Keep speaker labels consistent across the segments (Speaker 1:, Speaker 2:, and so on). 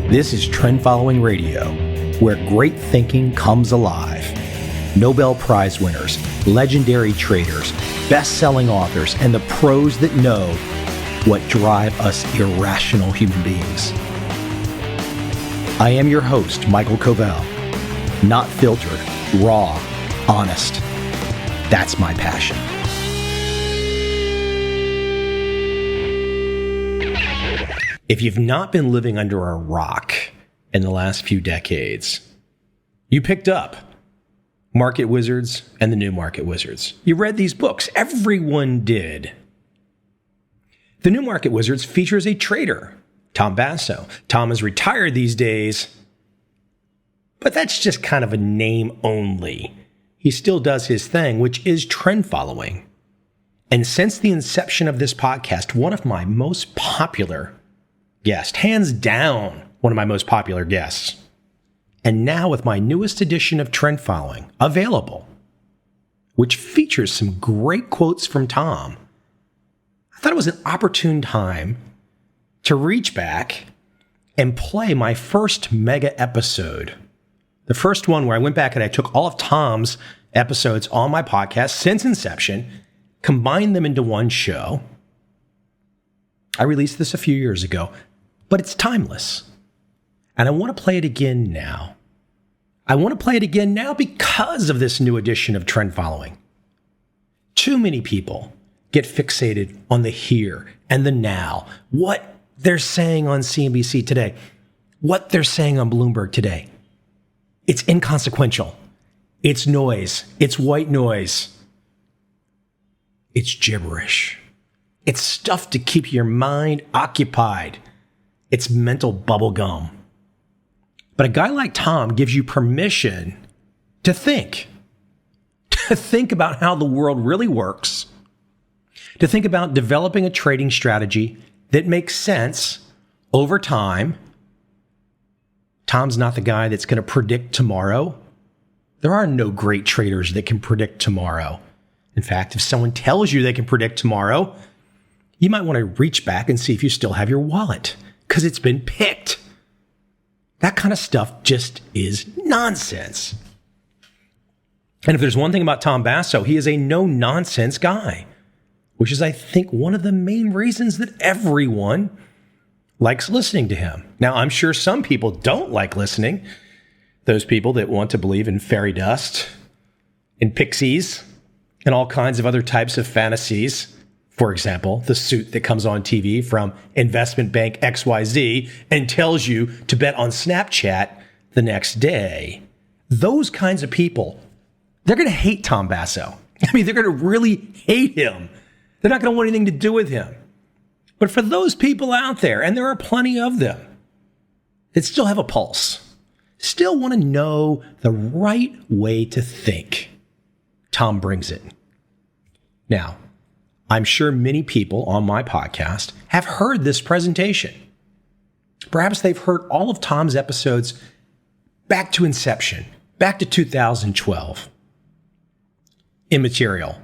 Speaker 1: This is Trend Following Radio, where great thinking comes alive. Nobel Prize winners, legendary traders, best-selling authors, and the pros that know what drive us irrational human beings. I am your host, Michael Covel. Not filtered, raw, honest. That's my passion. If you've not been living under a rock in the last few decades, you picked up Market Wizards and the New Market Wizards. You read these books. Everyone did. The New Market Wizards features a trader, Tom Basso. Tom is retired these days, but that's just kind of a name only. He still does his thing, which is trend following. And since the inception of this podcast, one of my most popular guests, hands down one of my most popular guests, and now with my newest edition of Trend Following available, which features some great quotes from Tom, I thought it was an opportune time to reach back and play my first mega episode. The first one where I went back and I took all of Tom's episodes on my podcast since inception, combined them into one show. I released this a few years ago, but it's timeless. And I want to play it again now. I want to play it again now because of this new edition of Trend Following. Too many people get fixated on the here and the now, what they're saying on CNBC today, what they're saying on Bloomberg today. It's inconsequential. It's noise. It's white noise. It's gibberish. It's stuff to keep your mind occupied. It's mental bubble gum. But a guy like Tom gives you permission to think about how the world really works, to think about developing a trading strategy that makes sense over time. Tom's not the guy that's going to predict tomorrow. There are no great traders that can predict tomorrow. In fact, if someone tells you they can predict tomorrow, you might want to reach back and see if you still have your wallet, because it's been picked. That kind of stuff just is nonsense. And if there's one thing about Tom Basso, he is a no-nonsense guy, which is, I think, one of the main reasons that everyone likes listening to him. Now, I'm sure some people don't like listening. Those people that want to believe in fairy dust and pixies and all kinds of other types of fantasies. For example, the suit that comes on TV from investment bank XYZ and tells you to bet on Snapchat the next day. Those kinds of people, they're going to hate Tom Basso. I mean, they're going to really hate him. They're not going to want anything to do with him. But for those people out there, and there are plenty of them, that still have a pulse, still want to know the right way to think, Tom brings it. Now, I'm sure many people on my podcast have heard this presentation. Perhaps they've heard all of Tom's episodes back to inception, back to 2012. Immaterial.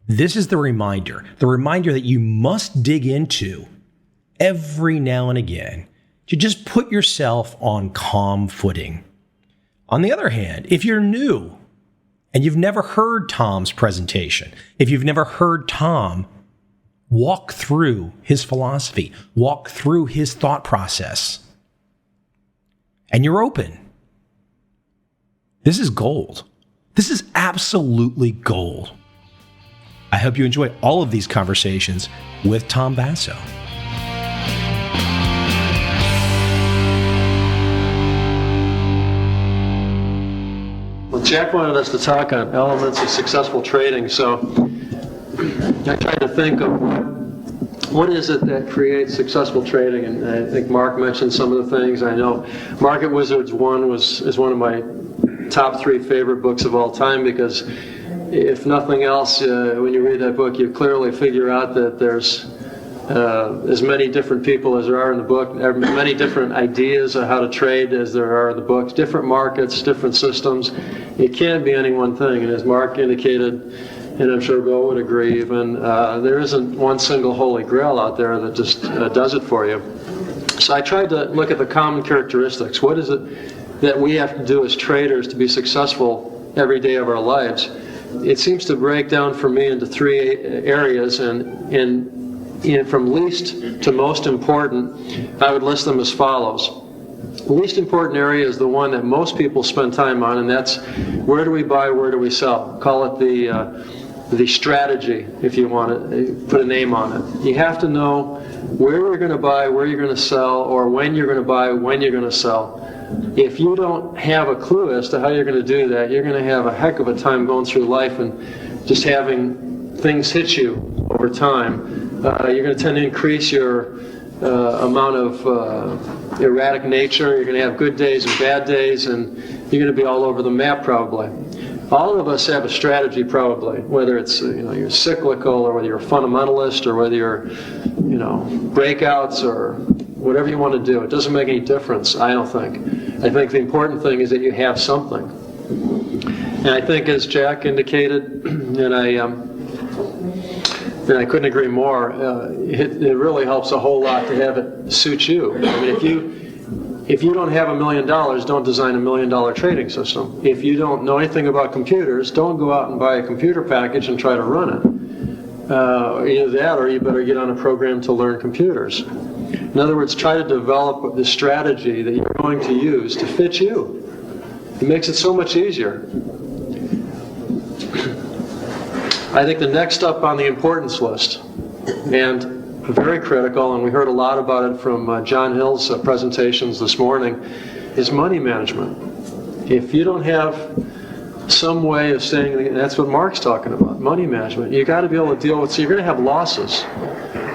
Speaker 1: This is the reminder that you must dig into every now and again to just put yourself on calm footing. On the other hand, if you're new and you've never heard Tom's presentation, if you've never heard Tom walk through his philosophy, walk through his thought process, and you're open, this is gold. This is absolutely gold. I hope you enjoy all of these conversations with Tom Basso.
Speaker 2: Well, Jack wanted us to talk on elements of successful trading, so I tried to think of what is it that creates successful trading, and I think Mark mentioned some of the things. I know Market Wizards 1 is one of my top 3 favorite books of all time, because if nothing else, when you read that book, you clearly figure out that there's as many different people as there are in the book, many different ideas of how to trade as there are in the book, different markets, different systems. It can't be any one thing, and as Mark indicated, and I'm sure Bill would agree even, there isn't one single holy grail out there that just does it for you. So I tried to look at the common characteristics. What is it that we have to do as traders to be successful every day of our lives? It seems to break down for me into three areas, and from least to most important, I would list them as follows. The least important area is the one that most people spend time on, and that's where do we buy, where do we sell? Call it the strategy, if you want to put a name on it. You have to know where you're going to buy, where you're going to sell, or when you're going to buy, when you're going to sell. If you don't have a clue as to how you're going to do that, you're going to have a heck of a time going through life and just having things hit you over time. You're going to tend to increase your amount of erratic nature. You're going to have good days and bad days, and you're going to be all over the map probably. All of us have a strategy probably, whether it's you're cyclical, or whether you're a fundamentalist, or whether you're breakouts, or whatever you want to do. It doesn't make any difference, I don't think. I think the important thing is that you have something. And I think, as Jack indicated, and I couldn't agree more, it really helps a whole lot to have it suit you. I mean, if you don't have $1 million, don't design $1 million trading system. If you don't know anything about computers, don't go out and buy a computer package and try to run it. Either that, or you better get on a program to learn computers. In other words, try to develop the strategy that you're going to use to fit you. It makes it so much easier. I think the next up on the importance list, and very critical, and we heard a lot about it from John Hill's presentations this morning, is money management. If you don't have some way of saying, that's what Mark's talking about, money management, you got to be able to deal with, so you're going to have losses.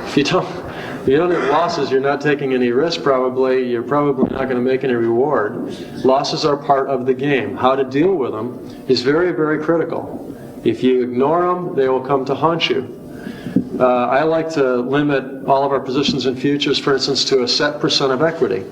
Speaker 2: If you don't have losses, you're not taking any risk probably, you're probably not going to make any reward. Losses are part of the game. How to deal with them is very, very critical. If you ignore them, they will come to haunt you. I like to limit all of our positions in futures, for instance, to a set percent of equity.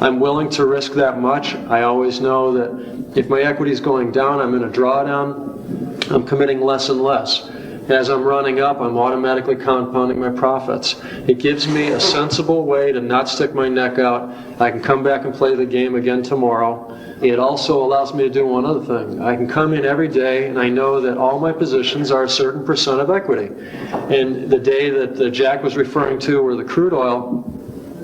Speaker 2: I'm willing to risk that much. I always know that if my equity is going down, I'm in a drawdown, I'm committing less and less. As I'm running up, I'm automatically compounding my profits. It gives me a sensible way to not stick my neck out. I can come back and play the game again tomorrow. It also allows me to do one other thing. I can come in every day and I know that all my positions are a certain percent of equity. And the day that Jack was referring to, where the crude oil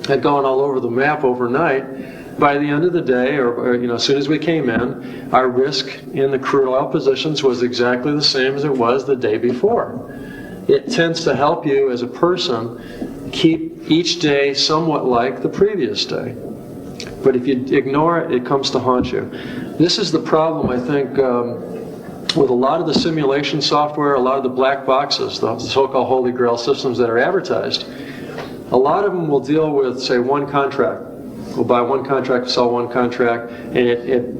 Speaker 2: had gone all over the map overnight, by the end of the day, or as soon as we came in, our risk in the crude oil positions was exactly the same as it was the day before. It tends to help you as a person keep each day somewhat like the previous day. But if you ignore it, it comes to haunt you. This is the problem, I think, with a lot of the simulation software, a lot of the black boxes, the so-called holy grail systems that are advertised. A lot of them will deal with, say, one contract. We'll buy one contract, sell one contract, and it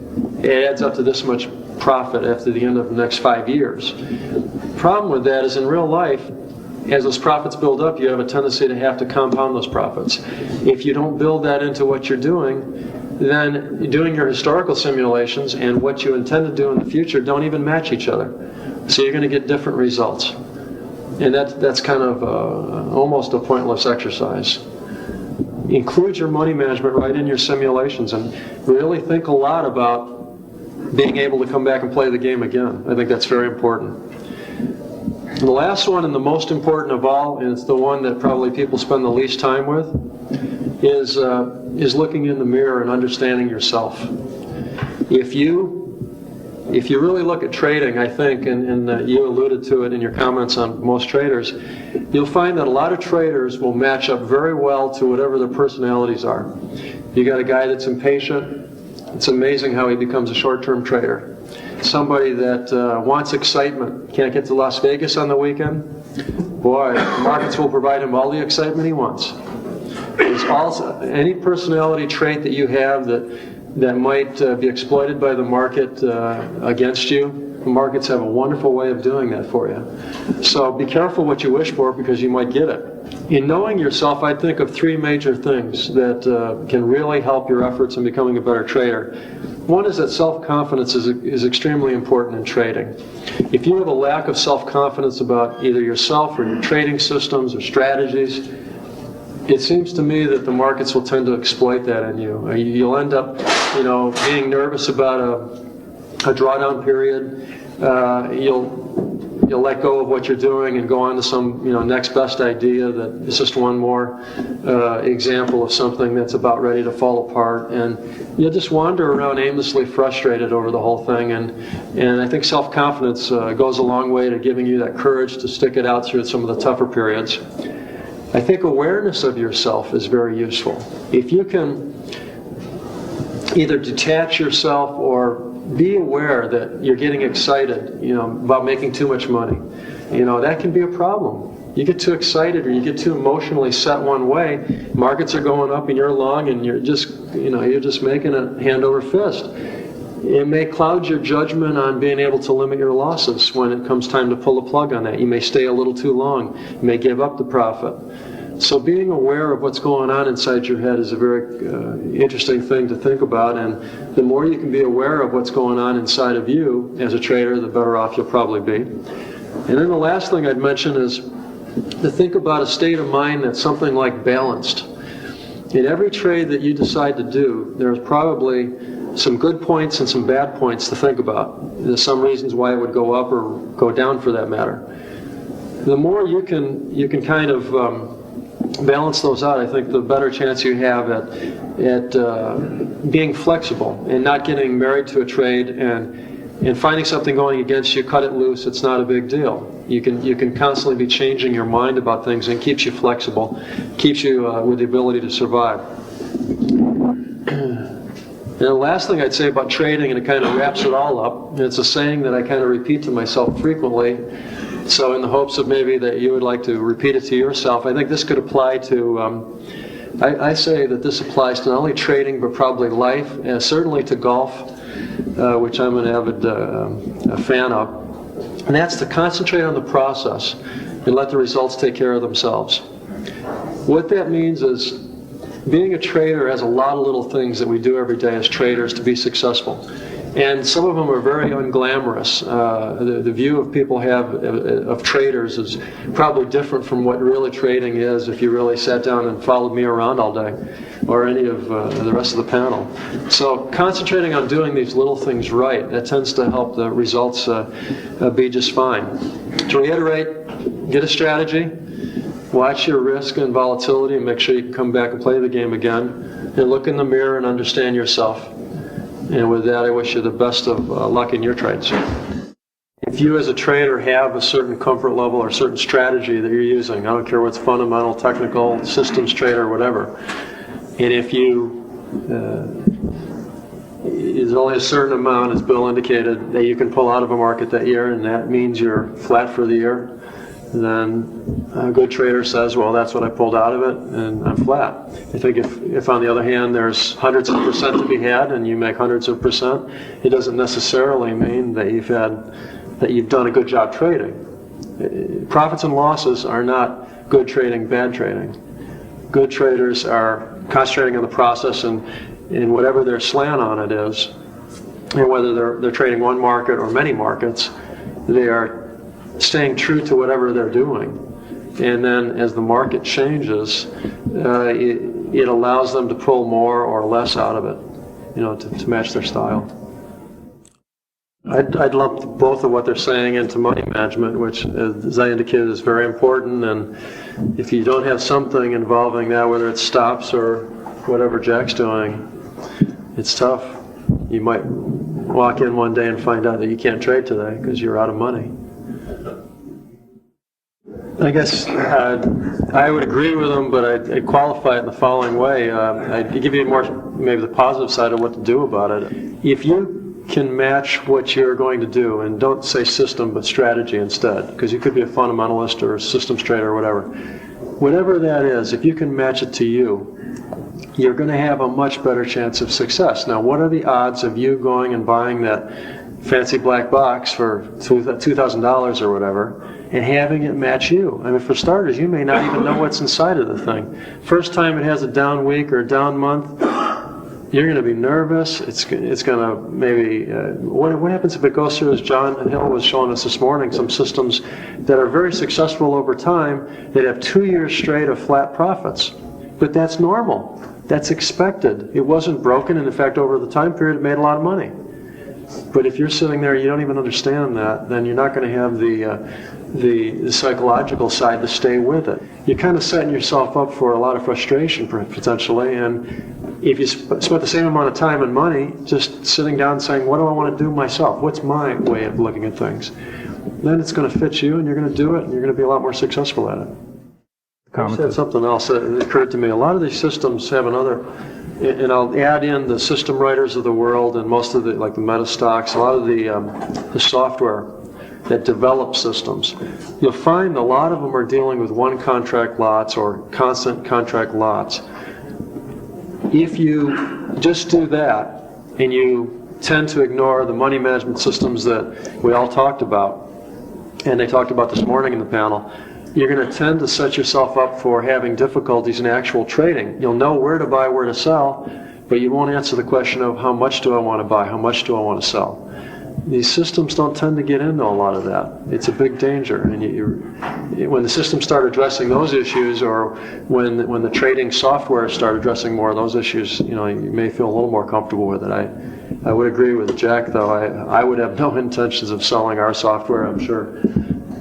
Speaker 2: adds up to this much profit after the end of the next 5 years. The problem with that is, in real life, as those profits build up, you have a tendency to have to compound those profits. If you don't build that into what you're doing, then doing your historical simulations and what you intend to do in the future don't even match each other. So you're going to get different results. And that's kind of almost a pointless exercise. Include your money management right in your simulations and really think a lot about being able to come back and play the game again. I think that's very important. And the last one, and the most important of all, and it's the one that probably people spend the least time with, is looking in the mirror and understanding yourself. If you really look at trading, I think, and you alluded to it in your comments on most traders, you'll find that a lot of traders will match up very well to whatever their personalities are. You got a guy that's impatient. It's amazing how he becomes a short-term trader. Somebody that wants excitement, can't get to Las Vegas on the weekend. Boy, markets will provide him all the excitement he wants. There's also any personality trait that you have that might be exploited by the market against you. The markets have a wonderful way of doing that for you. So be careful what you wish for, because you might get it. In knowing yourself, I think of three major things that can really help your efforts in becoming a better trader. One is that self-confidence is extremely important in trading. If you have a lack of self-confidence about either yourself or your trading systems or strategies, it seems to me that the markets will tend to exploit that in you. You'll end up, being nervous about a drawdown period. You'll let go of what you're doing and go on to some, next best idea that is just one more example of something that's about ready to fall apart. And you'll just wander around aimlessly frustrated over the whole thing. And I think self-confidence goes a long way to giving you that courage to stick it out through some of the tougher periods. I think awareness of yourself is very useful. If you can either detach yourself or be aware that you're getting excited, about making too much money. That can be a problem. You get too excited or you get too emotionally set one way, markets are going up and you're long and you're just making it hand over fist. It may cloud your judgment on being able to limit your losses when it comes time to pull the plug on that. You may stay a little too long. You may give up the profit. So being aware of what's going on inside your head is a very interesting thing to think about, and the more you can be aware of what's going on inside of you as a trader, the better off you'll probably be. And then the last thing I'd mention is to think about a state of mind that's something like balanced. In every trade that you decide to do, there's probably some good points and some bad points to think about. There's some reasons why it would go up or go down for that matter. The more you can kind of balance those out, I think the better chance you have at being flexible and not getting married to a trade and finding something going against you, cut it loose. It's not a big deal. You can constantly be changing your mind about things, and it keeps you flexible, keeps you with the ability to survive. And the last thing I'd say about trading, and it kind of wraps it all up, and it's a saying that I kind of repeat to myself frequently, so in the hopes of maybe that you would like to repeat it to yourself, I think this could apply to, I say that this applies to not only trading but probably life, and certainly to golf, which I'm an avid fan of. And that's to concentrate on the process and let the results take care of themselves. What that means is being a trader has a lot of little things that we do every day as traders to be successful. And some of them are very unglamorous. The view of people have of traders is probably different from what really trading is if you really sat down and followed me around all day, or any of the rest of the panel. So concentrating on doing these little things right, that tends to help the results be just fine. To reiterate, get a strategy, watch your risk and volatility, and make sure you can come back and play the game again, and look in the mirror and understand yourself. And with that, I wish you the best of luck in your trades. If you as a trader have a certain comfort level or a certain strategy that you're using, I don't care what's fundamental, technical, systems trade, or whatever, and if there's only a certain amount, as Bill indicated, that you can pull out of a market that year, and that means you're flat for the year, then a good trader says, well, that's what I pulled out of it, and I'm flat. I think if on the other hand, there's hundreds of percent to be had, and you make hundreds of percent, it doesn't necessarily mean that you've done a good job trading. Profits and losses are not good trading, bad trading. Good traders are concentrating on the process and whatever their slant on it is, and whether they're trading one market or many markets, they are staying true to whatever they're doing. And then as the market changes, it allows them to pull more or less out of it, to match their style. I'd lump both of what they're saying into money management, which, as I indicated, is very important. And if you don't have something involving that, whether it's stops or whatever Jack's doing, it's tough. You might walk in one day and find out that you can't trade today because you're out of money. I guess I would agree with them, but I'd qualify it in the following way. I'd give you more, maybe the positive side of what to do about it. If you can match what you're going to do, and don't say system, but strategy instead, because you could be a fundamentalist or a systems trader or whatever. Whatever that is, if you can match it to you, you're going to have a much better chance of success. Now, what are the odds of you going and buying that fancy black box for $2,000 or whatever, and having it match you? I mean, for starters, you may not even know what's inside of the thing. First time it has a down week or a down month, you're going to be nervous. It's going to maybe, what happens if it goes through, as John Hill was showing us this morning, some systems that are very successful over time that have 2 years straight of flat profits. But that's normal. That's expected. It wasn't broken, and in fact, over the time period, it made a lot of money. But if you're sitting there, you don't even understand that, then you're not going to have the psychological side to stay with it. You're kind of setting yourself up for a lot of frustration, potentially, and if you spent the same amount of time and money just sitting down and saying, what do I want to do myself? What's my way of looking at things? Then it's going to fit you, and you're going to do it, and you're going to be a lot more successful at it. I said something else that occurred to me. A lot of these systems have another, and I'll add in the system writers of the world and most of the, like the meta stocks, a lot of the software that develops systems. You'll find a lot of them are dealing with one contract lots or constant contract lots. If you just do that and you tend to ignore the money management systems that we all talked about, and they talked about this morning in the panel, you're going to tend to set yourself up for having difficulties in actual trading. You'll know where to buy, where to sell, but you won't answer the question of how much do I want to buy, how much do I want to sell. These systems don't tend to get into a lot of that. It's a big danger. And when the systems start addressing those issues, or when the trading software start addressing more of those issues, you may feel a little more comfortable with it. I would agree with Jack, though. I would have no intentions of selling our software. I'm sure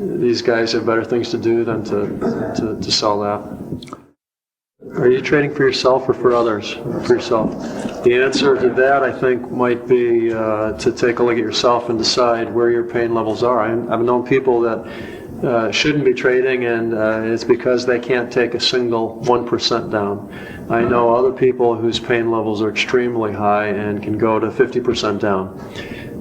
Speaker 2: these guys have better things to do than to sell that. Are you trading for yourself or for others? For yourself. The answer to that, I think, might be to take a look at yourself and decide where your pain levels are. I've known people that shouldn't be trading, and it's because they can't take a single 1% down. I know other people whose pain levels are extremely high and can go to 50% down.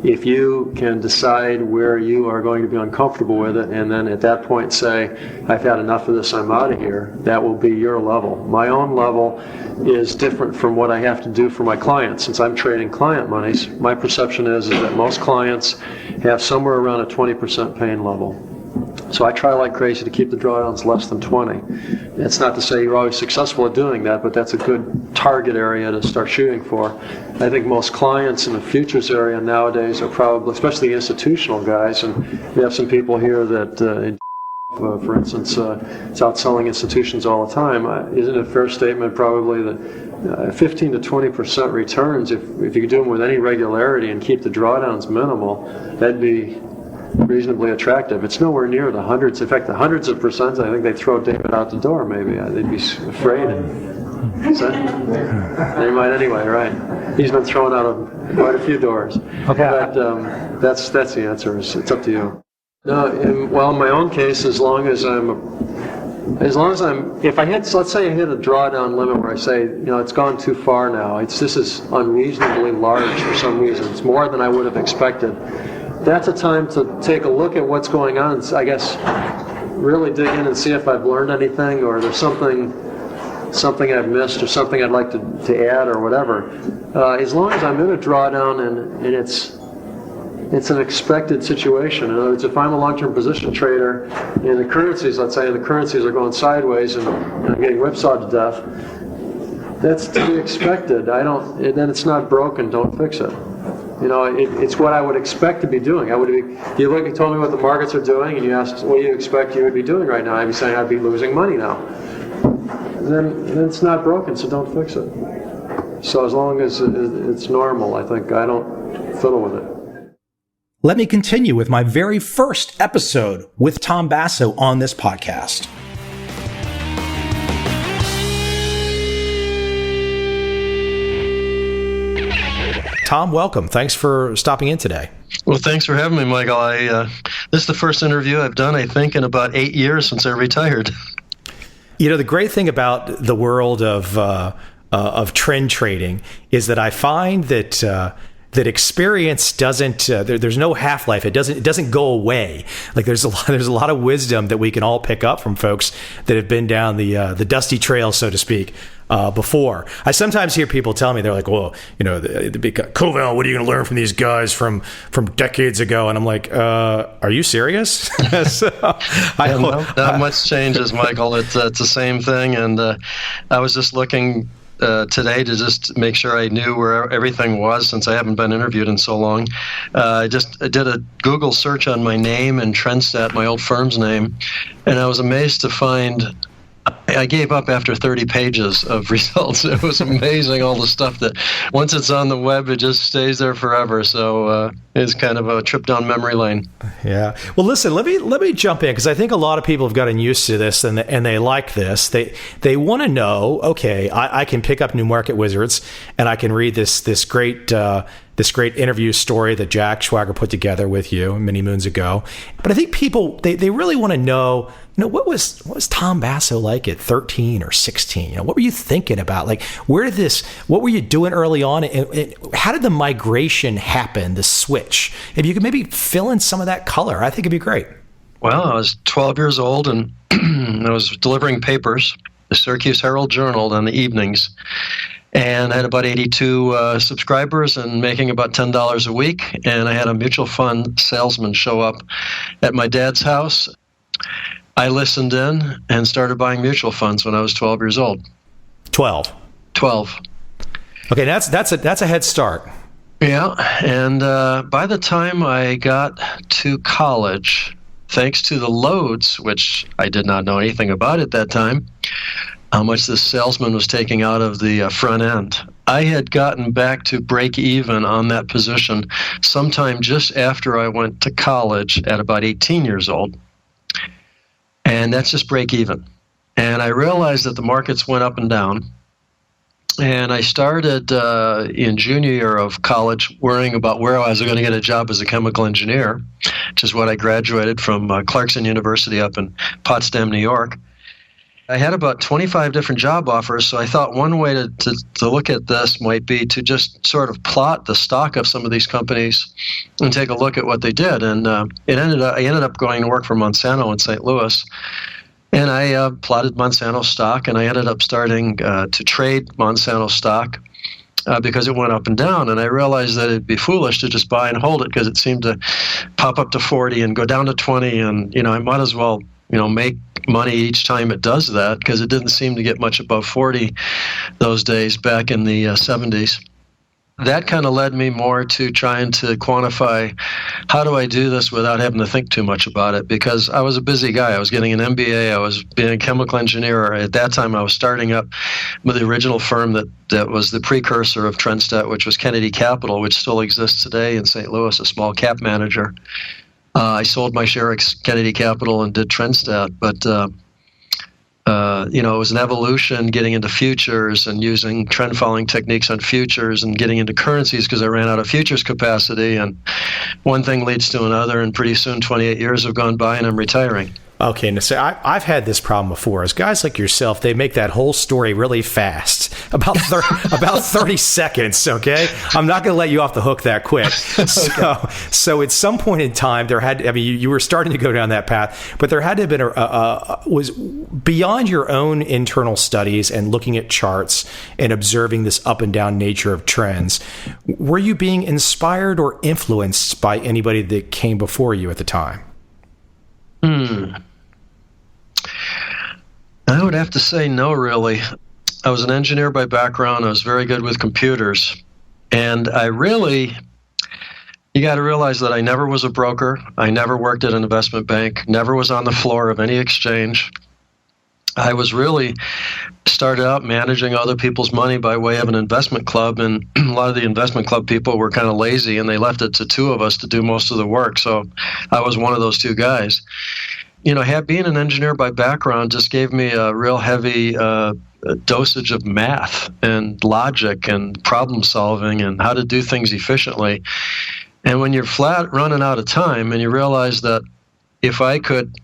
Speaker 2: If you can decide where you are going to be uncomfortable with it, and then at that point say, I've had enough of this, I'm out of here, that will be your level. My own level is different from what I have to do for my clients. Since I'm trading client monies, my perception is that most clients have somewhere around a 20% pain level. So I try like crazy to keep the drawdowns less than 20. It's not to say you're always successful at doing that, but that's a good target area to start shooting for. I think most clients in the futures area nowadays are probably, especially institutional guys, and we have some people here that, for instance, it's outselling institutions all the time. Isn't it a fair statement probably that 15 to 20% returns, if you could do them with any regularity and keep the drawdowns minimal, that'd be reasonably attractive. It's nowhere near the hundreds. In fact, the hundreds of percents, I think they'd throw David out the door, maybe. They'd be afraid. They might anyway, right? He's been thrown out of quite a few doors. Okay. But that's the answer. It's up to you. No, in my own case, if I hit, let's say I hit a drawdown limit where I say, it's gone too far now. This is unreasonably large for some reason. It's more than I would have expected. That's a time to take a look at what's going on, I guess, really dig in and see if I've learned anything, or there's something I've missed, or something I'd like to add, or whatever. As long as I'm in a drawdown and it's an expected situation. In other words, if I'm a long-term position trader in the currencies, let's say, and the currencies are going sideways and I'm getting whipsawed to death, that's to be expected. Then it's not broken, don't fix it. It's what I would expect to be doing. You told me what the markets are doing, and you asked what you expect you would be doing right now. I'd be saying I'd be losing money now. Then it's not broken, so don't fix it. So as long as it's normal, I think I don't fiddle with it.
Speaker 1: Let me continue with my very first episode with Tom Basso on this podcast. Tom, welcome. Thanks for stopping in today.
Speaker 2: Well, thanks for having me, Michael. This is the first interview I've done, I think, in about 8 years since I retired.
Speaker 1: The great thing about the world of trend trading is that I find that experience doesn't. There's no half-life. It doesn't go away. Like there's a lot of wisdom that we can all pick up from folks that have been down the dusty trail, so to speak. Before. I sometimes hear people tell me, they're like, well, the big Covel, what are you going to learn from these guys from decades ago? And I'm like, are you serious?
Speaker 2: Not much changes, Michael. It's the same thing. And I was just looking today to just make sure I knew where everything was, since I haven't been interviewed in so long. I did a Google search on my name and Trendstat, my old firm's name, and I was amazed to find I I gave up after 30 pages of results. It was amazing, all the stuff that once it's on the web, it just stays there forever. So it's kind of a trip down memory lane.
Speaker 1: Yeah. Well, listen, let me jump in, because I think a lot of people have gotten used to this, and they like this. They want to know, okay, I can pick up New Market Wizards and I can read this great interview story that Jack Schwager put together with you many moons ago. But I think people, they really want to know, what was Tom Basso like at 13 or 16? What were you thinking about? Like, what were you doing early on? And how did the migration happen, the switch? If you could maybe fill in some of that color, I think it'd be great.
Speaker 2: Well, I was 12 years old, and I was delivering papers, the Syracuse Herald-Journal, in the evenings. And I had about 82 subscribers and making about $10 a week. And I had a mutual fund salesman show up at my dad's house. I listened in and started buying mutual funds when I was 12 years old.
Speaker 1: 12. Okay, that's a head start.
Speaker 2: Yeah, and by the time I got to college, thanks to the loads, which I did not know anything about at that time, how much this salesman was taking out of the front end, I had gotten back to break even on that position sometime just after I went to college at about 18 years old. And that's just break even. And I realized that the markets went up and down. And I started in junior year of college worrying about where I was going to get a job as a chemical engineer, which is what I graduated from Clarkson University up in Potsdam, New York. I had about 25 different job offers, so I thought one way to look at this might be to just sort of plot the stock of some of these companies and take a look at what they did. And I ended up going to work for Monsanto in St. Louis, and I plotted Monsanto stock, and I ended up starting to trade Monsanto stock because it went up and down. And I realized that it'd be foolish to just buy and hold it, because it seemed to pop up to 40 and go down to 20, and I might as well make money each time it does that, because it didn't seem to get much above 40 those days back in the 70s. That kind of led me more to trying to quantify, how do I do this without having to think too much about it? Because I was a busy guy. I was getting an MBA. I was being a chemical engineer. At that time, I was starting up with the original firm that was the precursor of Trendstat, which was Kennedy Capital, which still exists today in St. Louis, a small cap manager. I sold my share of Kennedy Capital and did Trendstat, but it was an evolution getting into futures and using trend following techniques on futures and getting into currencies, because I ran out of futures capacity, and one thing leads to another, and pretty soon 28 years have gone by and I'm retiring.
Speaker 1: Okay, now so I've had this problem before. As guys like yourself, they make that whole story really fast, about 30 seconds. Okay, I'm not going to let you off the hook that quick. So at some point in time, you were starting to go down that path, but there had to have been was beyond your own internal studies and looking at charts and observing this up and down nature of trends. Were you being inspired or influenced by anybody that came before you at the time?
Speaker 2: I would have to say no, really. I was an engineer by background. I was very good with computers. And you got to realize that I never was a broker. I never worked at an investment bank, never was on the floor of any exchange. I was really started out managing other people's money by way of an investment club, and a lot of the investment club people were kind of lazy, and they left it to two of us to do most of the work. So I was one of those two guys. Being an engineer by background just gave me a real heavy dosage of math and logic and problem solving and how to do things efficiently. And when you're flat running out of time, and you realize that if I could,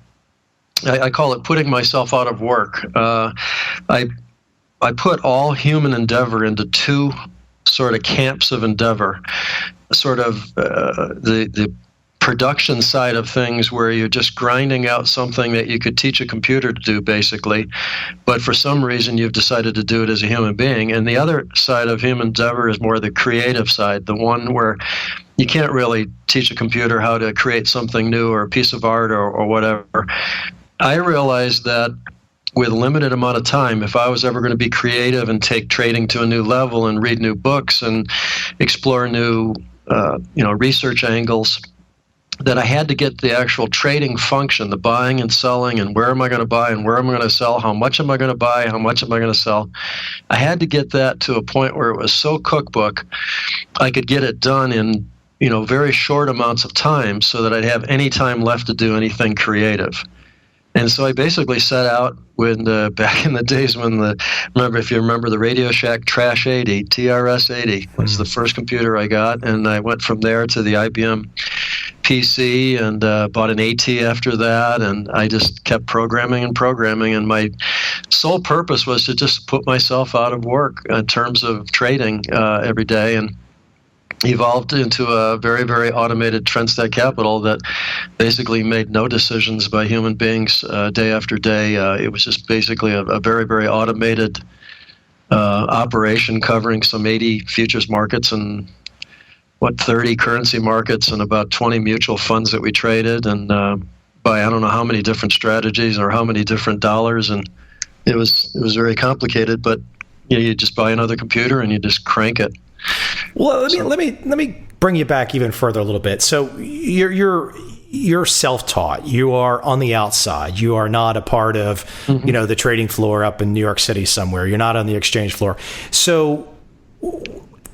Speaker 2: I call it putting myself out of work. I put all human endeavor into two sort of camps of endeavor, sort of the production side of things, where you're just grinding out something that you could teach a computer to do, basically, but for some reason you've decided to do it as a human being. And the other side of human endeavor is more the creative side, the one where you can't really teach a computer how to create something new or a piece of art or whatever. I realized that with a limited amount of time, if I was ever going to be creative and take trading to a new level and read new books and explore new research angles, that I had to get the actual trading function, the buying and selling, and where am I going to buy and where am I going to sell, how much am I going to buy, how much am I going to sell. I had to get that to a point where it was so cookbook, I could get it done in very short amounts of time so that I'd have any time left to do anything creative. And so I basically set out when back in the days when if you remember the Radio Shack Trash 80, TRS-80 was the first computer I got, and I went from there to the IBM PC and bought an AT after that, and I just kept programming, and my sole purpose was to just put myself out of work in terms of trading every day, and evolved into a very, very automated trend-set capital that basically made no decisions by human beings day after day. It was just basically a very, very automated operation covering some 80 futures markets and 30 currency markets and about 20 mutual funds that we traded, and by I don't know how many different strategies or how many different dollars, and it was very complicated. But you just buy another computer and you just crank it.
Speaker 1: Well, let me bring you back even further a little bit. So you're self-taught. You are on the outside. You are not a part of the trading floor up in New York City somewhere. You're not on the exchange floor. So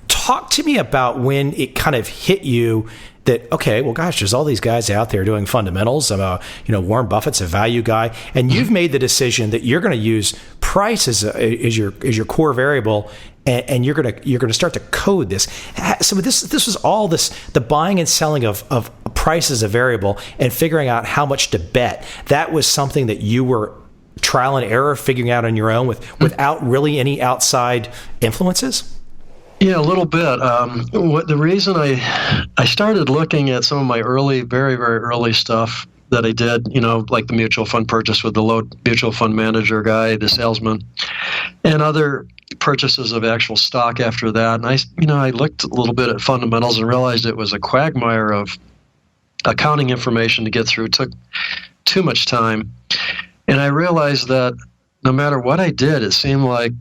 Speaker 1: talk to me about when it kind of hit you that, okay, well, gosh, there's all these guys out there doing fundamentals. Warren Buffett's a value guy, and you've made the decision that you're going to use price as your core variable, and you're going to start to code this. So this was all the buying and selling of price as a variable and figuring out how much to bet. That was something that you were trial and error figuring out on your own without really any outside influences.
Speaker 2: Yeah, a little bit. The reason I started looking at some of my early, very, very early stuff that I did, like the mutual fund purchase with the low mutual fund manager guy, the salesman, and other purchases of actual stock after that. And I looked a little bit at fundamentals and realized it was a quagmire of accounting information to get through. It took too much time. And I realized that no matter what I did, it seemed like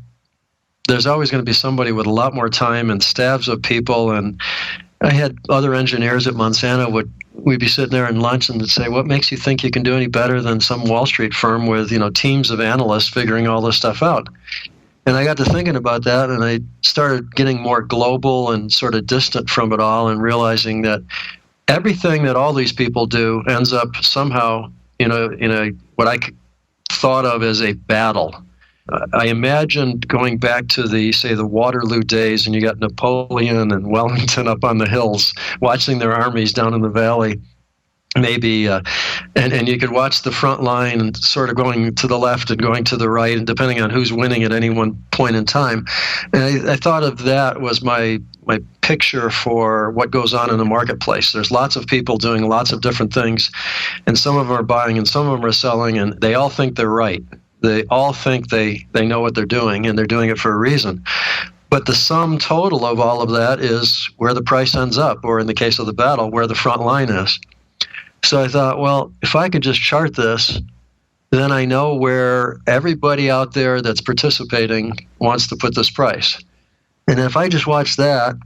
Speaker 2: there's always going to be somebody with a lot more time and staffs of people. And I had other engineers at Monsanto we'd be sitting there in lunch and they'd say, what makes you think you can do any better than some Wall Street firm with, teams of analysts figuring all this stuff out? And I got to thinking about that, and I started getting more global and sort of distant from it all, and realizing that everything that all these people do ends up somehow in a what I thought of as a battle. I imagined going back to the Waterloo days, and you got Napoleon and Wellington up on the hills, watching their armies down in the valley, maybe, and you could watch the front line and sort of going to the left and going to the right, and depending on who's winning at any one point in time. And I thought of that was my picture for what goes on in the marketplace. There's lots of people doing lots of different things, and some of them are buying and some of them are selling, and they all think they're right. They all think they know what they're doing, and they're doing it for a reason. But the sum total of all of that is where the price ends up, or in the case of the battle, where the front line is. So I thought, well, if I could just chart this, then I know where everybody out there that's participating wants to put this price. And if I just watch that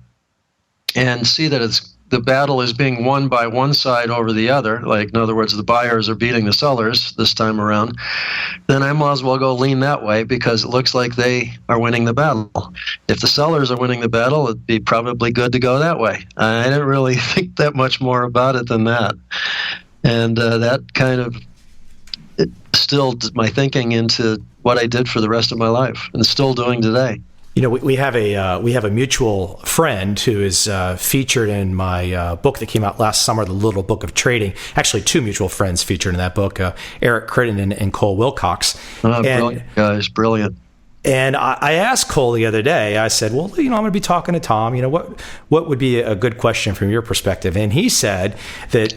Speaker 2: and see that the battle is being won by one side over the other, like in other words, the buyers are beating the sellers this time around, then I might as well go lean that way because it looks like they are winning the battle. If the sellers are winning the battle, it'd be probably good to go that way. I didn't really think that much more about it than that. And that kind of instilled my thinking into what I did for the rest of my life and still doing today.
Speaker 1: We have a mutual friend who is featured in my book that came out last summer, The Little Book of Trading. Actually, two mutual friends featured in that book, Eric Crittenden and Cole Wilcox.
Speaker 2: Brilliant guys, brilliant.
Speaker 1: And I asked Cole the other day, I said, well, I'm going to be talking to Tom, what would be a good question from your perspective? And he said that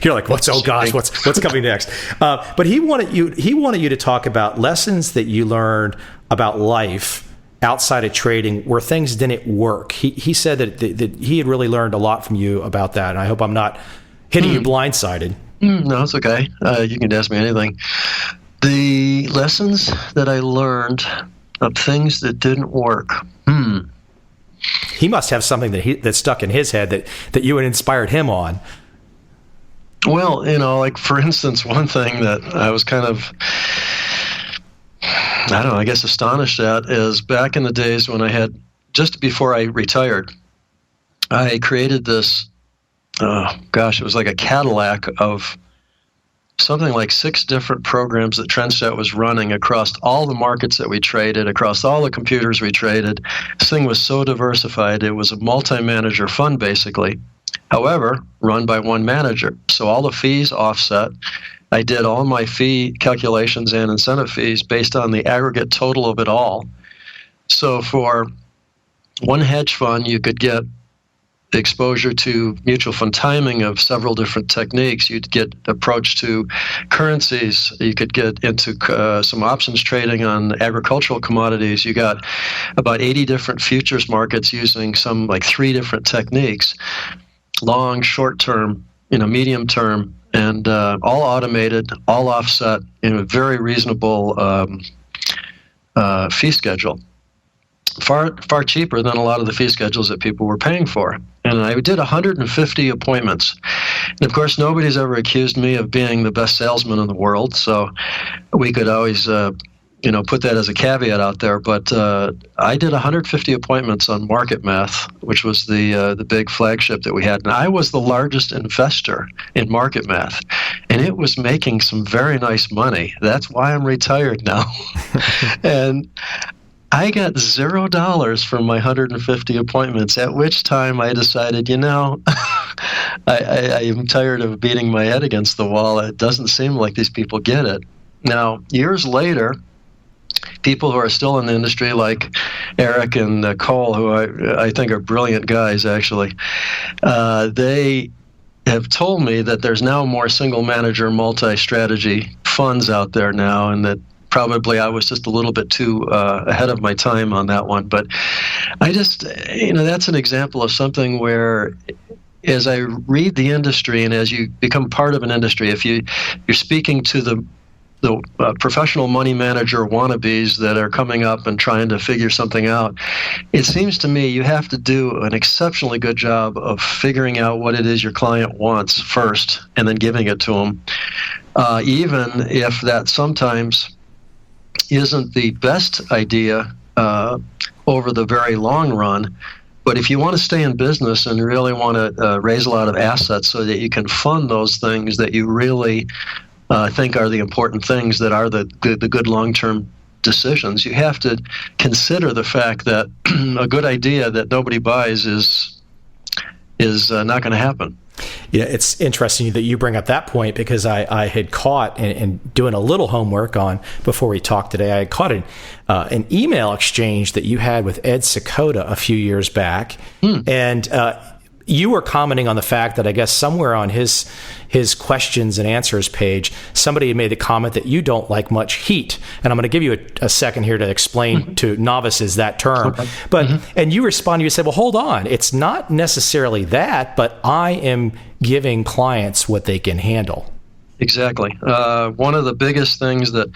Speaker 1: you're like, what's coming next? But he wanted you to talk about lessons that you learned about life outside of trading where things didn't work. He said that he had really learned a lot from you about that. And I hope I'm not hitting you blindsided.
Speaker 2: No, it's okay. You can ask me anything. The lessons that I learned of things that didn't work.
Speaker 1: he must have something that stuck in his head that you had inspired him on.
Speaker 2: Well, like for instance, one thing that I was kind of, I don't know, I guess astonished at is back in the days when I had, just before I retired, I created this, it was like a Cadillac of something like 6 different programs that Trendstat was running across all the markets that we traded, across all the computers we traded. This thing was so diversified. It was a multi-manager fund, basically. However, run by one manager. So all the fees offset. I did all my fee calculations and incentive fees based on the aggregate total of it all. So for one hedge fund, you could get exposure to mutual fund timing of several different techniques. You'd get approach to currencies. You could get into some options trading on agricultural commodities. You got about 80 different futures markets using some like 3 different techniques: long, short term, medium term, and all automated, all offset in a very reasonable fee schedule. Far cheaper than a lot of the fee schedules that people were paying for. And I did 150 appointments. And of course, nobody's ever accused me of being the best salesman in the world, so we could always put that as a caveat out there. But I did 150 appointments on Market Math, which was the big flagship that we had. And I was the largest investor in Market Math, and it was making some very nice money. That's why I'm retired now. And I got $0 from my 150 appointments, at which time I decided, I am tired of beating my head against the wall. It doesn't seem like these people get it. Now, years later, people who are still in the industry, like Eric and Cole, who I think are brilliant guys, actually, they have told me that there's now more single manager, multi-strategy funds out there now, and that probably I was just a little bit too ahead of my time on that one. But I just, that's an example of something where, as I read the industry and as you become part of an industry, if you're speaking to the professional money manager wannabes that are coming up and trying to figure something out, it seems to me you have to do an exceptionally good job of figuring out what it is your client wants first and then giving it to them, even if that sometimes isn't the best idea over the very long run. But if you want to stay in business and really want to raise a lot of assets so that you can fund those things that you really think are the important things that are the good long-term decisions, you have to consider the fact that a good idea that nobody buys is not going to happen.
Speaker 1: Yeah, it's interesting that you bring up that point, because I had caught, and doing a little homework on before we talked today, I had caught an email exchange that you had with Ed Sakota a few years back. And you were commenting on the fact that I guess somewhere on his questions and answers page, somebody had made the comment that you don't like much heat. And I'm going to give you a second here to explain to novices that term. Okay. But and you responded, you said, well, hold on. It's not necessarily that, but I am giving clients what they can handle.
Speaker 2: Exactly. One of the biggest things that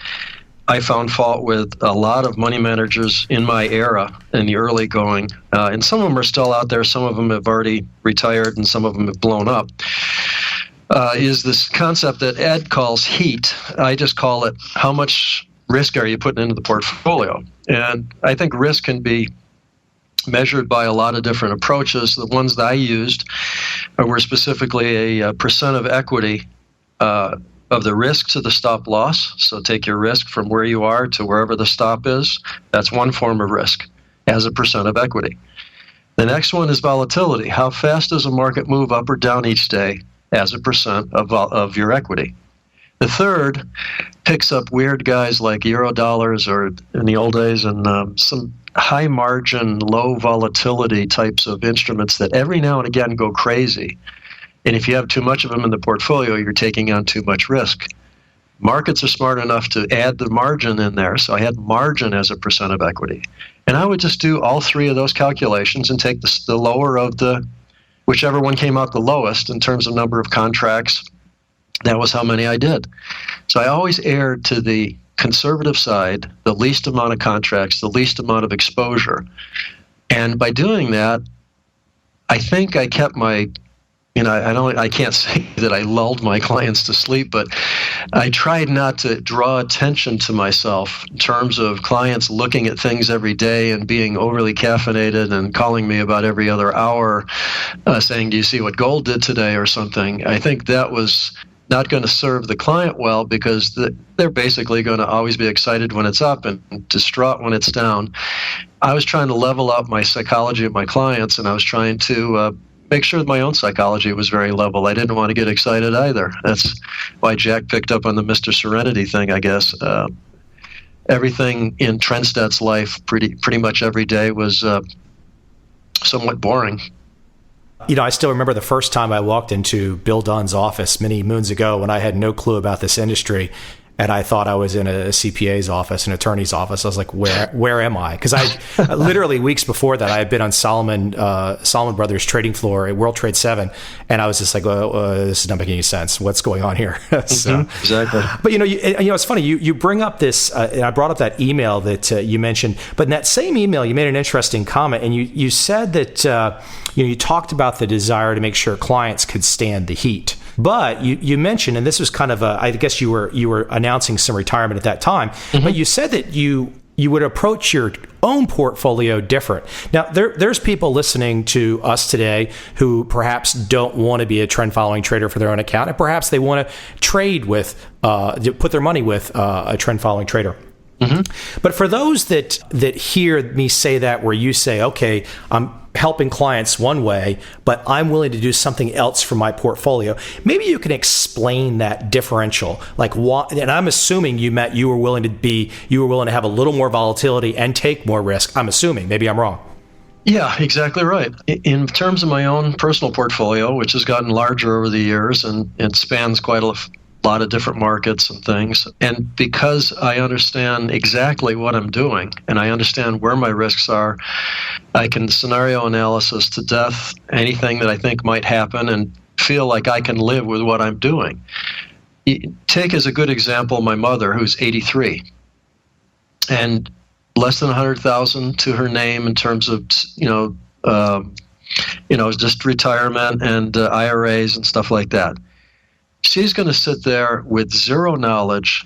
Speaker 2: I found fault with a lot of money managers in my era, in the early going, and some of them are still out there, some of them have already retired, and some of them have blown up, is this concept that Ed calls heat. I just call it, how much risk are you putting into the portfolio? And I think risk can be measured by a lot of different approaches. The ones that I used were specifically a percent of equity of the risk to the stop loss. So take your risk from where you are to wherever the stop is. That's one form of risk as a percent of equity. The next one is volatility. How fast does a market move up or down each day as a percent of your equity? The third picks up weird guys like Eurodollars, or in the old days, and some high margin, low volatility types of instruments that every now and again go crazy. And if you have too much of them in the portfolio, you're taking on too much risk. Markets are smart enough to add the margin in there, so I had margin as a percent of equity. And I would just do all 3 of those calculations and take the lower of whichever one came out the lowest in terms of number of contracts. That was how many I did. So I always erred to the conservative side, the least amount of contracts, the least amount of exposure. And by doing that, I think I kept my, I can't say that I lulled my clients to sleep, but I tried not to draw attention to myself in terms of clients looking at things every day and being overly caffeinated and calling me about every other hour, saying, "Do you see what gold did today?" or something. I think that was not going to serve the client well, because they're basically going to always be excited when it's up and distraught when it's down. I was trying to level up my psychology of my clients, and I was trying to make sure that my own psychology was very level. I didn't want to get excited either. That's why Jack picked up on the Mr. Serenity thing, I guess. Everything in Trendstedt's life pretty much every day was somewhat boring.
Speaker 1: I still remember the first time I walked into Bill Dunn's office many moons ago when I had no clue about this industry. And I thought I was in a CPA's office, an attorney's office. I was like, where am I? Because I literally weeks before that, I had been on Salomon Brothers trading floor at World Trade 7. And I was just like, this is not making any sense. What's going on here? So,
Speaker 2: exactly.
Speaker 1: But, it's funny. You bring up this, and I brought up that email that you mentioned. But in that same email, you made an interesting comment. And you said that, you talked about the desire to make sure clients could stand the heat. But you mentioned, and this was kind of I guess you were announcing some retirement at that time, but you said that you would approach your own portfolio different. Now, there's people listening to us today who perhaps don't want to be a trend following trader for their own account, and perhaps they want to trade with, put their money with a trend following trader. But for those that hear me say that, where you say, okay, I'm helping clients one way, but I'm willing to do something else for my portfolio, maybe you can explain that differential. Like what? And I'm assuming you were willing to have a little more volatility and take more risk. I'm assuming. Maybe I'm wrong.
Speaker 2: Yeah, exactly right. In terms of my own personal portfolio, which has gotten larger over the years, and it spans quite a lot of different markets and things. And because I understand exactly what I'm doing and I understand where my risks are, I can scenario analysis to death anything that I think might happen and feel like I can live with what I'm doing. Take as a good example my mother, who's 83, and less than 100,000 to her name in terms of just retirement and IRAs and stuff like that. She's going to sit there with zero knowledge.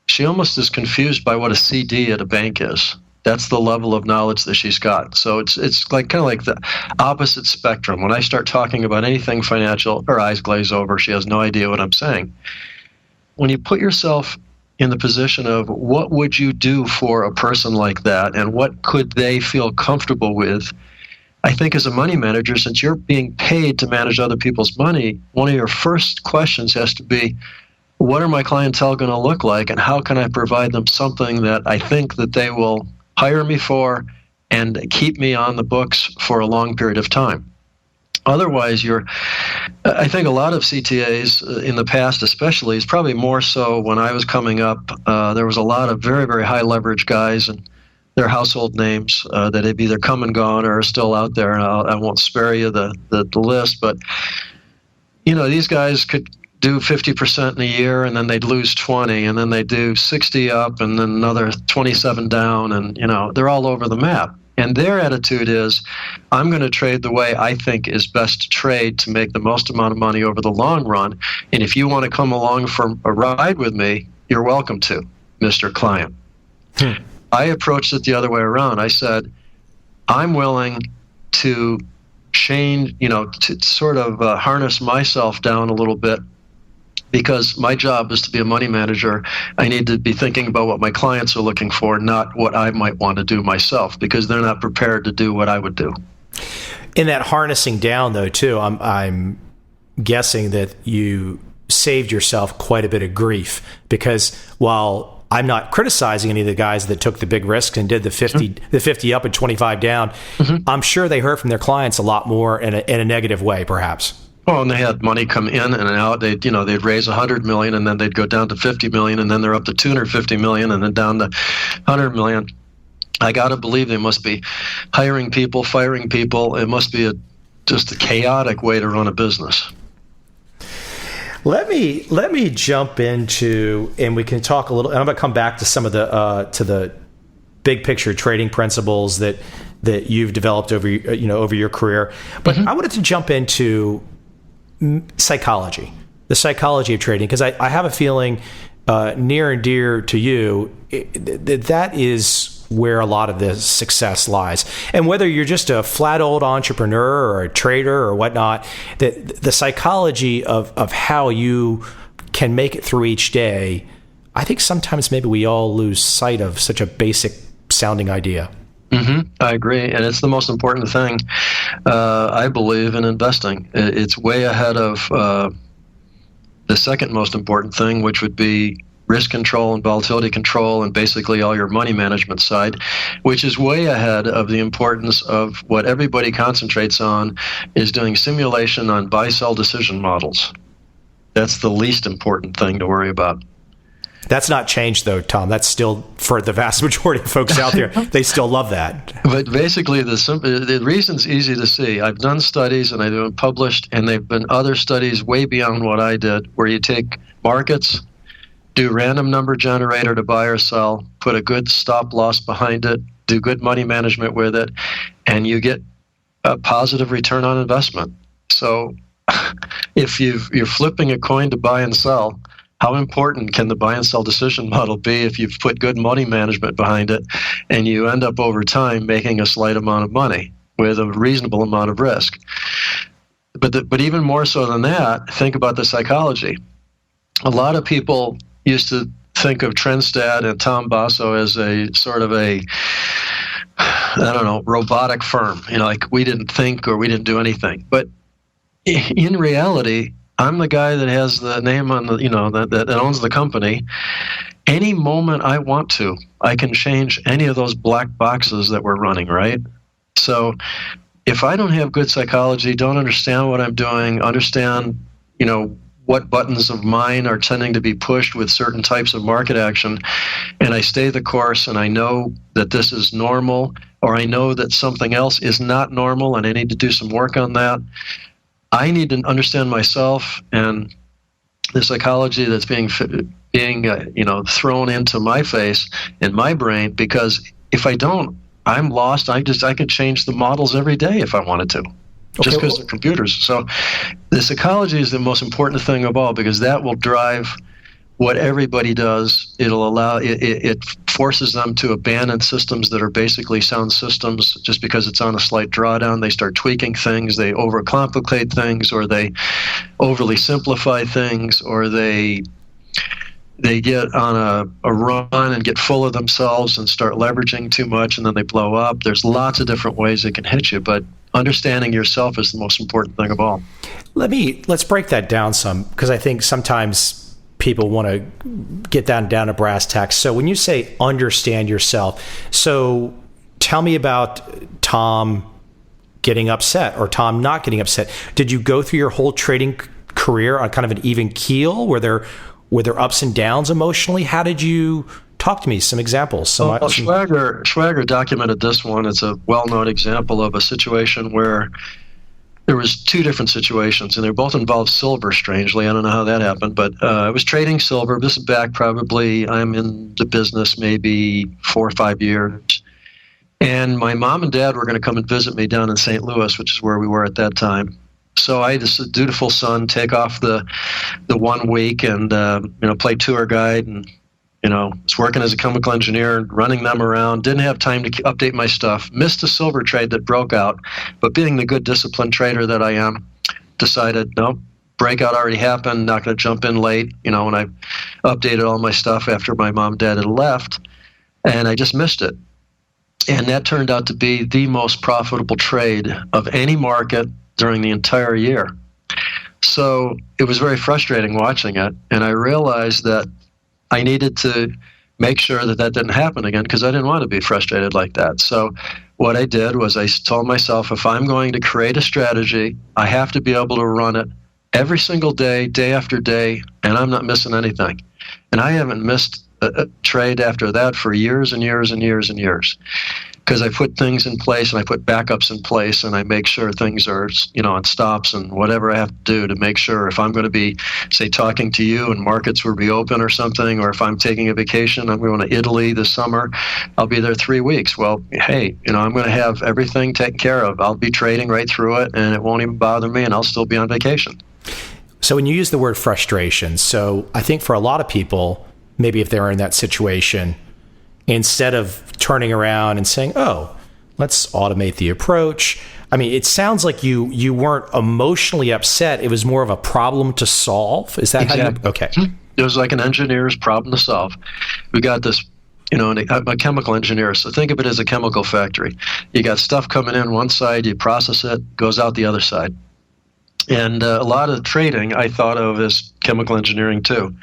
Speaker 2: She almost is confused by what a CD at a bank is. That's the level of knowledge that she's got. So it's like kind of like the opposite spectrum. When I start talking about anything financial, her eyes glaze over. She has no idea what I'm saying. When you put yourself in the position of what would you do for a person like that, and what could they feel comfortable with, I think as a money manager, since you're being paid to manage other people's money, one of your first questions has to be, what are my clientele going to look like, and how can I provide them something that I think that they will hire me for and keep me on the books for a long period of time? Otherwise, I think a lot of CTAs in the past especially, is probably more so when I was coming up, there was a lot of very, very high leverage guys, and their household names that have either come and gone or are still out there. And I won't spare you the list, but these guys could do 50% in a year, and then they'd lose 20, and then they do 60 up, and then another 27 down, and they're all over the map. And their attitude is, I'm going to trade the way I think is best to trade to make the most amount of money over the long run. And if you want to come along for a ride with me, you're welcome to, Mr. Client. I approached it the other way around. I said, I'm willing to change, to sort of harness myself down a little bit, because my job is to be a money manager. I need to be thinking about what my clients are looking for, not what I might want to do myself, because they're not prepared to do what I would do.
Speaker 1: In that harnessing down, though, too, I'm guessing that you saved yourself quite a bit of grief, because while I'm not criticizing any of the guys that took the big risks and did the 50 up and 25 down, I'm sure they heard from their clients a lot more in a negative way, perhaps.
Speaker 2: Oh, and they had money come in and out. They'd raise $100 million, and then they'd go down to $50 million, and then they're up to $250 million, and then down to $100 million. I got to believe they must be hiring people, firing people. It must be just a chaotic way to run a business.
Speaker 1: Let me jump into, and we can talk a little. And I'm going to come back to some of the big picture trading principles that you've developed over your career. But I wanted to jump into psychology, the psychology of trading, because I have a feeling near and dear to you that is where a lot of the success lies. And whether you're just a flat old entrepreneur or a trader or whatnot, the psychology of how you can make it through each day, I think sometimes maybe we all lose sight of such a basic sounding idea.
Speaker 2: I agree. And it's the most important thing, I believe, in investing. It's way ahead of the second most important thing, which would be risk control and volatility control and basically all your money management side, which is way ahead of the importance of what everybody concentrates on, is doing simulation on buy-sell decision models. That's the least important thing to worry about.
Speaker 1: That's not changed, though, Tom. That's still, for the vast majority of folks out there, they still love that.
Speaker 2: But basically, the reason's easy to see. I've done studies, and I've been published, and there have been other studies way beyond what I did, where you take markets, do random number generator to buy or sell, put a good stop loss behind it, do good money management with it, and you get a positive return on investment. So if you're flipping a coin to buy and sell, how important can the buy and sell decision model be if you've put good money management behind it and you end up over time making a slight amount of money with a reasonable amount of risk? But even more so than that, think about the psychology. A lot of people used to think of Trenstad and Tom Basso as a sort of robotic firm. Like we didn't think or we didn't do anything. But in reality, I'm the guy that has the name on the, that owns the company. Any moment I want to, I can change any of those black boxes that we're running, right? So if I don't have good psychology, don't understand what I'm doing, understand, what buttons of mine are tending to be pushed with certain types of market action, and I stay the course and I know that this is normal, or I know that something else is not normal and I need to do some work on that, I need to understand myself and the psychology that's being thrown into my face and my brain, because if I don't, I'm lost. I could change the models every day if I wanted to. Just because they're computers. So the psychology is the most important thing of all, because that will drive what everybody does. It'll allow it forces them to abandon systems that are basically sound systems just because it's on a slight drawdown. They start tweaking things, they overcomplicate things, or they overly simplify things, or they get on a run and get full of themselves and start leveraging too much, and then they blow up. There's lots of different ways it can hit you, but understanding yourself is the most important thing of all.
Speaker 1: Let's break that down some, because I think sometimes people want to get down to brass tacks. So when you say understand yourself, so tell me about Tom getting upset or Tom not getting upset. Did you go through your whole trading career on kind of an even keel? Were there ups and downs emotionally? How did you talk to me? Some examples.
Speaker 2: Schwager documented this one. It's a well-known example of a situation where there was two different situations, and they both involved silver, strangely. I don't know how that happened, but I was trading silver. This is back probably, I'm in the business maybe 4 or 5 years. And my mom and dad were going to come and visit me down in St. Louis, which is where we were at that time. So I, as a dutiful son, take off the 1 week and play tour guide, and was working as a chemical engineer, running them around, didn't have time to update my stuff, missed a silver trade that broke out, but being the good disciplined trader that I am, decided, nope, breakout already happened, not going to jump in late, when I updated all my stuff after my mom and dad had left, and I just missed it. And that turned out to be the most profitable trade of any market during the entire year. So it was very frustrating watching it, and I realized that I needed to make sure that didn't happen again, because I didn't want to be frustrated like that. So what I did was I told myself, if I'm going to create a strategy, I have to be able to run it every single day, day after day, and I'm not missing anything. And I haven't missed a trade after that for years and years and years and years. because I put things in place and I put backups in place and I make sure things are, on stops and whatever I have to do to make sure if I'm going to be, say, talking to you and markets will be open or something, or if I'm taking a vacation, I'm going to Italy this summer, I'll be there 3 weeks. Well, hey, I'm going to have everything taken care of. I'll be trading right through it and it won't even bother me and I'll still be on vacation.
Speaker 1: So when you use the word frustration, so I think for a lot of people, maybe if they're in that situation, instead of turning around and saying, oh, let's automate the approach. I mean, it sounds like you weren't emotionally upset. It was more of a problem to solve. Is that
Speaker 2: exactly.
Speaker 1: how you, okay.
Speaker 2: It was like an engineer's problem to solve. We got this, a chemical engineer. So think of it as a chemical factory. You got stuff coming in one side, you process it, goes out the other side. And a lot of trading I thought of as chemical engineering too.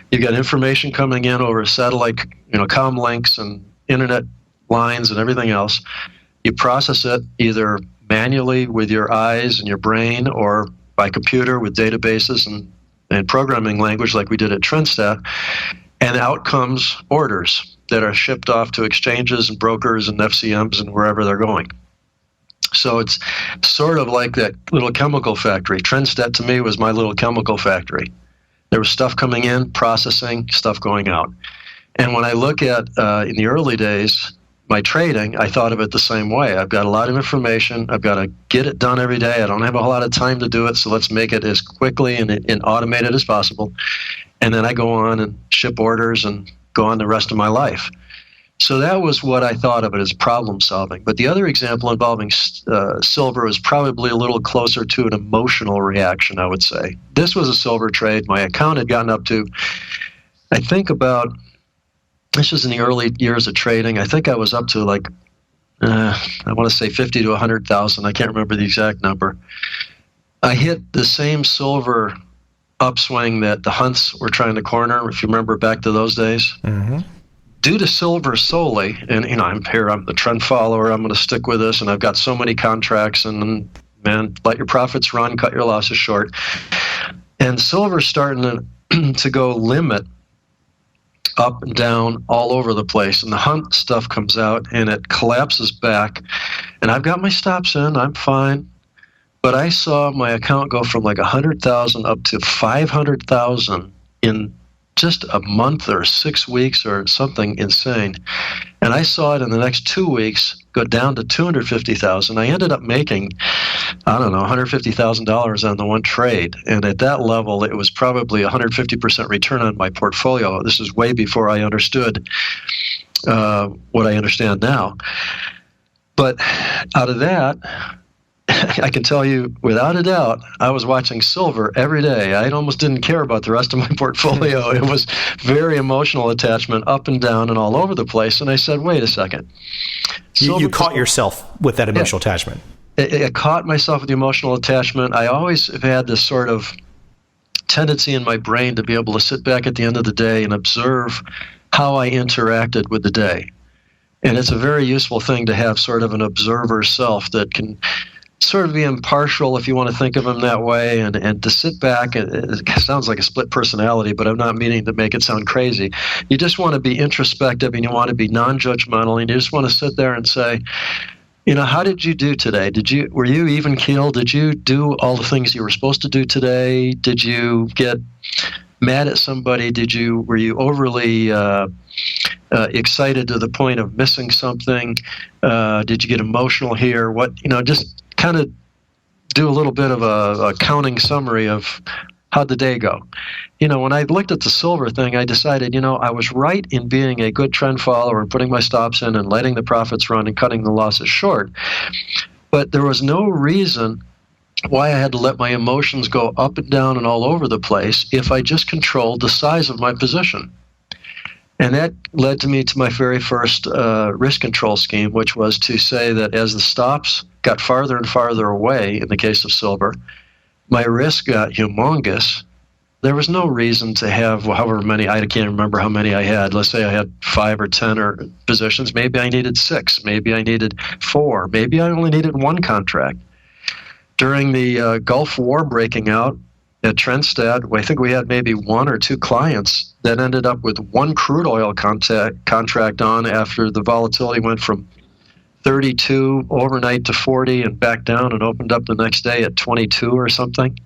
Speaker 2: You've got information coming in over satellite, comm links and internet lines and everything else. You process it either manually with your eyes and your brain or by computer with databases and programming language like we did at Trendstat. And out comes orders that are shipped off to exchanges and brokers and FCMs and wherever they're going. So it's sort of like that little chemical factory. Trendstat to me was my little chemical factory. There was stuff coming in, processing, stuff going out. And when I look at, in the early days, my trading, I thought of it the same way. I've got a lot of information. I've got to get it done every day. I don't have a lot of time to do it, so let's make it as quickly and automated as possible. And then I go on and ship orders and go on the rest of my life. So that was what I thought of it as problem solving. But the other example involving silver was probably a little closer to an emotional reaction, I would say. This was a silver trade. My account had gotten up to, I think this was in the early years of trading. I think I was up to I want to say 50 to 100,000. I can't remember the exact number. I hit the same silver upswing that the Hunts were trying to corner, if you remember back to those days. Mm-hmm. Due to silver solely, and I'm the trend follower, I'm going to stick with this, and I've got so many contracts, and man, let your profits run, cut your losses short. And silver's starting to go limit up and down all over the place, and the Hunt stuff comes out, and it collapses back, and I've got my stops in, I'm fine, but I saw my account go from like 100,000 up to 500,000 in just a month or 6 weeks or something insane. And I saw it in the next 2 weeks go down to 250,000. I ended up making, $150,000 on the one trade. And at that level, it was probably 150% return on my portfolio. This is way before I understood what I understand now. But out of that, I can tell you without a doubt, I was watching silver every day. I almost didn't care about the rest of my portfolio. It was very emotional attachment up and down and all over the place. And I said, wait a second.
Speaker 1: You caught yourself with that emotional attachment.
Speaker 2: I caught myself with the emotional attachment. I always have had this sort of tendency in my brain to be able to sit back at the end of the day and observe how I interacted with the day. And it's a very useful thing to have sort of an observer self that can sort of be impartial, if you want to think of him that way, and to sit back. It sounds like a split personality, but I'm not meaning to make it sound crazy. You just want to be introspective and you want to be non-judgmental, and you just want to sit there and say, how did you do today? Were you even keel? Did you do all the things you were supposed to do today? Did you get mad at somebody? Were you overly excited to the point of missing something? Did you get emotional here? Just kind of do a little bit of a counting summary of how'd the day go. When I looked at the silver thing, I decided, I was right in being a good trend follower and putting my stops in and letting the profits run and cutting the losses short. But there was no reason why I had to let my emotions go up and down and all over the place if I just controlled the size of my position. And that led to my very first risk control scheme, which was to say that as the stops got farther and farther away, in the case of silver, my risk got humongous. There was no reason to have however many, I can't remember how many I had. Let's say I had 5 or 10 positions. Maybe I needed 6. Maybe I needed 4. Maybe I only needed 1 contract. During the Gulf War breaking out at Trendstat, I think we had maybe 1 or 2 clients that ended up with 1 crude oil contract on after the volatility went from 32 overnight to 40 and back down and opened up the next day at 22 or something.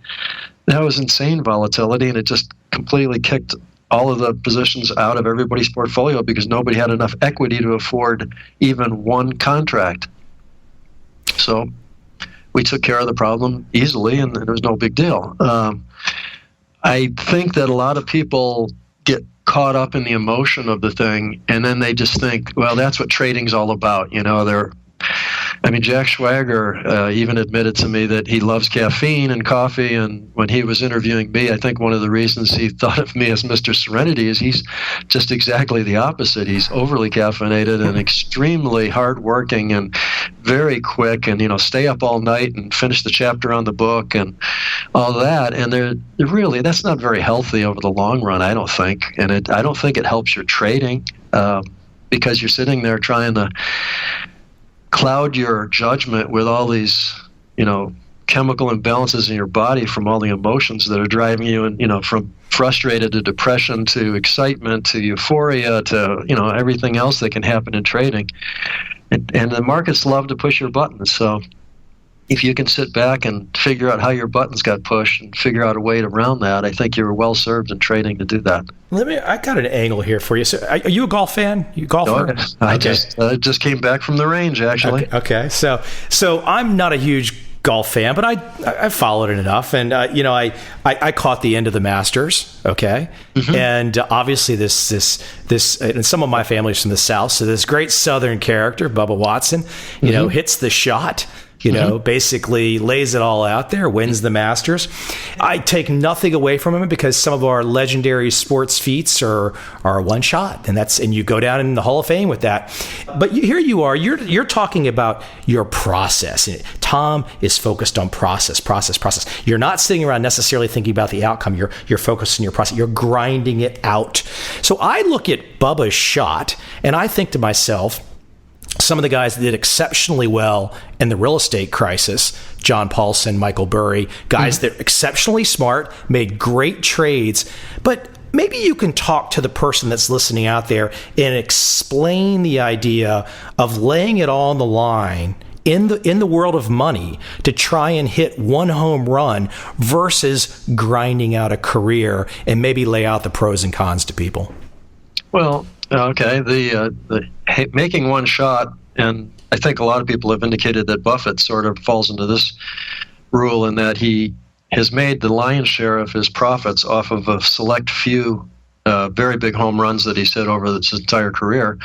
Speaker 2: That was insane volatility, and it just completely kicked all of the positions out of everybody's portfolio because nobody had enough equity to afford even one contract. So we took care of the problem easily, and it was no big deal. I think that a lot of people get caught up in the emotion of the thing, and then they just think, well, that's what trading's all about. Jack Schwager even admitted to me that he loves caffeine and coffee, and when he was interviewing me, I think one of the reasons he thought of me as Mr. Serenity is he's just exactly the opposite. He's overly caffeinated and extremely hardworking and very quick, and stay up all night and finish the chapter on the book and all that. And they're really, that's not very healthy over the long run, I don't think. And I don't think it helps your trading because you're sitting there trying to cloud your judgment with all these, chemical imbalances in your body from all the emotions that are driving you, and from frustrated to depression to excitement to euphoria to everything else that can happen in trading. And the markets love to push your buttons. So if you can sit back and figure out how your buttons got pushed and figure out a way around that, I think you're well served in trading to do that.
Speaker 1: I got an angle here for you. So, are you a golf fan? You golfer?
Speaker 2: I just came back from the range, actually.
Speaker 1: Okay. So I'm not a huge golf fan, but I followed it enough, and I caught the end of the Masters. Okay, mm-hmm. And obviously this and some of my family's from the South, so this great Southern character, Bubba Watson, hits the shot. Basically lays it all out there, wins the Masters. I take nothing away from him because some of our legendary sports feats are one shot, and you go down in the Hall of Fame with that. But here you are, you're talking about your process. Tom is focused on process. You're not sitting around necessarily thinking about the outcome. You're focused on your process. You're grinding it out. So I look at Bubba's shot, and I think to myself, some of the guys that did exceptionally well in the real estate crisis, John Paulson, Michael Burry, guys that are exceptionally smart, made great trades. But maybe you can talk to the person that's listening out there and explain the idea of laying it all on the line in the world of money to try and hit one home run versus grinding out a career, and maybe lay out the pros and cons to people.
Speaker 2: Well, okay, the making one shot, and I think a lot of people have indicated that Buffett sort of falls into this rule in that he has made the lion's share of his profits off of a select few very big home runs that he's hit over his entire career.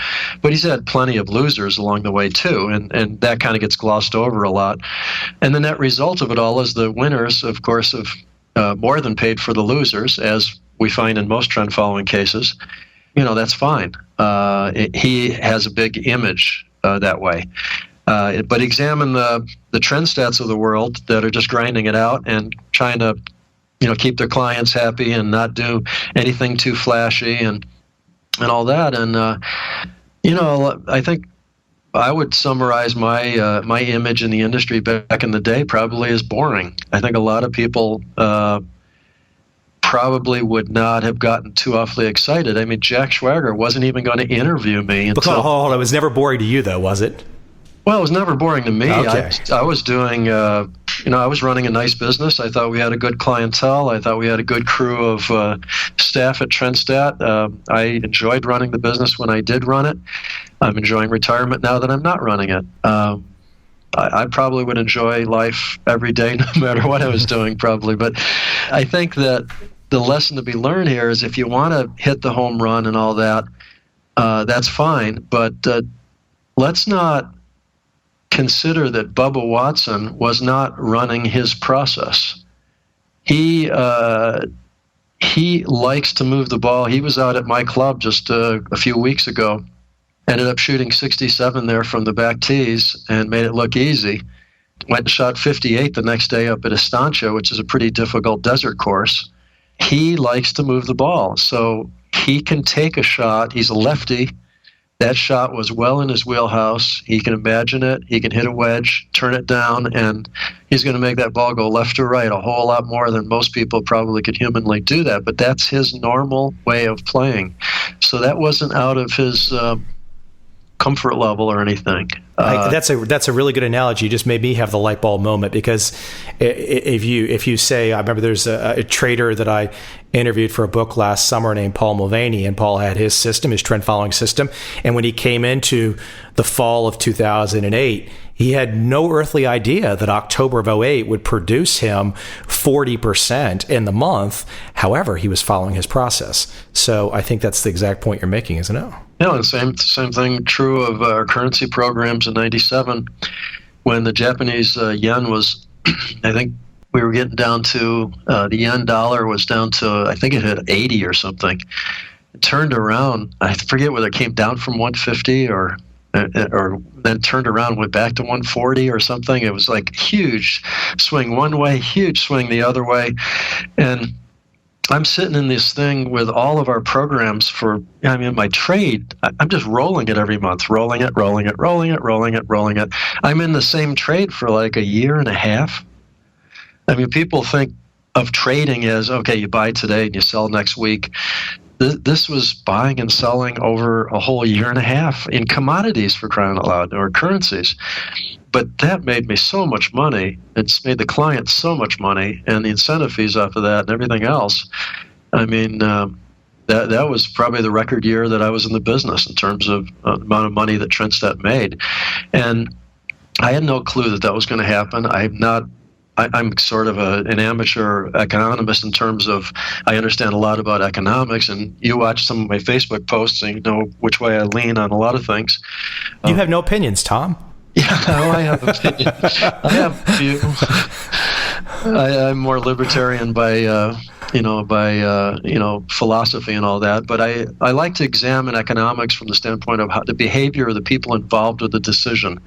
Speaker 2: But he's had plenty of losers along the way too, and that kind of gets glossed over a lot. And the net result of it all is the winners, of course, have more than paid for the losers, as we find in most trend following cases. That's fine. He has a big image that way. But examine the trend stats of the world that are just grinding it out and trying to, keep their clients happy and not do anything too flashy and all that. And, I think I would summarize my image in the industry back in the day probably as boring. I think a lot of people probably would not have gotten too awfully excited. I mean, Jack Schwager wasn't even going to interview me until...
Speaker 1: Hold on, it was never boring to you, though, was it?
Speaker 2: Well, it was never boring to me.
Speaker 1: Okay.
Speaker 2: I was doing, I was running a nice business. I thought we had a good clientele. I thought we had a good crew of staff at Trendstat. I enjoyed running the business when I did run it. I'm enjoying retirement now that I'm not running it. I probably would enjoy life every day, no matter what I was doing, probably. But I think that the lesson to be learned here is if you want to hit the home run and all that, that's fine. But let's not consider that Bubba Watson was not running his process. He likes to move the ball. He was out at my club just a few weeks ago, ended up shooting 67 there from the back tees and made it look easy. Went and shot 58 the next day up at Estancia, which is a pretty difficult desert course. He likes to move the ball, so he can take a shot. He's a lefty. That shot was well in his wheelhouse. He can imagine it. He can hit a wedge, turn it down, and he's going to make that ball go left or right a whole lot more than most people probably could humanly do that. But that's his normal way of playing. So that wasn't out of his comfort level or anything.
Speaker 1: That's a really good analogy. You just made me have the light bulb moment, because if you say, I remember there's a trader that I interviewed for a book last summer named Paul Mulvaney, and Paul had his system, his trend following system. And when he came into the fall of 2008, he had no earthly idea that October of 2008 would produce him 40% in the month. However, he was following his process. So I think that's the exact point you're making, isn't it?
Speaker 2: Yeah, the same thing true of our currency programs in '97, when the Japanese yen was, I think we were getting down to, the yen dollar was down to, I think it hit 80 or something. It turned around, I forget whether it came down from 150 or then turned around, went back to 140 or something. It was like huge swing one way, huge swing the other way. And I'm sitting in this thing with all of our programs my trade, I'm just rolling it every month, rolling it. I'm in the same trade for like a year and a half. I mean, people think of trading as, okay, you buy today and you sell next week. This was buying and selling over a whole year and a half in commodities, for crying out loud, or currencies. But that made me so much money. It's made the client so much money, and the incentive fees off of that and everything else. I mean, that was probably the record year that I was in the business in terms of the amount of money that Trendset made. And I had no clue that was going to happen. I'm sort of an amateur economist in terms of I understand a lot about economics, and you watch some of my Facebook posts and you know which way I lean on a lot of things.
Speaker 1: You have no opinions, Tom.
Speaker 2: Yeah, I have opinions. I have a few. I'm more libertarian by philosophy and all that, but I like to examine economics from the standpoint of the behavior of the people involved with the decision.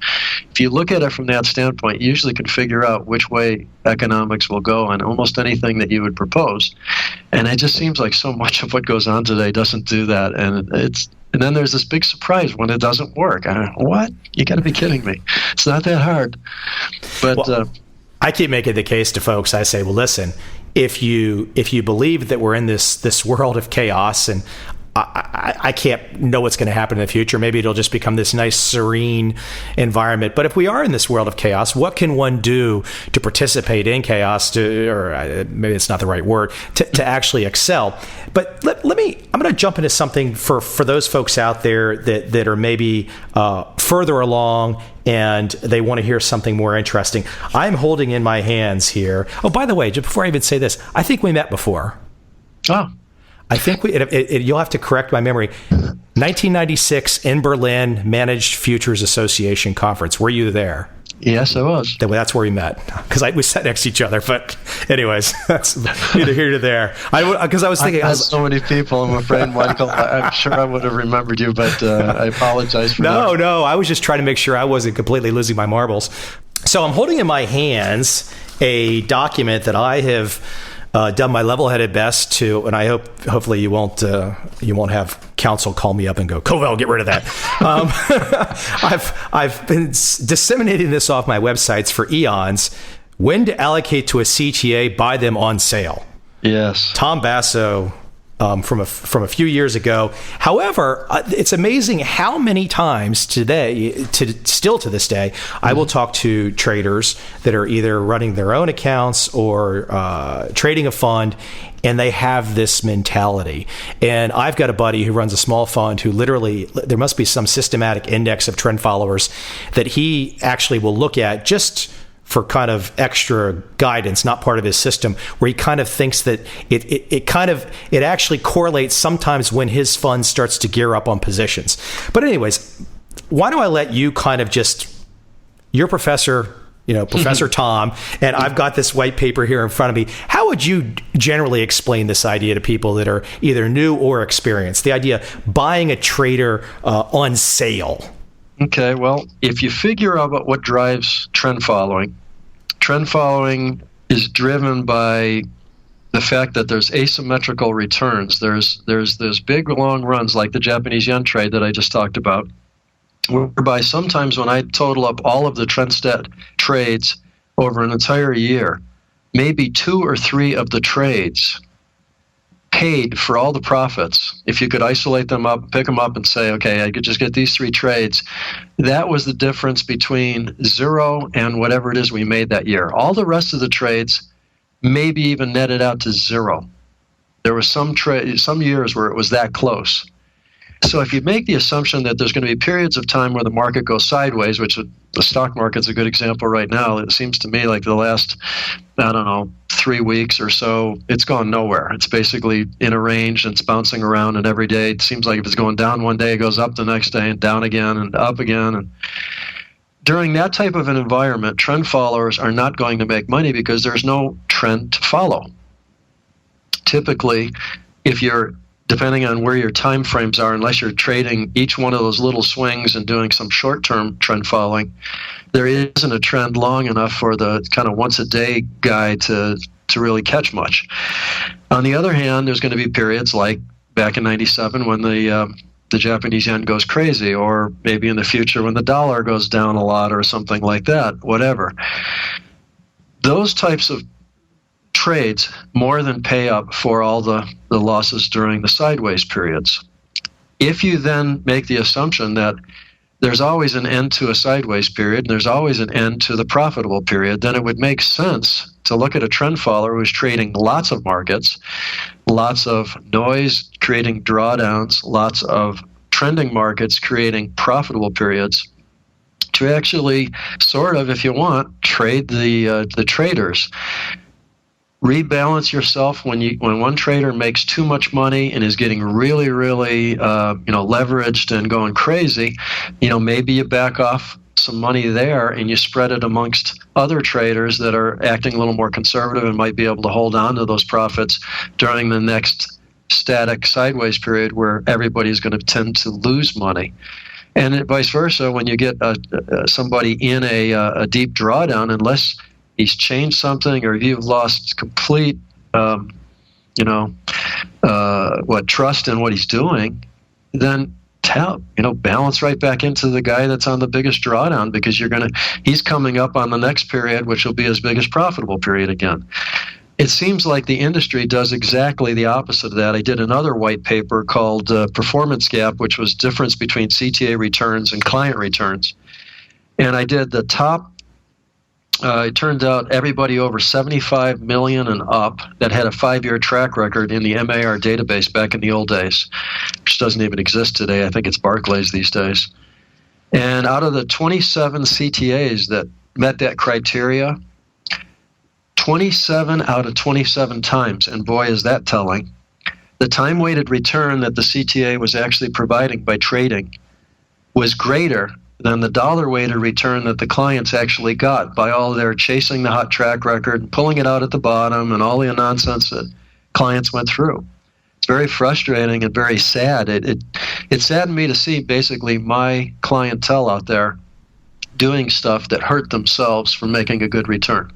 Speaker 2: If you look at it from that standpoint, you usually can figure out which way economics will go on almost anything that you would propose. And it just seems like so much of what goes on today doesn't do that, and then there's this big surprise when it doesn't work. What? You got to be kidding me. It's not that hard. But
Speaker 1: I keep making the case to folks. I say, well, listen, if you believe that we're in this world of chaos, and I can't know what's going to happen in the future. Maybe it'll just become this nice, serene environment. But if we are in this world of chaos, what can one do to participate in chaos, or maybe it's not the right word, to actually excel? But I'm going to jump into something for those folks out there that are maybe further along and they want to hear something more interesting. I'm holding in my hands here. Oh, by the way, just before I even say this, I think we met before.
Speaker 2: Oh.
Speaker 1: I think you'll have to correct my memory. 1996 in Berlin, Managed Futures Association Conference. Were you there?
Speaker 2: Yes, I was.
Speaker 1: That's where we met, because we sat next to each other. But anyways, that's neither here nor there. Because I was thinking,
Speaker 2: I so many people. I'm afraid, Michael. I'm sure I would have remembered you, but I apologize for that.
Speaker 1: No. I was just trying to make sure I wasn't completely losing my marbles. So I'm holding in my hands a document that I have done my level-headed best to, and I hopefully you won't have counsel call me up and go, Covel, get rid of that. I've been disseminating this off my websites for eons. When to allocate to a CTA, buy them on sale.
Speaker 2: Yes.
Speaker 1: Tom Basso. From a few years ago. However, it's amazing how many times still to this day, I will talk to traders that are either running their own accounts or trading a fund, and they have this mentality. And I've got a buddy who runs a small fund who literally, there must be some systematic index of trend followers that he actually will look at just for kind of extra guidance, not part of his system, where he kind of thinks that it actually correlates sometimes when his fund starts to gear up on positions. But anyways, why do I let you kind of you're Professor Tom, and I've got this white paper here in front of me. How would you generally explain this idea to people that are either new or experienced? The idea of buying a trader on sale.
Speaker 2: Okay, well, if you figure out what drives trend following is driven by the fact that there's asymmetrical returns. There's big long runs like the Japanese yen trade that I just talked about, whereby sometimes when I total up all of the Trendset trades over an entire year, maybe 2 or 3 of the trades paid for all the profits, if you could isolate them up, pick them up and say, okay, I could just get these 3 trades, that was the difference between zero and whatever it is we made that year. All the rest of the trades maybe even netted out to zero. There was some years where it was that close. So if you make the assumption that there's going to be periods of time where the market goes sideways, which the stock market's a good example right now, it seems to me like the last, 3 weeks or so, it's gone nowhere. It's basically in a range and it's bouncing around, and every day it seems like if it's going down one day, it goes up the next day and down again and up again. And during that type of an environment, trend followers are not going to make money because there's no trend to follow. Typically, if you're depending on where your time frames are, unless you're trading each one of those little swings and doing some short-term trend following, there isn't a trend long enough for the kind of once-a-day guy to really catch much. On the other hand, there's going to be periods like back in '97 when the Japanese yen goes crazy, or maybe in the future when the dollar goes down a lot or something like that, whatever. Those types of trades more than pay up for all the losses during the sideways periods. If you then make the assumption that there's always an end to a sideways period and there's always an end to the profitable period, then it would make sense to look at a trend follower who's trading lots of markets, lots of noise creating drawdowns, lots of trending markets creating profitable periods, to actually sort of, if you want, trade the traders. Rebalance yourself when one trader makes too much money and is getting really leveraged and going crazy. Maybe you back off some money there and you spread it amongst other traders that are acting a little more conservative and might be able to hold on to those profits during the next static sideways period where everybody's going to tend to lose money. And vice versa, when you get somebody in a deep drawdown, unless he's changed something, or if you've lost complete, trust in what he's doing, then balance right back into the guy that's on the biggest drawdown, because he's coming up on the next period, which will be his biggest profitable period again. It seems like the industry does exactly the opposite of that. I did another white paper called Performance Gap, which was difference between CTA returns and client returns. And I did the top. It turned out everybody over 75 million and up that had a 5-year track record in the MAR database back in the old days, which doesn't even exist today. I think it's Barclays these days. And out of the 27 CTAs that met that criteria, 27 out of 27 times, and boy is that telling, the time-weighted return that the CTA was actually providing by trading was greater than the dollar-weighted return that the clients actually got by all their chasing the hot track record and pulling it out at the bottom and all the nonsense that clients went through. It's very frustrating and very sad. It saddened me to see basically my clientele out there doing stuff that hurt themselves from making a good return.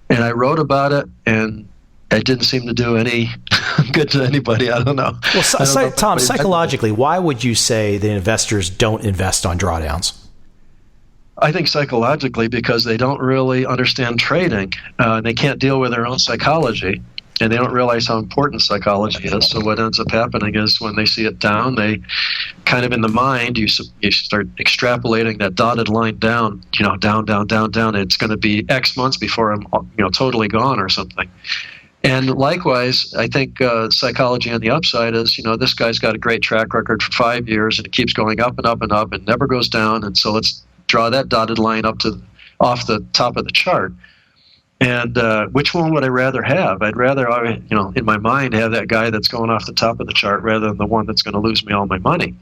Speaker 2: And I wrote about it, and it didn't seem to do any good to anybody. I don't know.
Speaker 1: Well, Tom, psychologically, why would you say that investors don't invest on drawdowns?
Speaker 2: I think psychologically because they don't really understand trading. They can't deal with their own psychology, and they don't realize how important psychology is. So what ends up happening is when they see it down, they kind of in the mind, you start extrapolating that dotted line down, down. It's going to be X months before I'm totally gone or something. And likewise, I think psychology on the upside is, this guy's got a great track record for 5 years, and it keeps going up and up and up and never goes down. And so let's draw that dotted line off the top of the chart. And which one would I rather have? I'd rather, in my mind, have that guy that's going off the top of the chart rather than the one that's going to lose me all my money.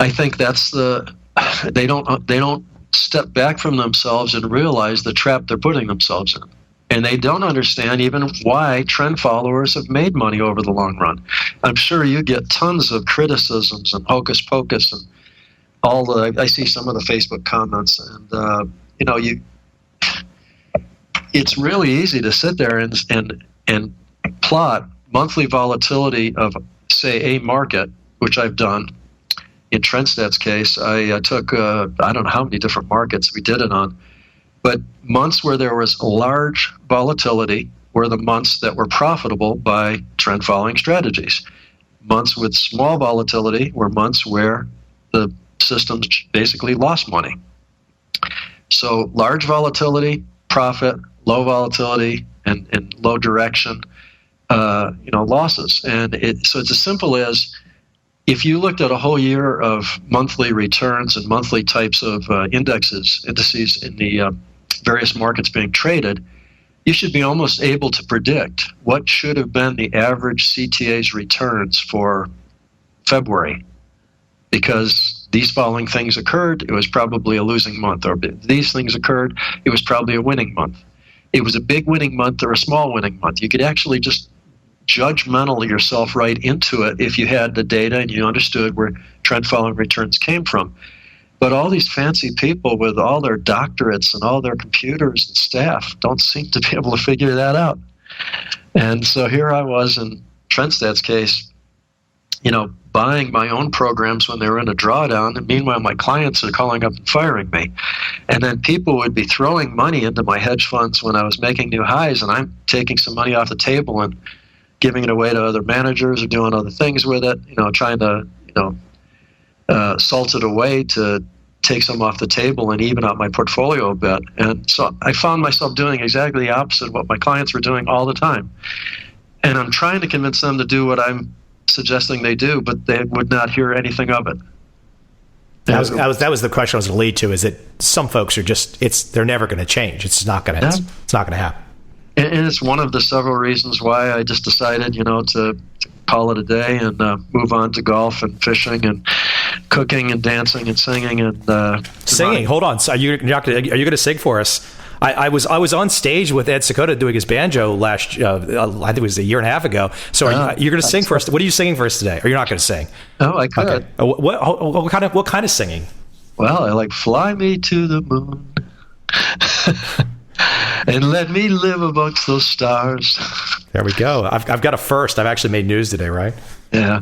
Speaker 2: I think that's they don't step back from themselves and realize the trap they're putting themselves in. And they don't understand even why trend followers have made money over the long run. I'm sure you get tons of criticisms and hocus pocus and I see some of the Facebook comments, and it's really easy to sit there and plot monthly volatility of, say, a market, which I've done. In TrendStat's case, I took I don't know how many different markets we did it on, but months where there was large volatility, were the months that were profitable by trend following strategies. Months with small volatility were months where the systems basically lost money. So large volatility, profit, low volatility, and low direction, losses. And so it's as simple as, if you looked at a whole year of monthly returns and monthly types of indices in the various markets being traded, you should be almost able to predict what should have been the average CTA's returns for February. Because these following things occurred, it was probably a losing month. Or these things occurred, it was probably a winning month. It was a big winning month or a small winning month. You could actually just judgmental yourself right into it if you had the data and you understood where trend following returns came from. But all these fancy people with all their doctorates and all their computers and staff don't seem to be able to figure that out. And so here I was in TrendStat's case, buying my own programs when they were in a drawdown, and meanwhile my clients are calling up and firing me. And then people would be throwing money into my hedge funds when I was making new highs, and I'm taking some money off the table and giving it away to other managers or doing other things with it, trying to, salt it away to take some off the table and even out my portfolio a bit. And so I found myself doing exactly the opposite of what my clients were doing all the time. And I'm trying to convince them to do what I'm suggesting they do, but they would not hear anything of it.
Speaker 3: That was the question I was going to lead to, is that some folks are they're never going to change. It's not going to happen.
Speaker 2: And it's one of the several reasons why I just decided, to call it a day and move on to golf and fishing and cooking and dancing and singing and
Speaker 3: singing. Hold on, so are you going to sing for us? I was on stage with Ed Sakota doing his banjo last, I think it was a year and a half ago. So you're going to sing for us? What are you singing for us today? Or you're not going to sing?
Speaker 2: Oh, I could.
Speaker 3: Okay. What kind of singing?
Speaker 2: Well, I like "Fly Me to the Moon." And let me live amongst those stars.
Speaker 3: There we go. I've got a first. I've actually made news today, right?
Speaker 2: Yeah.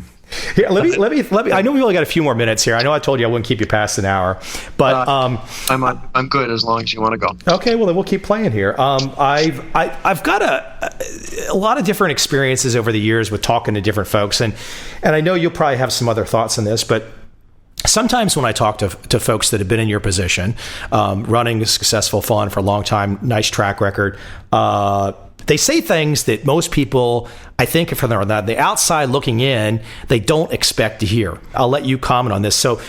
Speaker 3: Here, let me. I know we only got a few more minutes here. I know I told you I wouldn't keep you past an hour, but
Speaker 2: I'm good as long as you want to go.
Speaker 3: Okay, well then we'll keep playing here. I've got a lot of different experiences over the years with talking to different folks, and I know you'll probably have some other thoughts on this, but sometimes when I talk to folks that have been in your position, running a successful fund for a long time, nice track record, they say things that most people, I think, from the outside looking in, they don't expect to hear. I'll let you comment on this. So,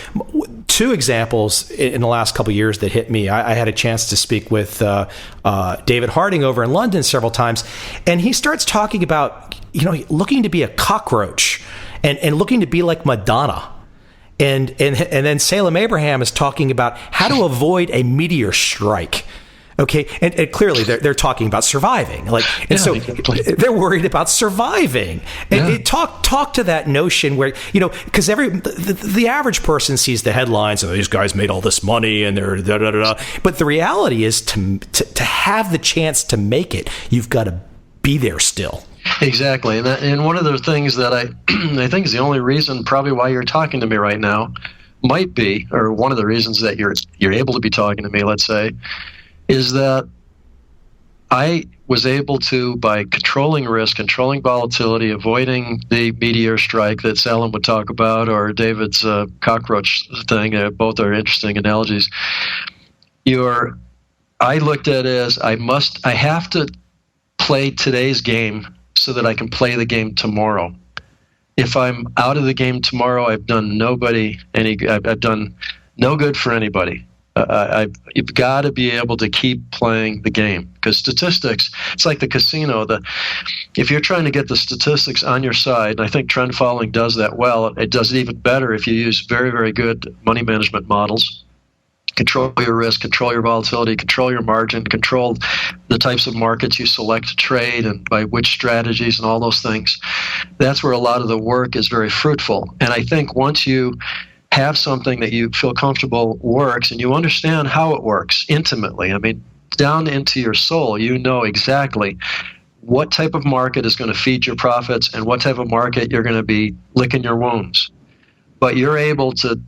Speaker 3: two examples in the last couple of years that hit me. I had a chance to speak with David Harding over in London several times, and he starts talking about looking to be a cockroach and looking to be like Madonna. And then Salem Abraham is talking about how to avoid a meteor strike. Okay, and clearly they're talking about surviving, so they're worried about surviving. And talk to that notion where because the average person sees the headlines, and these guys made all this money and they're da da da. But the reality is to have the chance to make it, you've got to be there still.
Speaker 2: Exactly, and one of the things that I think is the only reason probably why you're talking to me right now might be, or one of the reasons that you're able to be talking to me, let's say, is that I was able to, by controlling risk, controlling volatility, avoiding the meteor strike that Salem would talk about, or David's cockroach thing. Both are interesting analogies. I looked at it as I have to play today's game so that I can play the game tomorrow. If I'm out of the game tomorrow, I've done I've done no good for anybody. You've got to be able to keep playing the game, because statistics, it's like the casino. If you're trying to get the statistics on your side, and I think trend following does that well, it does it even better if you use very, very good money management models. Control your risk, control your volatility, control your margin, control the types of markets you select to trade and by which strategies and all those things. That's where a lot of the work is very fruitful. And I think once you have something that you feel comfortable works and you understand how it works intimately, I mean, down into your soul, you know exactly what type of market is going to feed your profits and what type of market you're going to be licking your wounds. But you're able to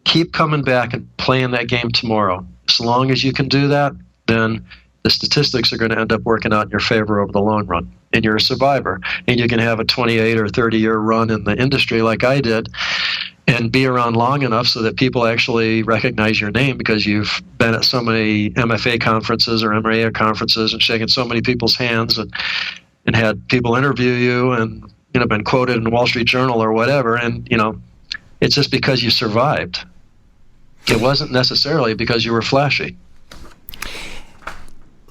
Speaker 2: keep coming back and playing that game tomorrow. As long as you can do that, then the statistics are going to end up working out in your favor over the long run, and you're a survivor. And you can have a 28 or 30-year run in the industry like I did, and be around long enough so that people actually recognize your name because you've been at so many MFA conferences or MRA conferences and shaken so many people's hands and had people interview you and been quoted in the Wall Street Journal or whatever. And it's just because you survived. It wasn't necessarily because you were flashy.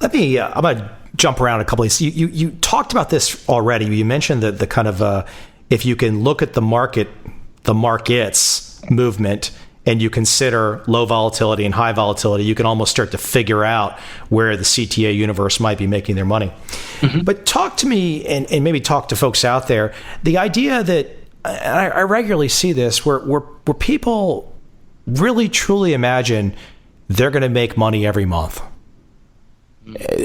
Speaker 3: I'm going to jump around a couple of these. You talked about this already. You mentioned that the kind of if you can look at the markets movement, and you consider low volatility and high volatility, you can almost start to figure out where the CTA universe might be making their money. Mm-hmm. But talk to me, and maybe talk to folks out there, the idea that, I regularly see this, where people really truly imagine they're going to make money every month.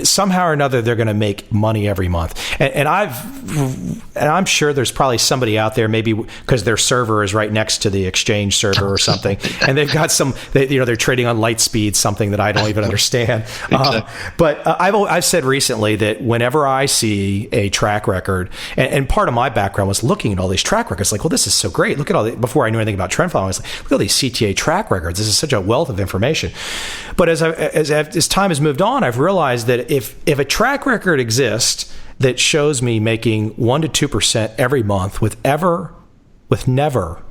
Speaker 3: Somehow or another, they're going to make money every month. And I'm sure there's probably somebody out there, maybe because their server is right next to the exchange server or something, and they've got they're trading on light speed, something that I don't even understand. Exactly. But I've said recently that whenever I see a track record, and part of my background was looking at all these track records, like, well, this is so great. Look at all before I knew anything about trend following, I was like, look at all these CTA track records. This is such a wealth of information. But as time has moved on, I've realized that if a track record exists that shows me making 1% to 2% every month with never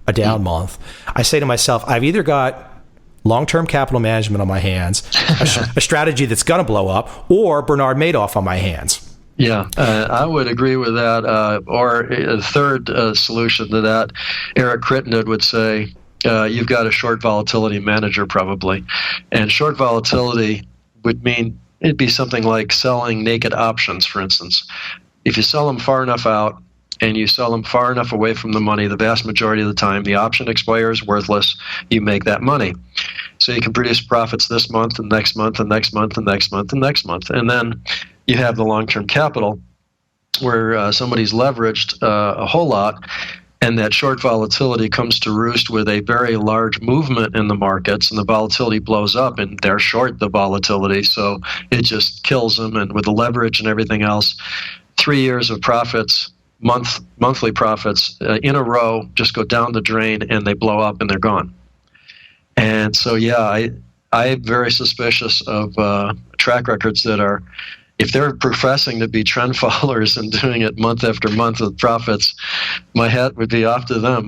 Speaker 3: a down month, I say to myself, I've either got long-term capital management on my hands, a strategy that's going to blow up, or Bernard Madoff on my hands.
Speaker 2: Yeah, I would agree with that. Or a third solution to that, Eric Crittenden would say, you've got a short volatility manager probably. And short volatility would mean it'd be something like selling naked options, for instance. If you sell them far enough out and you sell them far enough away from the money, the vast majority of the time, the option expires worthless, you make that money. So you can produce profits this month and next month and next month and next month and next month. And then you have the long-term capital where somebody's leveraged a whole lot, and that short volatility comes to roost with a very large movement in the markets, and the volatility blows up, and they're short the volatility, so it just kills them. And with the leverage and everything else, 3 years of profits, monthly profits in a row just go down the drain, and they blow up, and they're gone. And so, yeah, I'm very suspicious of track records that are, if they're professing to be trend followers and doing it month after month with profits, my hat would be off to them.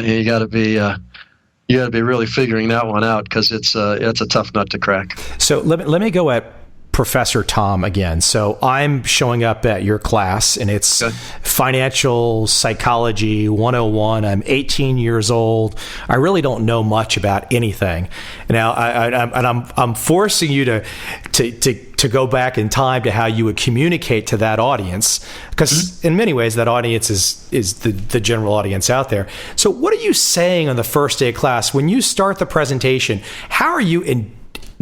Speaker 2: You got to be really figuring that one out, because it's a tough nut to crack.
Speaker 3: So let me go at Professor Tom again. So I'm showing up at your class, and it's Financial Psychology 101. I'm 18 years old. I really don't know much about anything. Now, I'm forcing you to go back in time to how you would communicate to that audience, because in many ways that audience is the general audience out there. So what are you saying on the first day of class when you start the presentation? How are you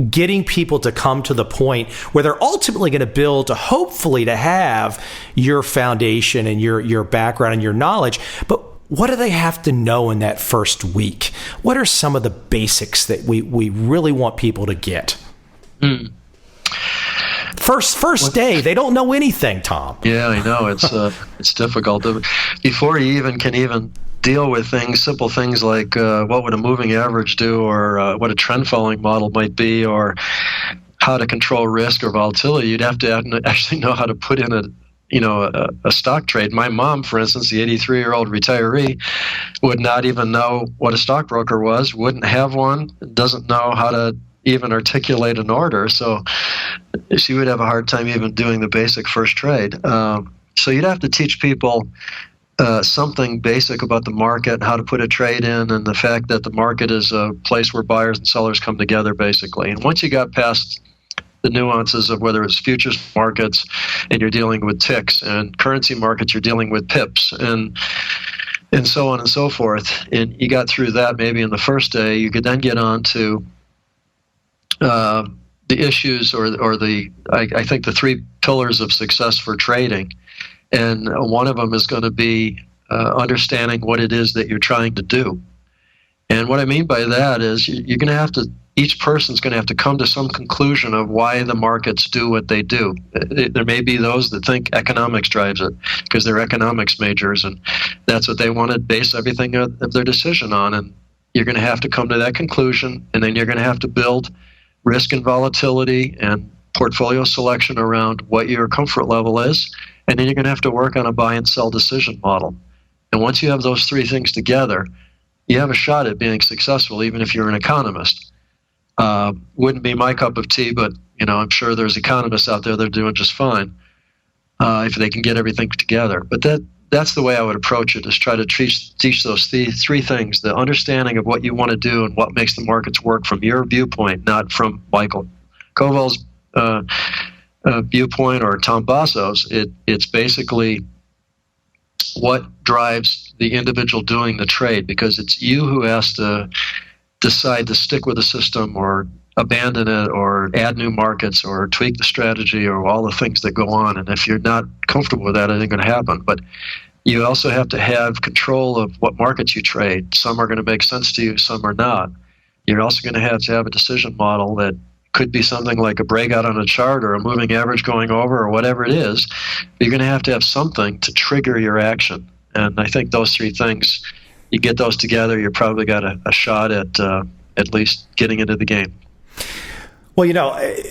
Speaker 3: getting people to come to the point where they're ultimately going to build to hopefully to have your foundation and your background and your knowledge? But what do they have to know in that first week? What are some of the basics that we really want people to get? First day, they don't know anything, Tom.
Speaker 2: Yeah, I know. It's difficult. Before you can deal with simple things like what would a moving average do, or what a trend following model might be, or how to control risk or volatility, you'd have to actually know how to put in a stock trade. My mom, for instance, the 83-year-old retiree, would not even know what a stockbroker was, wouldn't have one, doesn't know how to even articulate an order, so she would have a hard time even doing the basic first trade. So you'd have to teach people something basic about the market, how to put a trade in, and the fact that the market is a place where buyers and sellers come together, basically. And once you got past the nuances of whether it's futures markets and you're dealing with ticks, and currency markets, you're dealing with pips, and so on and so forth, and you got through that maybe in the first day, you could then get on to the issues or I think the three pillars of success for trading. And one of them is going to be understanding what it is that you're trying to do. And what I mean by that is you're going to have to each person's going to have to come to some conclusion of why the markets do what they do. There may be those that think economics drives it because they're economics majors, and that's what they want to base everything of their decision on. And you're going to have to come to that conclusion, and then you're going to have to build risk and volatility and portfolio selection around what your comfort level is, and then you're going to have to work on a buy and sell decision model. And once you have those three things together, you have a shot at being successful, even if you're an economist. Wouldn't be my cup of tea, but I'm sure there's economists out there that are doing just fine if they can get everything together. But that's the way I would approach it, is try to teach those three things: the understanding of what you want to do and what makes the markets work from your viewpoint, not from Michael Covel's viewpoint or Tom Basso's. It's basically what drives the individual doing the trade, because it's you who has to decide to stick with the system or abandon it or add new markets or tweak the strategy or all the things that go on. And if you're not comfortable with that, it ain't going to happen. But you also have to have control of what markets you trade. Some are going to make sense to you, some are not. You're also going to have a decision model that could be something like a breakout on a chart or a moving average going over or whatever it is. You're going to have something to trigger your action. And I think those three things, you get those together, you're probably got a shot at least getting into the game.
Speaker 3: Well,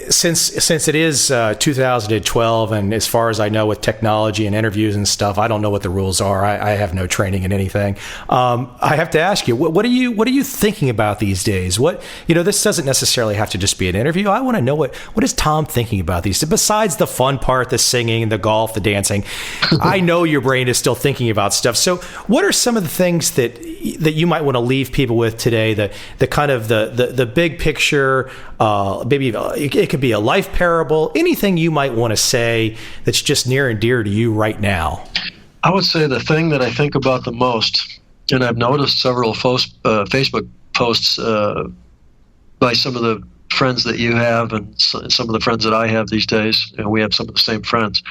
Speaker 3: since it is 2012, and as far as I know with technology and interviews and stuff, I don't know what the rules are. I have no training in anything. I have to ask you, what are you thinking about these days? This doesn't necessarily have to just be an interview. I want to know what is Tom thinking about these days, besides the fun part, the singing, the golf, the dancing. I know your brain is still thinking about stuff. So what are some of the things that you might want to leave people with today? The kind of the big picture, maybe it could be a life parable, anything you might want to say that's just near and dear to you right now.
Speaker 2: I would say the thing that I think about the most, and I've noticed several Facebook posts by some of the friends that you have and some of the friends that I have these days, and we have some of the same friends.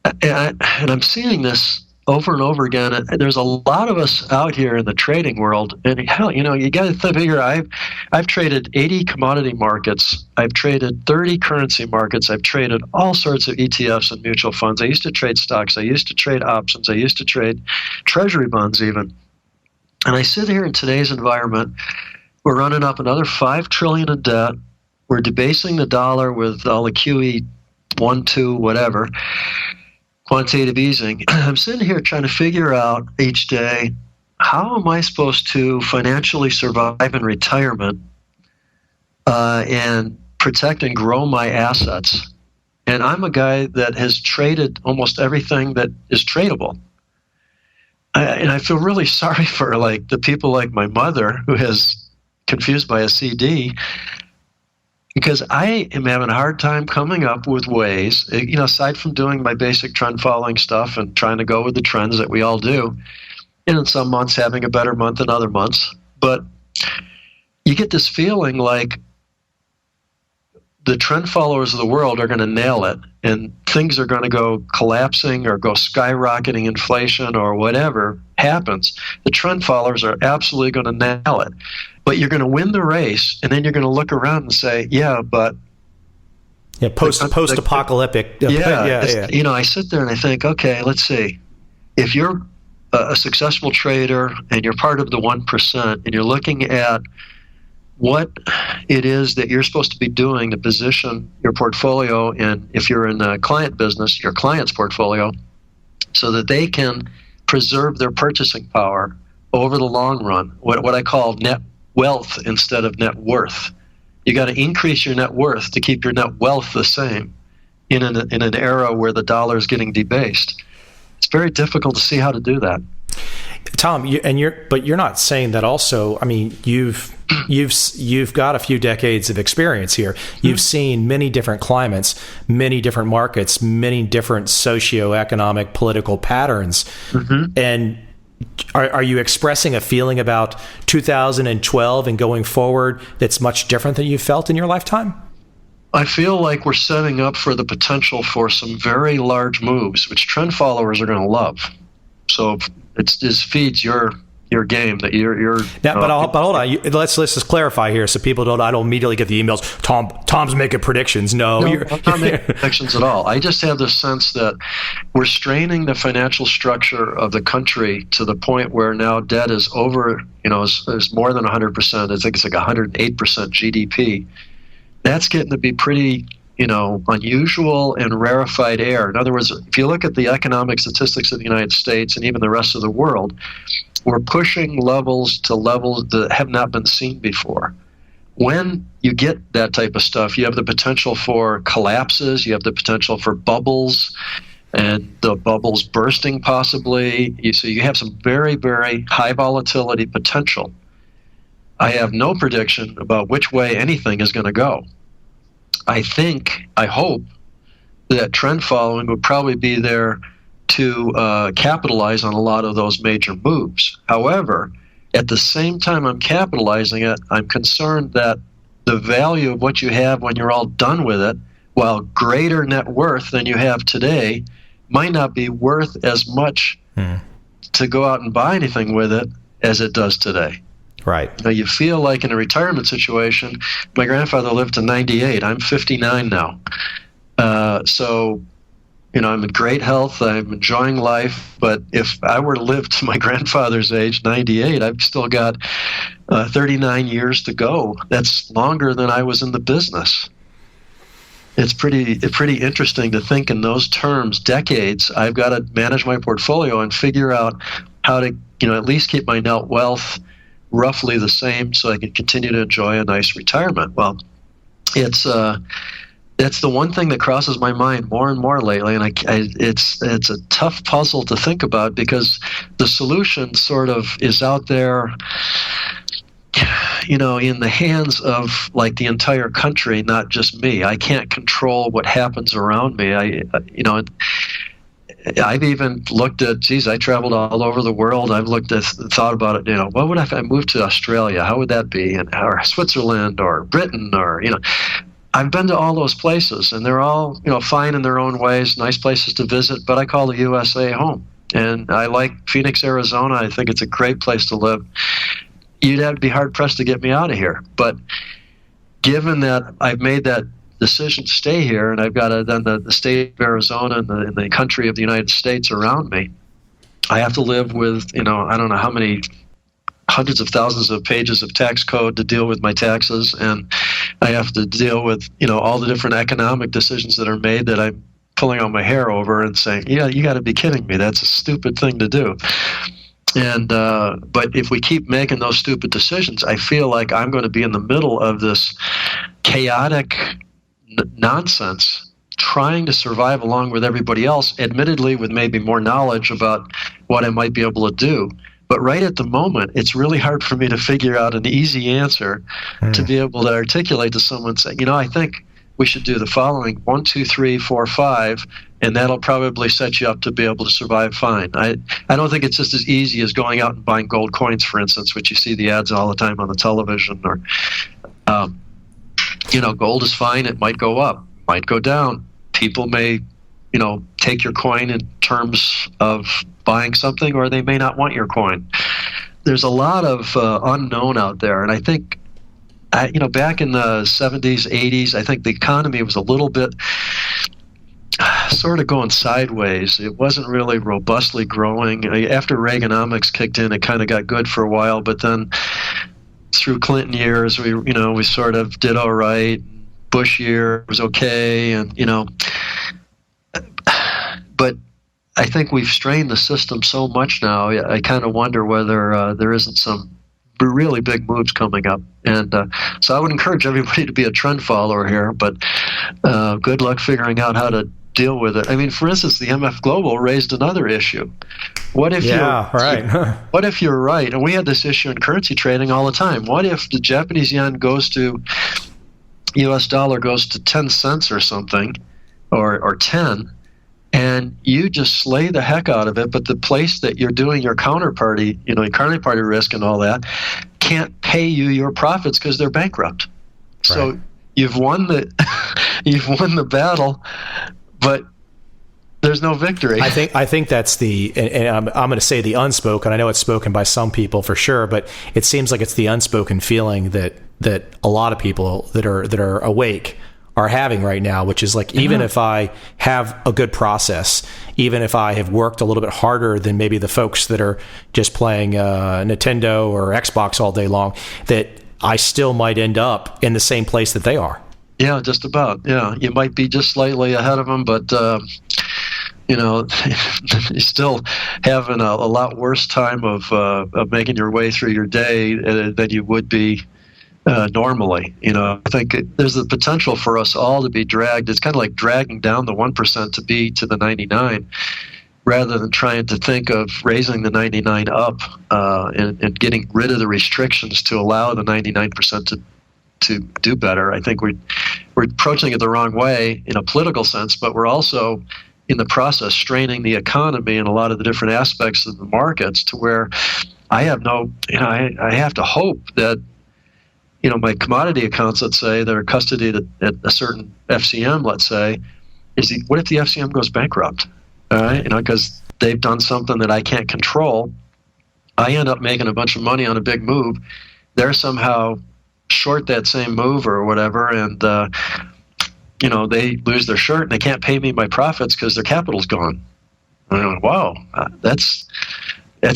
Speaker 2: And I'm seeing this over and over again. There's a lot of us out here in the trading world, and hell, you got to figure I've traded 80 commodity markets, I've traded 30 currency markets, I've traded all sorts of ETFs and mutual funds. I used to trade stocks, I used to trade options, I used to trade treasury bonds even. And I sit here in today's environment, we're running up another $5 trillion in debt, we're debasing the dollar with all the QE 1, 2, whatever, quantitative easing. I'm sitting here trying to figure out each day, how am I supposed to financially survive in retirement and protect and grow my assets? And I'm a guy that has traded almost everything that is tradable. And I feel really sorry for the people like my mother, who is confused by a CD, because I am having a hard time coming up with ways, aside from doing my basic trend following stuff and trying to go with the trends that we all do, and in some months having a better month than other months. But you get this feeling like the trend followers of the world are going to nail it, and things are going to go collapsing or go skyrocketing inflation or whatever happens. The trend followers are absolutely going to nail it. But you're going to win the race, and then you're going to look around and say,
Speaker 3: post-apocalyptic.
Speaker 2: I sit there and I think, okay, let's see. If you're a successful trader and you're part of the 1%, and you're looking at what it is that you're supposed to be doing to position your portfolio, and if you're in the client business, your client's portfolio, so that they can preserve their purchasing power over the long run, what I call net wealth instead of net worth. You got to increase your net worth to keep your net wealth the same in an era where the dollar is getting debased. It's very difficult to see how to do that.
Speaker 3: Tom, you're not saying that also. I mean, you've got a few decades of experience here. You've seen many different climates, many different markets, many different socioeconomic political patterns. And are you expressing a feeling about 2012 and going forward that's much different than you felt in your lifetime?
Speaker 2: I feel like we're setting up for the potential for some very large moves, which trend followers are going to love. So it feeds your your game, that you're
Speaker 3: now, but hold on. Let's just clarify here, so people I don't immediately get the emails. Tom's making predictions. No,
Speaker 2: I'm not making predictions at all. I just have the sense that we're straining the financial structure of the country to the point where now debt is over. Is more than 100%. I think it's like 108% GDP. That's getting to be pretty, unusual and rarefied air. In other words, if you look at the economic statistics of the United States and even the rest of the world, we're pushing levels to levels that have not been seen before. When you get that type of stuff, you have the potential for collapses, you have the potential for bubbles, and the bubbles bursting possibly. So you have some very, very high volatility potential. I have no prediction about which way anything is going to go. I hope that trend following would probably be there to capitalize on a lot of those major moves. However, at the same time I'm capitalizing it, I'm concerned that the value of what you have when you're all done with it, while greater net worth than you have today, might not be worth as much to go out and buy anything with it as it does today.
Speaker 3: Right.
Speaker 2: You feel like in a retirement situation, my grandfather lived to 98. I'm 59 now. So I'm in great health. I'm enjoying life. But if I were to live to my grandfather's age, 98, I've still got 39 years to go. That's longer than I was in the business. It's pretty interesting to think in those terms. Decades. I've got to manage my portfolio and figure out how to, at least keep my net wealth roughly the same so I can continue to enjoy a nice retirement. Well, it's the one thing that crosses my mind more and more lately, and it's a tough puzzle to think about because the solution sort of is out there, in the hands of like the entire country, not just me. I can't control what happens around me. I've even looked at, I traveled all over the world. I've thought about it, what would if I moved to Australia? How would that be? Or Switzerland or Britain or, I've been to all those places and they're all, fine in their own ways, nice places to visit, but I call the USA home. And I like Phoenix, Arizona. I think it's a great place to live. You'd have to be hard pressed to get me out of here. But given that I've made that decision to stay here, and I've got then the state of Arizona and the country of the United States around me, I have to live with, I don't know how many hundreds of thousands of pages of tax code to deal with my taxes, and I have to deal with, all the different economic decisions that are made that I'm pulling on my hair over and saying, yeah, you got to be kidding me. That's a stupid thing to do. And but if we keep making those stupid decisions, I feel like I'm going to be in the middle of this chaotic nonsense, trying to survive along with everybody else, admittedly with maybe more knowledge about what I might be able to do. But right at the moment, it's really hard for me to figure out an easy answer to be able to articulate to someone, say, I think we should do the following 1, 2, 3, 4, 5, and that'll probably set you up to be able to survive fine. I don't think it's just as easy as going out and buying gold coins, for instance, which you see the ads all the time on the television. Or, gold is fine. It might go up, might go down. People may, take your coin in terms of buying something, or they may not want your coin. There's a lot of unknown out there, and I think, back in the 70s, 80s, I think the economy was a little bit sort of going sideways. It wasn't really robustly growing. After Reaganomics kicked in, it kind of got good for a while, but then through Clinton years, we sort of did all right. Bush year was okay, and but I think we've strained the system so much now. I kind of wonder whether there isn't some really big moves coming up. And so I would encourage everybody to be a trend follower here, but good luck figuring out how to deal with it. I mean, for instance, the MF Global raised another issue. What if what if you're right? And we had this issue in currency trading all the time. What if the Japanese yen goes to, US dollar goes to 10 cents or something, or 10, and you just slay the heck out of it, but the place that you're doing your counterparty, your counterparty risk and all that, can't pay you your profits because they're bankrupt. Right. So you've won the battle, but there's no victory.
Speaker 3: I think that's and I'm going to say the unspoken. I know it's spoken by some people for sure, but it seems like it's the unspoken feeling that a lot of people that are awake are having right now, which is like, even if I have a good process, even if I have worked a little bit harder than maybe the folks that are just playing Nintendo or Xbox all day long, that I still might end up in the same place that they are.
Speaker 2: Yeah, just about. Yeah, you might be just slightly ahead of them, but you're still having a lot worse time of making your way through your day than you would be normally. I think there's the potential for us all to be dragged. It's kind of like dragging down the 1% to be to the 99, rather than trying to think of raising the 99 up and getting rid of the restrictions to allow the 99% to do better. I think we're approaching it the wrong way in a political sense, but we're also in the process straining the economy and a lot of the different aspects of the markets to where I have I have to hope that my commodity accounts, let's say, that are custodied at a certain FCM, let's say, what if the FCM goes bankrupt? All right, because they've done something that I can't control. I end up making a bunch of money on a big move. They're somehow short that same move or whatever, and they lose their shirt and they can't pay me my profits because their capital's gone. And I'm like, wow, that's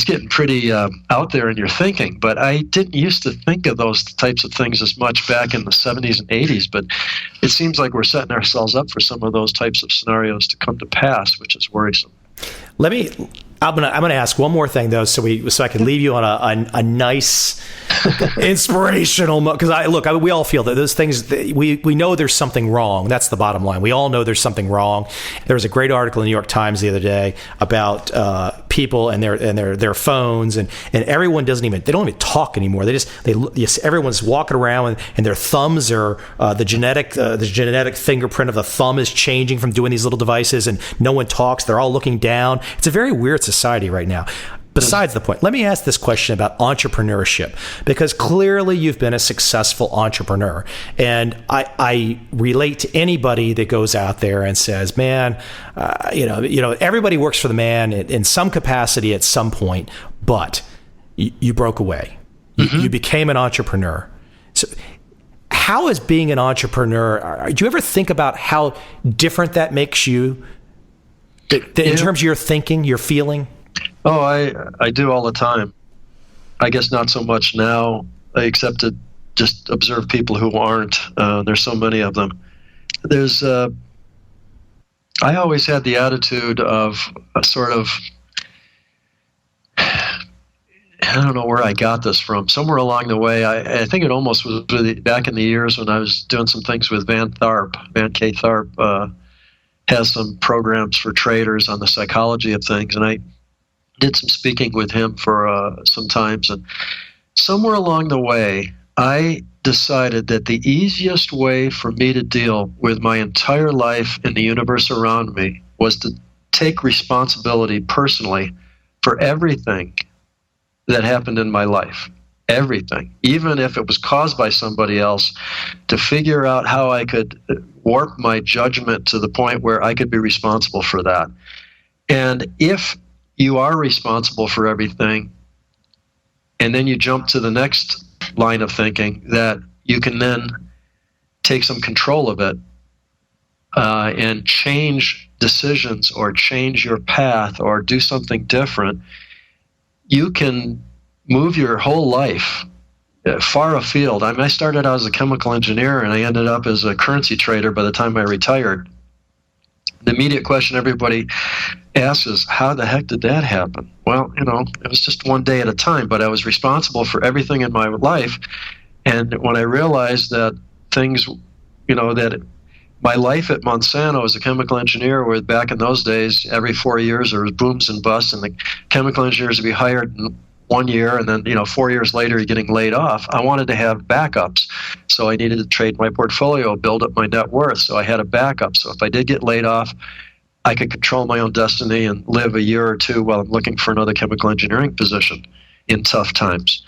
Speaker 2: getting pretty out there in your thinking. But I didn't used to think of those types of things as much back in the 70s and 80s. But it seems like we're setting ourselves up for some of those types of scenarios to come to pass, which is worrisome.
Speaker 3: I'm gonna ask one more thing though, so I can leave you on a nice, inspirational. Because we all feel that those things. We know there's something wrong. That's the bottom line. We all know there's something wrong. There was a great article in the New York Times the other day about people and their phones, and everyone they don't even talk anymore. Everyone's walking around and their thumbs are the genetic fingerprint of the thumb is changing from doing these little devices, and no one talks. They're all looking down. It's a very weird society right now. Besides the point, let me ask this question about entrepreneurship, because clearly you've been a successful entrepreneur, and I relate to anybody that goes out there and says, "Man, everybody works for the man in some capacity at some point, but you broke away, you became an entrepreneur." So, how is being an entrepreneur? Do you ever think about how different that makes you? In terms of your thinking, your feeling?
Speaker 2: Oh, I do all the time. I guess not so much now, except to just observe people who aren't. There's so many of them. I always had the attitude of a sort of, I don't know where I got this from. Somewhere along the way, I think it almost was back in the years when I was doing some things with Van K. Tharp, has some programs for traders on the psychology of things, and I did some speaking with him for some times. And somewhere along the way, I decided that the easiest way for me to deal with my entire life and the universe around me was to take responsibility personally for everything that happened in my life. Everything, even if it was caused by somebody else, to figure out how I could warp my judgment to the point where I could be responsible for that. And if you are responsible for everything, and then you jump to the next line of thinking, that you can then take some control of it and change decisions or change your path or do something different, you can move your whole life far afield. I started out as a chemical engineer, and I ended up as a currency trader by the time I retired. The immediate question everybody asks is, how the heck did that happen? Well, it was just one day at a time, but I was responsible for everything in my life. And when I realized that things, that my life at Monsanto as a chemical engineer, where back in those days, every 4 years there was booms and busts, and the chemical engineers would be hired 1 year, and then 4 years later you're getting laid off. I wanted to have backups, so I needed to trade my portfolio, build up my net worth, so I had a backup. So if I did get laid off, I could control my own destiny and live a year or two while I'm looking for another chemical engineering position in tough times.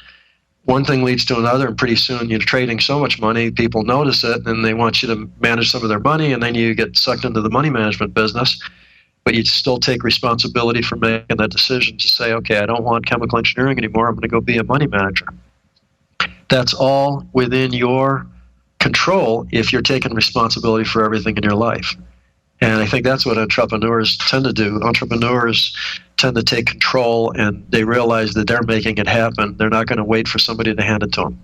Speaker 2: One thing leads to another, and pretty soon you're trading so much money, people notice it, and they want you to manage some of their money, and then you get sucked into the money management business. but you still take responsibility for making that decision to say, okay, I don't want chemical engineering anymore. I'm going to go be a money manager. That's all within your control if you're taking responsibility for everything in your life. And I think that's what entrepreneurs tend to do. Entrepreneurs tend to take control, and they realize that they're making it happen. They're not going to wait for somebody to hand it to them.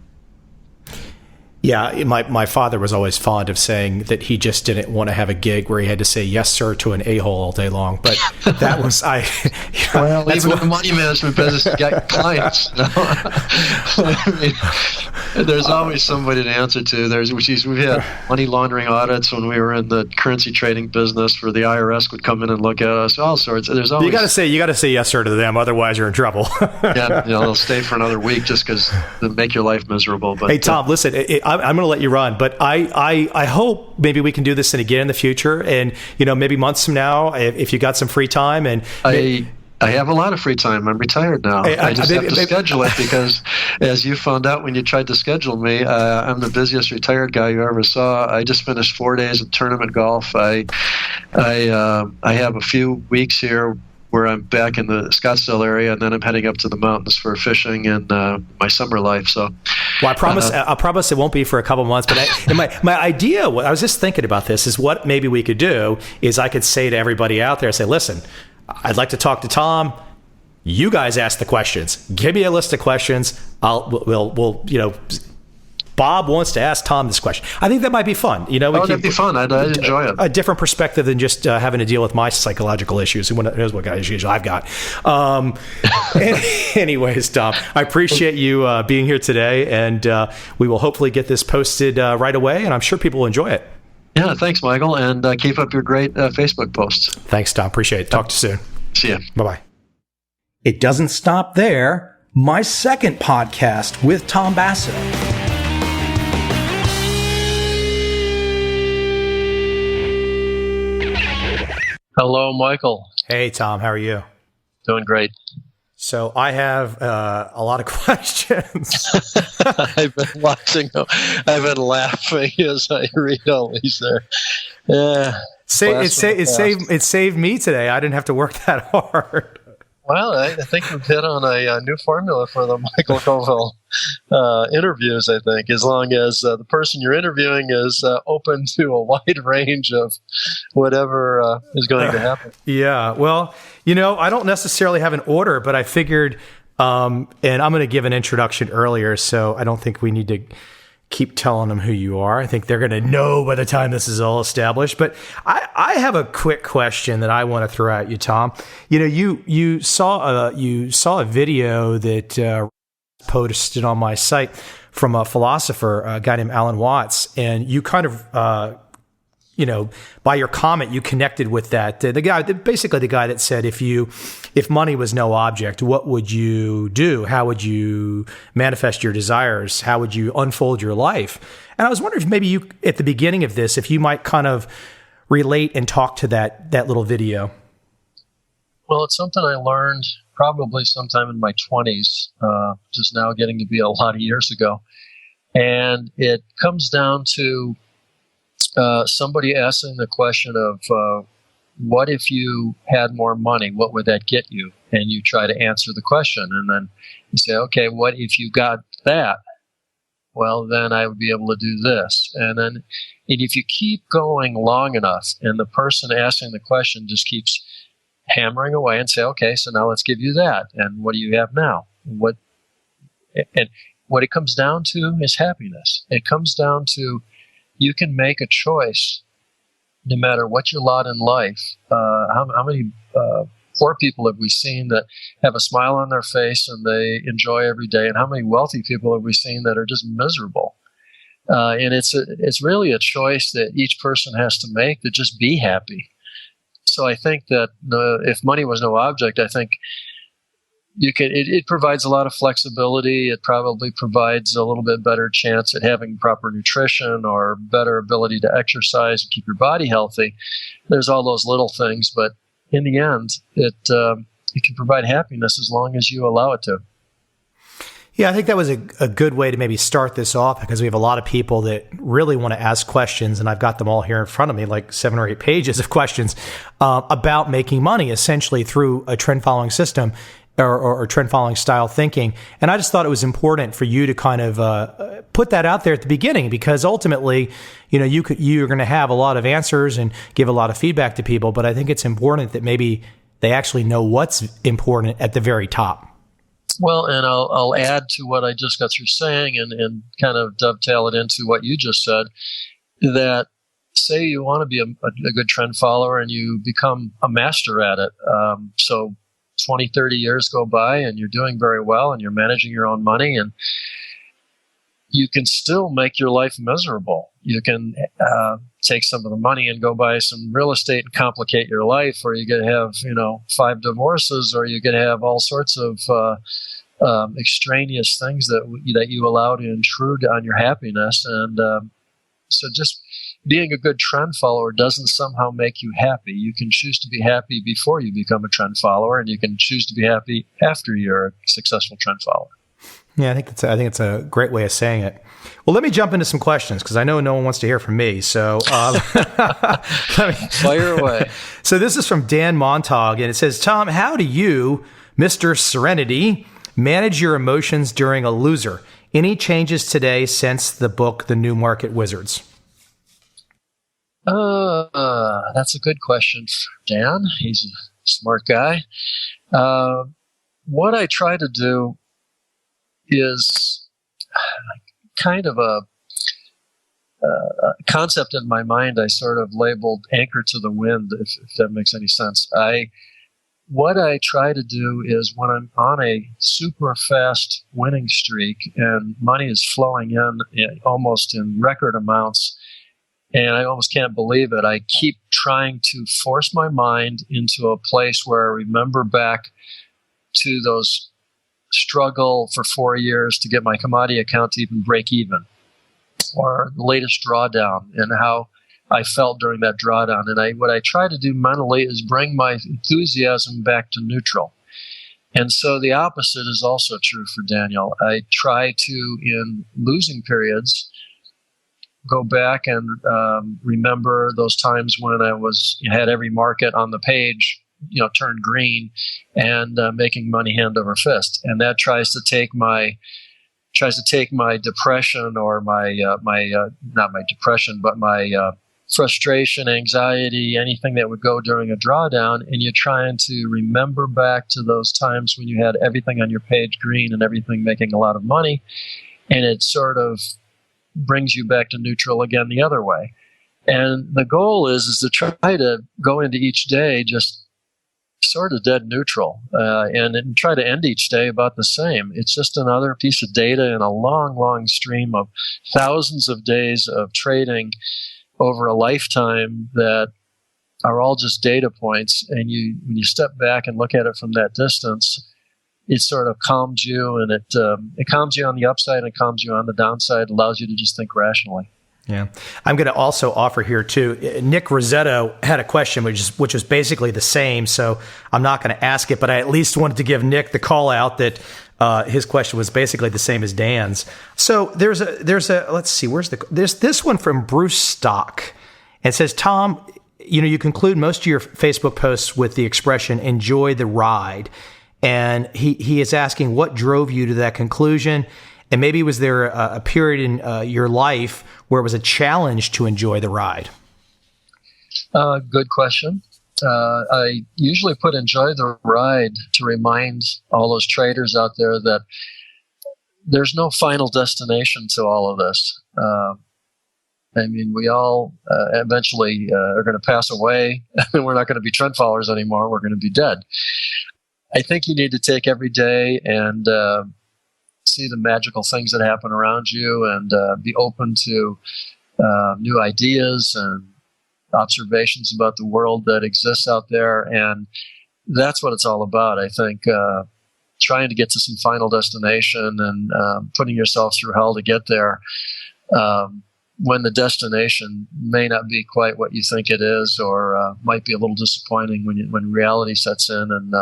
Speaker 3: Yeah, my father was always fond of saying that he just didn't want to have a gig where he had to say yes, sir, to an a-hole all day long. But that was,
Speaker 2: well, even in the money management business, you got clients. I mean, there's always somebody to answer to. We've had money laundering audits when we were in the currency trading business, where the IRS would come in and look at us, all sorts. There's always,
Speaker 3: you got to say yes, sir, to them, otherwise you're in trouble.
Speaker 2: Yeah, they'll stay for another week just because they make your life miserable. But
Speaker 3: hey, Tom, listen. I'm going to let you run, but I hope maybe we can do this again in the future, and maybe months from now, if you got some free time. And
Speaker 2: I have a lot of free time. I'm retired now. I just have to schedule it, because as you found out when you tried to schedule me, I'm the busiest retired guy you ever saw. I just finished 4 days of tournament golf. I have a few weeks here where I'm back in the Scottsdale area, and then I'm heading up to the mountains for fishing and my summer life. So,
Speaker 3: well, I promise it won't be for a couple months. But my idea, I was just thinking about this, is what maybe we could do is I could say to everybody out there, say, listen, I'd like to talk to Tom. You guys ask the questions. Give me a list of questions. We'll Bob wants to ask Tom this question. I think that might be fun.
Speaker 2: That'd be fun. I'd enjoy it.
Speaker 3: A different perspective than just having to deal with my psychological issues. Who knows what kind of issues I've got. Anyways, Tom, I appreciate you being here today, and we will hopefully get this posted right away, and I'm sure people will enjoy it.
Speaker 2: Yeah, thanks, Michael, and keep up your great Facebook posts.
Speaker 3: Thanks, Tom. Appreciate it. Talk to you soon.
Speaker 2: See ya.
Speaker 3: Bye-bye.
Speaker 1: It doesn't stop there. My second podcast with Tom Basso.
Speaker 2: Hello, Michael.
Speaker 3: Hey, Tom. How are you?
Speaker 2: Doing great.
Speaker 3: So I have a lot of questions.
Speaker 2: I've been watching them. I've been laughing as I read all these there. Yeah.
Speaker 3: It saved me today. I didn't have to work that hard.
Speaker 2: Well, I think we've hit on a new formula for the Michael Covel interviews, I think, as long as the person you're interviewing is open to a wide range of whatever is going to happen.
Speaker 3: Yeah, well, I don't necessarily have an order, but I figured, and I'm going to give an introduction earlier, so I don't think we need to keep telling them who you are. I think they're going to know by the time this is all established. But I have a quick question that I want to throw at you, Tom. You saw a video that posted on my site from a philosopher, a guy named Alan Watts, and you kind of by your comment, you connected with that. The guy that said, if money was no object, what would you do? How would you manifest your desires? How would you unfold your life? And I was wondering if maybe you, at the beginning of this, if you might kind of relate and talk to that little video.
Speaker 2: Well, it's something I learned probably sometime in my 20s, just now getting to be a lot of years ago. And it comes down to somebody asking the question of what if you had more money? What would that get you? And you try to answer the question. And then you say, okay, what if you got that? Well, then I would be able to do this. And if you keep going long enough and the person asking the question just keeps hammering away and say, okay, so now let's give you that. And what do you have now? What it comes down to is happiness. It comes down to you can make a choice no matter what your lot in life. How many poor people have we seen that have a smile on their face and they enjoy every day? And how many wealthy people have we seen that are just miserable? And it's really a choice that each person has to make to just be happy. So I think that if money was no object, I think it provides a lot of flexibility. It probably provides a little bit better chance at having proper nutrition or better ability to exercise and keep your body healthy. There's all those little things, but in the end, it can provide happiness as long as you allow it to.
Speaker 3: Yeah, I think that was a good way to maybe start this off, because we have a lot of people that really want to ask questions, and I've got them all here in front of me, like 7 or 8 pages of questions about making money essentially through a trend following system or trend following style thinking. And I just thought it was important for you to kind of put that out there at the beginning, because ultimately, you're going to have a lot of answers and give a lot of feedback to people, but I think it's important that maybe they actually know what's important at the very top.
Speaker 2: Well, and I'll add to what I just got through saying and kind of dovetail it into what you just said, that say you want to be a good trend follower and you become a master at it. So 20, 30 years go by and you're doing very well and you're managing your own money, and you can still make your life miserable. You can take some of the money and go buy some real estate and complicate your life, or you could have 5 divorces, or you could have all sorts of extraneous things that you allow to intrude on your happiness. And so just being a good trend follower doesn't somehow make you happy. You can choose to be happy before you become a trend follower, and you can choose to be happy after you're a successful trend follower.
Speaker 3: Yeah, I think it's a great way of saying it. Well, let me jump into some questions, because I know no one wants to hear from me. So
Speaker 2: fire away.
Speaker 3: So this is from Dan Montag, and it says, Tom, how do you, Mr. Serenity, manage your emotions during a loser? Any changes today since the book, The New Market Wizards?
Speaker 2: That's a good question, Dan. He's a smart guy. What I try to do is kind of a concept in my mind I sort of labeled anchor to the wind, if that makes any sense. What I try to do is, when I'm on a super fast winning streak and money is flowing in almost in record amounts, and I almost can't believe it, I keep trying to force my mind into a place where I remember back to those struggle for 4 years to get my commodity account to even break even, or the latest drawdown and how I felt during that drawdown. And what I try to do mentally is bring my enthusiasm back to neutral. And so the opposite is also true for Daniel. I try to, in losing periods, go back and remember those times when I had every market on the page turned green and making money hand over fist. And that tries to take my depression, or not my depression, but my frustration, anxiety, anything that would go during a drawdown, and you're trying to remember back to those times when you had everything on your page green and everything making a lot of money, and it sort of brings you back to neutral again the other way. And the goal is to try to go into each day just sort of dead neutral, and try to end each day about the same. It's just another piece of data in a long, long stream of thousands of days of trading over a lifetime that are all just data points. And when you step back and look at it from that distance, it sort of calms you, and it calms you on the upside and calms you on the downside, allows you to just think rationally.
Speaker 3: Yeah. I'm going to also offer here too, Nick Rosetto had a question which is basically the same, so I'm not going to ask it, but I at least wanted to give Nick the call out that his question was basically the same as Dan's. So there's a let's see, there's this one from Bruce Stock, and it says, Tom, you conclude most of your Facebook posts with the expression "enjoy the ride," and he is asking what drove you to that conclusion. And maybe was there a period in your life where it was a challenge to enjoy the ride?
Speaker 2: Good question. I usually put enjoy the ride to remind all those traders out there that there's no final destination to all of this. We all eventually are going to pass away, and we're not going to be trend followers anymore. We're going to be dead. I think you need to take every day and see the magical things that happen around you, and be open to new ideas and observations about the world that exists out there. And that's what it's all about. I think trying to get to some final destination and putting yourself through hell to get there, when the destination may not be quite what you think it is, or might be a little disappointing when reality sets in. And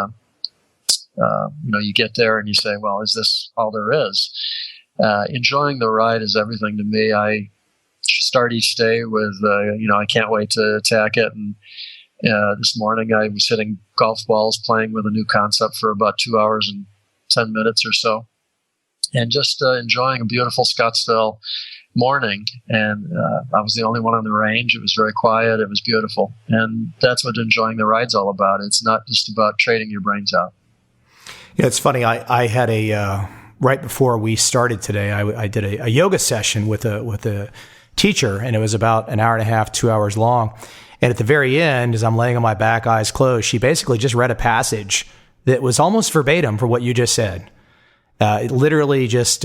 Speaker 2: You get there and you say, well, is this all there is? Enjoying the ride is everything to me. I start each day with, I can't wait to attack it. And this morning I was hitting golf balls, playing with a new concept for about 2 hours and 10 minutes or so, and just enjoying a beautiful Scottsdale morning. And I was the only one on the range. It was very quiet. It was beautiful. And that's what enjoying the ride's all about. It's not just about trading your brains out.
Speaker 3: Yeah, it's funny. I had right before we started today, I did a yoga session with a teacher, and it was about an hour and a half, 2 hours long. And at the very end, as I'm laying on my back, eyes closed, she basically just read a passage that was almost verbatim for what you just said. Literally just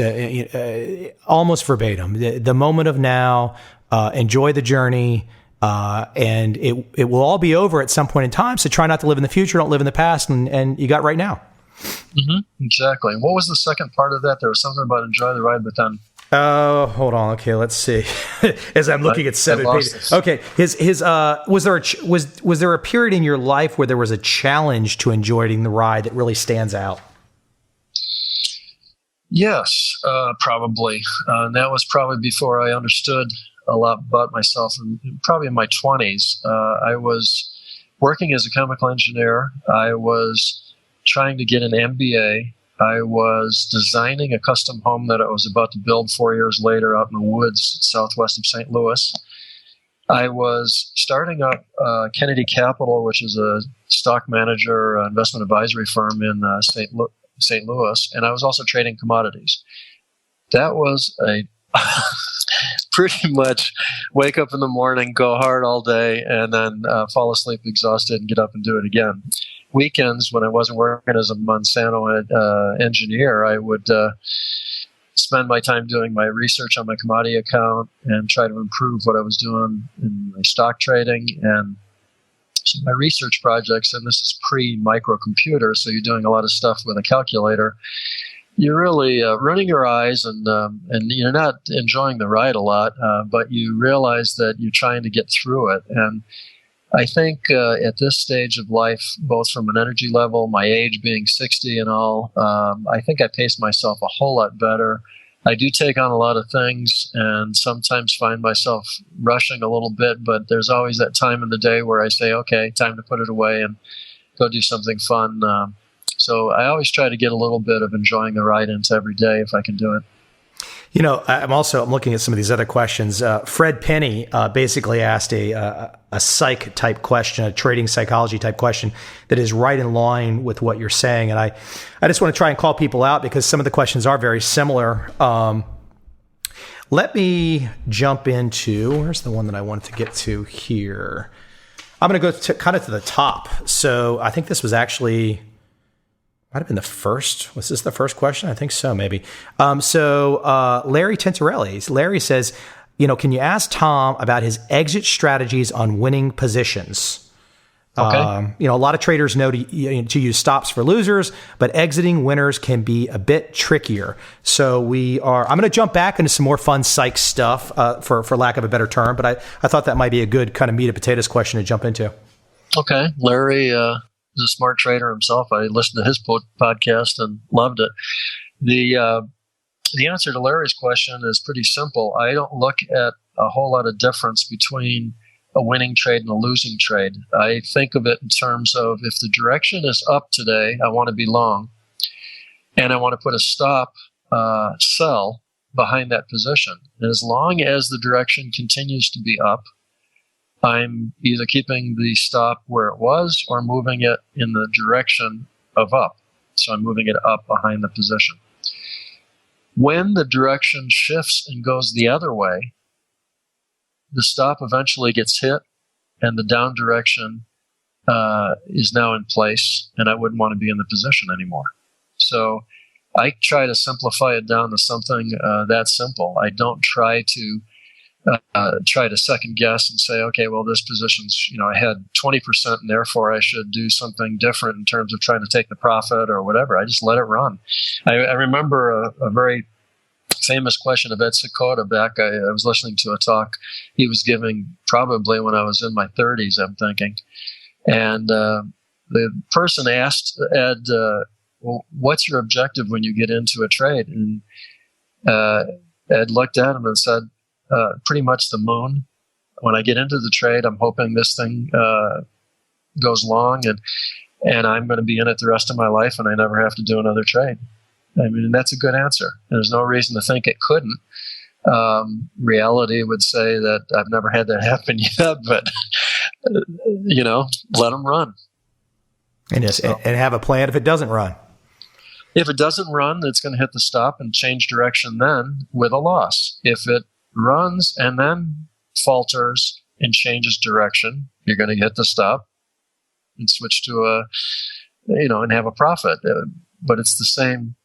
Speaker 3: almost verbatim. The moment of now, enjoy the journey, and it will all be over at some point in time. So try not to live in the future, don't live in the past, and you got right now.
Speaker 2: Mm-hmm. Exactly. What was the second part of that? There was something about enjoy the ride, but then...
Speaker 3: Oh, hold on. Okay, let's see. As I'm looking at 7 pages. Okay, was there a period in your life where there was a challenge to enjoying the ride that really stands out?
Speaker 2: Yes, probably. And that was probably before I understood a lot about myself, and probably in my 20s. I was working as a chemical engineer. I was trying to get an MBA. I was designing a custom home that I was about to build 4 years later out in the woods southwest of St. Louis. I was starting up Kennedy Capital, which is a stock manager investment advisory firm in St. Louis, and I was also trading commodities. That was a pretty much wake up in the morning, go hard all day, and then fall asleep exhausted and get up and do it again. Weekends, when I wasn't working as a Monsanto engineer, I would spend my time doing my research on my commodity account and try to improve what I was doing in my stock trading. And so my research projects, and this is pre-microcomputer, so you're doing a lot of stuff with a calculator, you're really running your eyes, and you're not enjoying the ride a lot, but you realize that you're trying to get through it. And I think at this stage of life, both from an energy level, my age being 60 and all, I think I pace myself a whole lot better. I do take on a lot of things and sometimes find myself rushing a little bit, but there's always that time in the day where I say, okay, time to put it away and go do something fun. So I always try to get a little bit of enjoying the ride into every day if I can do it.
Speaker 3: I'm looking at some of these other questions. Fred Penny basically asked a psych type question, a trading psychology type question that is right in line with what you're saying. And I just want to try and call people out because some of the questions are very similar. Let me jump into, where's the one that I wanted to get to here? I'm going to go kind of to the top. So I think this was actually... might have been the first. Was this the first question? I think so, maybe. So Larry Tintorelli. Larry says, can you ask Tom about his exit strategies on winning positions? Okay. A lot of traders know to use stops for losers, but exiting winners can be a bit trickier. So I'm going to jump back into some more fun psych stuff, for lack of a better term, but I thought that might be a good kind of meat and potatoes question to jump into.
Speaker 2: Okay. Larry, he's a smart trader himself. I listened to his podcast and loved it. The answer to Larry's question is pretty simple. I don't look at a whole lot of difference between a winning trade and a losing trade. I think of it in terms of if the direction is up today, I want to be long, and I want to put a stop sell behind that position. And as long as the direction continues to be up, I'm either keeping the stop where it was or moving it in the direction of up. So I'm moving it up behind the position. When the direction shifts and goes the other way, the stop eventually gets hit and the down direction is now in place, and I wouldn't want to be in the position anymore. So I try to simplify it down to something that simple. I don't try to second guess and say, okay, well, this position's, I had 20% and therefore I should do something different in terms of trying to take the profit or whatever. I just let it run. I remember a very famous question of Ed Seykota back. I was listening to a talk he was giving probably when I was in my 30s, I'm thinking. And the person asked Ed, well, what's your objective when you get into a trade? And Ed looked at him and said, pretty much the moon. When I get into the trade, I'm hoping this thing goes long, and I'm going to be in it the rest of my life, and I never have to do another trade. I mean, that's a good answer. There's no reason to think it couldn't. Reality would say that I've never had that happen yet, but let them run.
Speaker 3: And have a plan if it doesn't run.
Speaker 2: If it doesn't run, it's going to hit the stop and change direction then with a loss. If it runs and then falters and changes direction, you're going to hit the stop and switch to and have a profit. But it's the same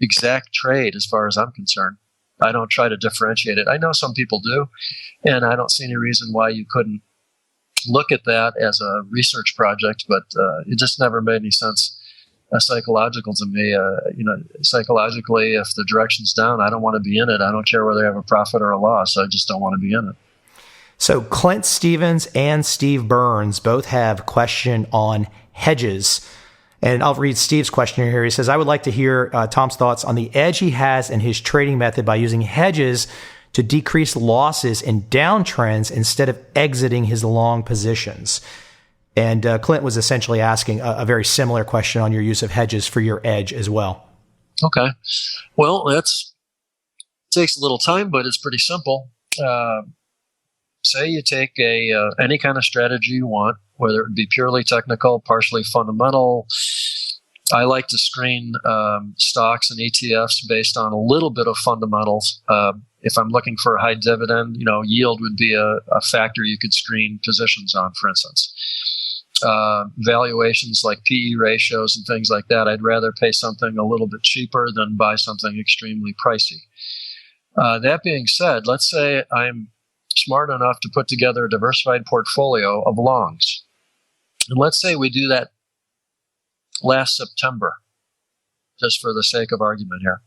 Speaker 2: exact trade as far as I'm concerned. I don't try to differentiate it. I know some people do, and I don't see any reason why you couldn't look at that as a research project, but it just never made any sense psychological to me. Psychologically, if the direction's down, I don't want to be in it. I don't care whether I have a profit or a loss. I just don't want to be in it.
Speaker 3: So Clint Stevens and Steve Burns both have a question on hedges. And I'll read Steve's question here. He says, I would like to hear Tom's thoughts on the edge he has in his trading method by using hedges to decrease losses in downtrends instead of exiting his long positions. And Clint was essentially asking a very similar question on your use of hedges for your edge as well.
Speaker 2: Okay. Well, takes a little time, but it's pretty simple. Say you take any kind of strategy you want, whether it be purely technical, partially fundamental. I like to screen stocks and ETFs based on a little bit of fundamentals. If I'm looking for a high dividend, yield would be a factor you could screen positions on, for instance. Valuations like PE ratios and things like that, I'd rather pay something a little bit cheaper than buy something extremely pricey. That being said, let's say I'm smart enough to put together a diversified portfolio of longs. And let's say we do that last September, just for the sake of argument here.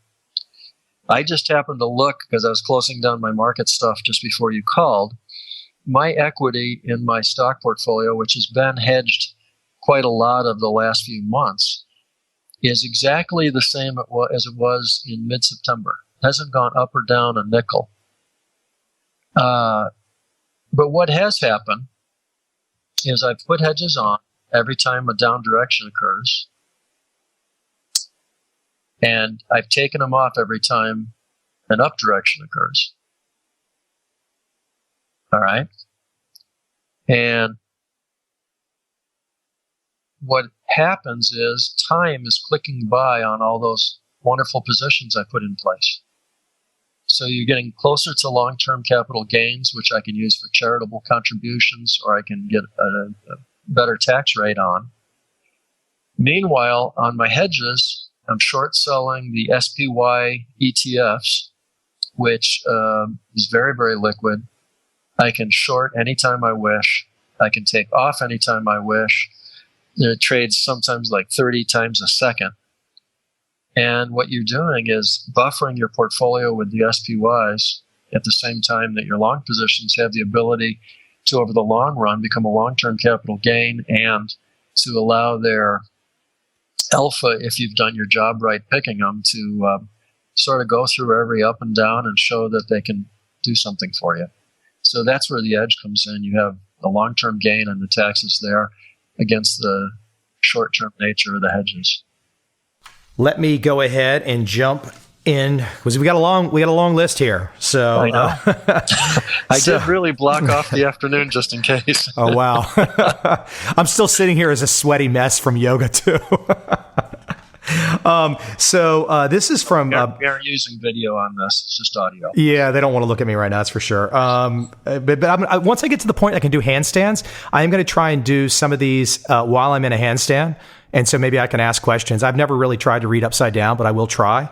Speaker 2: I just happened to look, because I was closing down my market stuff just before you called, my equity in my stock portfolio, which has been hedged quite a lot of the last few months, is exactly the same as it was in mid-September. It hasn't gone up or down a nickel. But what has happened is I've put hedges on every time a down direction occurs, and I've taken them off every time an up direction occurs. All right? And what happens is time is clicking by on all those wonderful positions I put in place. So you're getting closer to long-term capital gains, which I can use for charitable contributions, or I can get a better tax rate on. Meanwhile, on my hedges, I'm short selling the SPY ETFs, which is very, very liquid. I can short anytime I wish. I can take off anytime I wish. It trades sometimes like 30 times a second. And what you're doing is buffering your portfolio with the SPYs at the same time that your long positions have the ability to, over the long run, become a long-term capital gain and to allow their alpha, if you've done your job right picking them, to sort of go through every up and down and show that they can do something for you. So that's where the edge comes in. You have the long-term gain and the taxes there against the short-term nature of the hedges.
Speaker 3: Let me go ahead and jump in, because we got a long list here. So
Speaker 2: I know. I did really block off the afternoon just in case.
Speaker 3: Oh wow. I'm still sitting here as a sweaty mess from yoga too. So this is from
Speaker 2: we aren't using video on this, it's just audio.
Speaker 3: Yeah, they don't want to look at me right now, that's for sure. But once I get to the point I can do handstands, I am going to try and do some of these while I'm in a handstand. And so maybe I can ask questions. I've never really tried to read upside down, but I will try.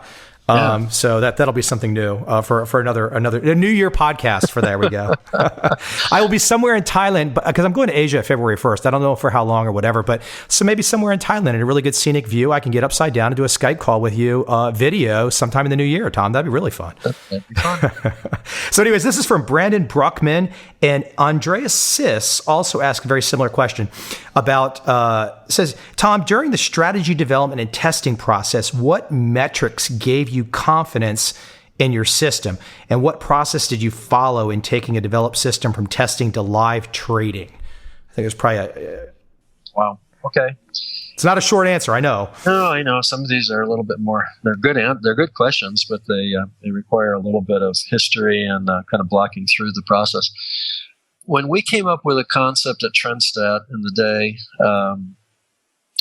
Speaker 2: Yeah.
Speaker 3: So that'll be something new for another a New Year podcast. For there we go. I will be somewhere in Thailand, because I'm going to Asia February 1st. I don't know for how long or whatever, but so maybe somewhere in Thailand in a really good scenic view, I can get upside down and do a Skype call with you, video sometime in the new year, Tom. That'd be really fun.
Speaker 2: That'd be fun.
Speaker 3: So anyways, this is from Brandon Bruckman, and Andreas Sis also asked a very similar question about, says, Tom, during the strategy development and testing process, what metrics gave you confidence in your system, and what process did you follow in taking a developed system from testing to live trading? I think it's probably
Speaker 4: Wow. Okay.
Speaker 3: it's not a short answer, I know.
Speaker 4: No, I know some of these are a little bit more. They're good questions, but they require a little bit of history and kind of blocking through the process. When we came up with a concept at Trendstat in the day,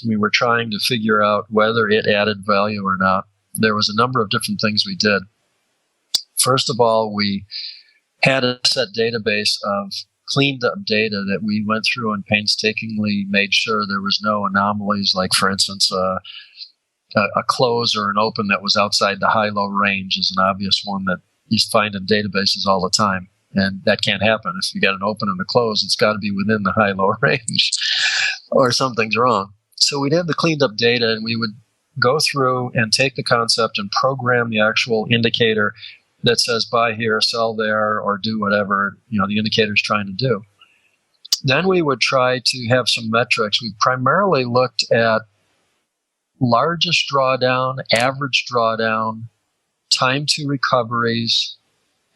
Speaker 4: we were trying to figure out whether it added value or not. There was a number of different things we did. First of all, we had a set database of cleaned up data that we went through and painstakingly made sure there was no anomalies, like, for instance, a close or an open that was outside the high-low range is an obvious one that you find in databases all the time. And that can't happen. If you got an open and a close, it's got to be within the high-low range or something's wrong. So we'd have the cleaned up data, and we would go through and take the concept and program the actual indicator that says buy here, sell there, or do whatever the indicator's trying to do. Then we would try to have some metrics. We primarily looked at largest drawdown, average drawdown, time to recoveries,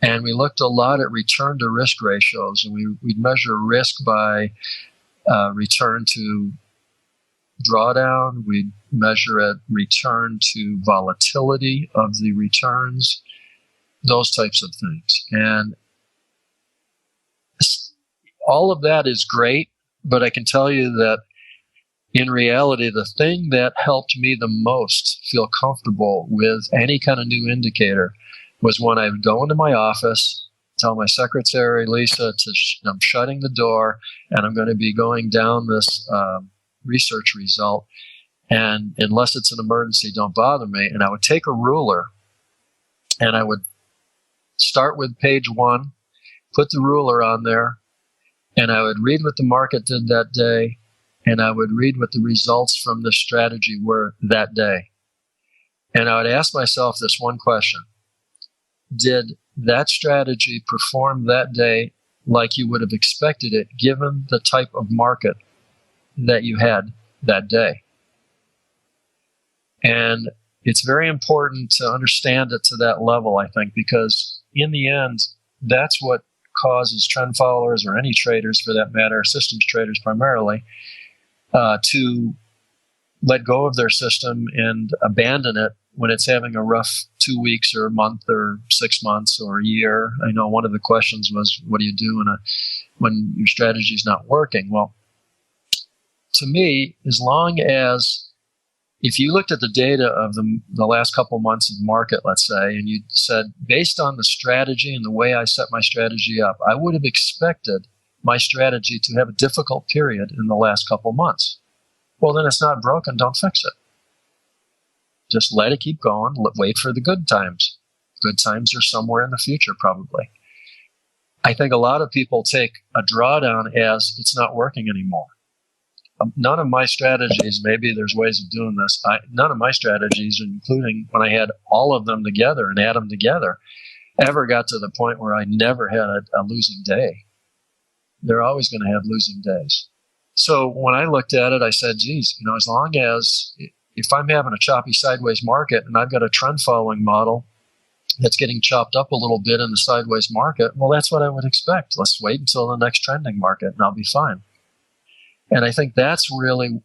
Speaker 4: and we looked a lot at return to risk ratios. And we'd measure risk by return to drawdown. We'd measure it return to volatility of the returns, those types of things. And all of that is great, but I can tell you that in reality, the thing that helped me the most feel comfortable with any kind of new indicator was when I would go into my office, tell my secretary, Lisa, I'm shutting the door, and I'm going to be going down this research result. And unless it's an emergency, don't bother me. And I would take a ruler, and I would start with page 1, put the ruler on there, and I would read what the market did that day, and I would read what the results from the strategy were that day. And I would ask myself this one question: did that strategy perform that day like you would have expected it, given the type of market that you had that day? And it's very important to understand it to that level, I think, because in the end, that's what causes trend followers, or any traders for that matter, systems traders primarily, to let go of their system and abandon it when it's having a rough 2 weeks or a month or 6 months or a year. I know one of the questions was, what do you do when your strategy is not working? Well, to me, as long as, if you looked at the data of the last couple months of the market, let's say, and you said, based on the strategy and the way I set my strategy up, I would have expected my strategy to have a difficult period in the last couple months. Well, then it's not broken. Don't fix it. Just let it keep going. Wait for the good times. Good times are somewhere in the future, probably. I think a lot of people take a drawdown as it's not working anymore. None of my strategies, maybe there's ways of doing this, none of my strategies, including when I had all of them together and add them together, ever got to the point where I never had a losing day. They're always going to have losing days. So when I looked at it, I said, geez, as long as, if I'm having a choppy sideways market and I've got a trend following model that's getting chopped up a little bit in the sideways market, well, that's what I would expect. Let's wait until the next trending market and I'll be fine. And I think that's really,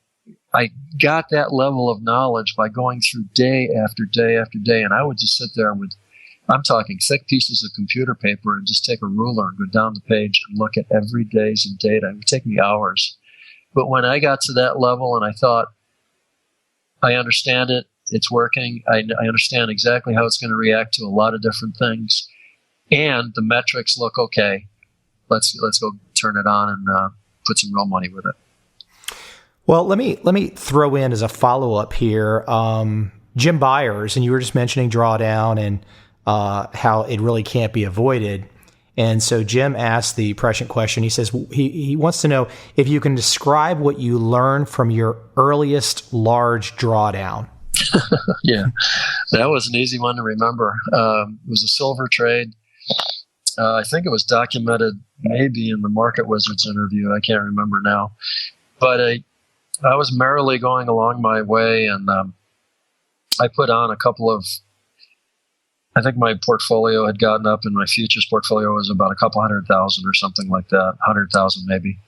Speaker 4: I got that level of knowledge by going through day after day after day. And I would just sit there with, I'm talking thick pieces of computer paper, and just take a ruler and go down the page and look at every day's data. It would take me hours. But when I got to that level and I thought, I understand it, it's working, I understand exactly how it's going to react to a lot of different things, and the metrics look okay, let's go turn it on and put some real money with it.
Speaker 3: Well, let me throw in as a follow-up here. Jim Byers, and you were just mentioning drawdown and how it really can't be avoided. And so Jim asked the prescient question. He says he wants to know if you can describe what you learned from your earliest large drawdown.
Speaker 4: Yeah, that was an easy one to remember. It was a silver trade. I think it was documented maybe in the Market Wizards interview. I can't remember now. But I was merrily going along my way, and I put on a couple of, I think my portfolio had gotten up, and my futures portfolio was about a couple 100,000 or something like that, 100,000 maybe.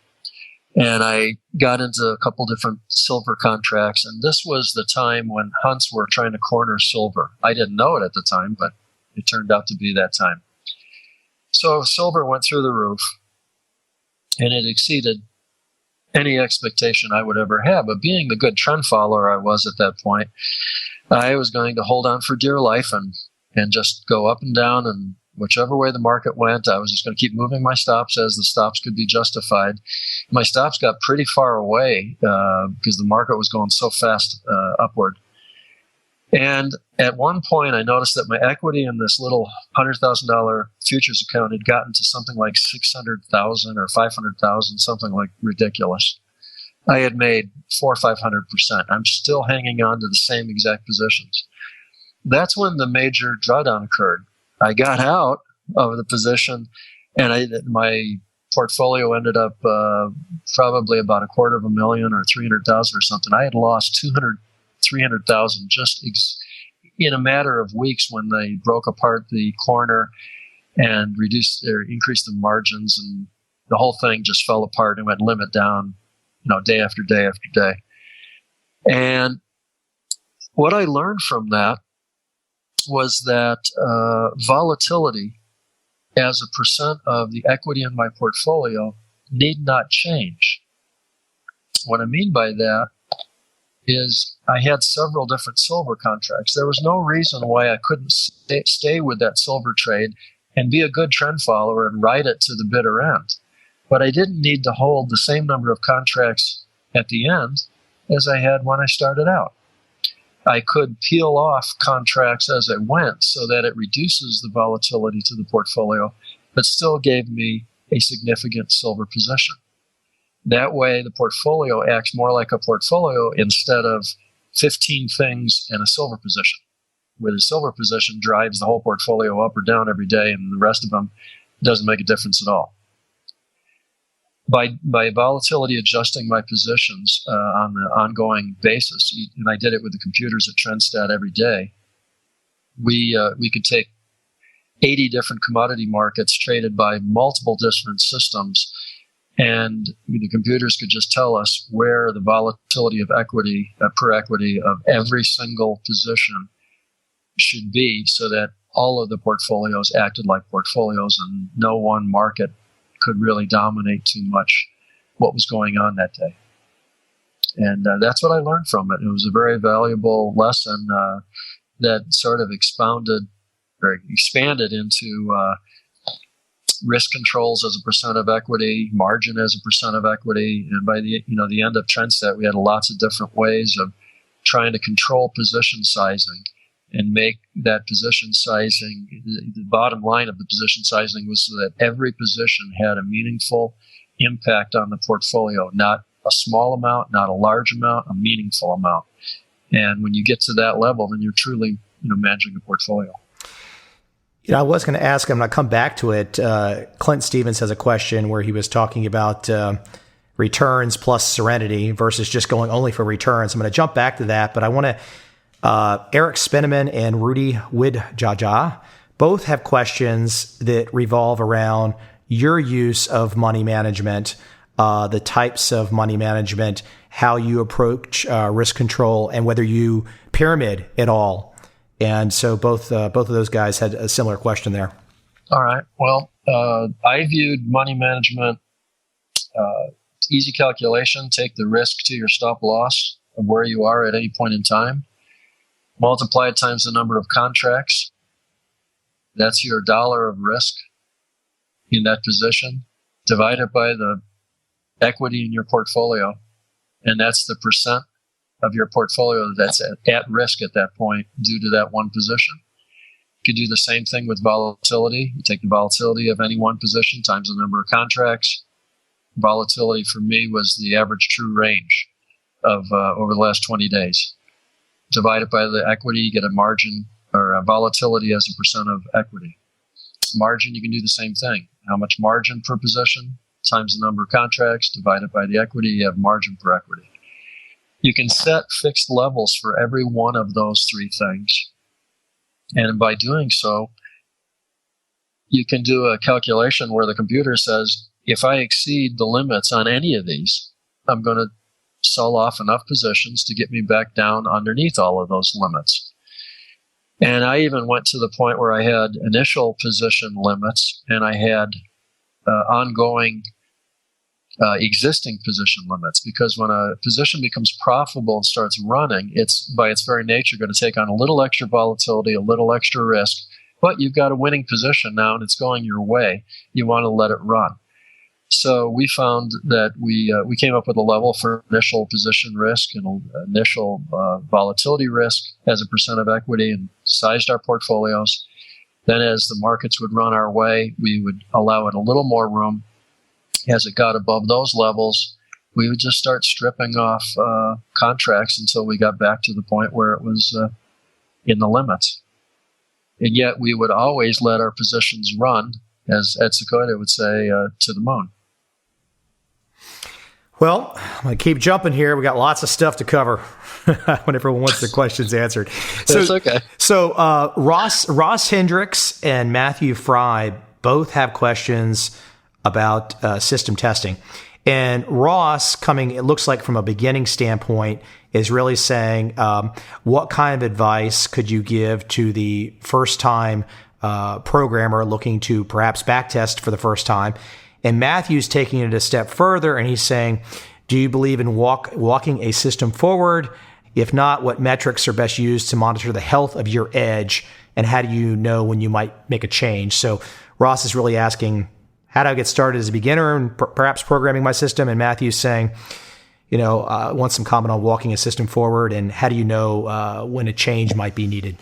Speaker 4: And I got into a couple different silver contracts, and this was the time when hunts were trying to corner silver. I didn't know it at the time, but it turned out to be that time. So silver went through the roof, and it exceeded any expectation I would ever have. But being the good trend follower I was at that point, I was going to hold on for dear life and just go up and down, and whichever way the market went, I was just going to keep moving my stops as the stops could be justified. My stops got pretty far away because the market was going so fast upward. And at one point, I noticed that my equity in this little $100,000 futures account had gotten to something like 600,000 or 500,000, something like ridiculous. I had made 400 or 500%. I'm still hanging on to the same exact positions. That's when the major drawdown occurred. I got out of the position, and my portfolio ended up probably about $250,000 or 300,000 or something. I had lost 300,000 just in a matter of weeks when they broke apart the corner and reduced or increased the margins, and the whole thing just fell apart and went limit down, day after day after day. And what I learned from that was that volatility as a percent of the equity in my portfolio need not change. What I mean by that is I had several different silver contracts. There was no reason why I couldn't stay with that silver trade and be a good trend follower and ride it to the bitter end. But I didn't need to hold the same number of contracts at the end as I had when I started out. I could peel off contracts as I went so that it reduces the volatility to the portfolio, but still gave me a significant silver position. That way, the portfolio acts more like a portfolio instead of 15 things in a silver position, where the silver position drives the whole portfolio up or down every day, and the rest of them doesn't make a difference at all. By volatility adjusting my positions on an ongoing basis, and I did it with the computers at Trendstat every day, we could take 80 different commodity markets traded by multiple different systems, and the computers could just tell us where the volatility of equity, per equity of every single position should be, so that all of the portfolios acted like portfolios and no one market could really dominate too much what was going on that day. And that's what I learned from it. It was a very valuable lesson that sort of expanded into risk controls as a percent of equity, margin as a percent of equity. And by the end of Trendstat, we had lots of different ways of trying to control position sizing and make that position sizing, the bottom line of the position sizing was so that every position had a meaningful impact on the portfolio, not a small amount, not a large amount, a meaningful amount. And when you get to that level, then you're truly, managing a portfolio.
Speaker 3: I was going to ask, I'm going to come back to it. Clint Stevens has a question where he was talking about returns plus Serenity versus just going only for returns. I'm going to jump back to that, but I want to Eric Spinneman and Rudy Widjaja both have questions that revolve around your use of money management, the types of money management, how you approach risk control, and whether you pyramid at all. And so both of those guys had a similar question there.
Speaker 4: All right. Well, I viewed money management easy calculation. Take the risk to your stop loss of where you are at any point in time. Multiply it times the number of contracts. That's your dollar of risk in that position. Divide it by the equity in your portfolio, and that's the percent of your portfolio that's at risk at that point due to that one position. You could do the same thing with volatility. You take the volatility of any one position times the number of contracts. Volatility for me was the average true range of over the last 20 days. Divide it by the equity, you get a margin or a volatility as a percent of equity. Margin, you can do the same thing. How much margin per position times the number of contracts, divided by the equity, you have margin per equity. You can set fixed levels for every one of those three things. And by doing so, you can do a calculation where the computer says, if I exceed the limits on any of these, I'm going to sell off enough positions to get me back down underneath all of those limits. And I even went to the point where I had initial position limits and I had ongoing existing position limits, because when a position becomes profitable and starts running, it's by its very nature going to take on a little extra volatility, a little extra risk, but you've got a winning position now and it's going your way. You want to let it run. So we found that we came up with a level for initial position risk and initial volatility risk as a percent of equity and sized our portfolios. Then as the markets would run our way, we would allow it a little more room. As it got above those levels, we would just start stripping off contracts until we got back to the point where it was in the limits. And yet we would always let our positions run, as Ed Sequoia would say, to the moon.
Speaker 3: Well, I'm going to keep jumping here. We got lots of stuff to cover when everyone wants their questions answered.
Speaker 4: That's okay.
Speaker 3: So Ross Hendricks and Matthew Fry both have questions about system testing. And Ross, it looks like from a beginning standpoint, is really saying, what kind of advice could you give to the first-time programmer looking to perhaps backtest for the first time? And Matthew's taking it a step further, and he's saying, do you believe in walking a system forward? If not, what metrics are best used to monitor the health of your edge, and how do you know when you might make a change? So Ross is really asking, how do I get started as a beginner and perhaps programming my system? And Matthew's saying, wants some comment on walking a system forward, and how do you know when a change might be needed?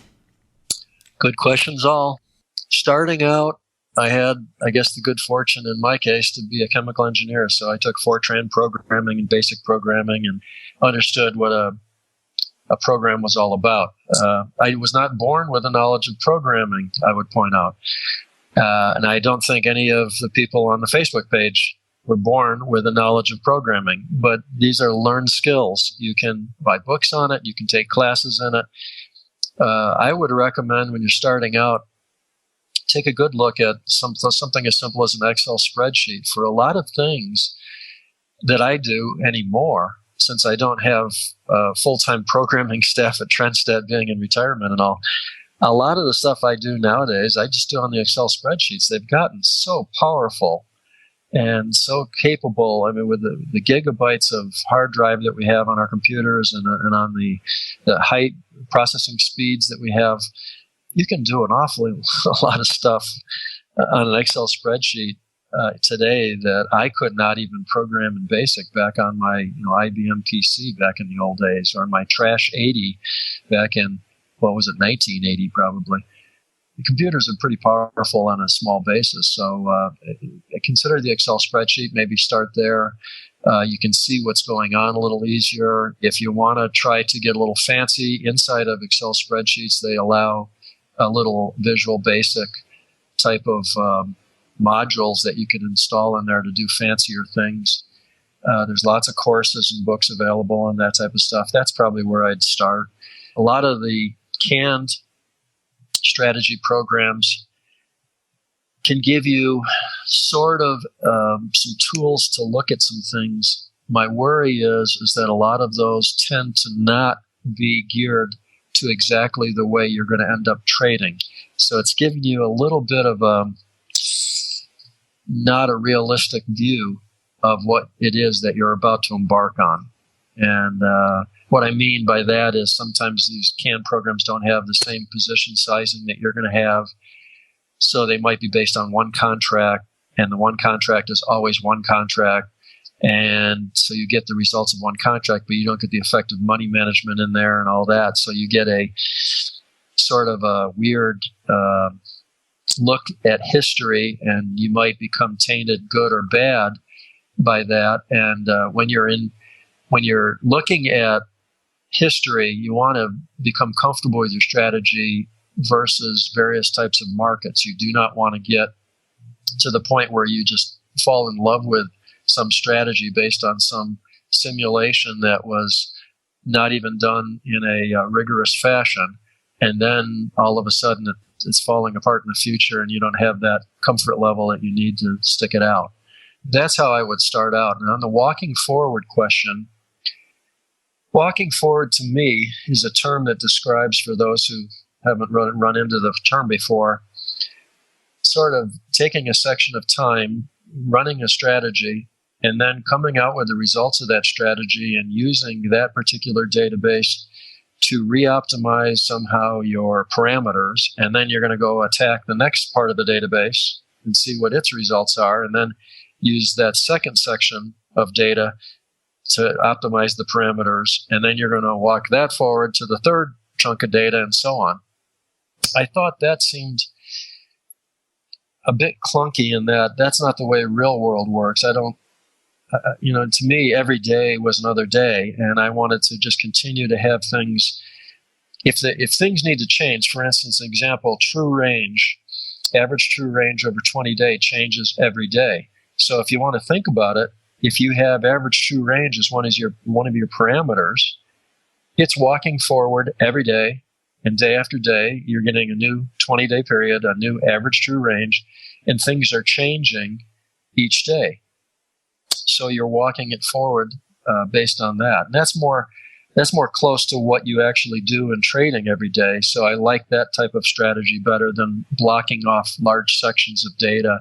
Speaker 4: Good questions all. Starting out, I had, I guess, the good fortune in my case to be a chemical engineer. So I took Fortran programming and basic programming and understood what a program was all about. I was not born with a knowledge of programming, I would point out. And I don't think any of the people on the Facebook page were born with a knowledge of programming. But these are learned skills. You can buy books on it. You can take classes in it. I would recommend when you're starting out, take a good look at something as simple as an Excel spreadsheet. For a lot of things that I do anymore, since I don't have full-time programming staff at Trendstedt being in retirement and all, a lot of the stuff I do nowadays, I just do on the Excel spreadsheets. They've gotten so powerful and so capable. I mean, with the gigabytes of hard drive that we have on our computers and on the high processing speeds that we have, you can do an awfully a lot of stuff on an Excel spreadsheet today that I could not even program in BASIC back on my IBM PC back in the old days, or my Trash 80 back in, 1980 probably. The computers are pretty powerful on a small basis, so consider the Excel spreadsheet. Maybe start there. You can see what's going on a little easier. If you want to try to get a little fancy, inside of Excel spreadsheets, they allow a little Visual Basic type of modules that you can install in there to do fancier things. There's lots of courses and books available on that type of stuff. That's probably where I'd start. A lot of the canned strategy programs can give you sort of some tools to look at some things. My worry is that a lot of those tend to not be geared to exactly the way you're going to end up trading. So it's giving you a little bit of not a realistic view of what it is that you're about to embark on. And what I mean by that is sometimes these canned programs don't have the same position sizing that you're going to have. So they might be based on one contract, and the one contract is always one contract. And so you get the results of one contract, but you don't get the effective money management in there and all that. So you get a sort of a weird look at history, and you might become tainted good or bad by that. And when you're looking at history, you want to become comfortable with your strategy versus various types of markets. You do not want to get to the point where you just fall in love with some strategy based on some simulation that was not even done in a rigorous fashion, and then all of a sudden it's falling apart in the future and you don't have that comfort level that you need to stick it out. That's how I would start out. And on the walking forward question, walking forward to me is a term that describes, for those who haven't run into the term before, sort of taking a section of time, running a strategy, and then coming out with the results of that strategy and using that particular database to re-optimize somehow your parameters. And then you're going to go attack the next part of the database and see what its results are, and then use that second section of data to optimize the parameters. And then you're going to walk that forward to the third chunk of data, and so on. I thought that seemed a bit clunky in that that's not the way real world works. I don't, to me, every day was another day, and I wanted to just continue to have things. If things need to change, for instance, example, true range, average true range over 20-day changes every day. So if you want to think about it, if you have average true range as one of your parameters, it's walking forward every day, and day after day, you're getting a new 20-day period, a new average true range, and things are changing each day. So you're walking it forward based on that. And that's more close to what you actually do in trading every day. So I like that type of strategy better than blocking off large sections of data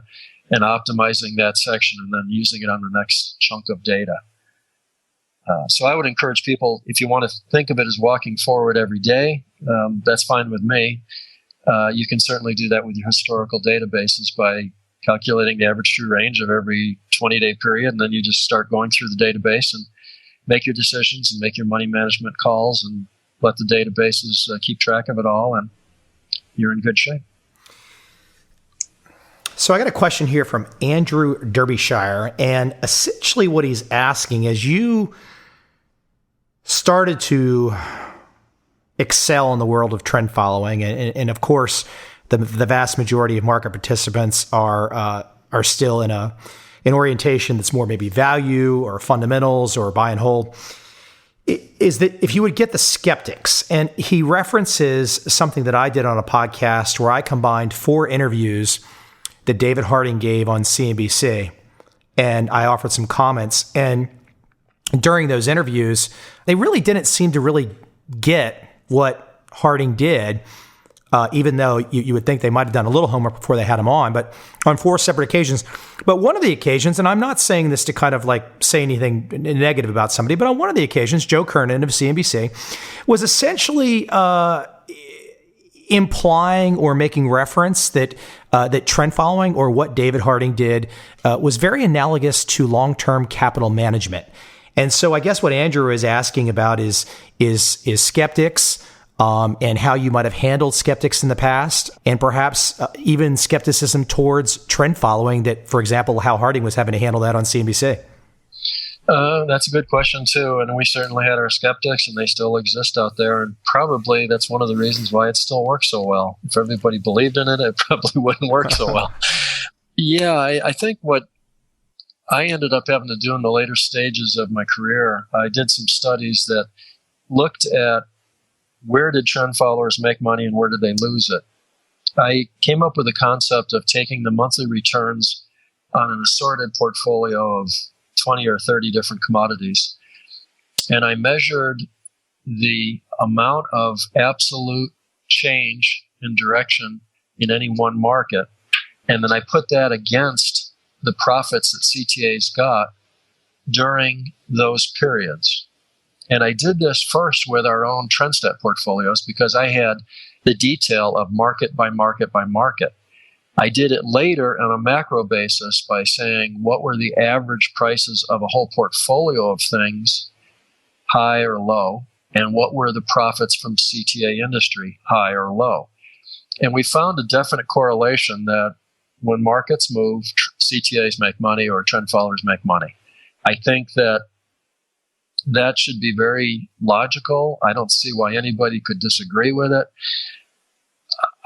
Speaker 4: and optimizing that section and then using it on the next chunk of data. So I would encourage people, if you want to think of it as walking forward every day, that's fine with me. You can certainly do that with your historical databases by calculating the average true range of every 20-day period, and then you just start going through the database and make your decisions and make your money management calls and let the databases keep track of it all, and you're in good shape.
Speaker 3: So I got a question here from Andrew Derbyshire, and essentially what he's asking is, you started to excel in the world of trend following, and of course, the vast majority of market participants are still in an orientation that's more maybe value or fundamentals or buy and hold. Is that if you would get the skeptics, and he references something that I did on a podcast where I combined 4 interviews that David Harding gave on CNBC, and I offered some comments. And during those interviews, they really didn't seem to really get what Harding did. Even though you would think they might have done a little homework before they had him on, but on 4 separate occasions. But one of the occasions, and I'm not saying this to kind of like say anything negative about somebody, but on one of the occasions, Joe Kernan of CNBC was essentially implying or making reference that that trend following, or what David Harding did, was very analogous to long-term capital management. And so I guess what Andrew is asking about is skeptics, and how you might have handled skeptics in the past, and perhaps even skepticism towards trend following that, for example, how Harding was having to handle that on CNBC.
Speaker 4: That's a good question, too. And we certainly had our skeptics, and they still exist out there. And probably that's one of the reasons why it still works so well. If everybody believed in it, it probably wouldn't work so well. Yeah, I think what I ended up having to do in the later stages of my career, I did some studies that looked at where did trend followers make money and where did they lose it. I came up with the concept of taking the monthly returns on an assorted portfolio of 20 or 30 different commodities, and I measured the amount of absolute change in direction in any one market, and then I put that against the profits that CTAs got during those periods. And I did this first with our own TrendStat portfolios because I had the detail of market by market by market. I did it later on a macro basis by saying what were the average prices of a whole portfolio of things, high or low, and what were the profits from CTA industry, high or low. And we found a definite correlation that when markets move, CTAs make money or trend followers make money. I think that should be very logical. I don't see why anybody could disagree with it.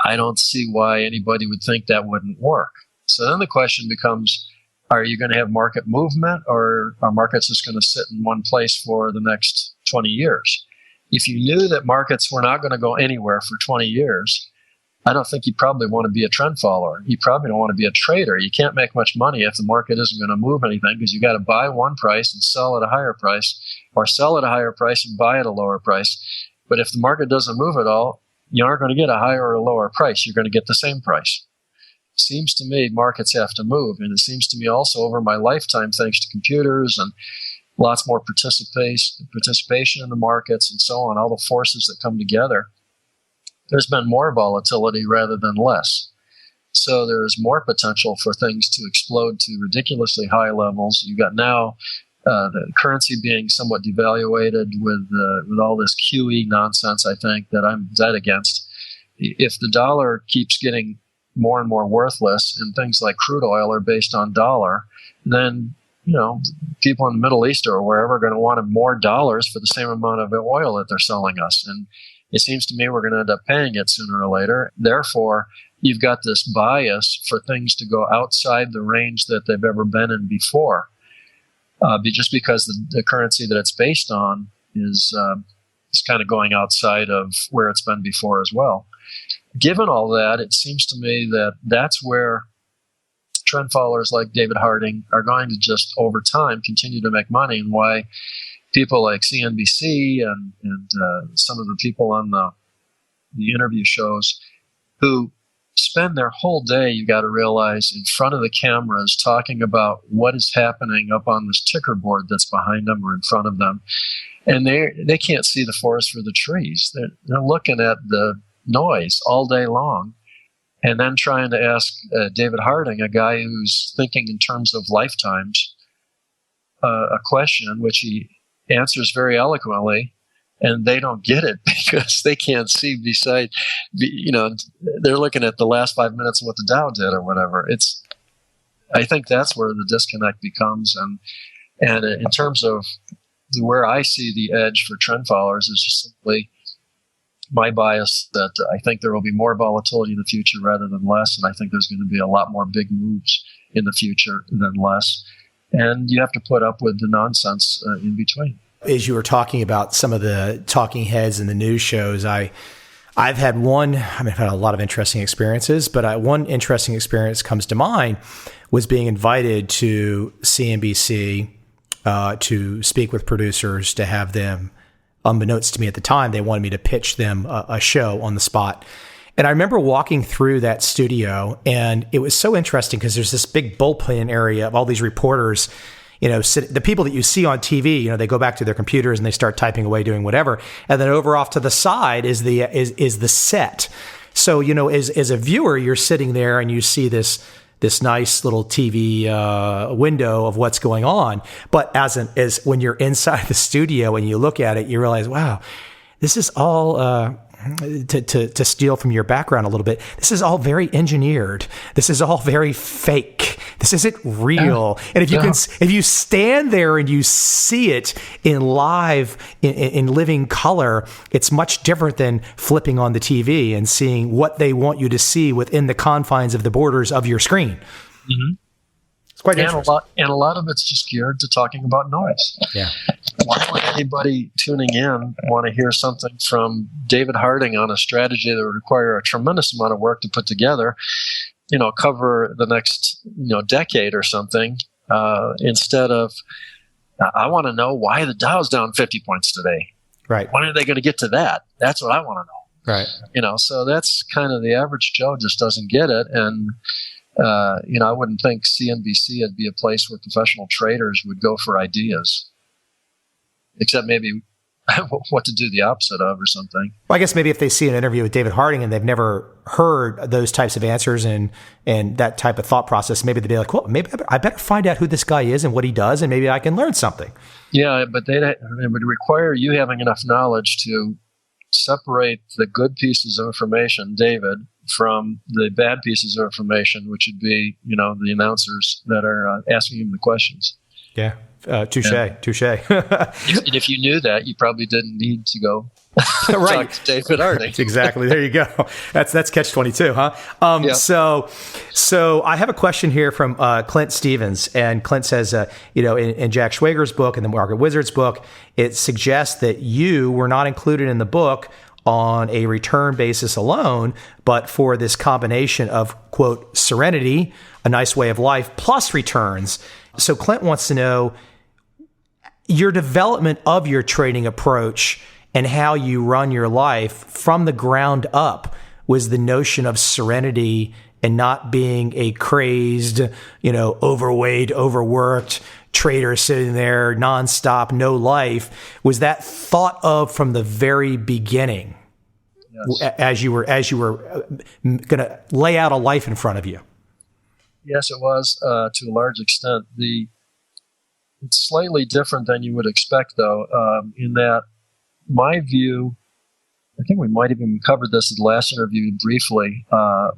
Speaker 4: I don't see why anybody would think that wouldn't work. So then the question becomes, are you going to have market movement, or are markets just going to sit in one place for the next 20 years? If you knew that markets were not going to go anywhere for 20 years, I don't think you probably want to be a trend follower. You probably don't want to be a trader. You can't make much money if the market isn't going to move anything, because you got to buy one price and sell at a higher price, or sell at a higher price and buy at a lower price. But if the market doesn't move at all, you aren't going to get a higher or a lower price. You're going to get the same price. Seems to me markets have to move. And it seems to me also over my lifetime, thanks to computers and lots more participation in the markets and so on, all the forces that come together, there's been more volatility rather than less. So there's more potential for things to explode to ridiculously high levels. You've got now the currency being somewhat devaluated with all this QE nonsense, I think, that I'm dead against. If the dollar keeps getting more and more worthless and things like crude oil are based on dollar, then people in the Middle East or wherever are going to want more dollars for the same amount of oil that they're selling us. And it seems to me we're going to end up paying it sooner or later. Therefore, you've got this bias for things to go outside the range that they've ever been in before, just because the currency that it's based on is kind of going outside of where it's been before as well. Given all that, it seems to me that that's where trend followers like David Harding are going to just over time continue to make money, and why people like CNBC and some of the people on the interview shows who spend their whole day, you got to realize, in front of the cameras talking about what is happening up on this ticker board that's behind them or in front of them. And they can't see the forest for the trees. They're looking at the noise all day long, and then trying to ask David Harding, a guy who's thinking in terms of lifetimes, a question which he answers very eloquently, and they don't get it because they can't see beside, they're looking at the last 5 minutes of what the Dow did or whatever. I think that's where the disconnect becomes. And in terms of where I see the edge for trend followers is just simply my bias that I think there will be more volatility in the future rather than less. And I think there's going to be a lot more big moves in the future than less. And you have to put up with the nonsense in between.
Speaker 3: As you were talking about some of the talking heads in the news shows, I've had I've had a lot of interesting experiences, but one interesting experience comes to mind was being invited to CNBC to speak with producers, to have them, unbeknownst to me at the time, they wanted me to pitch them a show on the spot. And I remember walking through that studio, and it was so interesting because there's this big bullpen area of all these reporters, the people that you see on TV, they go back to their computers and they start typing away, doing whatever. And then over off to the side is the set. So, as a viewer, you're sitting there and you see this nice little TV window of what's going on. But as when you're inside the studio and you look at it, you realize, wow, this is all to steal from your background a little bit. This is all very engineered. This is all very fake. This isn't real. And if you stand there and you see it in live, in living color, it's much different than flipping on the TV and seeing what they want you to see within the confines of the borders of your screen. Mm-hmm. It's quite interesting.
Speaker 4: And a lot of it's just geared to talking about noise. Yeah. Why would anybody tuning in want to hear something from David Harding on a strategy that would require a tremendous amount of work to put together, cover the next, decade or something, instead of, I want to know why the Dow's down 50 points today.
Speaker 3: Right.
Speaker 4: When are they going to get to that? That's what I want to know.
Speaker 3: Right.
Speaker 4: So that's kind of the average Joe just doesn't get it. And, I wouldn't think CNBC would be a place where professional traders would go for ideas. Except maybe what to do the opposite of or something.
Speaker 3: Well, I guess maybe if they see an interview with David Harding and they've never heard those types of answers and that type of thought process, maybe they'd be like, well, maybe I better find out who this guy is and what he does, and maybe I can learn something.
Speaker 4: Yeah, but it would require you having enough knowledge to separate the good pieces of information, David, from the bad pieces of information, which would be, the announcers that are asking him the questions.
Speaker 3: Yeah. Touche.
Speaker 4: And if you knew that, you probably didn't need to go
Speaker 3: right.
Speaker 4: talk to David Harding.
Speaker 3: Exactly. There you go. That's catch-22, huh?
Speaker 4: Yeah.
Speaker 3: So I have a question here from Clint Stevens, and Clint says, in Jack Schwager's book and the Market Wizard's book, it suggests that you were not included in the book on a return basis alone, but for this combination of, quote, serenity, a nice way of life, plus returns. So Clint wants to know your development of your trading approach and how you run your life from the ground up was the notion of serenity and not being a crazed, overweight, overworked trader sitting there nonstop, no life. Was that thought of from the very beginning? Yes. As you were going to lay out a life in front of you?
Speaker 4: Yes, it was to a large extent. It's slightly different than you would expect, though, in that my view, I think we might have even covered this in the last interview briefly.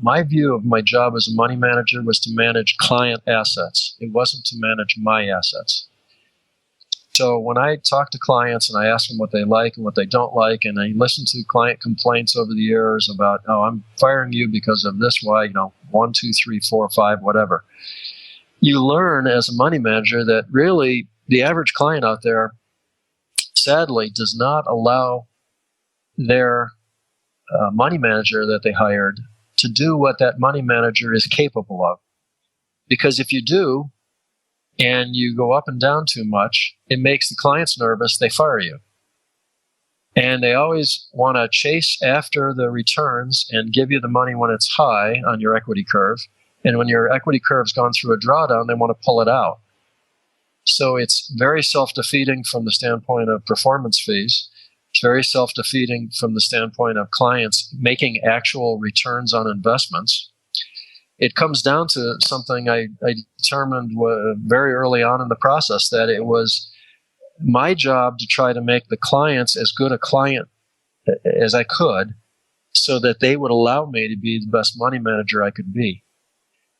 Speaker 4: My view of my job as a money manager was to manage client assets. It wasn't to manage my assets. So when I talk to clients and I ask them what they like and what they don't like, and I listen to client complaints over the years about, I'm firing you because of this, why, 1, 2, 3, 4, 5, whatever. You learn as a money manager that really the average client out there, sadly, does not allow their money manager that they hired to do what that money manager is capable of. Because if you do, and you go up and down too much, it makes the clients nervous, they fire you. And they always want to chase after the returns and give you the money when it's high on your equity curve. And when your equity curve's gone through a drawdown, they want to pull it out. So it's very self-defeating from the standpoint of performance fees. It's very self-defeating from the standpoint of clients making actual returns on investments. It comes down to something I determined very early on in the process, that it was my job to try to make the clients as good a client as I could so that they would allow me to be the best money manager I could be.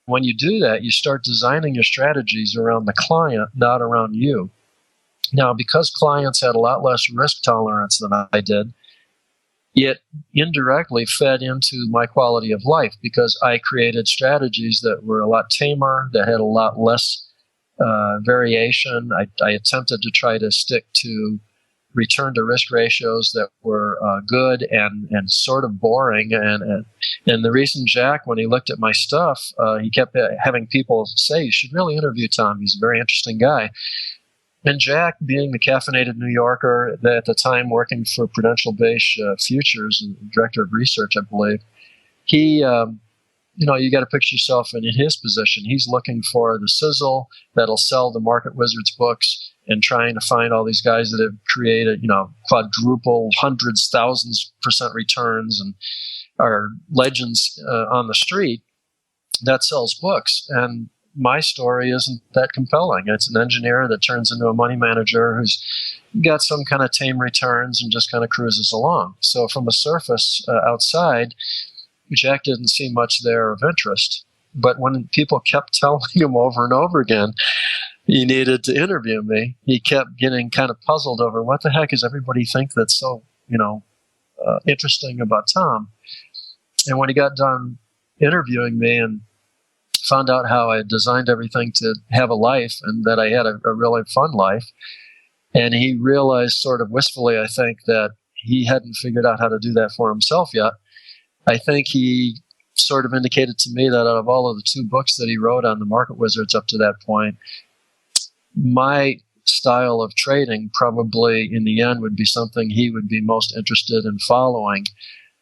Speaker 4: When you do that, you start designing your strategies around the client, not around you. Now, because clients had a lot less risk tolerance than I did, it indirectly fed into my quality of life because I created strategies that were a lot tamer, that had a lot less variation. I attempted to try to stick to return to risk ratios that were good and sort of boring. And the reason Jack, when he looked at my stuff, he kept having people say, you should really interview Tom. He's a very interesting guy. And Jack, being the caffeinated New Yorker, at the time working for Prudential Base Futures, and director of research, I believe, he, you got to picture yourself in his position. He's looking for the sizzle that'll sell the Market Wizards books and trying to find all these guys that have created, quadruple, hundreds, thousands % returns and are legends on the street that sells books. And my story isn't that compelling. It's an engineer that turns into a money manager who's got some kind of tame returns and just kind of cruises along. So from a surface outside, Jack didn't see much there of interest. But when people kept telling him over and over again he needed to interview me, he kept getting kind of puzzled over what the heck does everybody think that's so, interesting about Tom. And when he got done interviewing me and found out how I designed everything to have a life and that I had a really fun life, and he realized sort of wistfully, I think, that he hadn't figured out how to do that for himself yet. I think he sort of indicated to me that out of all of the 2 books that he wrote on the Market Wizards up to that point, my style of trading probably in the end would be something he would be most interested in following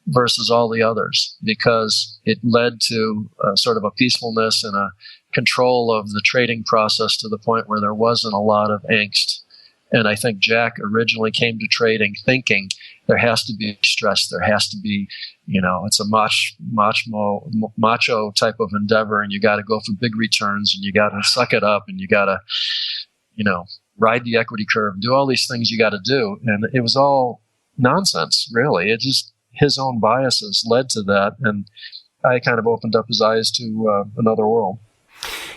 Speaker 4: versus all the others, because it led to sort of a peacefulness and a control of the trading process to the point where there wasn't a lot of angst And I think Jack originally came to trading thinking there has to be stress, there has to be, it's a macho type of endeavor, and you got to go for big returns, and you got to suck it up, and you got to, ride the equity curve, do all these things you got to do. And it was all nonsense, really. It just, his own biases led to that. And I kind of opened up his eyes to another world.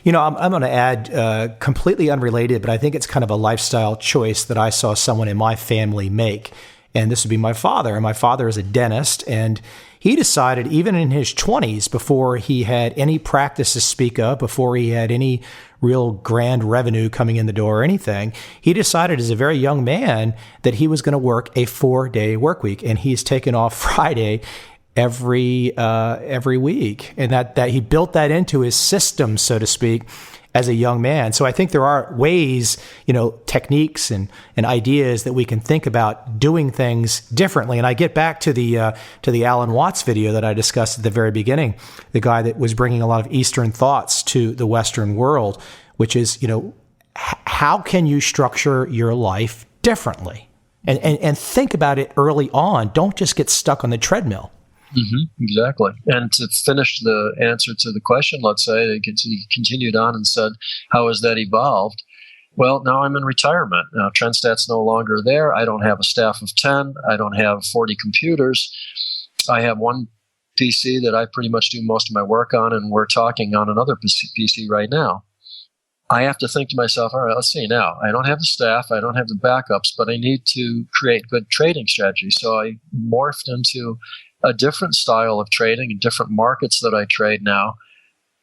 Speaker 3: I'm going to add completely unrelated, but I think it's kind of a lifestyle choice that I saw someone in my family make. And this would be my father. And my father is a dentist. And he decided, even in his 20s, before he had any practice to speak of, before he had any real grand revenue coming in the door or anything, he decided as a very young man that he was going to work a 4-day work week. And he's taken off Friday every week, and that he built that into his system, so to speak, as a young man. So I think there are ways, techniques and ideas that we can think about doing things differently. And I get back to the Alan Watts video that I discussed at the very beginning, the guy that was bringing a lot of Eastern thoughts to the Western world, which is, how can you structure your life differently, and think about it early on. Don't just get stuck on the treadmill.
Speaker 4: Mm-hmm, exactly. And to finish the answer to the question, let's say, he continued on and said, how has that evolved? Well, now I'm in retirement. Now, Trendstat's no longer there. I don't have a staff of 10. I don't have 40 computers. I have one PC that I pretty much do most of my work on, and we're talking on another PC right now. I have to think to myself, all right, let's see now. I don't have the staff. I don't have the backups, but I need to create good trading strategies. So I morphed into a different style of trading in different markets that I trade now,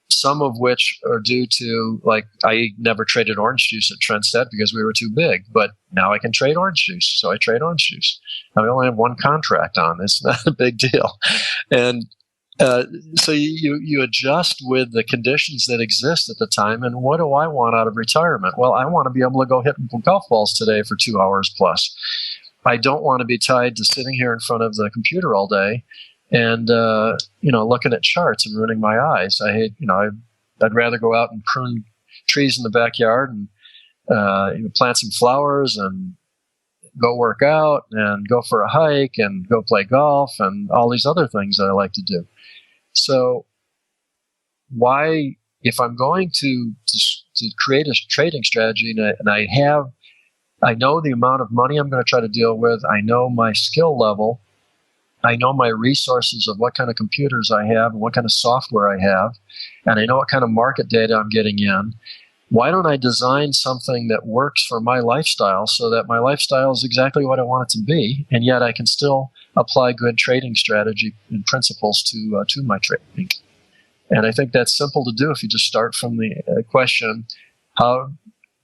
Speaker 4: some of which are due to, like, I never traded orange juice at Trendstat because we were too big, but now I can trade orange juice, so I trade orange juice. Now I only have one contract on. It's not a big deal. And so you adjust with the conditions that exist at the time. And what do I want out of retirement? Well, I want to be able to go hit golf balls today for 2 hours plus. I don't want to be tied to sitting here in front of the computer all day and, looking at charts and ruining my eyes. I'd rather go out and prune trees in the backyard and plant some flowers and go work out and go for a hike and go play golf and all these other things that I like to do. So why, if I'm going to create a trading strategy and I know the amount of money I'm going to try to deal with, I know my skill level, I know my resources of what kind of computers I have and what kind of software I have, and I know what kind of market data I'm getting in, why don't I design something that works for my lifestyle so that my lifestyle is exactly what I want it to be, and yet I can still apply good trading strategy and principles to my trading? And I think that's simple to do if you just start from the question, how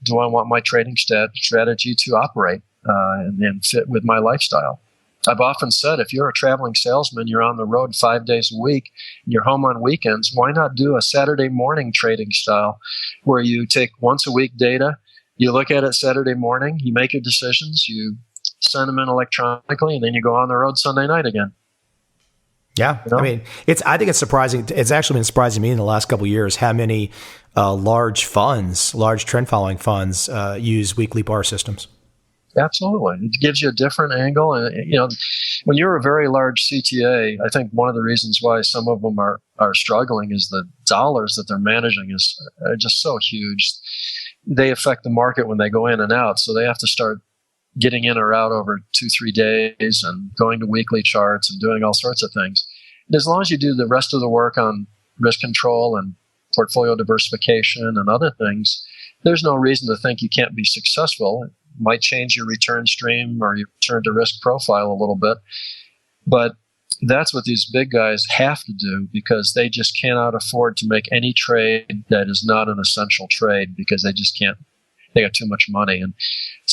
Speaker 4: do I want my trading strategy to operate and fit with my lifestyle? I've often said, if you're a traveling salesman, you're on the road 5 days a week, and you're home on weekends, why not do a Saturday morning trading style where you take once a week data, you look at it Saturday morning, you make your decisions, you send them in electronically, and then you go on the road Sunday night again.
Speaker 3: Yeah. I mean, I think it's surprising. It's actually been surprising me in the last couple of years how many large trend following funds use weekly bar systems.
Speaker 4: Absolutely. It gives you a different angle. And, when you're a very large CTA, I think one of the reasons why some of them are struggling is the dollars that they're managing are just so huge. They affect the market when they go in and out. So they have to start getting in or out over 2-3 days and going to weekly charts and doing all sorts of things. And as long as you do the rest of the work on risk control and portfolio diversification and other things, there's no reason to think you can't be successful. It might change your return stream or your return to risk profile a little bit. But that's what these big guys have to do, because they just cannot afford to make any trade that is not an essential trade, because they just can't. They got too much money. And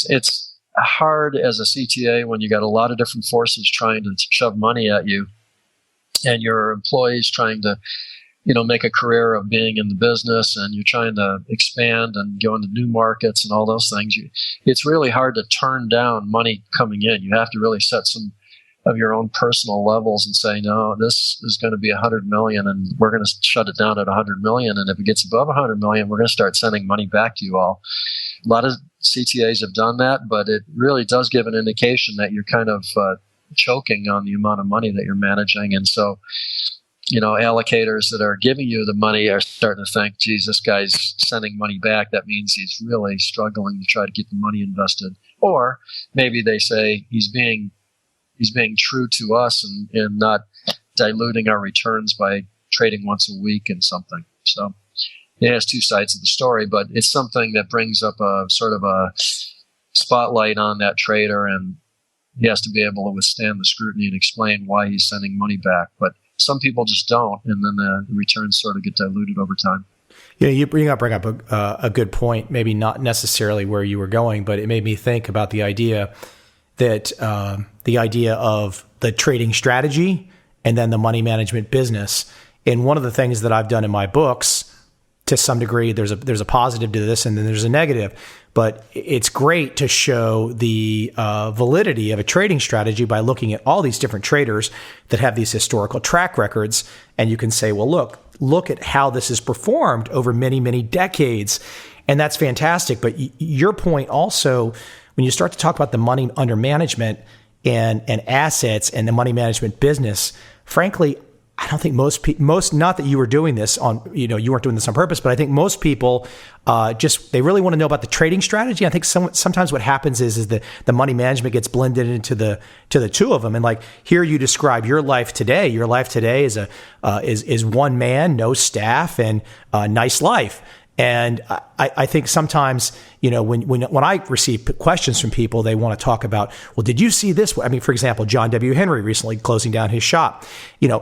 Speaker 4: it's hard as a CTA when you got a lot of different forces trying to shove money at you, and your employees trying to make a career of being in the business, and you're trying to expand and go into new markets and all those things. It's really hard to turn down money coming in. You have to really set some of your own personal levels and say, no, this is going to be 100 million and we're going to shut it down at 100 million. And if it gets above 100 million, we're going to start sending money back to you all. A lot of CTAs have done that, but it really does give an indication that you're kind of choking on the amount of money that you're managing. And so, allocators that are giving you the money are starting to think, geez, this guy's sending money back. That means he's really struggling to try to get the money invested. Or maybe they say he's being true to us and not diluting our returns by trading once a week in something. So it has two sides of the story, but it's something that brings up a sort of a spotlight on that trader, and he has to be able to withstand the scrutiny and explain why he's sending money back. But some people just don't, and then the returns sort of get diluted over time.
Speaker 3: Yeah, you bring up a good point. Maybe not necessarily where you were going, but it made me think about the idea that the idea of the trading strategy and then the money management business. And one of the things that I've done in my books, to some degree, there's a positive to this, and then there's a negative. But it's great to show the validity of a trading strategy by looking at all these different traders that have these historical track records. And you can say, well, look at how this is performed over many, many decades. And that's fantastic. But your point also, when you start to talk about the money under management and assets and the money management business, frankly, I don't think most, not that you were doing this you weren't doing this on purpose, but I think most people they really want to know about the trading strategy. I think sometimes what happens is the money management gets blended into the two of them. And like here you describe your life today. Your life today is is one man, no staff, and a nice life. And I think sometimes, when I receive questions from people, they want to talk about, well, did you see this? I mean, for example, John W. Henry recently closing down his shop.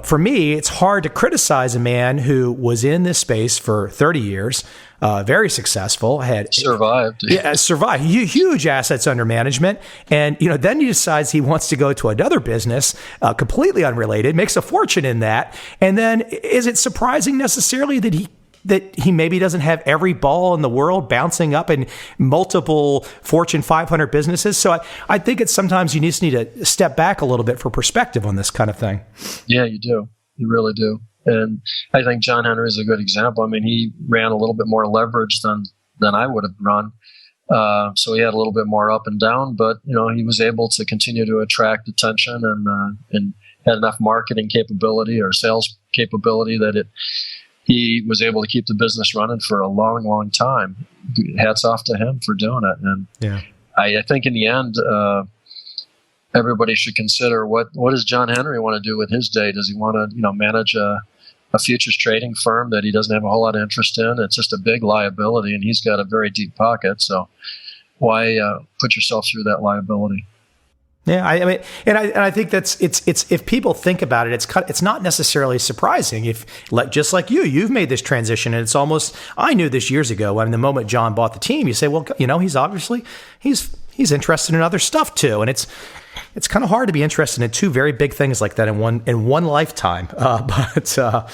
Speaker 3: For me, it's hard to criticize a man who was in this space for 30 years, very successful, had survived. Yeah, survived. Huge assets under management. And, then he decides he wants to go to another business, completely unrelated, makes a fortune in that. And then is it surprising necessarily that he maybe doesn't have every ball in the world bouncing up in multiple Fortune 500 businesses? So I think it's sometimes you just need to step back a little bit for perspective on this kind of thing. Yeah, you do. You really do. And I think John Henry is a good example. I mean, he ran a little bit more leverage than I would have run. So he had a little bit more up and down, but, he was able to continue to attract attention and had enough marketing capability or sales capability that he was able to keep the business running for a long, long time. Hats off to him for doing it. And yeah. I think in the end, everybody should consider what does John Henry want to do with his day? Does he want to, manage a futures trading firm that he doesn't have a whole lot of interest in? It's just a big liability, and he's got a very deep pocket. So why put yourself through that liability? Yeah, I mean, and I think it's if people think about it, it's not necessarily surprising. If just like you've made this transition, and it's almost, I knew this years ago. When the moment John bought the team, you say, well, he's obviously he's interested in other stuff too, and it's kind of hard to be interested in two very big things like that in one lifetime. So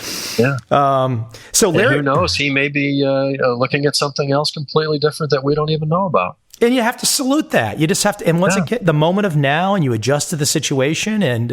Speaker 3: Larry, and who knows? He may be looking at something else completely different that we don't even know about. And you have to salute that. You just have to, and once again, the moment of now, and you adjust to the situation. And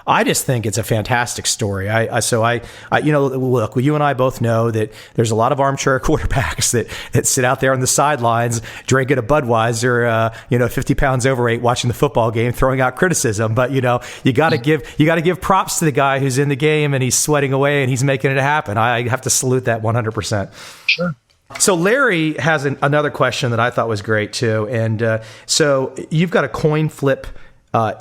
Speaker 3: I just think it's a fantastic story. Look, you and I both know that there's a lot of armchair quarterbacks that sit out there on the sidelines, drinking a Budweiser, 50 pounds overweight, watching the football game, throwing out criticism. But you got to give props to the guy who's in the game and he's sweating away and he's making it happen. I have to salute that 100%. Sure. So Larry has another question that I thought was great too. And so you've got a coin flip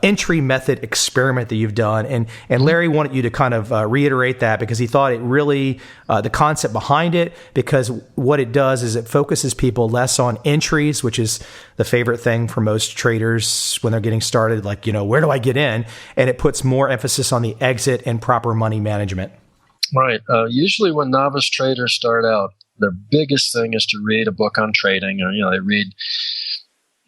Speaker 3: entry method experiment that you've done. And Larry wanted you to kind of reiterate that because he thought it really, the concept behind it, because what it does is it focuses people less on entries, which is the favorite thing for most traders when they're getting started, like, where do I get in? And it puts more emphasis on the exit and proper money management. Right. Usually when novice traders start out, their biggest thing is to read a book on trading, or they read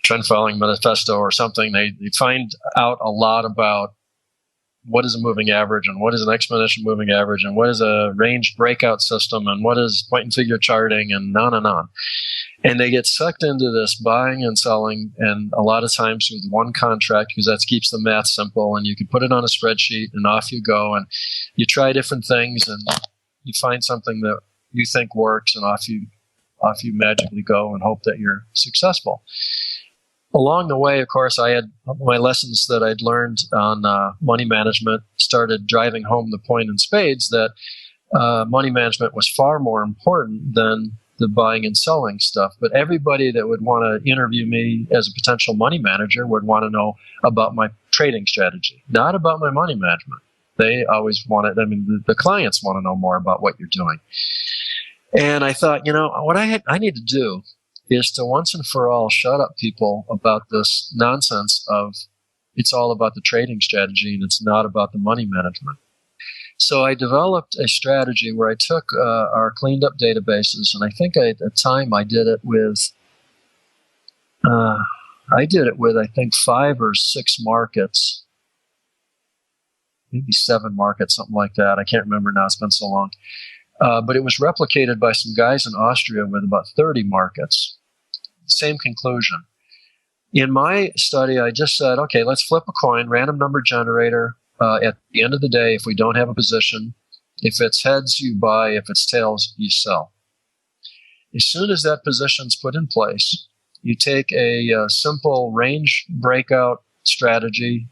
Speaker 3: Trend Following Manifesto or something. They find out a lot about
Speaker 4: what is a moving average, and what is an exponential moving average, and what is a ranged breakout system, and what is point and figure charting, and on and on. And they get sucked into this buying and selling, and a lot of times with one contract, because that keeps the math simple, and you can put it on a spreadsheet, and off you go, and you try different things, and you find something that you think works, and off you magically go and hope that you're successful. Along the way, of course, I had my lessons that I'd learned on money management started driving home the point in spades that money management was far more important than the buying and selling stuff. But everybody that would want to interview me as a potential money manager would want to know about my trading strategy, not about my money management. They always wanted, the clients want to know more about what you're doing. And I thought, what I need to do is to once and for all shut up people about this nonsense of it's all about the trading strategy and it's not about the money management. So I developed a strategy where I took our cleaned up databases, and I think at the time I did it with, I think 5 or 6 markets, maybe 7 markets, something like that. I can't remember now. It's been so long. But it was replicated by some guys in Austria with about 30 markets. Same conclusion. In my study, I just said, okay, let's flip a coin, random number generator. At the end of the day, if we don't have a position, if it's heads, you buy. If it's tails, you sell. As soon as that position's put in place, you take a simple range breakout strategy,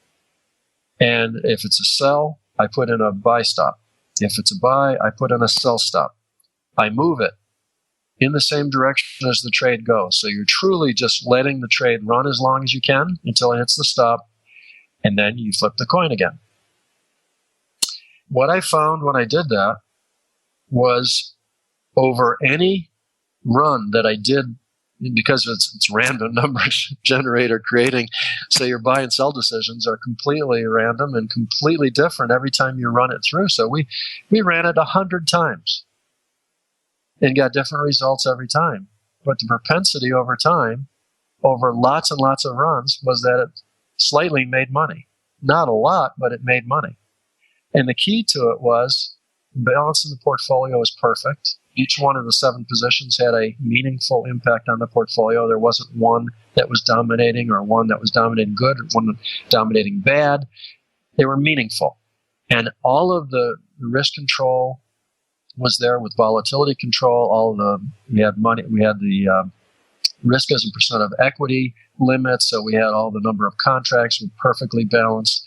Speaker 4: and if it's a sell, I put in a buy stop. If it's a buy, I put in a sell stop. I move it in the same direction as the trade goes. So you're truly just letting the trade run as long as you can until it hits the stop, and then you flip the coin again. What I found when I did that was over any run that I did, because it's random numbers generator creating, so your buy and sell decisions are completely random and completely different every time you run it through. So we ran it 100 times and got different results every time. But the propensity over time, over lots and lots of runs, was that it slightly made money. Not a lot, but it made money. And the key to it was balance in the portfolio was perfect. Each one of the 7 positions had a meaningful impact on the portfolio. There wasn't one that was dominating or one that was dominating good or one dominating bad. They were meaningful. And all of the risk control was there with volatility control. We had the risk as a percent of equity limits. So we had all the number of contracts were perfectly balanced.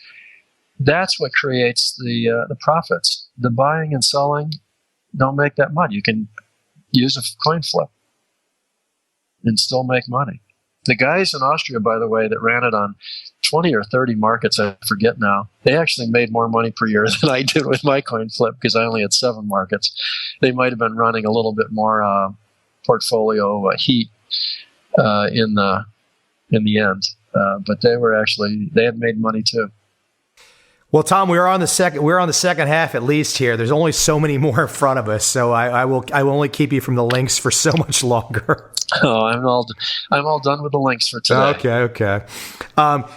Speaker 4: That's what creates the profits. The buying and selling don't make that money. You can use a coin flip and still make money. The guys in Austria, by the way, that ran it on 20 or 30 markets, I forget now, they actually made more money per year than I did with my coin flip because I only had 7 markets. They might have been running a little bit more portfolio heat in the end, but they had made money too.
Speaker 3: Well, Tom, we're on the second half at least here. There's only so many more in front of us, so I will only keep you from the links for so much longer.
Speaker 4: Oh, I'm all done with the links for today.
Speaker 3: Okay.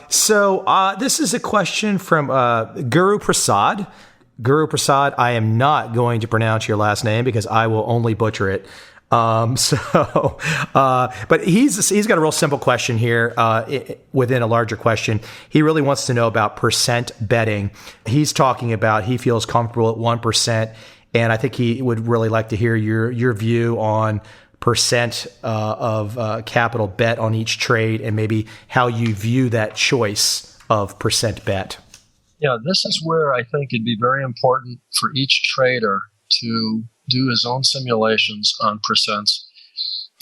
Speaker 3: So this is a question from Guru Prasad. Guru Prasad, I am not going to pronounce your last name because I will only butcher it. But he's got a real simple question here within a larger question. He really wants to know about percent betting. He's talking about he feels comfortable at 1%, and I think he would really like to hear your view on percent of capital bet on each trade and maybe how you view that choice of percent bet.
Speaker 4: Yeah, this is where I think it'd be very important for each trader to do his own simulations on percents.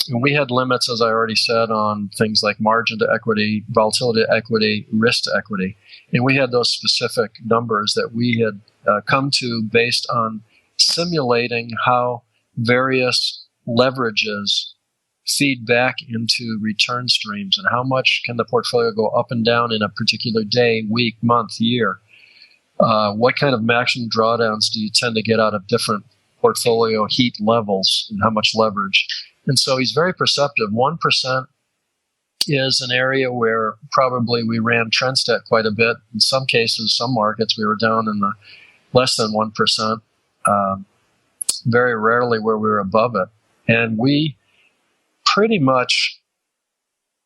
Speaker 4: And we had limits, as I already said, on things like margin to equity, volatility to equity, risk to equity. And we had those specific numbers that we had come to based on simulating how various leverages feed back into return streams and how much can the portfolio go up and down in a particular day, week, month, year. What kind of maximum drawdowns do you tend to get out of different portfolio heat levels and how much leverage? And so he's very perceptive. 1% is an area where probably we ran Trendstat quite a bit. In some cases, some markets, we were down in the less than 1%, very rarely where we were above it. And we pretty much,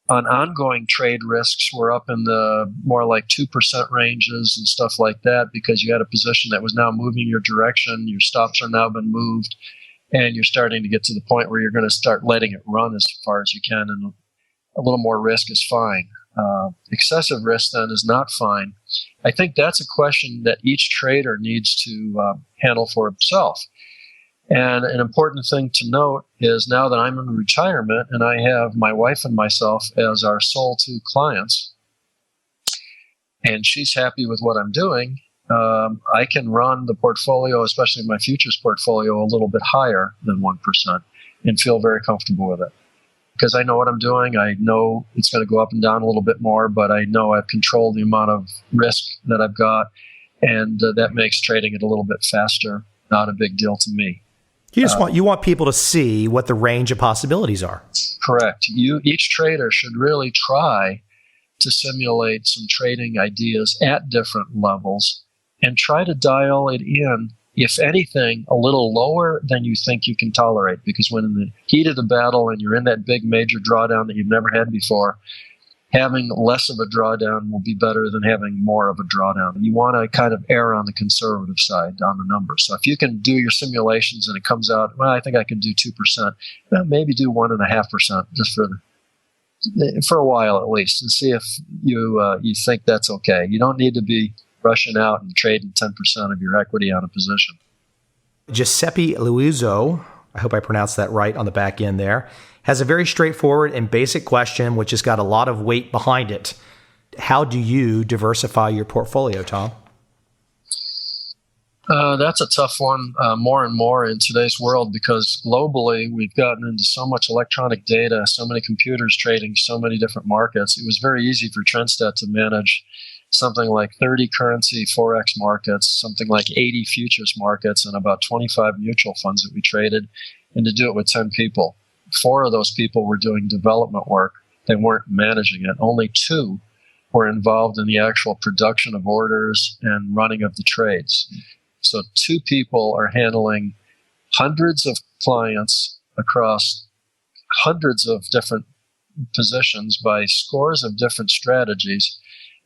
Speaker 4: on ongoing trade risks, were up in the more like 2% ranges and stuff like that, because you had a position that was now moving your direction, your stops are now been moved, and you're starting to get to the point where you're going to start letting it run as far as you can, and a little more risk is fine. Excessive risk then is not fine. I think that's a question that each trader needs to handle for himself. And an important thing to note is, now that I'm in retirement and I have my wife and myself as our sole two clients, and she's happy with what I'm doing, I can run the portfolio, especially my futures portfolio, a little bit higher than 1% and feel very comfortable with it. Because I know what I'm doing. I know it's going to go up and down a little bit more, but I know I've controlled the amount of risk that I've got, and that makes trading it a little bit faster. Not a big deal to me.
Speaker 3: You want people to see what the range of possibilities are.
Speaker 4: Correct. Each trader should really try to simulate some trading ideas at different levels and try to dial it in, if anything, a little lower than you think you can tolerate. Because when in the heat of the battle and you're in that big major drawdown that you've never had before, having less of a drawdown will be better than having more of a drawdown. You want to kind of err on the conservative side on the numbers. So if you can do your simulations and it comes out, well, I think I can do 2%, well, maybe do 1.5% just for a while at least, and see if you think that's okay. You don't need to be rushing out and trading 10% of your equity on a position.
Speaker 3: Giuseppe Luizzo, I hope I pronounced that right on the back end there, has a very straightforward and basic question, which has got a lot of weight behind it. How do you diversify your portfolio, Tom?
Speaker 4: That's a tough one, more and more in today's world, because globally we've gotten into so much electronic data, so many computers trading so many different markets. It was very easy for Trendstat to manage something like 30 currency Forex markets, something like 80 futures markets, and about 25 mutual funds that we traded, and to do it with 10 people. 4 of those people were doing development work. They weren't managing it. Only 2 were involved in the actual production of orders and running of the trades. So 2 people are handling hundreds of clients across hundreds of different positions by scores of different strategies.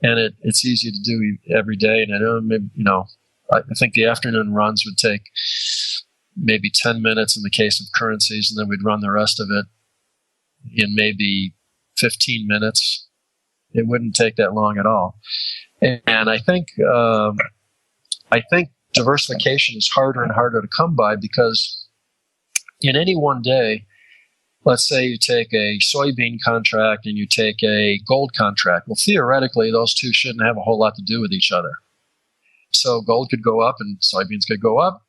Speaker 4: And it's easy to do every day. And I think the afternoon runs would take maybe 10 minutes in the case of currencies, and then we'd run the rest of it in maybe 15 minutes. It wouldn't take that long at all. And I think diversification is harder and harder to come by, because in any one day, let's say you take a soybean contract and you take a gold contract. Well, theoretically, those two shouldn't have a whole lot to do with each other. So gold could go up and soybeans could go up.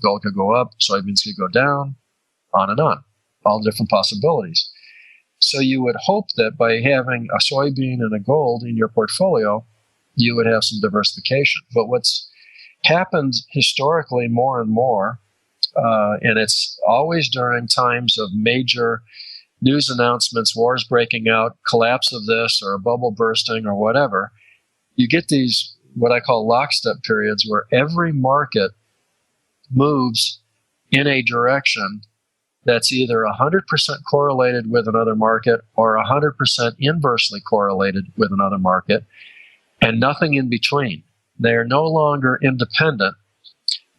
Speaker 4: Gold could go up, soybeans could go down, on, all different possibilities. So you would hope that by having a soybean and a gold in your portfolio, you would have some diversification. But what's happened historically more and more, and it's always during times of major news announcements, wars breaking out, collapse of this or a bubble bursting or whatever, you get these what I call lockstep periods where every market moves in a direction that's either 100% correlated with another market or 100% inversely correlated with another market, and nothing in between. They are no longer independent.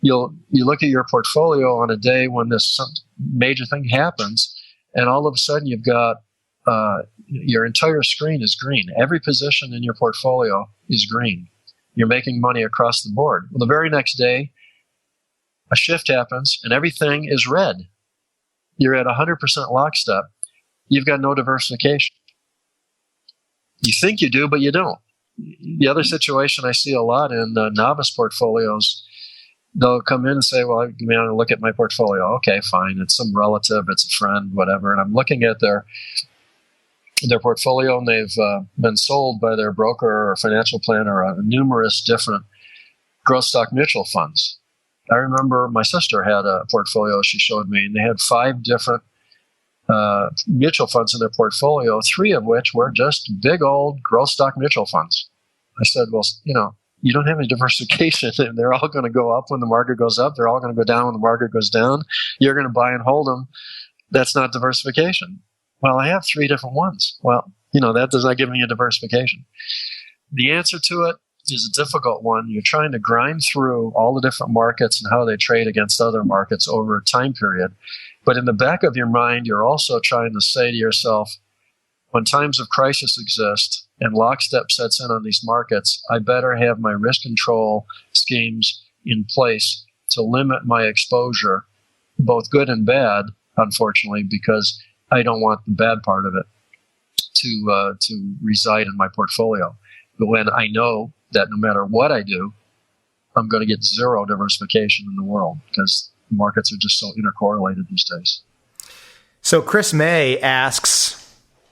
Speaker 4: You look at your portfolio on a day when this major thing happens, and all of a sudden you've got your entire screen is green. Every position in your portfolio is green. You're making money across the board. Well, the very next day, a shift happens and everything is red. You're at 100% lockstep. You've got no diversification. You think you do, but you don't. The other situation I see a lot in novice portfolios, they'll come in and say, well, I'm going to look at my portfolio. Okay, fine. It's some relative, it's a friend, whatever. And I'm looking at their portfolio, and they've been sold by their broker or financial planner numerous different growth stock mutual funds. I remember my sister had a portfolio she showed me, and they had 5 different mutual funds in their portfolio, 3 of which were just big old growth stock mutual funds. I said, well, you don't have any diversification. They're all going to go up when the market goes up. They're all going to go down when the market goes down. You're going to buy and hold them. That's not diversification. Well, I have 3 different ones. Well, that does not give me a diversification. The answer to it is a difficult one. You're trying to grind through all the different markets and how they trade against other markets over a time period. But in the back of your mind, you're also trying to say to yourself, when times of crisis exist and lockstep sets in on these markets, I better have my risk control schemes in place to limit my exposure, both good and bad, unfortunately, because I don't want the bad part of it to reside in my portfolio. But when I know that no matter what I do, I'm going to get zero diversification in the world because the markets are just so intercorrelated these days.
Speaker 3: So Chris May asks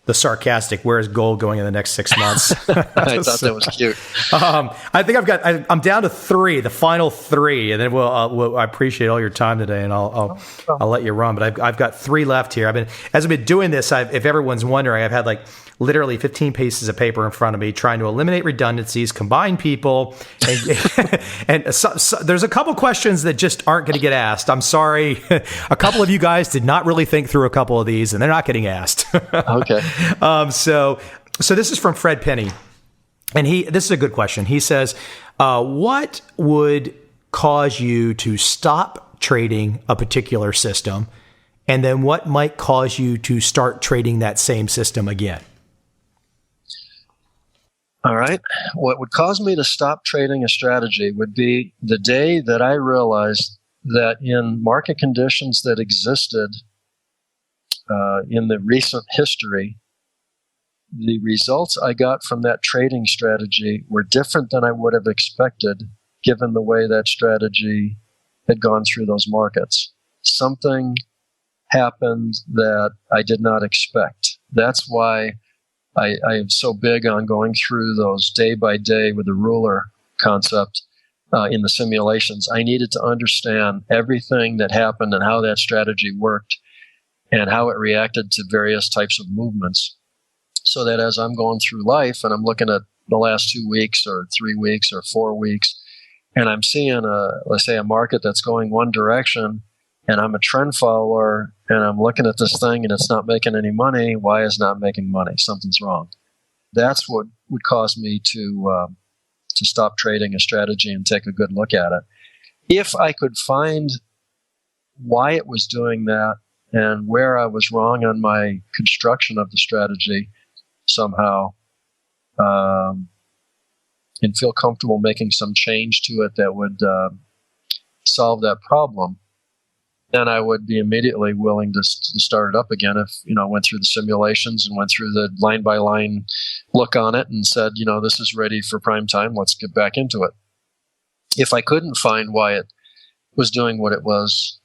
Speaker 3: the sarcastic, where is gold going in the next 6 months?
Speaker 4: I thought that was cute.
Speaker 3: I think I'm down to 3, the final 3, and then I appreciate all your time today, and I'll let you run. But I've got 3 left here. As I've been doing this, if everyone's wondering, I've had literally 15 pieces of paper in front of me trying to eliminate redundancies, combine people, and so there's a couple questions that just aren't going to get asked. I'm sorry. A couple of you guys did not really think through a couple of these, and they're not getting asked.
Speaker 4: Okay.
Speaker 3: So this is from Fred Penny, and this is a good question. He says, what would cause you to stop trading a particular system, and then what might cause you to start trading that same system again?
Speaker 4: All right. What would cause me to stop trading a strategy would be the day that I realized that in market conditions that existed in the recent history, the results I got from that trading strategy were different than I would have expected given the way that strategy had gone through those markets. Something happened that I did not expect. That's why I am so big on going through those day by day with the ruler concept in the simulations. I needed to understand everything that happened and how that strategy worked and how it reacted to various types of movements, so that as I'm going through life and I'm looking at the last 2 weeks or 3 weeks or 4 weeks, and I'm seeing let's say a market that's going one direction, and I'm a trend follower, and I'm looking at this thing and it's not making any money. Why is it not making money? Something's wrong. That's what would cause me to stop trading a strategy and take a good look at it. If I could find why it was doing that and where I was wrong on my construction of the strategy somehow, and feel comfortable making some change to it that would solve that problem, then I would be immediately willing to start it up again. If, went through the simulations and went through the line by line look on it and said, this is ready for prime time, let's get back into it. If I couldn't find why it was doing what it was,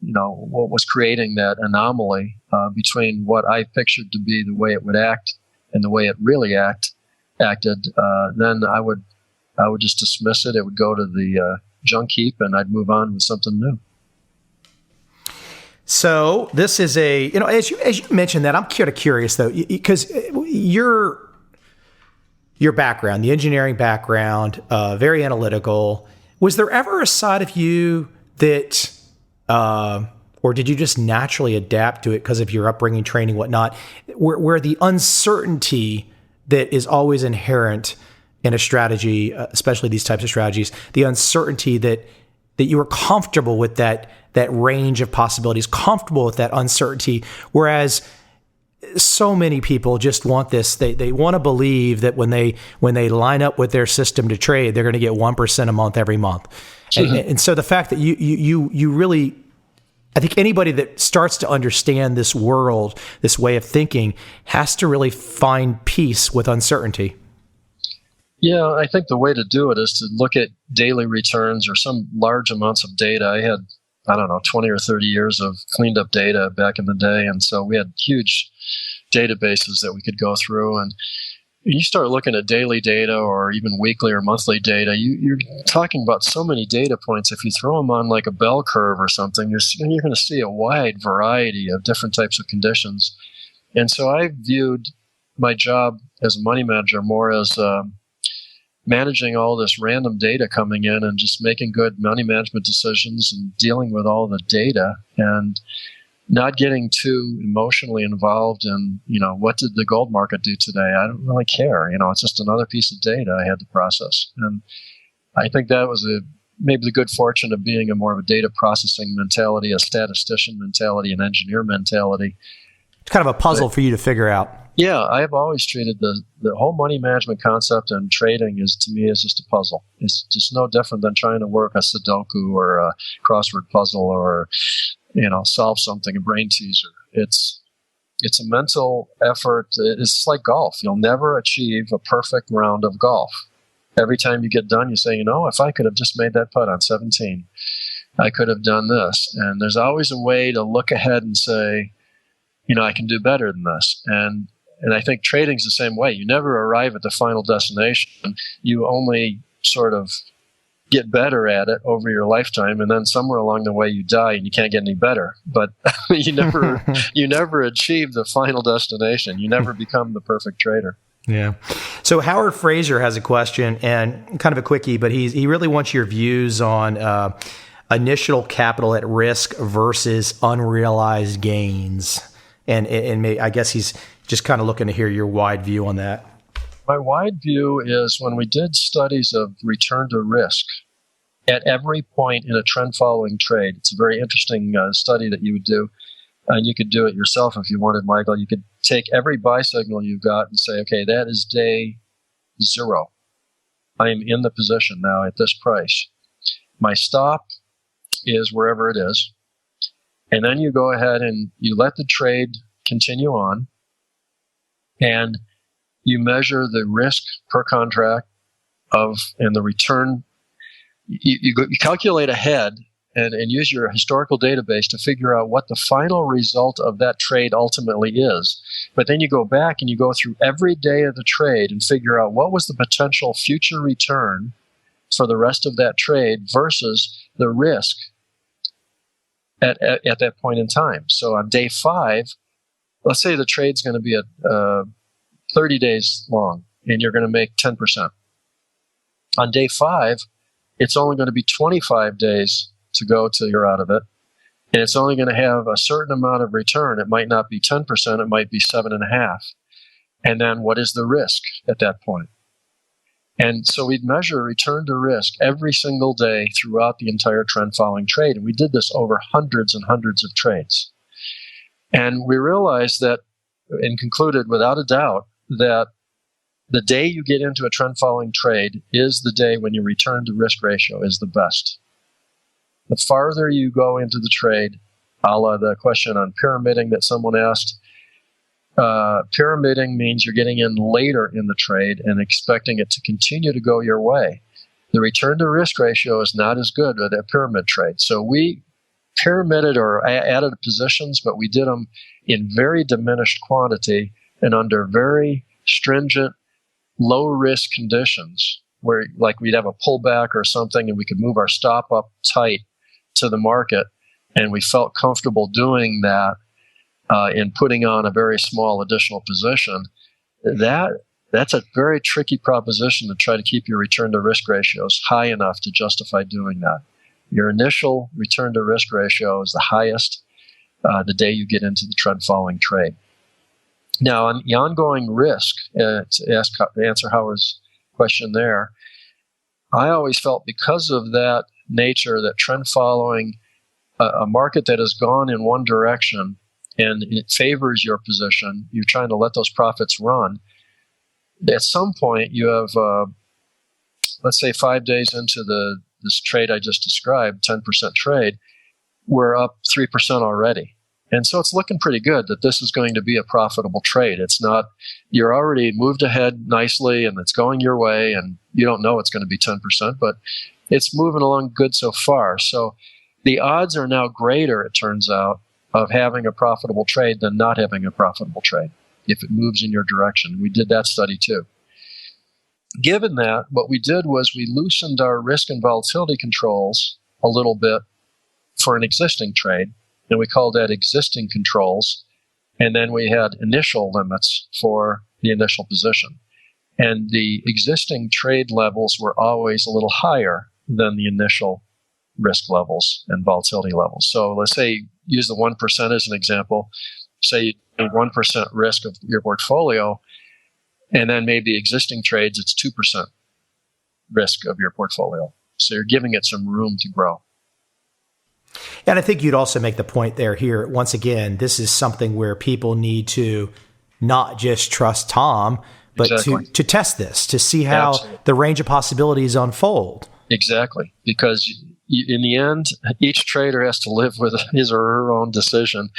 Speaker 4: what was creating that anomaly between what I pictured to be the way it would act and the way it really acted, then I would just dismiss it. It would go to the junk heap, and I'd move on with something new.
Speaker 3: So this is as you mentioned that, I'm kind of curious though, because your background, the engineering background, very analytical. Was there ever a side of you that, or did you just naturally adapt to it because of your upbringing, training, whatnot, where the uncertainty that is always inherent in a strategy, especially these types of strategies, the uncertainty that you were comfortable with that range of possibilities, comfortable with that uncertainty, whereas so many people just want this. They want to believe that when they line up with their system to trade, they're going to get 1% a month every month. And so the fact that you really, I think anybody that starts to understand this world, this way of thinking, has to really find peace with uncertainty.
Speaker 4: Yeah, I think the way to do it is to look at daily returns or some large amounts of data. I had, 20 or 30 years of cleaned up data back in the day. And so we had huge databases that we could go through. And you start looking at daily data or even weekly or monthly data, you're talking about so many data points. If you throw them on like a bell curve or something, you're going to see a wide variety of different types of conditions. And so I viewed my job as a money manager more as managing all this random data coming in and just making good money management decisions and dealing with all the data and not getting too emotionally involved in, what did the gold market do today? I don't really care. It's just another piece of data I had to process. And I think that was maybe the good fortune of being more of a data processing mentality, a statistician mentality, an engineer mentality.
Speaker 3: It's kind of a puzzle for you to figure out.
Speaker 4: Yeah, I have always treated the whole money management concept and trading to me is just a puzzle. It's just no different than trying to work a Sudoku or a crossword puzzle or solve something, a brain teaser. It's a mental effort. It's like golf. You'll never achieve a perfect round of golf. Every time you get done, you say, if I could have just made that putt on 17, I could have done this. And there's always a way to look ahead and say, I can do better than this. And I think trading's the same way. You never arrive at the final destination. You only sort of get better at it over your lifetime, and then somewhere along the way you die and you can't get any better. But you never achieve the final destination. You never become the perfect trader.
Speaker 3: Yeah. So Howard Fraser has a question, and kind of a quickie, but he really wants your views on initial capital at risk versus unrealized gains. And I guess he's just kind of looking to hear your wide view on that.
Speaker 4: My wide view is when we did studies of return to risk at every point in a trend following trade, it's a very interesting study that you would do. And you could do it yourself if you wanted, Michael. You could take every buy signal you've got and say, okay, that is day 0. I am in the position now at this price. My stop is wherever it is. And then you go ahead and you let the trade continue on. And you measure the risk per contract and the return. You calculate ahead and use your historical database to figure out what the final result of that trade ultimately is. But then you go back and you go through every day of the trade and figure out what was the potential future return for the rest of that trade versus the risk at that point in time. So on day 5, let's say the trade's going to be at 30 days long, and you're going to make 10%. On day 5, it's only going to be 25 days to go till you're out of it, and it's only going to have a certain amount of return. It might not be 10%, it might be 7.5%. And then what is the risk at that point? And so we'd measure return to risk every single day throughout the entire trend following trade, and we did this over hundreds and hundreds of trades. And we realized that and concluded without a doubt that the day you get into a trend following trade is the day when your return to risk ratio is the best. The farther you go into the trade, a la the question on pyramiding that someone asked, pyramiding means you're getting in later in the trade and expecting it to continue to go your way. The return to risk ratio is not as good with a pyramid trade. So we pyramided or added positions, but we did them in very diminished quantity and under very stringent, low-risk conditions where like we'd have a pullback or something and we could move our stop up tight to the market, and we felt comfortable doing that in putting on a very small additional position. That's a very tricky proposition to try to keep your return to risk ratios high enough to justify doing that. Your initial return to risk ratio is the highest the day you get into the trend following trade. Now, on the ongoing risk, to answer Howard's question there, I always felt because of that nature, that trend following, a market that has gone in one direction and it favors your position, you're trying to let those profits run. At some point, you have, let's say 5 days into this trade I just described, 10% trade, we're up 3% already. And so it's looking pretty good that this is going to be a profitable trade. It's not, you're already moved ahead nicely and it's going your way and you don't know it's going to be 10%, but it's moving along good so far. So the odds are now greater, it turns out, of having a profitable trade than not having a profitable trade. if it moves in your direction. We did that study too. Given that, what we did was we loosened our risk and volatility controls a little bit for an existing trade, and we called that existing controls. And then we had initial limits for the initial position. And the existing trade levels were always a little higher than the initial risk levels and volatility levels. So let's say, use the 1% as an example. Say you do 1% risk of your portfolio, and then maybe existing trades, it's 2% risk of your portfolio. So you're giving it some room to grow.
Speaker 3: And I think you'd also make the point there here. Once again, this is something where people need to not just trust Tom, but
Speaker 4: Exactly.
Speaker 3: to test this, to see how
Speaker 4: Absolutely.
Speaker 3: the range of possibilities unfold.
Speaker 4: Exactly. Because in the end, each trader has to live with his or her own decision.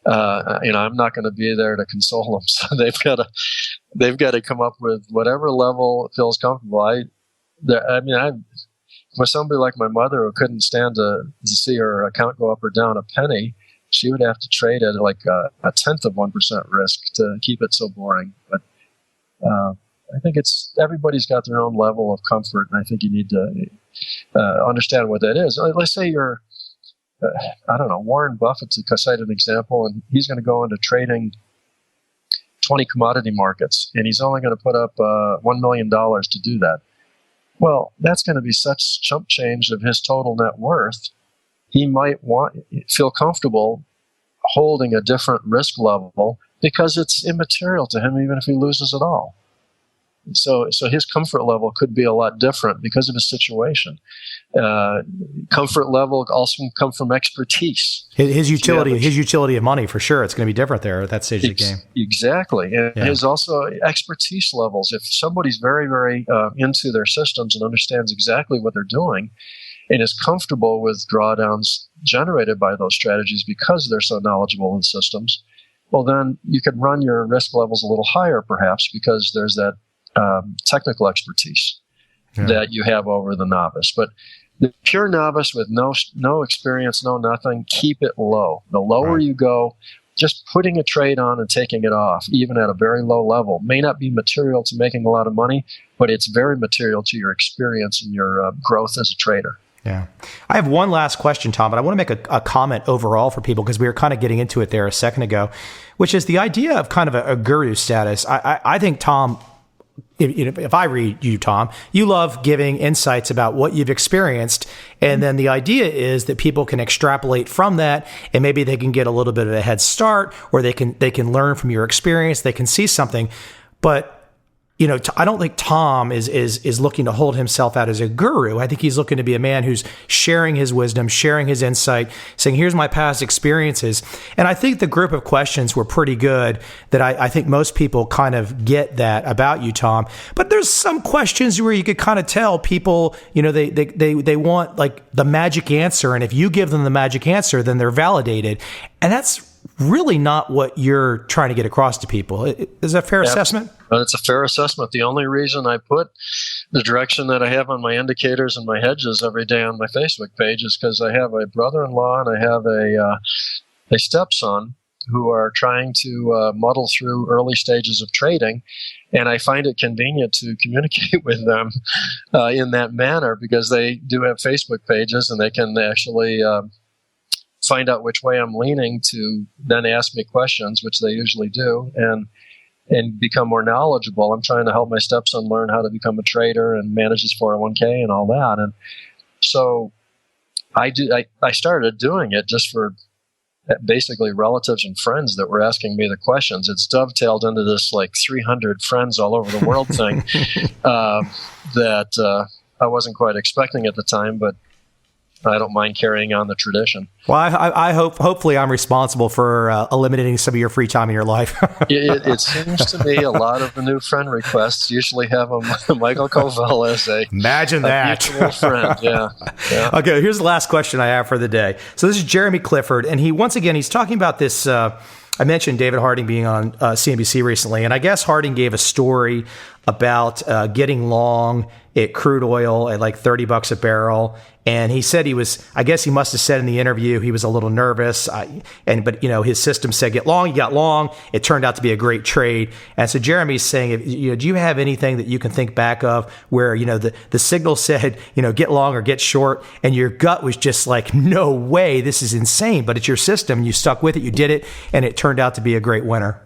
Speaker 4: I'm not going to be there to console them. So they've got to come up with whatever level feels comfortable. For somebody like my mother who couldn't stand to see her account go up or down a penny, she would have to trade at like a tenth of 1% risk to keep it so boring. But I think everybody's got their own level of comfort, and I think you need to understand what that is. Let's say you're, Warren Buffett, to cite an example, and he's going to go into trading 20 commodity markets, and he's only going to put up $1 million to do that. Well, that's going to be such chump change of his total net worth. He might feel comfortable holding a different risk level because it's immaterial to him, even if he loses it all. So his comfort level could be a lot different because of his situation. Comfort level also come from expertise.
Speaker 3: His utility of money, for sure. It's going to be different there at that stage of the game.
Speaker 4: Exactly. And his also expertise levels. If somebody's very, very into their systems and understands exactly what they're doing and is comfortable with drawdowns generated by those strategies because they're so knowledgeable in systems, well, then you could run your risk levels a little higher, perhaps, because there's that technical expertise that you have over the novice. But the pure novice with no experience, no nothing, keep it low. The lower you go, just putting a trade on and taking it off, even at a very low level, may not be material to making a lot of money, but it's very material to your experience and your growth as a trader.
Speaker 3: Yeah. I have one last question, Tom, but I want to make a comment overall for people because we were kind of getting into it there a second ago, which is the idea of kind of a guru status. I think, Tom, if I read you, Tom, you love giving insights about what you've experienced. And then the idea is that people can extrapolate from that, and maybe they can get a little bit of a head start, or they can learn from your experience. They can see something. But I don't think Tom is looking to hold himself out as a guru. I think he's looking to be a man who's sharing his wisdom, sharing his insight, saying, here's my past experiences. And I think the group of questions were pretty good that I think most people kind of get that about you, Tom. But there's some questions where you could kind of tell people, they want like the magic answer. And if you give them the magic answer, then they're validated. And that's really not what you're trying to get across to people. Is that a fair assessment?
Speaker 4: It's a fair assessment. The only reason I put the direction that I have on my indicators and my hedges every day on my Facebook page is because I have a brother-in-law and I have a stepson who are trying to muddle through early stages of trading. And I find it convenient to communicate with them in that manner because they do have Facebook pages and they can actually find out which way I'm leaning to then ask me questions, which they usually do, and become more knowledgeable. I'm trying to help my stepson learn how to become a trader and manage his 401k and all that. And so I started doing it just for basically relatives and friends that were asking me the questions. It's dovetailed into this like 300 friends all over the world thing that I wasn't quite expecting at the time, but I don't mind carrying on the tradition.
Speaker 3: Well, I hopefully I'm responsible for eliminating some of your free time in your life.
Speaker 4: It seems to me a lot of the new friend requests usually have a Michael Covel as a mutual friend. Yeah.
Speaker 3: Okay, here's the last question I have for the day. So this is Jeremy Clifford, and he's talking about this. I mentioned David Harding being on CNBC recently, and I guess Harding gave a story about getting long at crude oil at like $30 a barrel. And he said I guess he must have said in the interview, he was a little nervous. But his system said, get long, you got long. It turned out to be a great trade. And so Jeremy's saying, do you have anything that you can think back of where, the signal said, get long or get short, and your gut was just like, no way, this is insane. But it's your system. You stuck with it. You did it. And it turned out to be a great winner.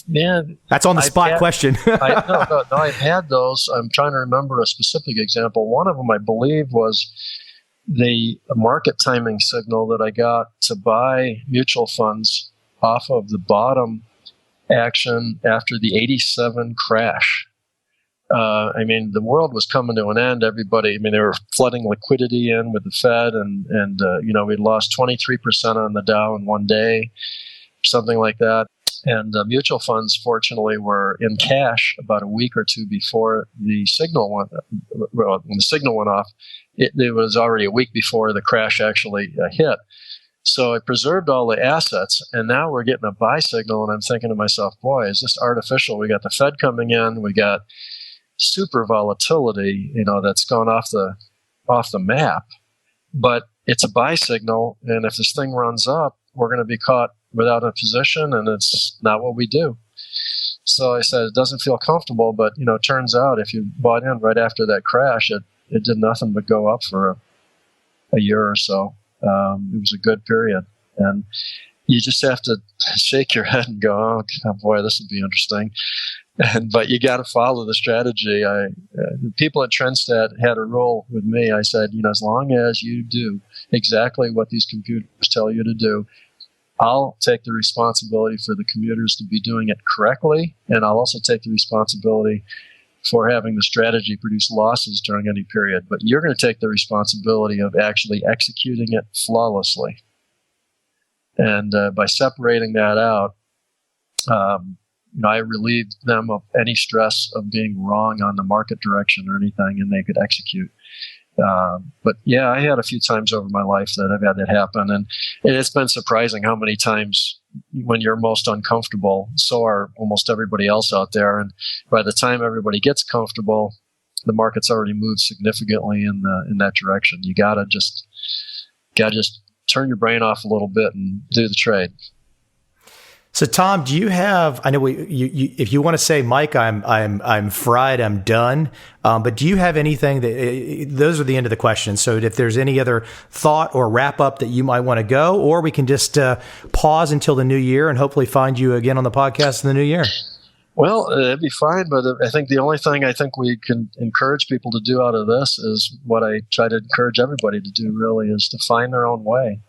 Speaker 4: Man,
Speaker 3: that's on the spot question.
Speaker 4: No, I've had those. I'm trying to remember a specific example. One of them, I believe, was the market timing signal that I got to buy mutual funds off of the bottom action after the 87 crash. The world was coming to an end. Everybody, they were flooding liquidity in with the Fed, and we'd lost 23% on the Dow in one day, something like that. And mutual funds, fortunately, were in cash about a week or two before the signal went. Well, when the signal went off, it was already a week before the crash actually hit. So I preserved all the assets, and now we're getting a buy signal, and I'm thinking to myself, boy, is this artificial? We got the Fed coming in, we got super volatility, that's gone off the map. But it's a buy signal, and if this thing runs up, we're going to be caught without a position, and it's not what we do. So I said, it doesn't feel comfortable, but it turns out if you bought in right after that crash, it did nothing but go up for a year or so. It was a good period, and you just have to shake your head and go, oh boy, this would be interesting. But you got to follow the strategy. The people at Trendstat had a rule with me. I said, as long as you do exactly what these computers tell you to do, I'll take the responsibility for the computers to be doing it correctly, and I'll also take the responsibility for having the strategy produce losses during any period. But you're going to take the responsibility of actually executing it flawlessly. And by separating that out, I relieved them of any stress of being wrong on the market direction or anything, and they could execute. But yeah, I had a few times over my life that I've had that happen, and it's been surprising how many times when you're most uncomfortable, so are almost everybody else out there. And by the time everybody gets comfortable, the market's already moved significantly in that direction. You gotta just turn your brain off a little bit and do the trade.
Speaker 3: So, Tom, do you have? I know if you want to say, Mike, I'm fried, I'm done. But do you have anything that? Those are the end of the questions. So, if there's any other thought or wrap up that you might want to go, or we can just pause until the new year and hopefully find you again on the podcast in the new year.
Speaker 4: Well, it'd be fine, but I think the only thing I think we can encourage people to do out of this is what I try to encourage everybody to do. Really, is to find their own way.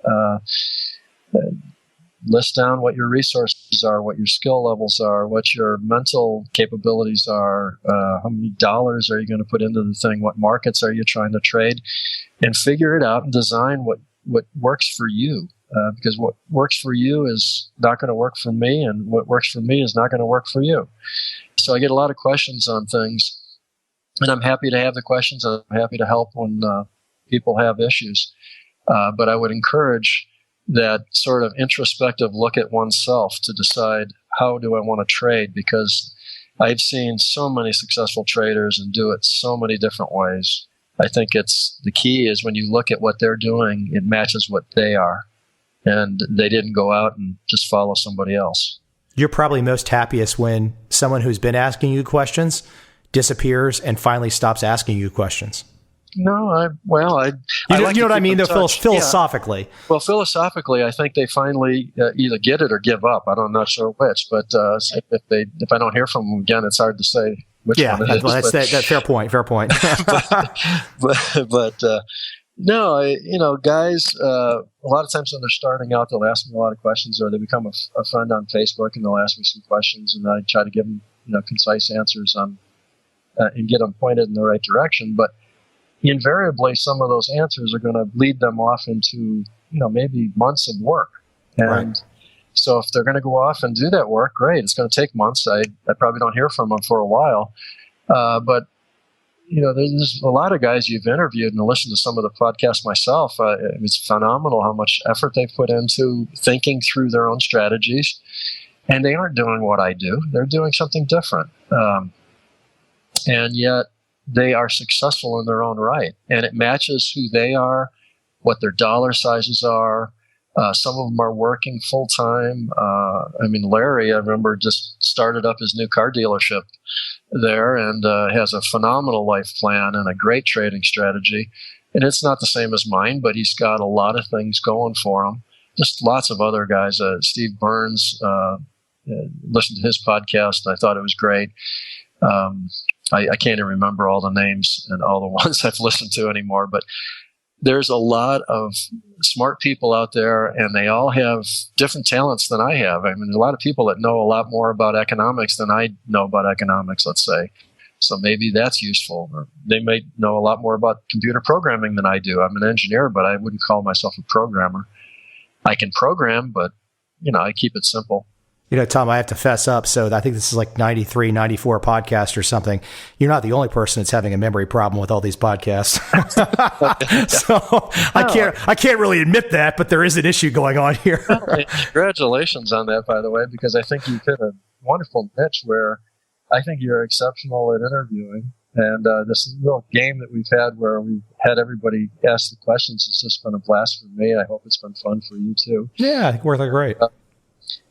Speaker 4: List down what your resources are, what your skill levels are, what your mental capabilities are, how many dollars are you going to put into the thing, what markets are you trying to trade, and figure it out and design what works for you. Because what works for you is not going to work for me, and what works for me is not going to work for you. So I get a lot of questions on things, and I'm happy to have the questions. I'm happy to help when people have issues. But I would encourage that sort of introspective look at oneself to decide, how do I want to trade? Because I've seen so many successful traders and do it so many different ways. I think the key is when you look at what they're doing, it matches what they are. And they didn't go out and just follow somebody else.
Speaker 3: You're probably most happiest when someone who's been asking you questions disappears and finally stops asking you questions.
Speaker 4: No, I like
Speaker 3: you know what I mean, though, philosophically.
Speaker 4: Yeah. Well, philosophically, I think they finally either get it or give up. I'm not sure which, but if I don't hear from them again, it's hard to say which one it is.
Speaker 3: Well, that's fair point.
Speaker 4: but no, guys, a lot of times when they're starting out, they'll ask me a lot of questions, or they become a friend on Facebook and they'll ask me some questions, and I try to give them concise answers on and get them pointed in the right direction. But invariably, some of those answers are going to lead them off into, maybe months of work. And right. So if they're going to go off and do that work, great. It's going to take months. I probably don't hear from them for a while. But, there's a lot of guys you've interviewed, and I listened to some of the podcasts myself. It's phenomenal how much effort they've put into thinking through their own strategies and they aren't doing what I do. They're doing something different. And yet they are successful in their own right. And it matches who they are, what their dollar sizes are. Some of them are working full time. Larry, I remember, just started up his new car dealership there and has a phenomenal life plan and a great trading strategy. And it's not the same as mine, but he's got a lot of things going for him. Just lots of other guys. Steve Burns, listened to his podcast. I thought it was great. I can't even remember all the names and all the ones I've listened to anymore, but there's a lot of smart people out there, and they all have different talents than I have. I mean, a lot of people that know a lot more about economics than I know about economics, let's say. So maybe that's useful. Or they may know a lot more about computer programming than I do. I'm an engineer, but I wouldn't call myself a programmer. I can program, but, I keep it simple.
Speaker 3: Tom, I have to fess up. So I think this is like 93, 94 podcast or something. You're not the only person that's having a memory problem with all these podcasts. So I can't really admit that, but there is an issue going on here.
Speaker 4: Congratulations on that, by the way, because I think you've hit a wonderful niche where I think you're exceptional at interviewing. And this little game that we've had where we've had everybody ask the questions, it's just been a blast for me. I hope it's been fun for you too.
Speaker 3: Yeah, I think we're great.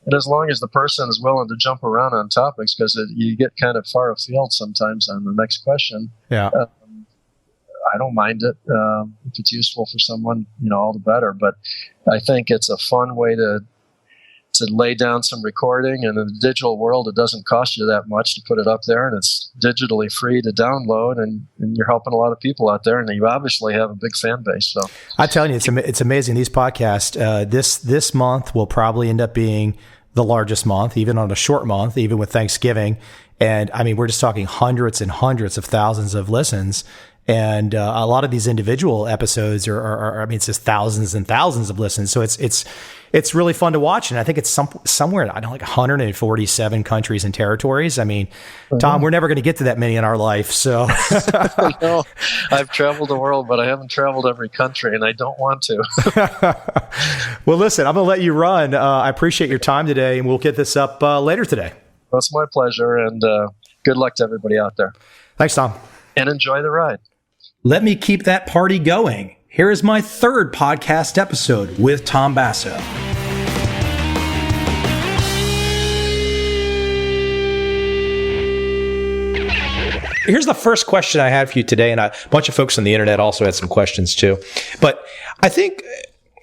Speaker 4: And as long as the person is willing to jump around on topics, because you get kind of far afield sometimes on the next question.
Speaker 3: Yeah,
Speaker 4: I don't mind it. If it's useful for someone, all the better. But I think it's a fun way to lay down some recording. And in the digital world, it doesn't cost you that much to put it up there, and it's digitally free to download. And you're helping a lot of people out there, and you obviously have a big fan base. So
Speaker 3: I'm telling you, it's amazing. These podcasts, this month will probably end up being the largest month, even on a short month, even with Thanksgiving. And I mean, we're just talking hundreds and hundreds of thousands of listens. And a lot of these individual episodes are it's just thousands and thousands of listens. So it's really fun to watch. And I think it's somewhere, I don't know, like 147 countries and territories. I mean, Tom, we're never going to get to that many in our life. So
Speaker 4: no, I've traveled the world, but I haven't traveled every country, and I don't want to.
Speaker 3: Well, listen, I'm going to let you run. I appreciate your time today, and we'll get this up later today.
Speaker 4: Well, it's my pleasure, and good luck to everybody out there.
Speaker 3: Thanks, Tom.
Speaker 4: And enjoy the ride.
Speaker 1: Let me keep that party going. Here is my third podcast episode with Tom Basso. Here's the first question I had for you today, and a bunch of folks on the internet also had some questions too. But I think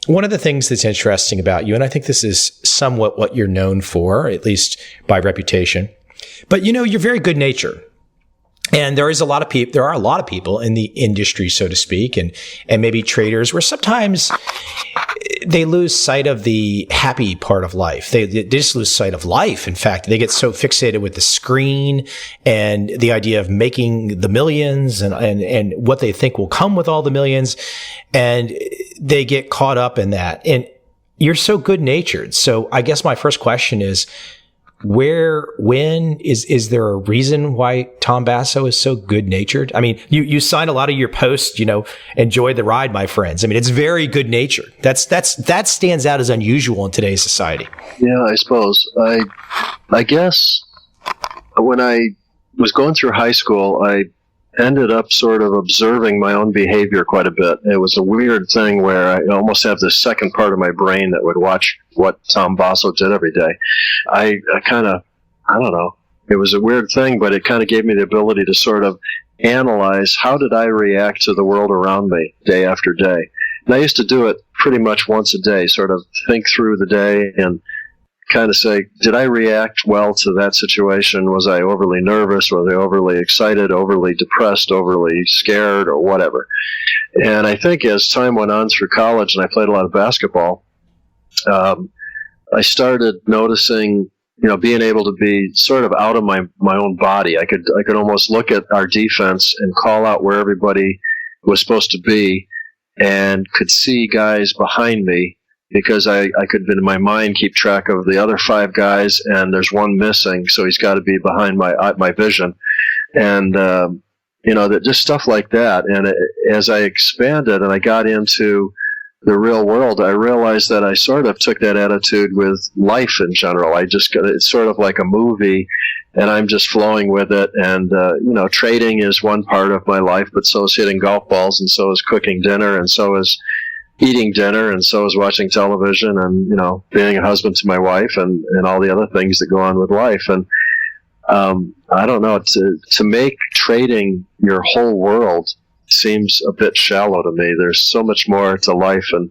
Speaker 1: one of the things that's interesting about you, and I think this is somewhat what you're known for, at least by reputation, but you're very good natured. And there are a lot of people in the industry, so to speak, and maybe traders where sometimes they lose sight of the happy part of life. They just lose sight of life. In fact, they get so fixated with the screen and the idea of making the millions and what they think will come with all the millions. And they get caught up in that. And you're so good natured. So I guess my first question is, when is there a reason why Tom Basso is so good natured? I mean, you sign a lot of your posts, enjoy the ride, my friends. I mean, it's very good natured. That stands out as unusual in today's society.
Speaker 2: Yeah, I suppose. I guess when I was going through high school, I ended up sort of observing my own behavior quite a bit. It was a weird thing where I almost have this second part of my brain that would watch what Tom Basso did every day. I kind of, I don't know, it was a weird thing, but it kind of gave me the ability to sort of analyze how did I react to the world around me day after day. And I used to do it pretty much once a day, sort of think through the day and kind of say, did I react well to that situation? Was I overly nervous? Was I overly excited, overly depressed, overly scared, or whatever? And I think as time went on through college and I played a lot of basketball, I started noticing, being able to be sort of out of my own body. I could almost look at our defense and call out where everybody was supposed to be and could see guys behind me, because I could, in my mind, keep track of the other five guys, and there's one missing, so he's got to be behind my vision. And, that just stuff like that. And as I expanded and I got into
Speaker 4: the real world, I realized that I sort of took that attitude with life in general. It's sort of like a movie, and I'm just flowing with it. And, trading is one part of my life, but so is hitting golf balls, and so is cooking dinner, and so is eating dinner, and so is watching television, and, being a husband to my wife, and all the other things that go on with life. And I don't know, to make trading your whole world seems a bit shallow to me. There's so much more to life, and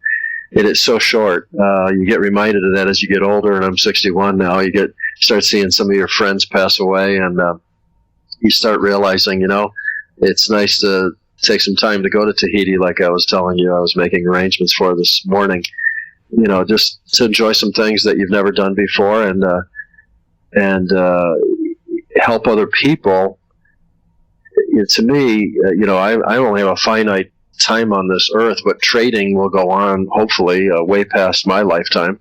Speaker 4: it is so short. You get reminded of that as you get older, and I'm 61 now. You start seeing some of your friends pass away, and you start realizing, it's nice to take some time to go to Tahiti, like I was telling you I was making arrangements for this morning. Just to enjoy some things that you've never done before, and help other people. To me, I only have a finite time on this earth, but trading will go on, hopefully, way past my lifetime.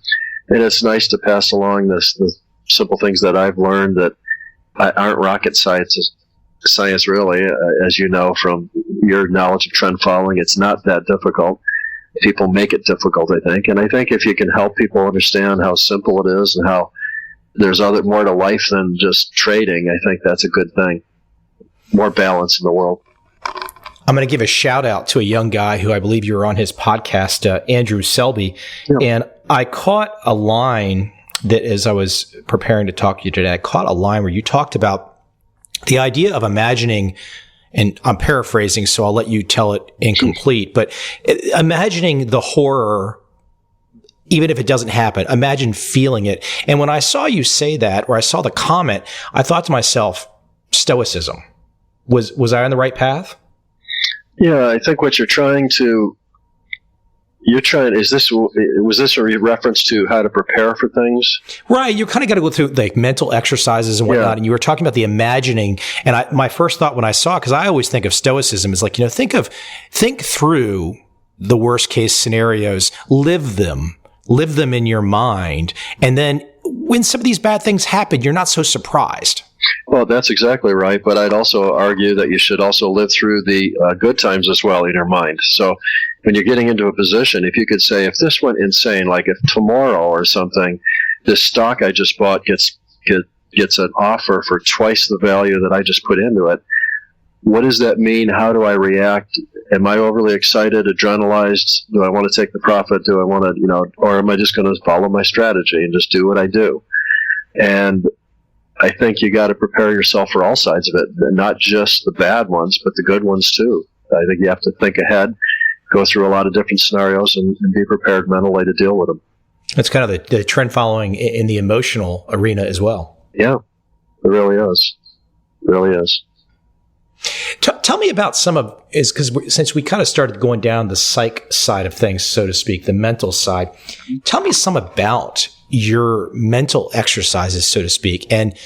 Speaker 4: And it's nice to pass along the simple things that I've learned that aren't rocket science really, as you know from your knowledge of trend following. It's not that difficult. People make it difficult, I think. And I think if you can help people understand how simple it is and how there's more to life than just trading, I think that's a good thing. More balance in the world.
Speaker 3: I'm going to give a shout out to a young guy who I believe you were on his podcast, Andrew Selby.
Speaker 4: Yeah.
Speaker 3: And I caught a line that as I was preparing to talk to you today, I caught a line where you talked about the idea of imagining, and I'm paraphrasing, so I'll let you tell it incomplete, but imagining the horror, even if it doesn't happen, imagine feeling it. And when I saw you say that, or I saw the comment, I thought to myself, stoicism. Was I on the right path?
Speaker 4: Yeah, I think what was this a reference to how to prepare for things?
Speaker 3: Right. You kind of got to go through like mental exercises and whatnot. Yeah. And you were talking about the imagining. And my first thought when I saw it, because I always think of stoicism is like, think through the worst case scenarios, live them in your mind. And then when some of these bad things happen, you're not so surprised.
Speaker 4: Well, that's exactly right. But I'd also argue that you should also live through the good times as well in your mind. So when you're getting into a position, if you could say, if this went insane, like if tomorrow or something, this stock I just bought gets an offer for twice the value that I just put into it, what does that mean? How do I react? Am I overly excited, adrenalized? Do I want to take the profit? Do I want to, or am I just going to follow my strategy and just do what I do? And I think you got to prepare yourself for all sides of it, not just the bad ones, but the good ones too. I think you have to think ahead, go through a lot of different scenarios, and be prepared mentally to deal with them.
Speaker 3: That's kind of the trend following in the emotional arena as well.
Speaker 4: Yeah, it really is. It really is.
Speaker 3: Tell me about because since we kind of started going down the psych side of things, so to speak, the mental side, tell me some about your mental exercises, so to speak. And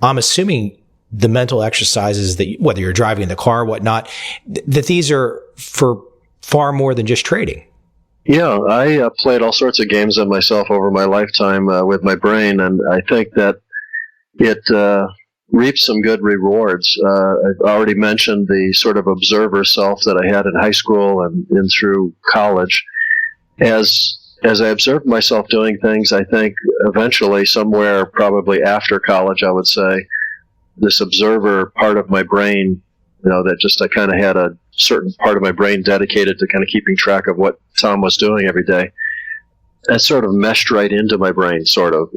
Speaker 3: I'm assuming the mental exercises that whether you're driving in the car or whatnot, that these are for far more than just trading.
Speaker 4: Yeah, I played all sorts of games on myself over my lifetime with my brain, and I think that it reaps some good rewards. I've already mentioned the sort of observer self that I had in high school and through college. As I observed myself doing things, I think eventually somewhere probably after college, I would say, this observer part of my brain, that just I kind of had a certain part of my brain dedicated to kind of keeping track of what Tom was doing every day. That sort of meshed right into my brain, sort of.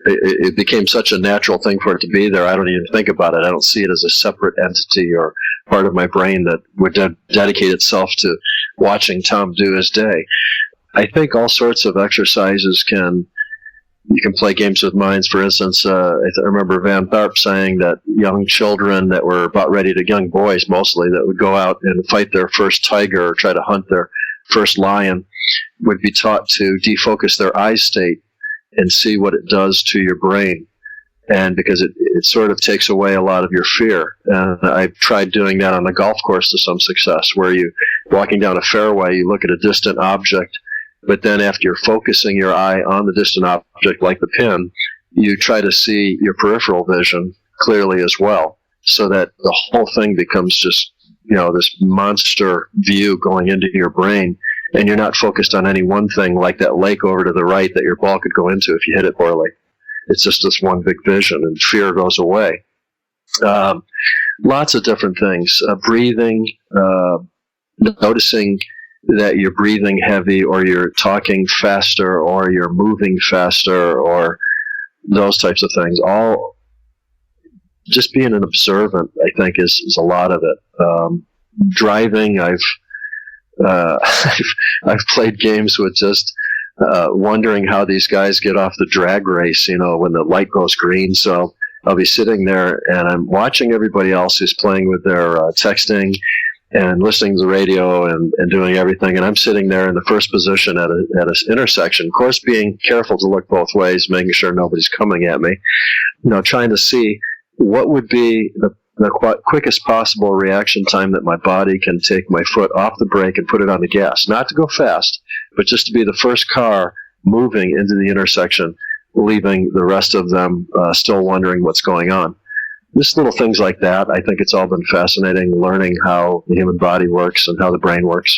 Speaker 4: It became such a natural thing for it to be there. I don't even think about it. I don't see it as a separate entity or part of my brain that would dedicate itself to watching Tom do his day. I think all sorts of exercises you can play games with minds. For instance, I remember Van Tharp saying that young children that were about ready to, young boys mostly, that would go out and fight their first tiger or try to hunt their first lion would be taught to defocus their eye state and see what it does to your brain. And because it sort of takes away a lot of your fear. And I've tried doing that on the golf course to some success, where you, walking down a fairway, you look at a distant object, but then after you're focusing your eye on the distant object, like the pin, you try to see your peripheral vision clearly as well, so that the whole thing becomes just, this monster view going into your brain. and you're not focused on any one thing like that lake over to the right that your ball could go into if you hit it poorly. It's just this one big vision, and fear goes away. Lots of different things. Breathing, noticing that you're breathing heavy, or you're talking faster, or you're moving faster, or those types of things. All just being an observant, I think, is a lot of it. Driving, I've played games with just wondering how these guys get off the drag race, when the light goes green. So I'll be sitting there and I'm watching everybody else who's playing with their texting and listening to the radio and doing everything. And I'm sitting there in the first position at an intersection, of course, being careful to look both ways, making sure nobody's coming at me, trying to see what would be the quickest possible reaction time that my body can take my foot off the brake and put it on the gas. Not to go fast, but just to be the first car moving into the intersection, leaving the rest of them still wondering what's going on. Just little things like that. I think it's all been fascinating, learning how the human body works and how the brain works.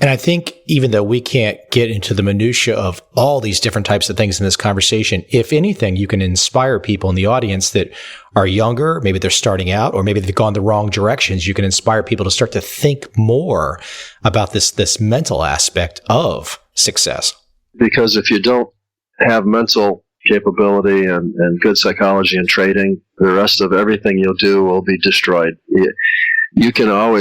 Speaker 3: And I think even though we can't get into the minutia of all these different types of things in this conversation, if anything, you can inspire people in the audience that are younger, maybe they're starting out, or maybe they've gone the wrong directions. You can inspire people to start to think more about this mental aspect of success. Because
Speaker 4: if you don't have mental capability and good psychology and trading, the rest of everything you'll do will be destroyed. You can have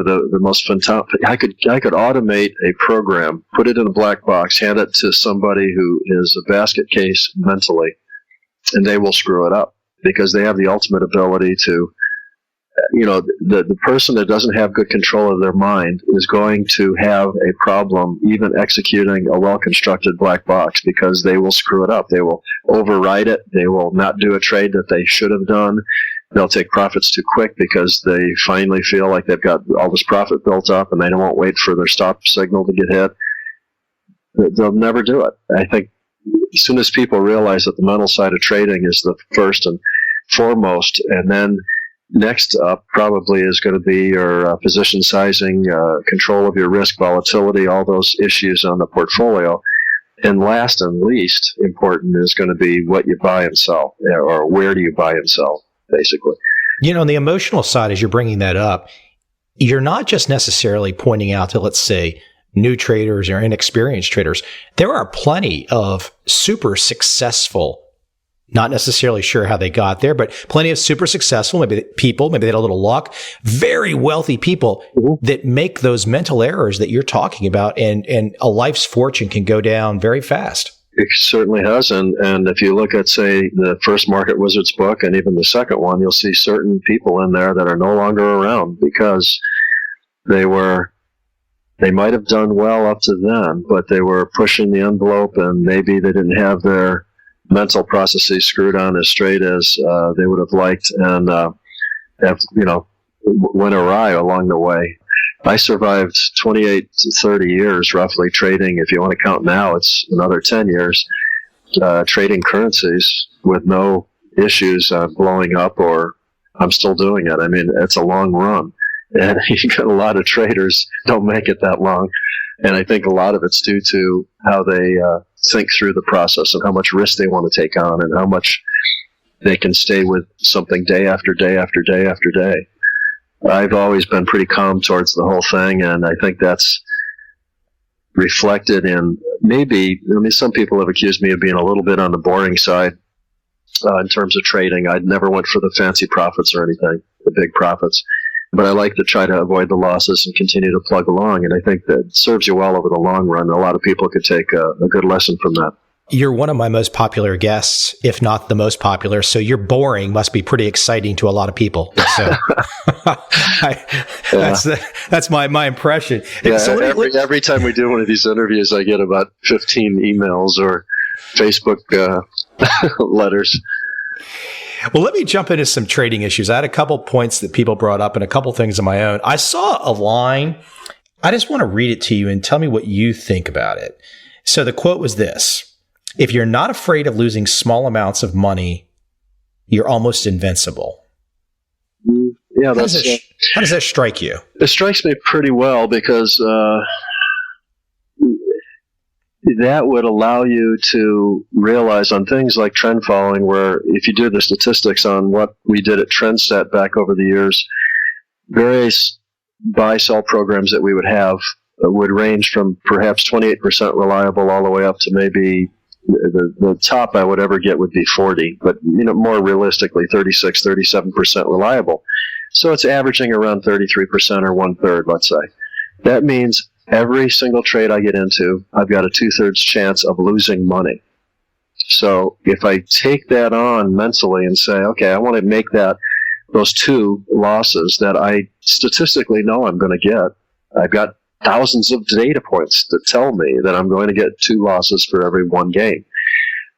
Speaker 4: the most fantastic. I could automate a program, put it in a black box, hand it to somebody who is a basket case mentally, and they will screw it up because they have the ultimate ability to, the person that doesn't have good control of their mind is going to have a problem even executing a well-constructed black box because they will screw it up. They will override it. They will not do a trade that they should have done. They'll take profits too quick because they finally feel like they've got all this profit built up and they won't wait for their stop signal to get hit. They'll never do it. I think as soon as people realize that the mental side of trading is the first and foremost, and then next up probably is going to be your position sizing, control of your risk, volatility, all those issues on the portfolio. And last and least important is going to be what you buy and sell, or where do you buy and sell, basically.
Speaker 3: On the emotional side, as you're bringing that up, you're not just necessarily pointing out to, let's say, new traders or inexperienced traders. There are plenty of super successful, not necessarily sure how they got there, but plenty of super successful, maybe they had a little luck, very wealthy people that make those mental errors that you're talking about, and a life's fortune can go down very fast.
Speaker 4: It certainly has. And if you look at, say, the first Market Wizards book and even the second one, you'll see certain people in there that are no longer around because they might have done well up to then, but they were pushing the envelope and maybe they didn't have their mental processes screwed on as straight as they would have liked, and went awry along the way. I survived 28 to 30 years roughly trading. If you want to count now, it's another 10 years trading currencies with no issues blowing up, or I'm still doing it. I mean, it's a long run, and you got a lot of traders don't make it that long, and I think a lot of it's due to how they think through the process and how much risk they want to take on and how much they can stay with something day after day after day after day. I've always been pretty calm towards the whole thing, and I think that's reflected in some people have accused me of being a little bit on the boring side in terms of trading. I never went for the fancy profits or anything, the big profits. But I like to try to avoid the losses and continue to plug along, and I think that serves you well over the long run. A lot of people could take a good lesson from that.
Speaker 3: You're one of my most popular guests, if not the most popular, so your boring must be pretty exciting to a lot of people. So that's my impression.
Speaker 4: Yeah, so every time we do one of these interviews, I get about 15 emails or Facebook letters.
Speaker 3: Well, let me jump into some trading issues. I had a couple points that people brought up and a couple things of my own. I saw a line. I just want to read it to you and tell me what you think about it. So the quote was this: if you're not afraid of losing small amounts of money, you're almost invincible.
Speaker 4: Yeah,
Speaker 3: how does that strike you?
Speaker 4: It strikes me pretty well because
Speaker 2: that would allow you to realize on things like trend following, where if you do the statistics on what we did at Trendset back over the years, various buy-sell programs that we would have would range from perhaps 28% reliable all the way up to maybe the top I would ever get would be 40, but more realistically 36, 37% reliable. So it's averaging around 33% or 1/3, let's say. That means every single trade I get into, I've got a 2/3 chance of losing money. So if I take that on mentally and say, okay, I want to make those 2 losses that I statistically know I'm going to get, I've got thousands of data points that tell me that I'm going to get 2 losses for every 1 gain.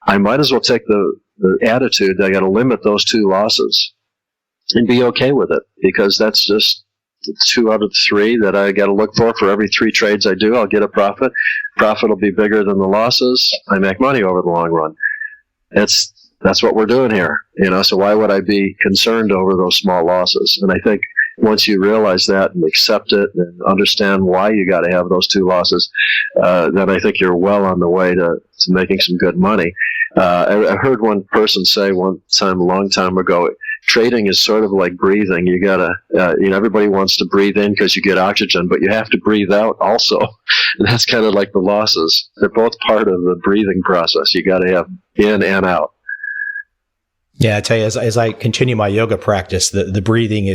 Speaker 2: I might as well take the attitude that I got to limit those 2 losses and be okay with it, because that's just 2 out of 3 that I got to look for. For every 3 trades I do, I'll get a profit. Profit will be bigger than the losses. I make money over the long run. That's what we're doing here, so why would I be concerned over those small losses? And I think once you realize that and accept it and understand why you got to have those 2 losses, then I think you're well on the way to making some good money. I heard one person say one time, a long time ago, trading is sort of like breathing. You gotta, everybody wants to breathe in because you get oxygen, but you have to breathe out also. And that's kind of like the losses. They're both part of the breathing process. You got to have in and out.
Speaker 3: Yeah, I tell you, as I continue my yoga practice, the breathing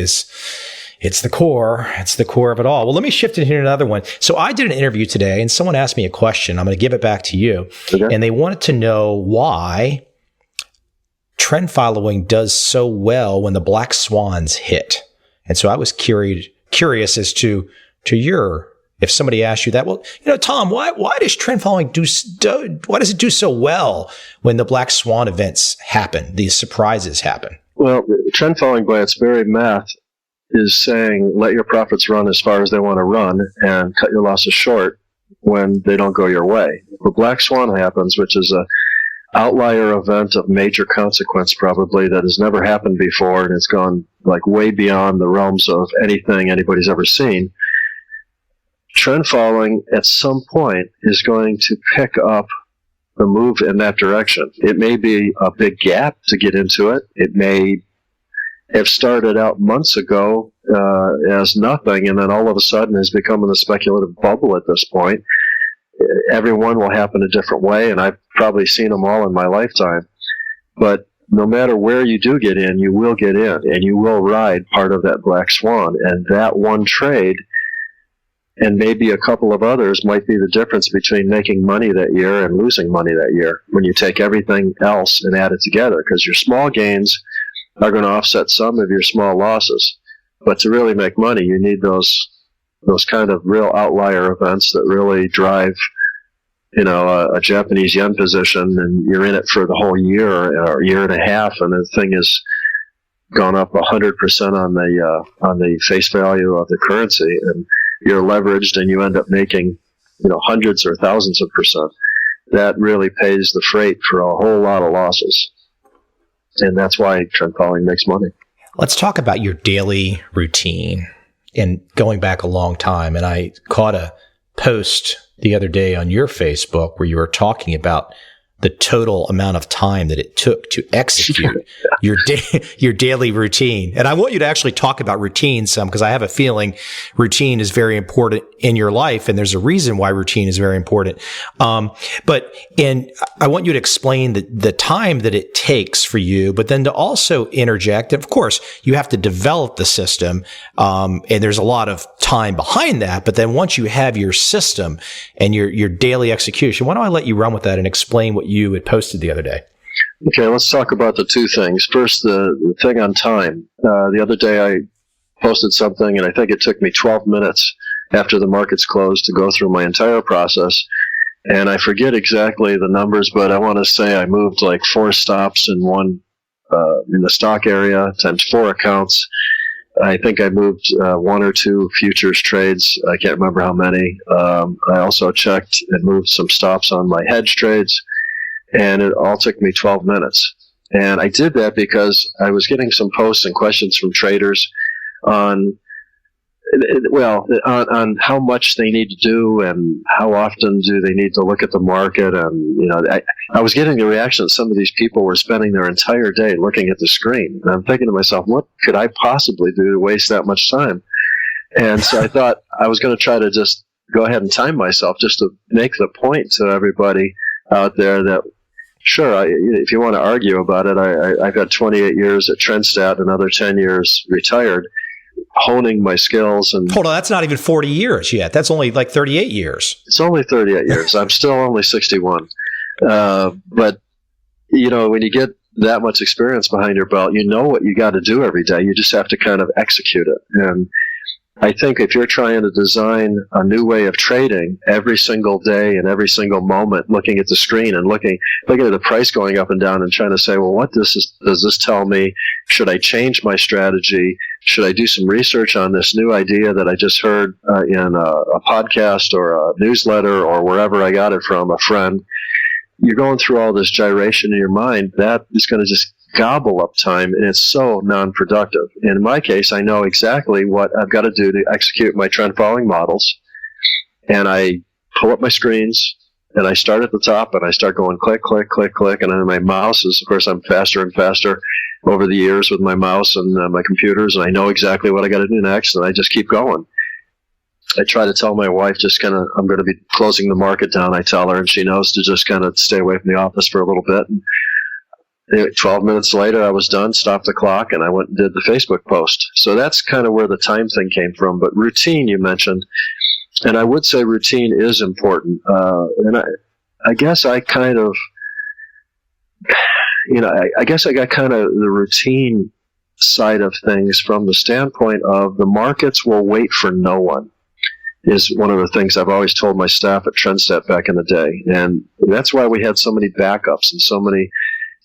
Speaker 3: it's the core of it all. Well, let me shift into another one. So I did an interview today and someone asked me a question. I'm going to give it back to you. Okay. And they wanted to know why trend following does so well when the black swans hit. And so I was curious as to if somebody asked you that, well, Tom, why does trend following why does it do so well when the black swan events happen, these surprises happen?
Speaker 2: Well, trend following by its very math is saying let your profits run as far as they want to run and cut your losses short when they don't go your way. The black swan happens, which is a outlier event of major consequence probably that has never happened before, and it's gone like way beyond the realms of anything anybody's ever seen. Trend following at some point is going to pick up the move in that direction. It may be a big gap to get into it. It may have started out months ago as nothing, and then all of a sudden has become in a speculative bubble at this point. Everyone will happen a different way, and I've probably seen them all in my lifetime. But no matter where you do get in, you will get in, and you will ride part of that black swan. And that one trade, and maybe a couple of others, might be the difference between making money that year and losing money that year when you take everything else and add it together, because your small gains are going to offset some of your small losses. But to really make money, you need those kind of real outlier events that really drive, a Japanese yen position, and you're in it for the whole year or year and a half, and the thing has gone up 100% on the face value of the currency, and you're leveraged, and you end up making, hundreds or thousands of percent. That really pays the freight for a whole lot of losses. And that's why trend following makes money.
Speaker 3: Let's talk about your daily routine and going back a long time. And I caught a post the other day on your Facebook where you were talking about the total amount of time that it took to execute your daily routine. And I want you to actually talk about routine some, because I have a feeling routine is very important in your life, and there's a reason why routine is very important. But I want you to explain the time that it takes for you, but then to also interject. Of course, you have to develop the system, and there's a lot of time behind that. But then once you have your system and your daily execution, why don't I let you run with that and explain what you had posted the other day?
Speaker 2: Okay, let's talk about the 2 things. First, the thing on time. The other day I posted something, and I think it took me 12 minutes after the markets closed to go through my entire process. And I forget exactly the numbers, but I want to say I moved like 4 stops in the stock area times 4 accounts. I think I moved 1 or 2 futures trades. I can't remember how many. I also checked and moved some stops on my hedge trades. And it all took me 12 minutes. And I did that because I was getting some posts and questions from traders on
Speaker 4: Well, on how much they need to do and how often do they need to look at the market. And, I was getting the reaction that some of these people were spending their entire day looking at the screen. And I'm thinking to myself, what could I possibly do to waste that much time? And so I thought I was going to try to just go ahead and time myself just to make the point to everybody out there that, sure, if you want to argue about it, I've got 28 years at Trendstat, another 10 years retired, honing my skills. And
Speaker 3: hold on, that's not even 40 years yet. That's only like 38 years.
Speaker 4: It's only 38 years. I'm still only 61. But, when you get that much experience behind your belt, you know what you got to do every day. You just have to kind of execute it. And I think if you're trying to design a new way of trading every single day and every single moment, looking at the screen and looking at the price going up and down and trying to say, well, does this tell me? Should I change my strategy? Should I do some research on this new idea that I just heard in a podcast or a newsletter or wherever I got it from, a friend? You're going through all this gyration in your mind. That is going to just gobble up time, and it's so non-productive. In my case, I know exactly what I've got to do to execute my trend following models, and I pull up my screens, and I start at the top, and I start going click, click, click, click, and then my mouse is, of course, I'm faster and faster over the years with my mouse and my computers, and I know exactly what I got to do next, and I just keep going. I try to tell my wife I'm going to be closing the market down, I tell her, and she knows to just kind of stay away from the office for a little bit. And 12 minutes later, I was done, stopped the clock, and I went and did the Facebook post. So that's kind of where the time thing came from. But routine, you mentioned, and I would say routine is important. And I guess I kind of, I guess I got kind of the routine side of things from the standpoint of the markets will wait for no one, is one of the things I've always told my staff at Trendstat back in the day. And that's why we had so many backups and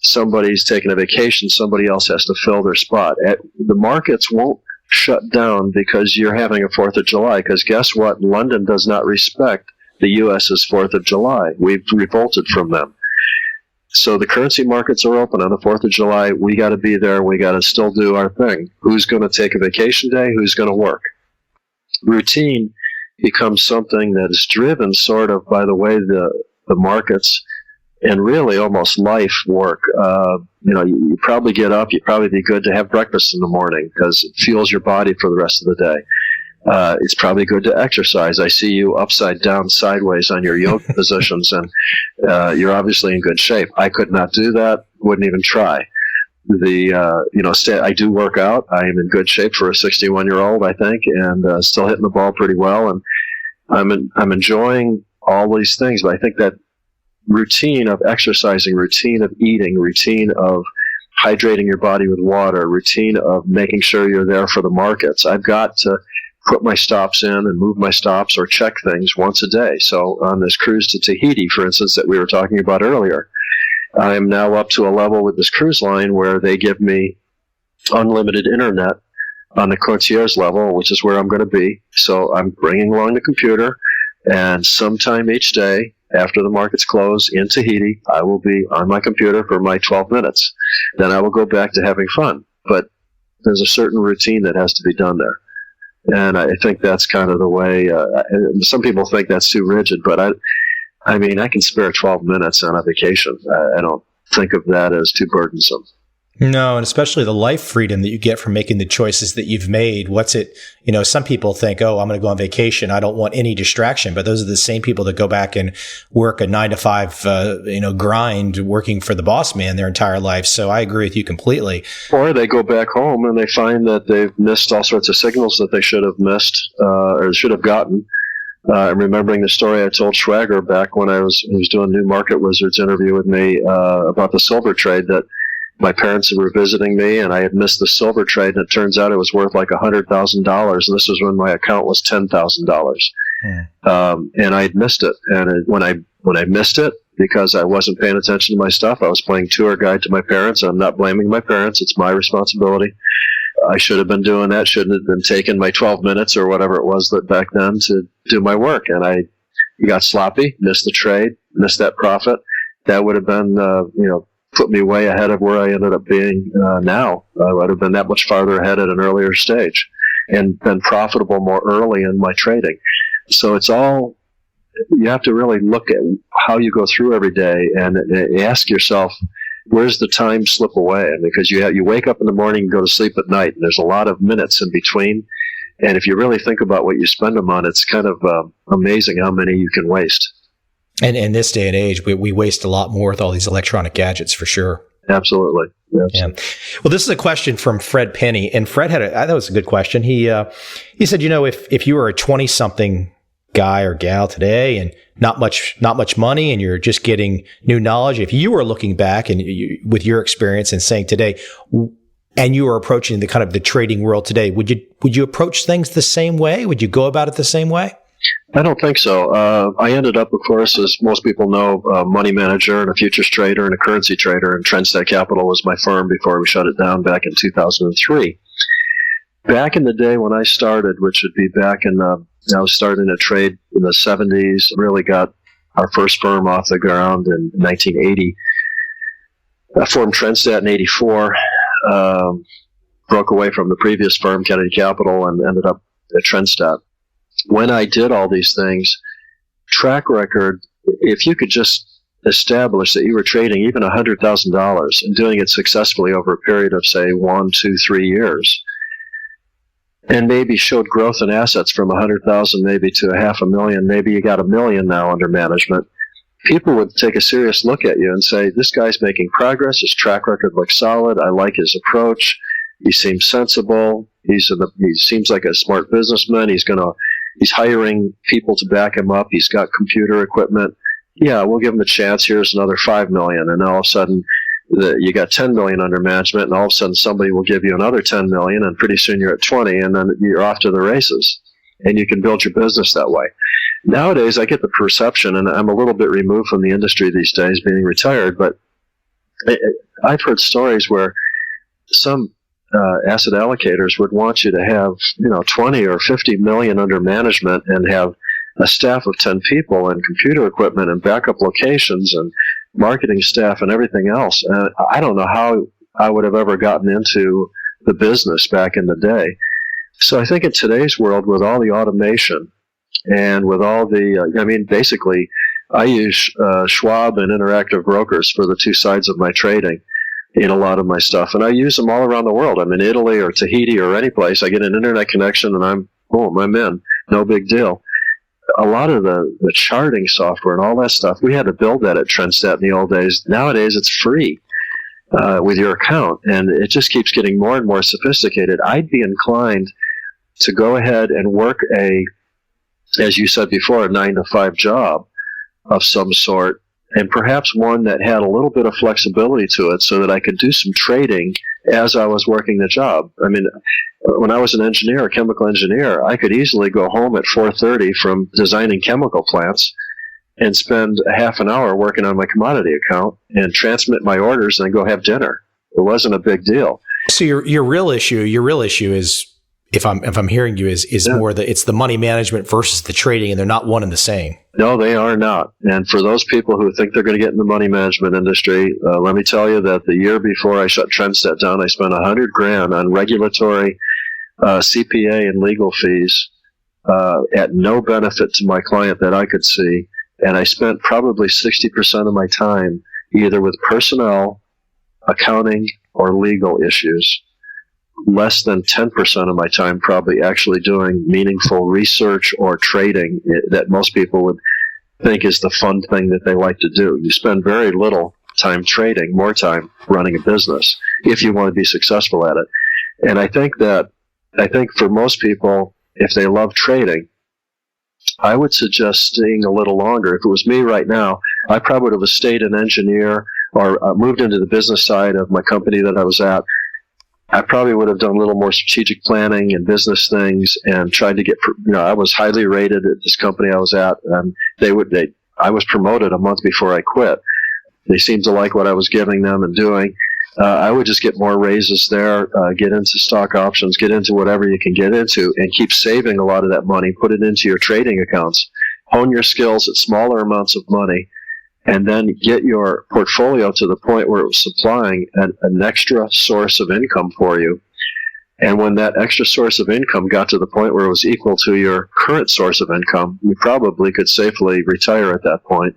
Speaker 4: somebody's taking a vacation, somebody else has to fill their spot. The markets won't shut down because you're having a 4th of July, because guess what? London does not respect the U.S.'s 4th of July. We've revolted from them. So the currency markets are open on the 4th of July. We got to be there. We got to still do our thing. Who's going to take a vacation day? Who's going to work? Routine becomes something that is driven sort of by the way the markets and really almost life work. You probably get up, you'd probably be good to have breakfast in the morning because it fuels your body for the rest of the day. It's probably good to exercise. I see you upside down, sideways on your yoga positions, and you're obviously in good shape. I could not do that, wouldn't even try. I do work out. I am in good shape for a 61-year-old, I think, and still hitting the ball pretty well. And I'm enjoying all these things, but I think that routine of exercising, routine of eating, routine of hydrating your body with water, routine of making sure you're there for the markets. I've got to put my stops in and move my stops or check things once a day. So on this cruise to Tahiti, for instance, that we were talking about earlier, I'm now up to a level with this cruise line where they give me unlimited internet on the concierge level, which is where I'm going to be. So I'm bringing along the computer, and sometime each day after the markets close in Tahiti, I will be on my computer for my 12 minutes. Then I will go back to having fun. But there's a certain routine that has to be done there. And I think that's kind of the way, some people think that's too rigid, but I mean, I can spare 12 minutes on a vacation. I don't think of that as too burdensome.
Speaker 3: No, and especially the life freedom that you get from making the choices that you've made. Some people think, oh, I'm going to go on vacation. I don't want any distraction. But those are the same people that go back and work a 9-to-5, grind working for the boss man their entire life. So I agree with you completely.
Speaker 4: Or they go back home and they find that they've missed all sorts of signals that they should have missed or should have gotten. I'm remembering the story I told Schwager back when he was doing New Market Wizards interview with me about the silver trade, that my parents were visiting me and I had missed the silver trade, and it turns out it was worth like $100,000, and this was when my account was $10,000. And I had missed it. And when I missed it, because I wasn't paying attention to my stuff, I was playing tour guide to my parents. I'm not blaming my parents. It's my responsibility. I should have been doing that. Shouldn't have been taking my 12 minutes or whatever it was that back then to do my work. And I got sloppy, missed the trade, missed that profit. That would have been, put me way ahead of where I ended up being now. I would have been that much farther ahead at an earlier stage. and been profitable more early in my trading. So it's all, you have to really look at how you go through every day and ask yourself, where's the time slip away? Because you wake up in the morning and go to sleep at night, and there's a lot of minutes in between. And if you really think about what you spend them on, it's kind of amazing how many you can waste.
Speaker 3: And in this day and age, we waste a lot more with all these electronic gadgets, for sure.
Speaker 4: Absolutely. Yes.
Speaker 3: Yeah. Well, this is a question from Fred Penny, and Fred I thought it was a good question. He said, if you were a 20-something guy or gal today and not much money, and you're just getting new knowledge, if you were looking back and with your experience and saying today, and you were approaching the kind of the trading world today, would you approach things the same way? Would you go about it the same way?
Speaker 4: I don't think so. I ended up, of course, as most people know, a money manager and a futures trader and a currency trader, and Trendstat Capital was my firm before we shut it down back in 2003. Back in the day when I started, which would be back in, I was starting to trade in the 70s, really got our first firm off the ground in 1980. I formed Trendstat in 84, broke away from the previous firm, Kennedy Capital, and ended up at Trendstat. When I did all these things, track record, if you could just establish that you were trading even $100,000 and doing it successfully over a period of, say, 1, 2, 3 years, and maybe showed growth in assets from 100,000 maybe to $500,000, maybe you got $1 million now under management, people would take a serious look at you and say, this guy's making progress, his track record looks solid, I like his approach, he seems sensible, he seems like a smart businessman, he's hiring people to back him up, he's got computer equipment, yeah, we'll give him a chance, here's another $5 million, and all of a sudden you got $10 million under management, and all of a sudden somebody will give you another $10 million, and pretty soon you're at 20, and then you're off to the races, and you can build your business that way. Nowadays, I get the perception, and I'm a little bit removed from the industry these days, being retired, but I've heard stories where some asset allocators would want you to have 20 or 50 million under management and have a staff of 10 people and computer equipment and backup locations and marketing staff and everything else. I don't know how I would have ever gotten into the business back in the day. So I think in today's world, with all the automation and with all the, basically, I use Schwab and Interactive Brokers for the two sides of my trading in a lot of my stuff. And I use them all around the world. I'm in Italy or Tahiti or any place. I get an internet connection and I'm in. No big deal. A lot of the charting software and all that stuff, we had to build that at Trendstat in the old days. Nowadays, it's free with your account, and it just keeps getting more and more sophisticated. I'd be inclined to go ahead and work as you said before, a 9-to-5 job of some sort, and perhaps one that had a little bit of flexibility to it so that I could do some trading as I was working the job. When I was an engineer, a chemical engineer, I could easily go home at 4:30 from designing chemical plants and spend a half an hour working on my commodity account and transmit my orders and then go have dinner. It wasn't a big deal.
Speaker 3: So your real issue is, if I'm hearing you, is more it's the money management versus the trading, and they're not one and the same.
Speaker 4: No, they are not. And for those people who think they're going to get in the money management industry, let me tell you that the year before I shut Trendstat down, I spent $100,000 on regulatory, CPA, and legal fees at no benefit to my client that I could see. And I spent probably 60% of my time either with personnel, accounting, or legal issues. Less than 10% of my time probably actually doing meaningful research or trading that most people would think is the fun thing that they like to do. You spend very little time trading, more time running a business if you want to be successful at it. And I think for most people, if they love trading, I would suggest staying a little longer. If it was me right now, I probably would have stayed an engineer or moved into the business side of my company that I was at. I probably would have done a little more strategic planning and business things and tried to get, I was highly rated at this company I was at, and I was promoted a month before I quit. They seemed to like what I was giving them and doing. I would just get more raises there, get into stock options, get into whatever you can get into, and keep saving a lot of that money, put it into your trading accounts, hone your skills at smaller amounts of money, and then get your portfolio to the point where it was supplying an extra source of income for you. And when that extra source of income got to the point where it was equal to your current source of income, you probably could safely retire at that point.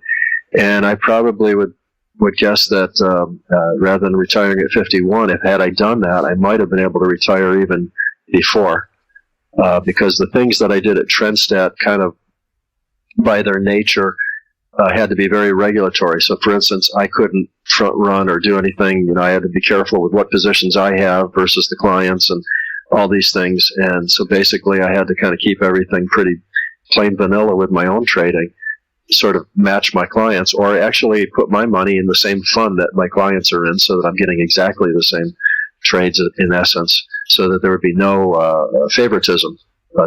Speaker 4: And I probably would guess that rather than retiring at 51, if had I done that, I might have been able to retire even before. Because the things that I did at Trendstat kind of, by their nature, had to be very regulatory. So, for instance, I couldn't front run or do anything. I had to be careful with what positions I have versus the clients and all these things. And so basically I had to kind of keep everything pretty plain vanilla with my own trading, sort of match my clients, or actually put my money in the same fund that my clients are in so that I'm getting exactly the same trades in essence, so that there would be no favoritism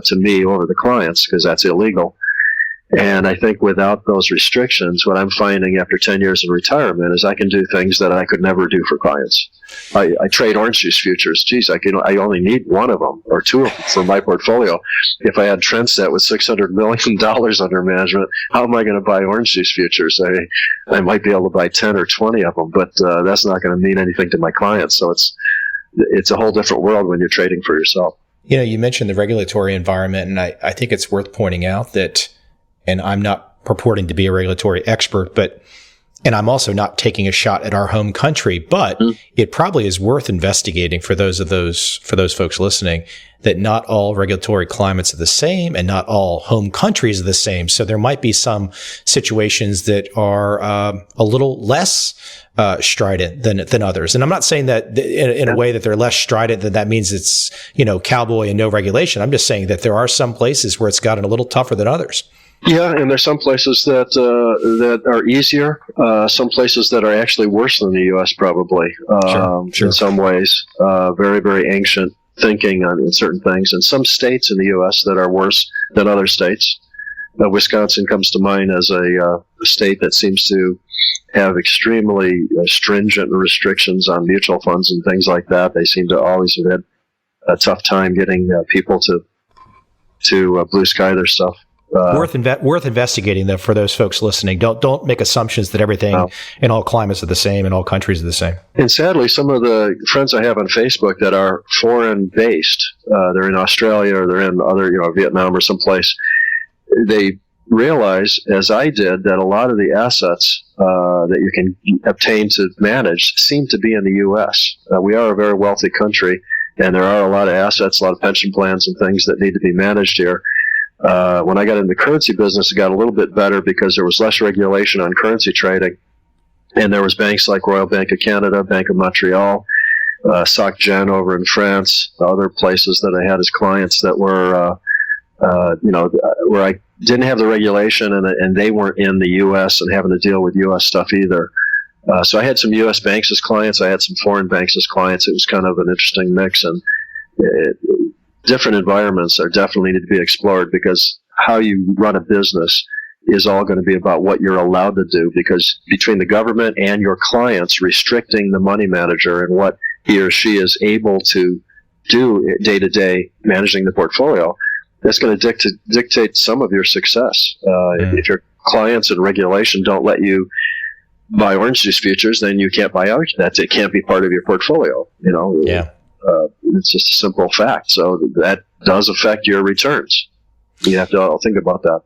Speaker 4: to me over the clients, because that's illegal. And I think without those restrictions, what I'm finding after 10 years in retirement is I can do things that I could never do for clients. I trade orange juice futures. Geez, I only need one of them or two of them for my portfolio. If I had Trendstat with $600 million under management, how am I going to buy orange juice futures? I might be able to buy 10 or 20 of them, but that's not going to mean anything to my clients. So it's a whole different world when you're trading for yourself.
Speaker 3: You mentioned the regulatory environment, and I think it's worth pointing out that, and I'm not purporting to be a regulatory expert, and I'm also not taking a shot at our home country, but it probably is worth investigating for those folks listening, that not all regulatory climates are the same and not all home countries are the same. So there might be some situations that are a little less strident than others. And I'm not saying that in a way that they're less strident that means it's, cowboy and no regulation. I'm just saying that there are some places where it's gotten a little tougher than others.
Speaker 4: Yeah, and there's some places that are easier, some places that are actually worse than the U.S. probably,
Speaker 3: Sure.
Speaker 4: in some ways. Very, very ancient thinking in certain things, and some states in the U.S. that are worse than other states. Wisconsin comes to mind as a state that seems to have extremely stringent restrictions on mutual funds and things like that. They seem to always have had a tough time getting people to blue sky their stuff.
Speaker 3: Worth investigating, though, for those folks listening. Don't make assumptions that everything in all climates are the same and all countries are the same.
Speaker 4: And sadly, some of the friends I have on Facebook that are foreign based, they're in Australia or they're in other, Vietnam or someplace, they realize, as I did, that a lot of the assets that you can obtain to manage seem to be in the U.S. We are a very wealthy country, and there are a lot of assets, a lot of pension plans and things that need to be managed here. When I got in the currency business, it got a little bit better because there was less regulation on currency trading. And there was banks like Royal Bank of Canada, Bank of Montreal, Soc Gen over in France, other places that I had as clients that were, where I didn't have the regulation and they weren't in the U.S. and having to deal with U.S. stuff either. So I had some U.S. banks as clients. I had some foreign banks as clients. It was kind of an interesting mix, and different environments are definitely need to be explored, because how you run a business is all going to be about what you're allowed to do, because between the government and your clients restricting the money manager and what he or she is able to do day to day managing the portfolio, that's going to dictate some of your success. If your clients and regulation don't let you buy orange juice futures, then you can't buy orange. It can't be part of your portfolio.
Speaker 3: Yeah.
Speaker 4: It's just a simple fact. So that does affect your returns. You have to think about that.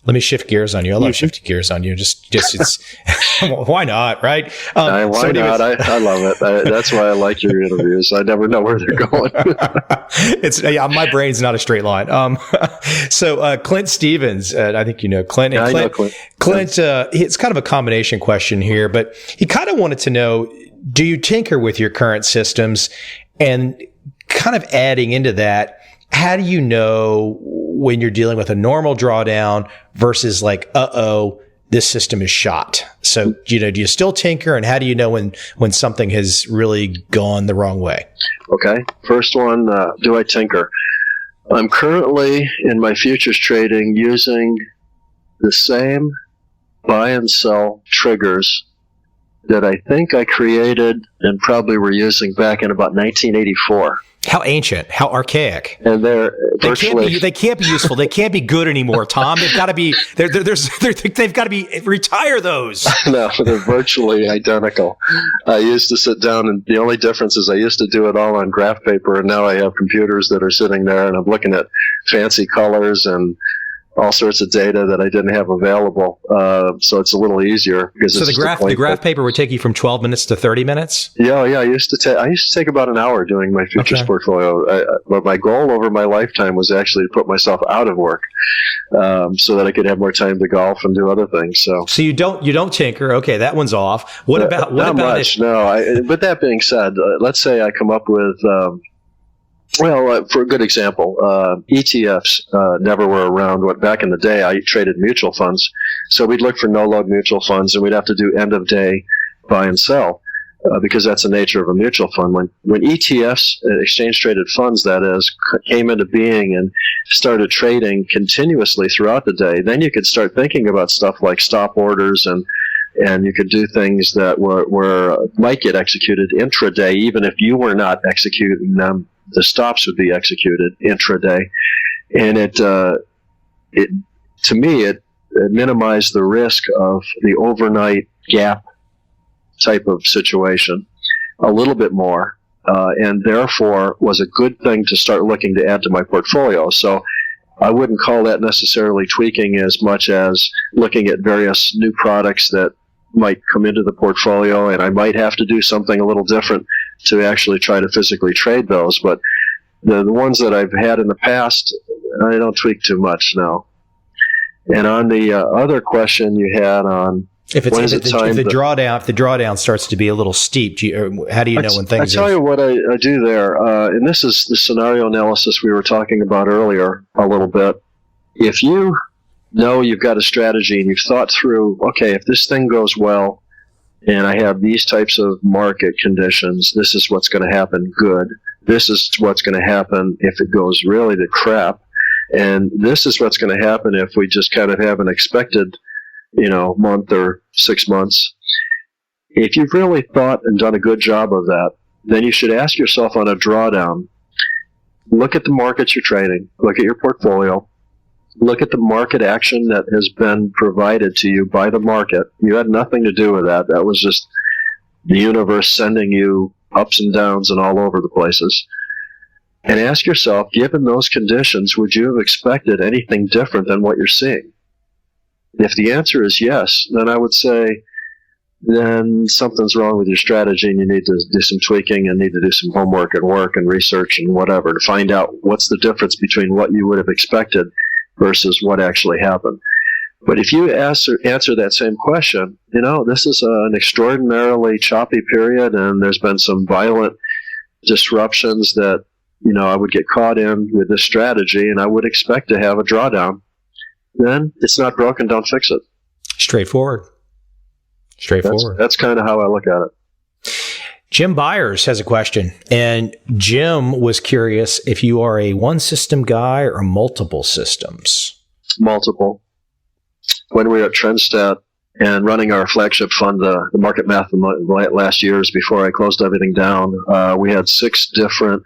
Speaker 3: Let me shift gears on you. I love shifting gears on you. Just it's why not, right?
Speaker 4: Why not? I love it. That's why I like your interviews. I never know where they're going.
Speaker 3: My brain's not a straight line. So Clint Stevens, I think you know Clint. And
Speaker 4: I know Clint.
Speaker 3: Clint, it's kind of a combination question here, but he kind of wanted to know: do you tinker with your current systems? And kind of adding into that, how do you know when you're dealing with a normal drawdown versus like, this system is shot? So, do you still tinker, and how do you know when something has really gone the wrong way?
Speaker 4: Okay. First one, do I tinker? I'm currently in my futures trading using the same buy and sell triggers
Speaker 2: that I think I created and probably were using back in about 1984.
Speaker 3: How ancient, how archaic.
Speaker 2: And they're virtually...
Speaker 3: They can't be useful. They can't be good anymore, Tom. They've got to be, they've got to be, retire those.
Speaker 2: No, they're virtually identical. I used to sit down, and the only difference is I used to do it all on graph paper, and now I have computers that are sitting there, and I'm looking at fancy colors and all sorts of data that I didn't have available. So it's a little easier.
Speaker 3: So the graph paper would take you from 12 minutes to 30 minutes?
Speaker 2: Yeah. I used to take about an hour doing my futures portfolio. But my goal over my lifetime was actually to put myself out of work, so that I could have more time to golf and do other things. So
Speaker 3: you don't tinker. Okay, that one's off. What about
Speaker 2: much? No. But that being said, let's say I come up with. For a good example, ETFs never were around. Back in the day, I traded mutual funds. So we'd look for no-load mutual funds, and we'd have to do end-of-day buy and sell because that's the nature of a mutual fund. When ETFs, exchange-traded funds, that is, came into being and started trading continuously throughout the day, then you could start thinking about stuff like stop orders, and you could do things that might get executed intraday, even if you were not executing them. The stops would be executed intraday, and it minimized the risk of the overnight gap type of situation a little bit more, and therefore was a good thing to start looking to add to my portfolio. So I wouldn't call that necessarily tweaking as much as looking at various new products that might come into the portfolio, and I might have to do something a little different to actually try to physically trade those. But the ones that I've had in the past, I don't tweak too much now. And on the other question you had on
Speaker 3: if the drawdown starts to be a little steep, how do you know when things?
Speaker 2: I tell you what I do there, and this is the scenario analysis we were talking about earlier a little bit. If you know you've got a strategy and you've thought through, okay, if this thing goes well and I have these types of market conditions, this is what's going to happen good. This is what's going to happen if it goes really to crap. And this is what's going to happen if we just kind of have an expected, month or 6 months. If you've really thought and done a good job of that, then you should ask yourself on a drawdown, look at the markets you're trading, look at your portfolio, look at the market action that has been provided to you by the market. You had nothing to do with that. That was just the universe sending you ups and downs and all over the places. And ask yourself, given those conditions, would you have expected anything different than what you're seeing? If the answer is yes, then I would say then something's wrong with your strategy and you need to do some tweaking and need to do some homework and work and research and whatever to find out what's the difference between what you would have expected versus what actually happened. But if you answer that same question, this is an extraordinarily choppy period and there's been some violent disruptions that, I would get caught in with this strategy and I would expect to have a drawdown, then it's not broken, don't fix it.
Speaker 3: Straightforward.
Speaker 2: That's kind of how I look at it.
Speaker 3: Jim Byers has a question, and Jim was curious if you are a one system guy or multiple systems.
Speaker 2: Multiple. When we were at Trendstat and running our flagship fund, the Market Math last years before I closed everything down, we had 6 different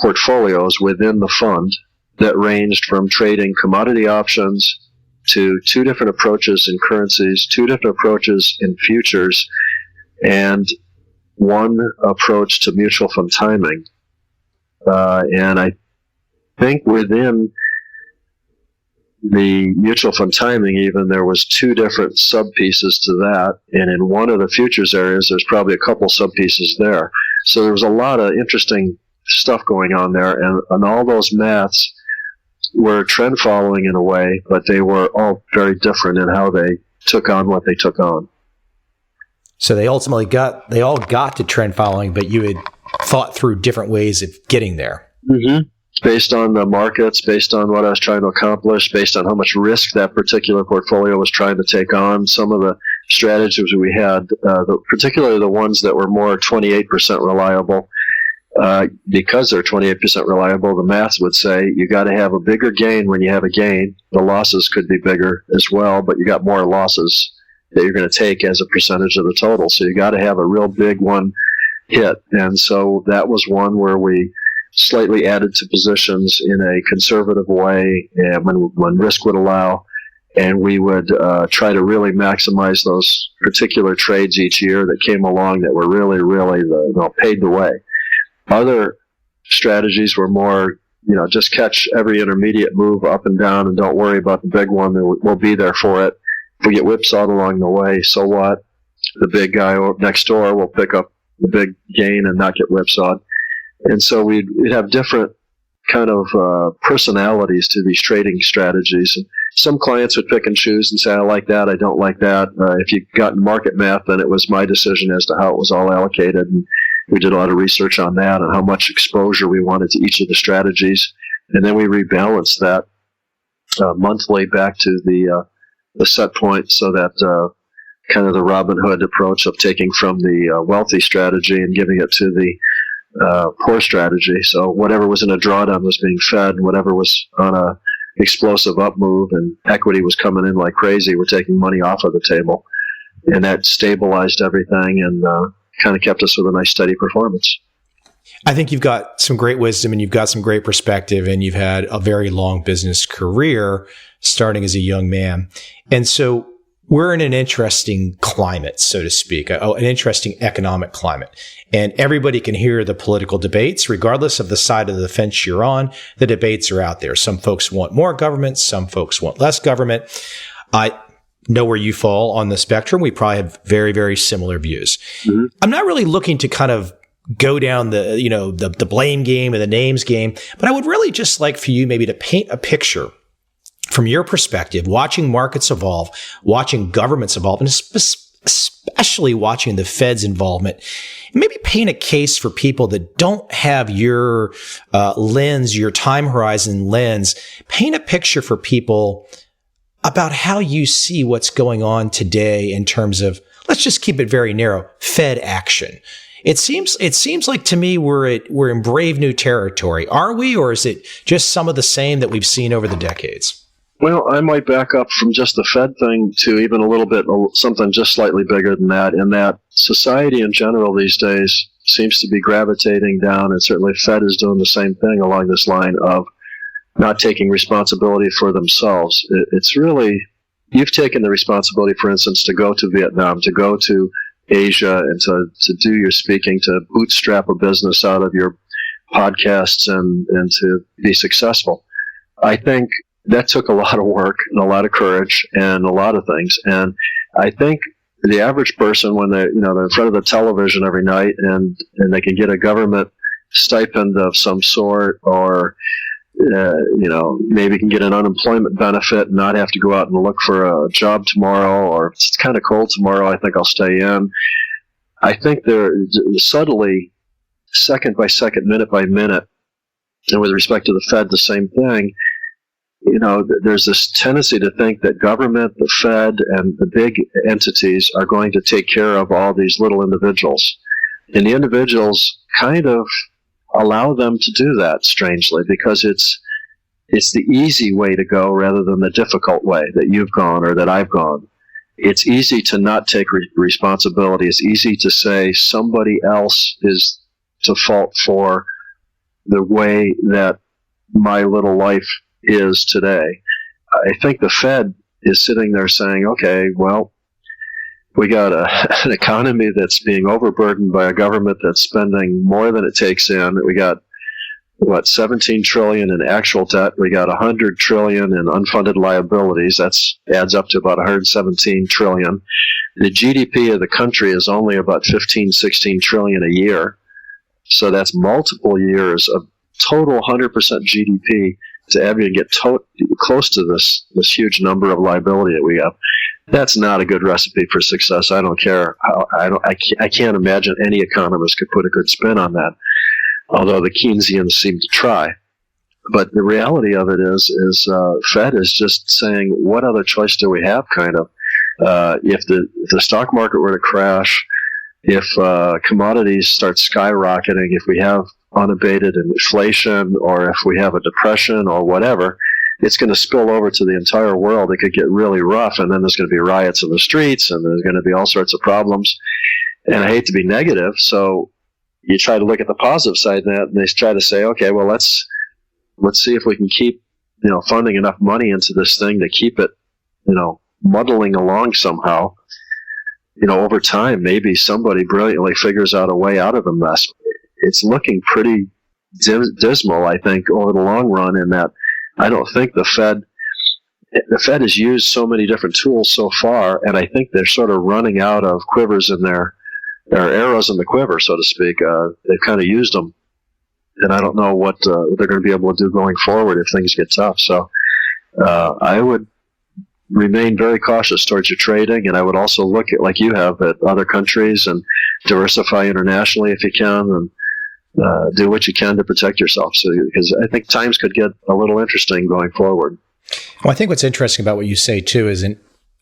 Speaker 2: portfolios within the fund that ranged from trading commodity options to 2 different approaches in currencies, 2 different approaches in futures, and 1 approach to mutual fund timing. And I think within the mutual fund timing even, there was 2 different sub-pieces to that. And in one of the futures areas, there's probably a couple sub-pieces there. So there was a lot of interesting stuff going on there. And all those maths were trend following in a way, but they were all very different in how they took on what they took on.
Speaker 3: So they all got to trend following, but you had thought through different ways of getting there.
Speaker 2: Mm-hmm. Based on the markets, based on what I was trying to accomplish, based on how much risk that particular portfolio was trying to take on. Some of the strategies we had, particularly the ones that were more 28% reliable, because they're 28% reliable, the maths would say you got to have a bigger gain when you have a gain. The losses could be bigger as well, but you got more losses
Speaker 4: that you're going to take as a percentage of the total. So you got to have a real big one hit. And so that was one where we slightly added to positions in a conservative way, and when risk would allow, and we would try to really maximize those particular trades each year that came along that were really, really paid the way. Other strategies were more, just catch every intermediate move up and down and don't worry about the big one. We'll be there for it. If we get whipsawed along the way, so what? The big guy next door will pick up the big gain and not get whipsawed. And so we'd have different kind of personalities to these trading strategies. And some clients would pick and choose and say, I like that, I don't like that. If you got in market math, then it was my decision as to how it was all allocated. And we did a lot of research on that and how much exposure we wanted to each of the strategies. And then we rebalanced that monthly back to the set point, so that kind of the Robin Hood approach of taking from the wealthy strategy and giving it to the poor strategy. So whatever was in a drawdown was being fed, whatever was on a explosive up move and equity was coming in like crazy, we're taking money off of the table. And that stabilized everything and kind of kept us with a nice steady performance.
Speaker 3: I think you've got some great wisdom and you've got some great perspective, and you've had a very long business career starting as a young man. And so we're in an interesting climate, so to speak, an interesting economic climate. And everybody can hear the political debates, regardless of the side of the fence you're on. The debates are out there. Some folks want more government. Some folks want less government. I know where you fall on the spectrum. We probably have very, very similar views. Mm-hmm. I'm not really looking to kind of go down the blame game and the names game, but I would really just like for you maybe to paint a picture from your perspective, watching markets evolve, watching governments evolve, and especially watching the Fed's involvement. Maybe paint a case for people that don't have your lens, your time horizon lens. Paint a picture for people about how you see what's going on today in terms of, let's just keep it very narrow, Fed action. It seems like to me we're in brave new territory. Are we, or is it just some of the same that we've seen over the decades?
Speaker 4: Well, I might back up from just the Fed thing to even a little bit, something just slightly bigger than that, in that society in general these days seems to be gravitating down, and certainly Fed is doing the same thing along this line of not taking responsibility for themselves. It's really, you've taken the responsibility, for instance, to go to Vietnam, to go to Asia, and to do your speaking, to bootstrap a business out of your podcasts and to be successful. I think that took a lot of work and a lot of courage and a lot of things. And I think the average person, when they're in front of the television every night and they can get a government stipend of some sort, or maybe can get an unemployment benefit and not have to go out and look for a job tomorrow, or if it's kind of cold tomorrow, I think I'll stay in. I think they're subtly, second by second, minute by minute, and with respect to the Fed, the same thing. There's this tendency to think that government, the Fed, and the big entities are going to take care of all these little individuals. And the individuals kind of allow them to do that, strangely, because it's the easy way to go rather than the difficult way that you've gone or that I've gone. It's easy to not take responsibility. It's easy to say somebody else is to fault for the way that my little life is today. I think the Fed is sitting there saying, okay, well, we got an economy that's being overburdened by a government that's spending more than it takes in. We got, 17 trillion in actual debt. We got 100 trillion in unfunded liabilities. That adds up to about 117 trillion. The GDP of the country is only about 15, 16 trillion a year. So that's multiple years of total 100% GDP to ever get close to this huge number of liability that we have. That's not a good recipe for success. I don't care. I can't imagine any economist could put a good spin on that, although the Keynesians seem to try. But the reality of it is Fed is just saying, what other choice do we have, kind of? If the stock market were to crash, if commodities start skyrocketing, if we have unabated inflation, or if we have a depression or whatever,
Speaker 5: it's going to spill over to the entire world. It could get really rough, and then there's going to be riots in the streets, and there's going to be all sorts of problems. And I hate to be negative, so you try to look at the positive side of that, and they try to say, okay, well, let's see if we can keep, funding enough money into this thing to keep it, muddling along somehow. Over time, maybe somebody brilliantly figures out a way out of the mess. It's looking pretty dismal, I think, over the long run, in that I don't think the Fed has used so many different tools so far, and I think they're sort of running out of quivers in their arrows in the quiver, so to speak. They've kind of used them, and I don't know what they're going to be able to do going forward if things get tough. So I would remain very cautious towards your trading, and I would also look at, like you have, at other countries and diversify internationally if you can, and do what you can to protect yourself. So, because I think times could get a little interesting going forward.
Speaker 3: Well, I think what's interesting about what you say too is, and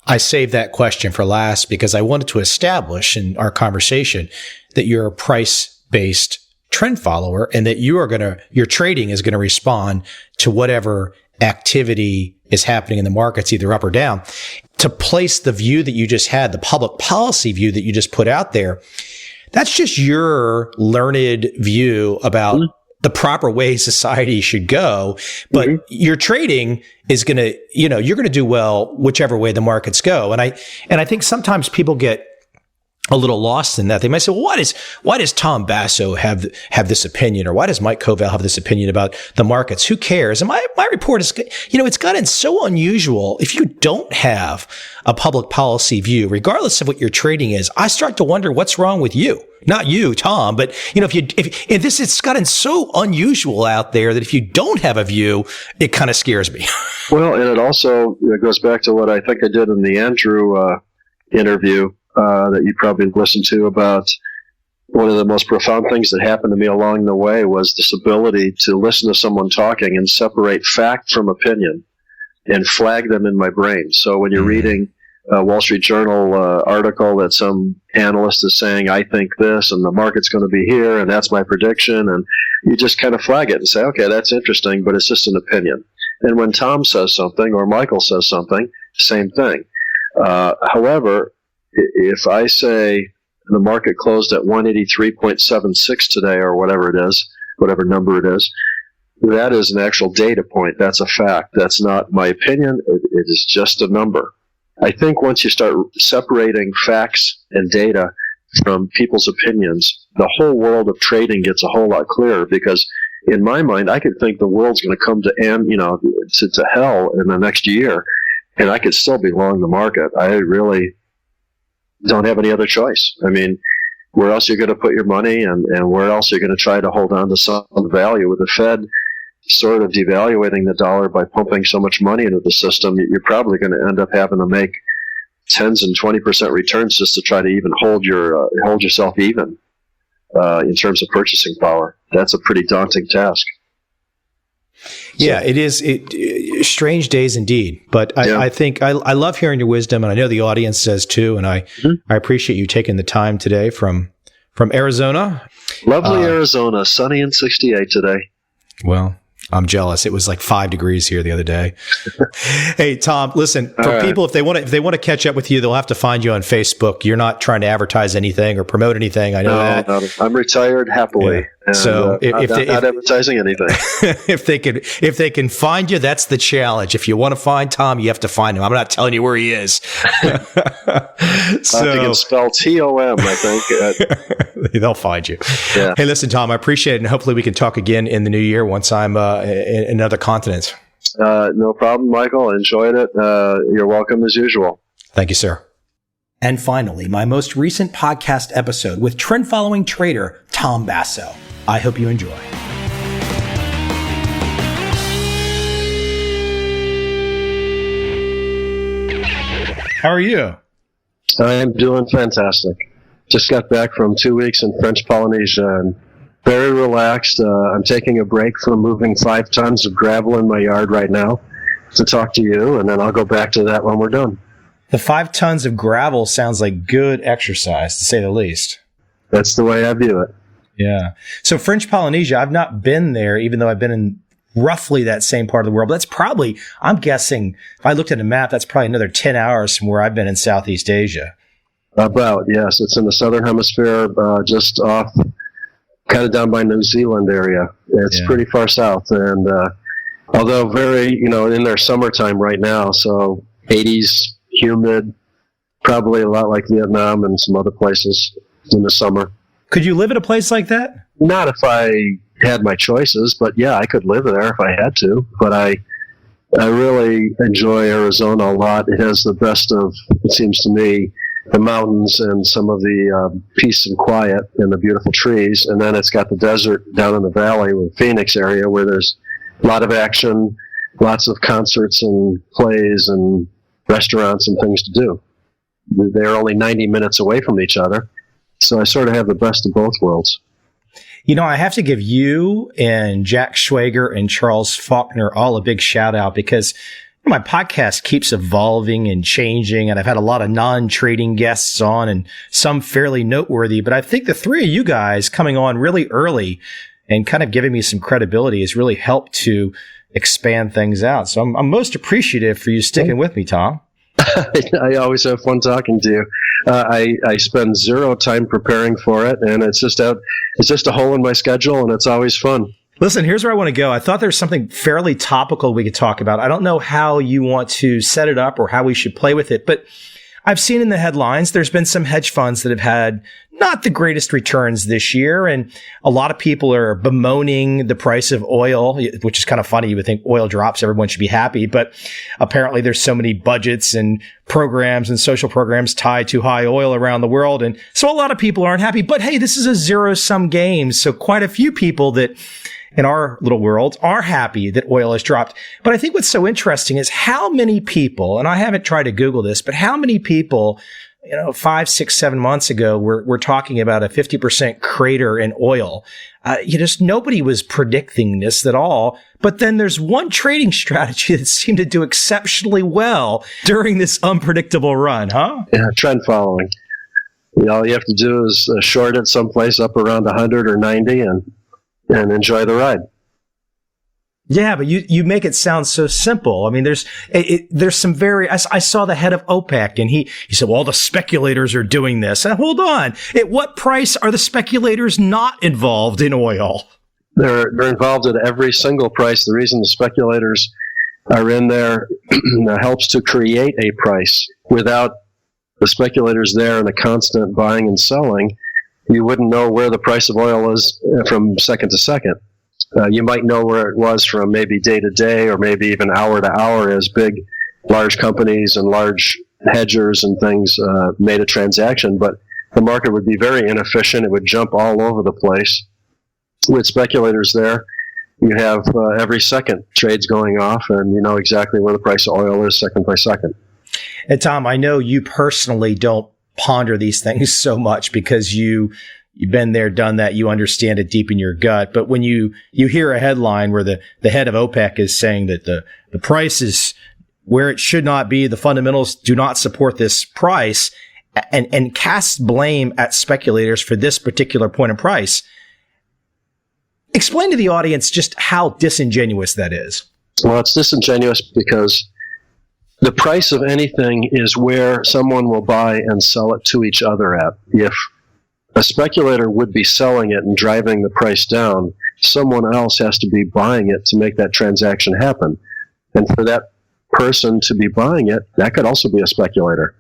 Speaker 3: I saved that question for last because I wanted to establish in our conversation that you're a price-based trend follower, and that your trading is going to respond to whatever activity is happening in the markets, either up or down. To place the view that you just had, the public policy view that you just put out there, that's just your learned view about the proper way society should go. But your trading is going to, you're going to do well whichever way the markets go. And I think sometimes people get a little lost in that. They might say, well, why does Tom Basso have this opinion? Or why does Mike Covel have this opinion about the markets? Who cares? And my report is, it's gotten so unusual. If you don't have a public policy view, regardless of what your trading is, I start to wonder what's wrong with you. Not you, Tom, but it's gotten so unusual out there that if you don't have a view, it kind of scares me.
Speaker 5: Well, and it also goes back to what I think I did in the Andrew interview that you probably listened to, about one of the most profound things that happened to me along the way was this ability to listen to someone talking and separate fact from opinion and flag them in my brain. So when you're reading a Wall Street Journal article that some analyst is saying, I think this, and the market's going to be here, and that's my prediction, and you just kind of flag it and say, okay, that's interesting, but it's just an opinion. And when Tom says something or Michael says something, same thing. However, if I say the market closed at 183.76 today, or whatever it is, whatever number it is, that is an actual data point. That's a fact. That's not my opinion. It is just a number. I think once you start separating facts and data from people's opinions, the whole world of trading gets a whole lot clearer, because in my mind, I could think the world's going to come to to hell in the next year, and I could still be long the market. I really don't have any other choice. I mean, where else are you going to put your money, and where else are you going to try to hold on to some value? With the Fed sort of devaluating the dollar by pumping so much money into the system, you're probably going to end up having to make 10s and 20% returns just to try to even hold yourself even in terms of purchasing power. That's a pretty daunting task.
Speaker 3: Yeah, it is. Strange days indeed. But I think I love hearing your wisdom, and I know the audience does too. And I appreciate you taking the time today from Arizona.
Speaker 5: Lovely Arizona, sunny and 68 today.
Speaker 3: Well, I'm jealous. It was like 5 degrees here the other day. Hey, Tom, listen, for people, if they want to catch up with you, they'll have to find you on Facebook. You're not trying to advertise anything or promote anything. I know that. No,
Speaker 5: I'm retired happily. Yeah. And,
Speaker 3: so if
Speaker 5: not advertising anything.
Speaker 3: if they can find you, that's the challenge. If you want to find Tom, you have to find him. I'm not telling you where he is.
Speaker 5: So I think it's spelled Tom, I think.
Speaker 3: They'll find you.
Speaker 5: Yeah.
Speaker 3: Hey, listen, Tom, I appreciate it, and hopefully we can talk again in the new year once I'm in another continent.
Speaker 5: No problem, Michael. I enjoyed it. You're welcome as usual.
Speaker 3: Thank you, sir. And finally, my most recent podcast episode with trend following trader Tom Basso. I hope you enjoy. How are you?
Speaker 5: I'm doing fantastic. Just got back from 2 weeks in French Polynesia and very relaxed. I'm taking a break from moving 5 tons of gravel in my yard right now to talk to you, and then I'll go back to that when we're done.
Speaker 3: The 5 tons of gravel sounds like good exercise, to say the least.
Speaker 5: That's the way I view it.
Speaker 3: Yeah. So French Polynesia, I've not been there, even though I've been
Speaker 1: roughly that same part of the world. But that's probably, I'm guessing, if I looked at a map, that's probably another 10 hours from where I've been in Southeast Asia.
Speaker 5: About, yes. It's in the southern hemisphere, just off, kind of down by New Zealand area. It's pretty far south. And although very, in their summertime right now, so 80s, humid, probably a lot like Vietnam and some other places in the summer.
Speaker 1: Could you live in a place like that?
Speaker 5: Not if I had my choices, but yeah, I could live there if I had to. But I really enjoy Arizona a lot. It has the best of, it seems to me, the mountains and some of the peace and quiet and the beautiful trees. And then it's got the desert down in the valley with Phoenix area where there's a lot of action, lots of concerts and plays and restaurants and things to do. They're only 90 minutes away from each other. So I sort of have the best of both worlds.
Speaker 1: I have to give you and Jack Schwager and Charles Faulkner all a big shout out because my podcast keeps evolving and changing, and I've had a lot of non-trading guests on and some fairly noteworthy. But I think the three of you guys coming on really early and kind of giving me some credibility has really helped to expand things out. So I'm most appreciative for you sticking with me, Tom.
Speaker 5: I always have fun talking to you. I spend zero time preparing for it, and it's just a hole in my schedule, and it's always fun.
Speaker 1: Listen, here's where I want to go. I thought there's something fairly topical we could talk about. I don't know how you want to set it up or how we should play with it, but I've seen in the headlines, there's been some hedge funds that have had not the greatest returns this year. And a lot of people are bemoaning the price of oil, which is kind of funny. You would think oil drops, everyone should be happy. But apparently there's so many budgets and programs and social programs tied to high oil around the world. And so a lot of people aren't happy. But hey, this is a zero-sum game. So quite a few people that in our little world are happy that oil has dropped. But I think what's so interesting is how many people, and I haven't tried to Google this, but how many people, 5, 6, 7 months ago, we're talking about a 50% crater in oil. Nobody was predicting this at all. But then there's one trading strategy that seemed to do exceptionally well during this unpredictable run, huh?
Speaker 5: Yeah, trend following. All you have to do is short it someplace up around 100 or 90 and enjoy the ride.
Speaker 1: Yeah, but you make it sound so simple. I mean, there's some I saw the head of OPEC and he said, well, all the speculators are doing this. And hold on. At what price are the speculators not involved in oil?
Speaker 5: They're involved at every single price. The reason the speculators are in there helps to create a price. Without the speculators there and the constant buying and selling, you wouldn't know where the price of oil is from second to second. You might know where it was from maybe day to day or maybe even hour to hour as large companies and large hedgers and things made a transaction, but the market would be very inefficient. It would jump all over the place. With speculators there, you have every second trades going off, and you know exactly where the price of oil is second by second.
Speaker 1: And Tom, I know you personally don't ponder these things so much because you've been there, done that. You understand it deep in your gut. But when you hear a headline where the head of OPEC is saying that the price is where it should not be, the fundamentals do not support this price, and casts blame at speculators for this particular point of price, explain to the audience just how disingenuous that is.
Speaker 5: Well, it's disingenuous because the price of anything is where someone will buy and sell it to each other at. If a speculator would be selling it and driving the price down, someone else has to be buying it to make that transaction happen. And for that person to be buying it, that could also be a speculator.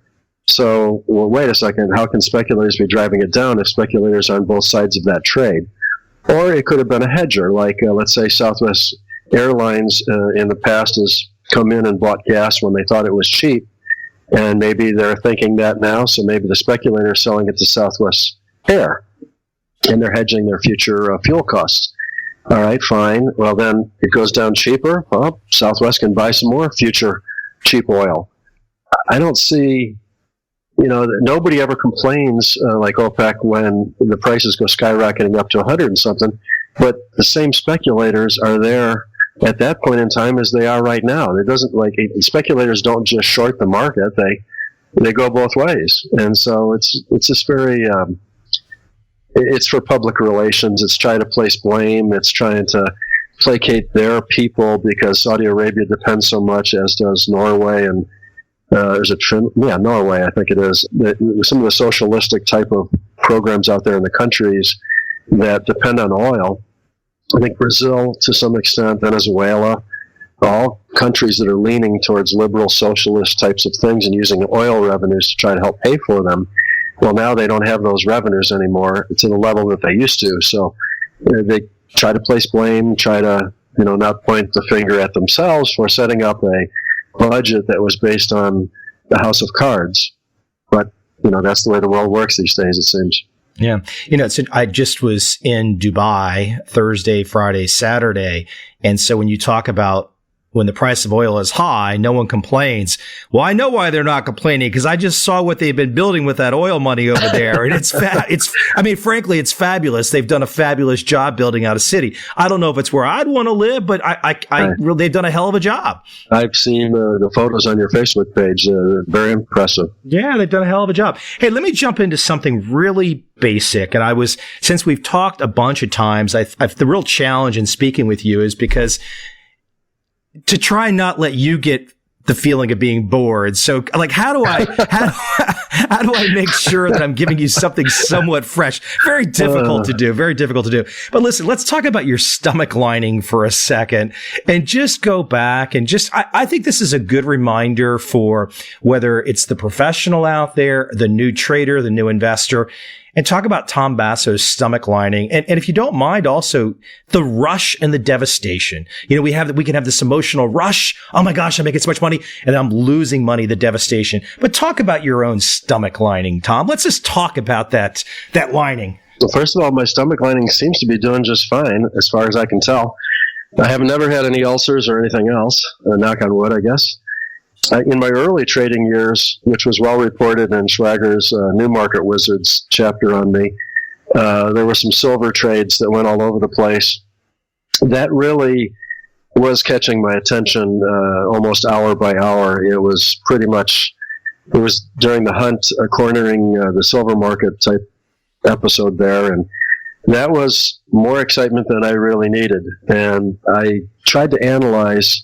Speaker 5: So, well, wait a second, how can speculators be driving it down if speculators are on both sides of that trade? Or it could have been a hedger, like let's say Southwest Airlines in the past has come in and bought gas when they thought it was cheap, and maybe they're thinking that now, so maybe the speculator is selling it to Southwest Air, and they're hedging their future fuel costs. All right, fine. Well, then it goes down cheaper. Well, Southwest can buy some more future cheap oil. I don't see, nobody ever complains like OPEC when the prices go skyrocketing up to 100 and something, but the same speculators are there at that point in time as they are right now. It doesn't speculators don't just short the market; they go both ways, and so it's just very. It's for public relations. It's trying to place blame. It's trying to placate their people because Saudi Arabia depends so much, as does Norway and Norway, I think it is. Some of the socialistic type of programs out there in the countries that depend on oil. I think Brazil, to some extent, Venezuela, all countries that are leaning towards liberal socialist types of things and using oil revenues to try to help pay for them. Well, now they don't have those revenues anymore to the level that they used to. So they try to place blame, try to not point the finger at themselves for setting up a budget that was based on the house of cards. But that's the way the world works these days, it seems.
Speaker 3: Yeah. I just was in Dubai Thursday, Friday, Saturday. And so when you talk about when the price of oil is high, no one complains. Well, I know why they're not complaining, because I just saw what they've been building with that oil money over there. And frankly, it's fabulous. They've done a fabulous job building out a city. I don't know if it's where I'd want to live, but they've done a hell of a job.
Speaker 5: I've seen the photos on your Facebook page. They're very impressive.
Speaker 3: Yeah, they've done a hell of a job. Hey, let me jump into something really basic. And since we've talked a bunch of times, the real challenge in speaking with you is because to try not let you get the feeling of being bored. So how do I make sure that I'm giving you something somewhat fresh? Very difficult to do. But listen, let's talk about your stomach lining for a second and just go back and I think this is a good reminder for whether it's the professional out there, the new trader, the new investor, and talk about Tom Basso's stomach lining. And if you don't mind, also the rush and the devastation. We can have this emotional rush. Oh my gosh, I'm making so much money and I'm losing money, the devastation. But talk about your own stomach lining, Tom. Let's just talk about that lining.
Speaker 5: Well, first of all, my stomach lining seems to be doing just fine as far as I can tell. I have never had any ulcers or anything else, knock on wood, I guess. In my early trading years, which was well reported in Schwager's New Market Wizards chapter on me, there were some silver trades that went all over the place. That really was catching my attention almost hour by hour. It was during the hunt, cornering the silver market type episode there, and that was more excitement than I really needed. And I tried to analyze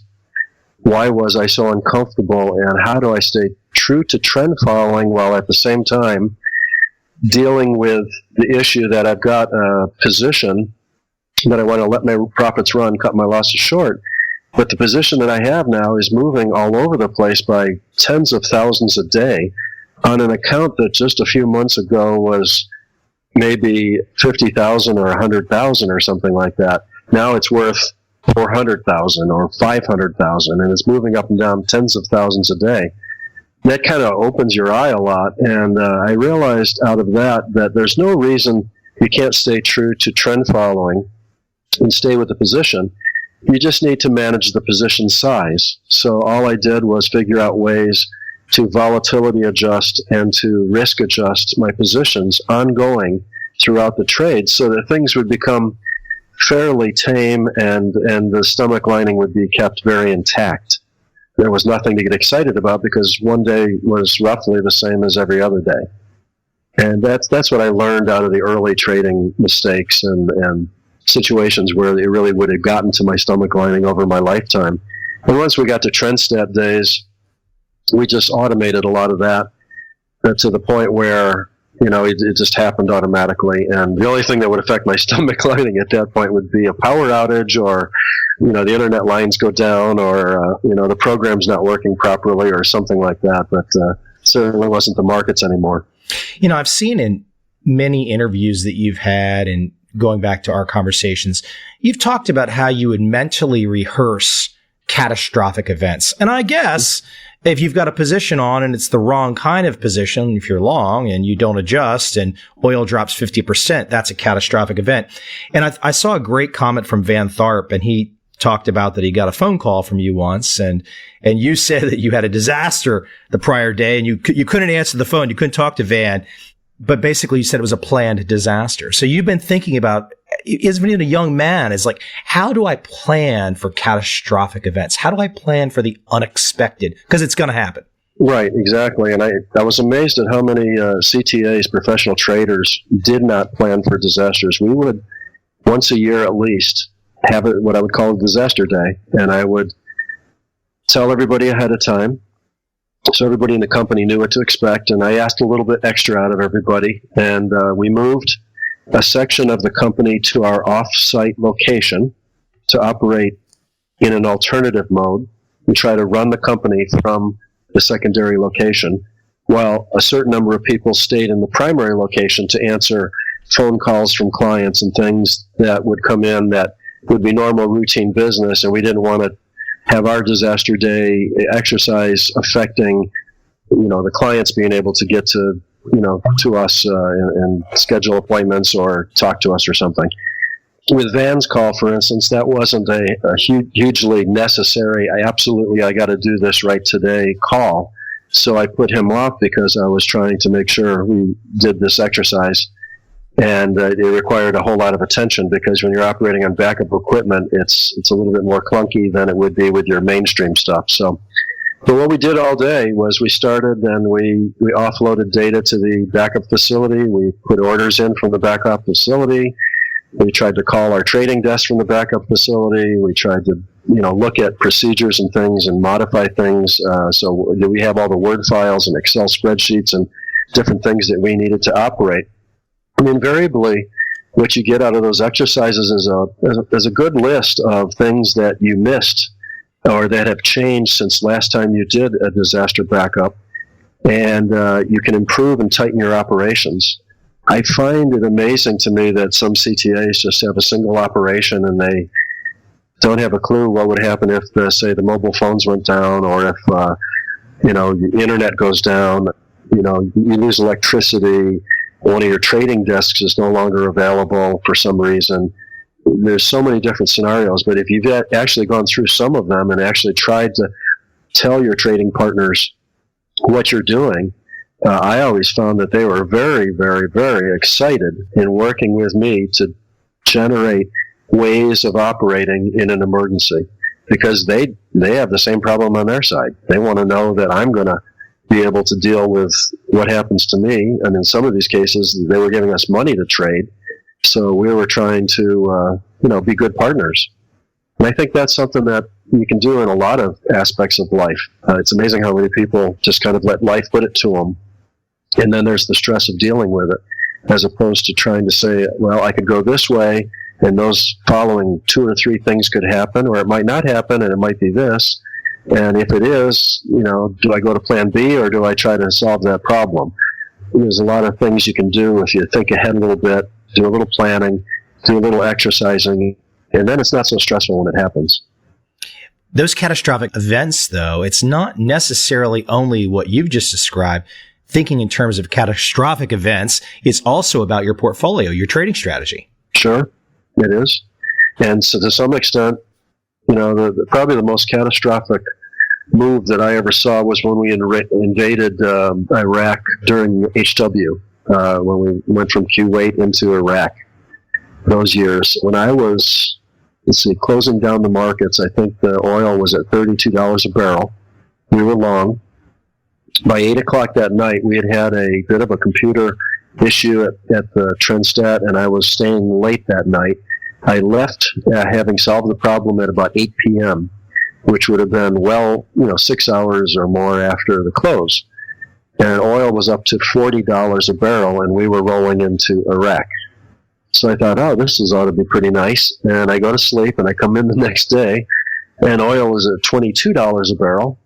Speaker 5: why was I so uncomfortable, and how do I stay true to trend following while at the same time dealing with the issue that I've got a position that I want to let my profits run, cut my losses short. But the position that I have now is moving all over the place by tens of thousands a day on an account that just a few months ago was maybe 50,000 or 100,000 or something like that. Now it's worth 400,000 or 500,000, and it's moving up and down tens of thousands a day. That kind of opens your eye a lot, and I realized out of that there's no reason you can't stay true to trend following and stay with the position. You just need to manage the position size. So all I did was figure out ways to volatility adjust and to risk adjust my positions ongoing throughout the trade so that things would become fairly tame and the stomach lining would be kept very intact. There was nothing to get excited about because one day was roughly the same as every other day. And that's what I learned out of the early trading mistakes and situations where it really would have gotten to my stomach lining over my lifetime. And once we got to trend stat days, we just automated a lot of that to the point where it just happened automatically. And the only thing that would affect my stomach lining at that point would be a power outage, or the internet lines go down, or the program's not working properly or something like that. But certainly wasn't the markets anymore.
Speaker 3: I've seen in many interviews that you've had, and going back to our conversations, you've talked about how you would mentally rehearse catastrophic events. And I guess if you've got a position on and it's the wrong kind of position, if you're long and you don't adjust and oil drops 50%, that's a catastrophic event. And I saw a great comment from Van Tharp, and he talked about that he got a phone call from you once, and you said that you had a disaster the prior day and you couldn't answer the phone. You couldn't talk to Van, but basically you said it was a planned disaster. So you've been thinking about, even a young man, is like, how do I plan for catastrophic events? How do I plan for the unexpected? Because it's going to happen.
Speaker 5: Right, exactly. And I was amazed at how many CTAs, professional traders, did not plan for disasters. We would, once a year at least, have what I would call a disaster day, and I would tell everybody ahead of time, so everybody in the company knew what to expect, and I asked a little bit extra out of everybody, and we moved a section of the company to our off-site location to operate in an alternative mode. We try to run the company from the secondary location, while a certain number of people stayed in the primary location to answer phone calls from clients and things that would come in that would be normal routine business, and we didn't want to have our disaster day exercise affecting, the clients being able to get to, to us and schedule appointments or talk to us or something. With Van's call, for instance, that wasn't a hugely necessary, I got to do this right today call. So I put him off because I was trying to make sure we did this exercise. And it required a whole lot of attention, because when you're operating on backup equipment, it's a little bit more clunky than it would be with your mainstream stuff. So, but what we did all day was we started and we offloaded data to the backup facility. We put orders in from the backup facility. We tried to call our trading desk from the backup facility. We tried to, look at procedures and things and modify things. So that we have all the Word files and Excel spreadsheets and different things that we needed to operate. And invariably, what you get out of those exercises is a good list of things that you missed or that have changed since last time you did a disaster backup, and you can improve and tighten your operations. I find it amazing to me that some CTAs just have a single operation and they don't have a clue what would happen if, say, the mobile phones went down, or if, the internet goes down, you lose electricity, one of your trading desks is no longer available for some reason. There's so many different scenarios, but if you've actually gone through some of them and actually tried to tell your trading partners what you're doing, I always found that they were very, very, very excited in working with me to generate ways of operating in an emergency, because they have the same problem on their side. They want to know that I'm going to be able to deal with what happens to me. And in some of these cases, they were giving us money to trade. So we were trying to, be good partners. And I think that's something that you can do in a lot of aspects of life. It's amazing how many people just kind of let life put it to them. And then there's the stress of dealing with it, as opposed to trying to say, well, I could go this way, and those following 2 or 3 things could happen, or it might not happen, and it might be this. And if it is, do I go to plan B, or do I try to solve that problem? There's a lot of things you can do if you think ahead a little bit, do a little planning, do a little exercising, and then it's not so stressful when it happens.
Speaker 3: Those catastrophic events, though, it's not necessarily only what you've just described. Thinking in terms of catastrophic events, it's also about your portfolio, your trading strategy.
Speaker 5: Sure, it is. And so to some extent, probably the most catastrophic move that I ever saw was when we invaded Iraq during HW, when we went from Kuwait into Iraq. Those years, when I was, closing down the markets, I think the oil was at $32 a barrel. We were long. By 8 o'clock that night, we had a bit of a computer issue at the Trendstat, and I was staying late that night. I left having solved the problem at about 8 p.m., which would have been 6 hours or more after the close. And oil was up to $40 a barrel, and we were rolling into Iraq. So I thought, this ought to be pretty nice. And I go to sleep, and I come in the next day, and oil is at $22 a barrel,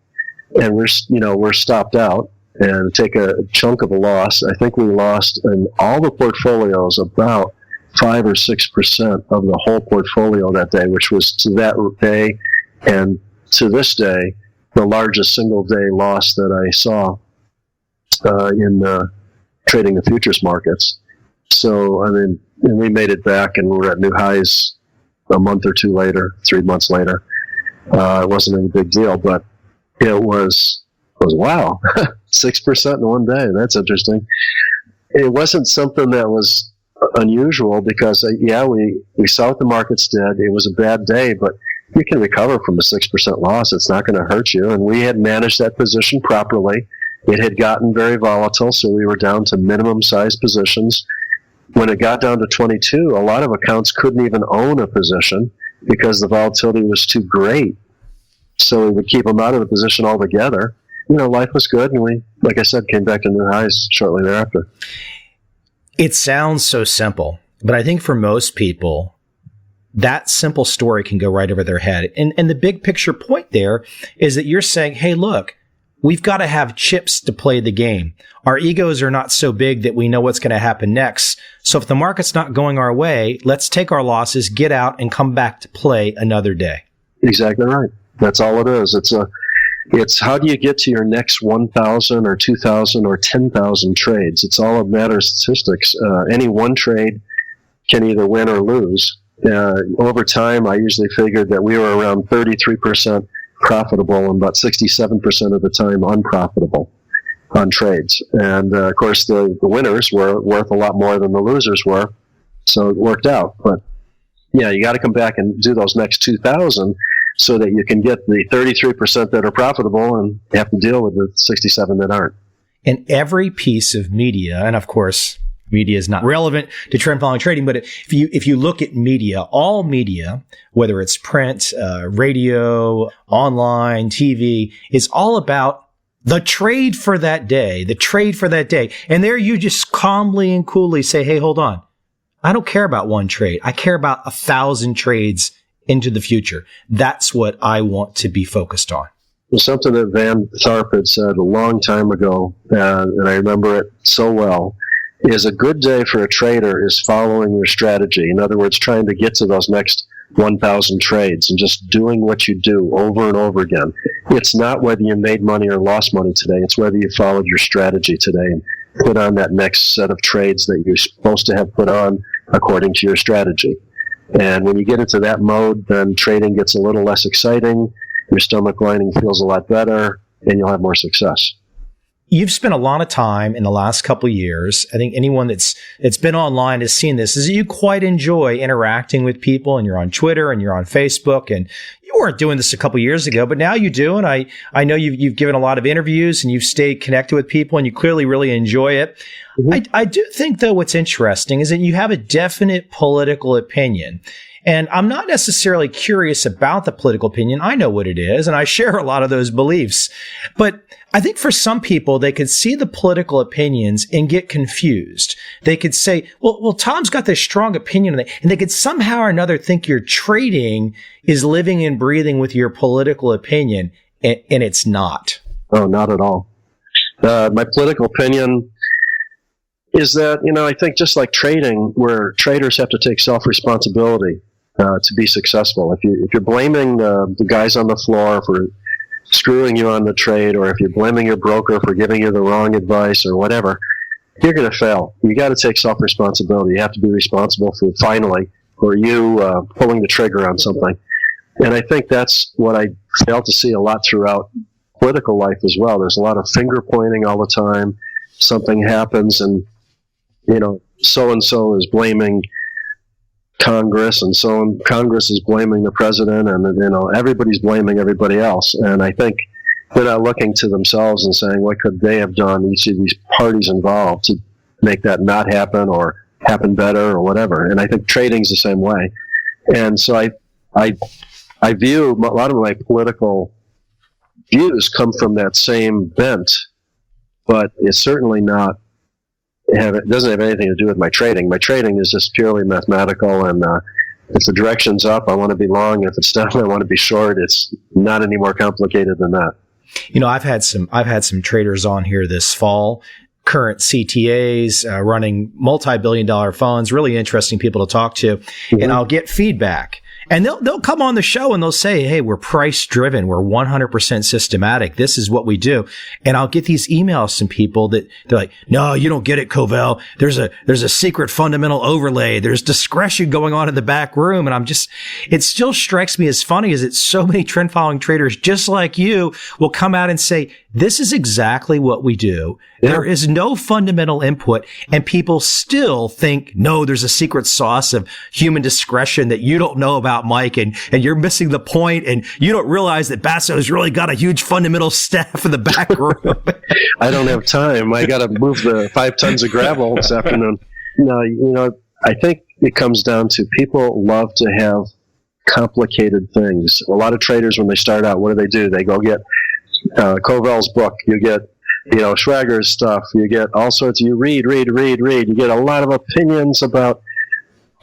Speaker 5: and we're stopped out and take a chunk of a loss. I think we lost in all the portfolios about 5 or 6% of the whole portfolio that day, which was to that day and to this day the largest single day loss that I saw in trading the futures markets. So and we made it back, and we were at new highs a month or 2 later, 3 months later. It wasn't any big deal, but it was wow, 6% in one day. That's interesting. It wasn't something that was unusual, because we saw what the markets did. It was a bad day, but you can recover from a 6% loss. It's not going to hurt you. And we had managed that position properly. It had gotten very volatile, so we were down to minimum size positions. When it got down to 22, a lot of accounts couldn't even own a position. because the volatility was too great. So we would keep them out of the position altogether. Life was good, and we, like I said, came back to new highs shortly thereafter.
Speaker 3: It sounds so simple, but I think for most people, that simple story can go right over their head. And the big picture point there is that you're saying, hey, look, we've got to have chips to play the game. Our egos are not so big that we know what's going to happen next. So if the market's not going our way, let's take our losses, get out, and come back to play another day.
Speaker 5: Exactly right. That's all it is. It's how do you get to your next 1,000 or 2,000 or 10,000 trades? It's all a matter of statistics. Any one trade can either win or lose. Over time, I usually figured that we were around 33% profitable and about 67% of the time unprofitable on trades. And of course, the winners were worth a lot more than the losers were, so it worked out. But yeah, you got to come back and do those next 2,000 so that you can get the 33% that are profitable and have to deal with the 67 that aren't.
Speaker 3: And every piece of media, and of course, media is not relevant to trend following trading, but if you look at media, all media, whether it's print, radio, online, TV, is all about the trade for that day, And there you just calmly and coolly say, hey, hold on. I don't care about one trade. I care about 1,000 trades into the future. That's what I want to be focused on.
Speaker 5: Something that Van Tharp had said a long time ago, and I remember it so well, is a good day for a trader is following your strategy. In other words, trying to get to those next 1,000 trades and just doing what you do over and over again. It's not whether you made money or lost money today. It's whether you followed your strategy today and put on that next set of trades that you're supposed to have put on according to your strategy. And when you get into that mode, then trading gets a little less exciting, your stomach lining feels a lot better, and you'll have more success.
Speaker 3: You've spent a lot of time in the last couple of years. I think anyone that's been online has seen this, is that you quite enjoy interacting with people, and you're on Twitter and you're on Facebook, and you weren't doing this a couple of years ago, but now you do. And I know you've given a lot of interviews and you've stayed connected with people and you clearly really enjoy it. Mm-hmm. I do think, though, what's interesting is that you have a definite political opinion. And I'm not necessarily curious about the political opinion. I know what it is, and I share a lot of those beliefs. But I think for some people, they could see the political opinions and get confused. They could say, well, Tom's got this strong opinion, and they could somehow or another think your trading is living and breathing with your political opinion, and it's not.
Speaker 5: Oh, not at all. My political opinion is that, I think just like trading, where traders have to take self-responsibility to be successful. If you're blaming the guys on the floor for screwing you on the trade, or if you're blaming your broker for giving you the wrong advice or whatever, you're going to fail. You got to take self-responsibility. You have to be responsible for you pulling the trigger on something. And I think that's what I fail to see a lot throughout political life as well. There's a lot of finger pointing all the time. Something happens and so-and-so is blaming Congress, and so Congress is blaming the president, and everybody's blaming everybody else. And I think they're not looking to themselves and saying, what could they have done, each of these parties involved, to make that not happen or happen better or whatever. And I think trading's the same way. And so I view a lot of my political views come from that same bent, but it's certainly not. It doesn't have anything to do with my trading. My trading is just purely mathematical, and if the direction's up, I want to be long. If it's down, I want to be short. It's not any more complicated than that.
Speaker 3: I've had some traders on here this fall, current CTAs running multi-billion-dollar funds, really interesting people to talk to, and I'll get feedback. And they'll come on the show and they'll say, hey, we're price driven. We're 100% systematic. This is what we do. And I'll get these emails from people that they're like, no, you don't get it, Covel. There's a secret fundamental overlay. There's discretion going on in the back room. And it still strikes me as funny as it's so many trend following traders just like you will come out and say, this is exactly what we do. Yeah. There is no fundamental input, and people still think, no, there's a secret sauce of human discretion that you don't know about, Mike, and you're missing the point, and you don't realize that Basso's really got a huge fundamental staff in the back room.
Speaker 5: I don't have time. I got to move the 5 tons of gravel this afternoon. No, I think it comes down to people love to have complicated things. A lot of traders, when they start out, what do? They go get Covel's book. You get, Schwager's stuff. You get all sorts. You read. You get a lot of opinions about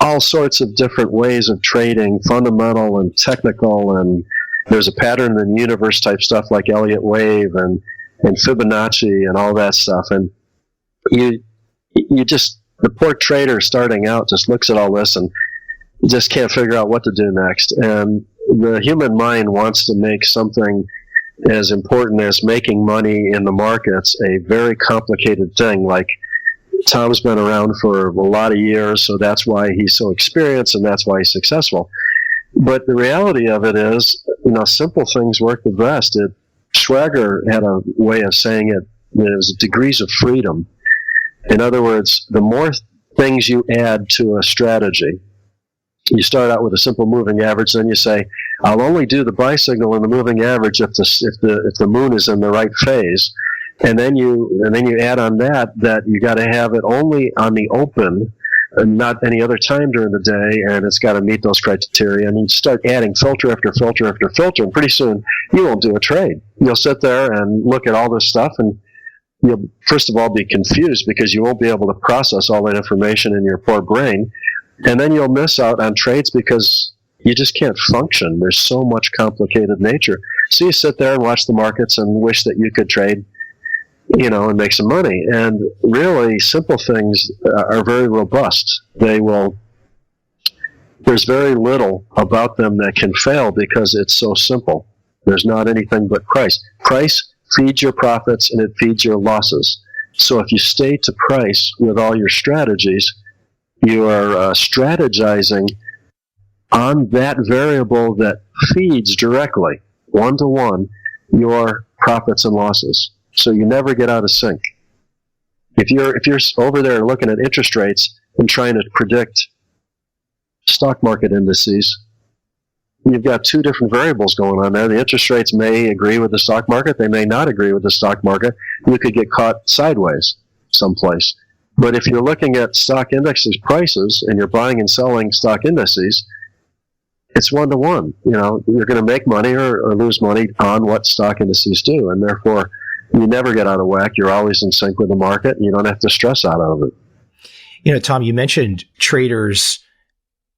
Speaker 5: all sorts of different ways of trading, fundamental and technical, and there's a pattern in the universe type stuff like Elliott Wave and Fibonacci and all that stuff. And you just, the poor trader starting out just looks at all this and just can't figure out what to do next. And the human mind wants to make something as important as making money in the markets a very complicated thing. Like, Tom's been around for a lot of years, so that's why he's so experienced and that's why he's successful. But the reality of it is, simple things work the best. Schwager had a way of saying it, it was degrees of freedom. In other words, the more things you add to a strategy, you start out with a simple moving average, then you say, I'll only do the buy signal in the moving average if the moon is in the right phase. And then you add on that you got to have it only on the open and not any other time during the day, and it's got to meet those criteria. And you start adding filter after filter after filter, and pretty soon you won't do a trade. You'll sit there and look at all this stuff, and you'll first of all be confused because you won't be able to process all that information in your poor brain, and then you'll miss out on trades because you just can't function. There's so much complicated nature. So you sit there and watch the markets and wish that you could trade, and make some money. And really, simple things are very robust. There's very little about them that can fail because it's so simple. There's not anything but price. Price feeds your profits and it feeds your losses. So if you stay to price with all your strategies, you are strategizing on that variable that feeds directly, one-to-one, your profits and losses. So you never get out of sync. If you're over there looking at interest rates and trying to predict stock market indices, you've got two different variables going on there. The interest rates may agree with the stock market. They may not agree with the stock market. You could get caught sideways someplace. But if you're looking at stock indexes prices and you're buying and selling stock indices, it's one-to-one. You're going to make money or lose money on what stock indices do, and therefore you never get out of whack. You're always in sync with the market, and you don't have to stress out of it.
Speaker 3: Tom, you mentioned traders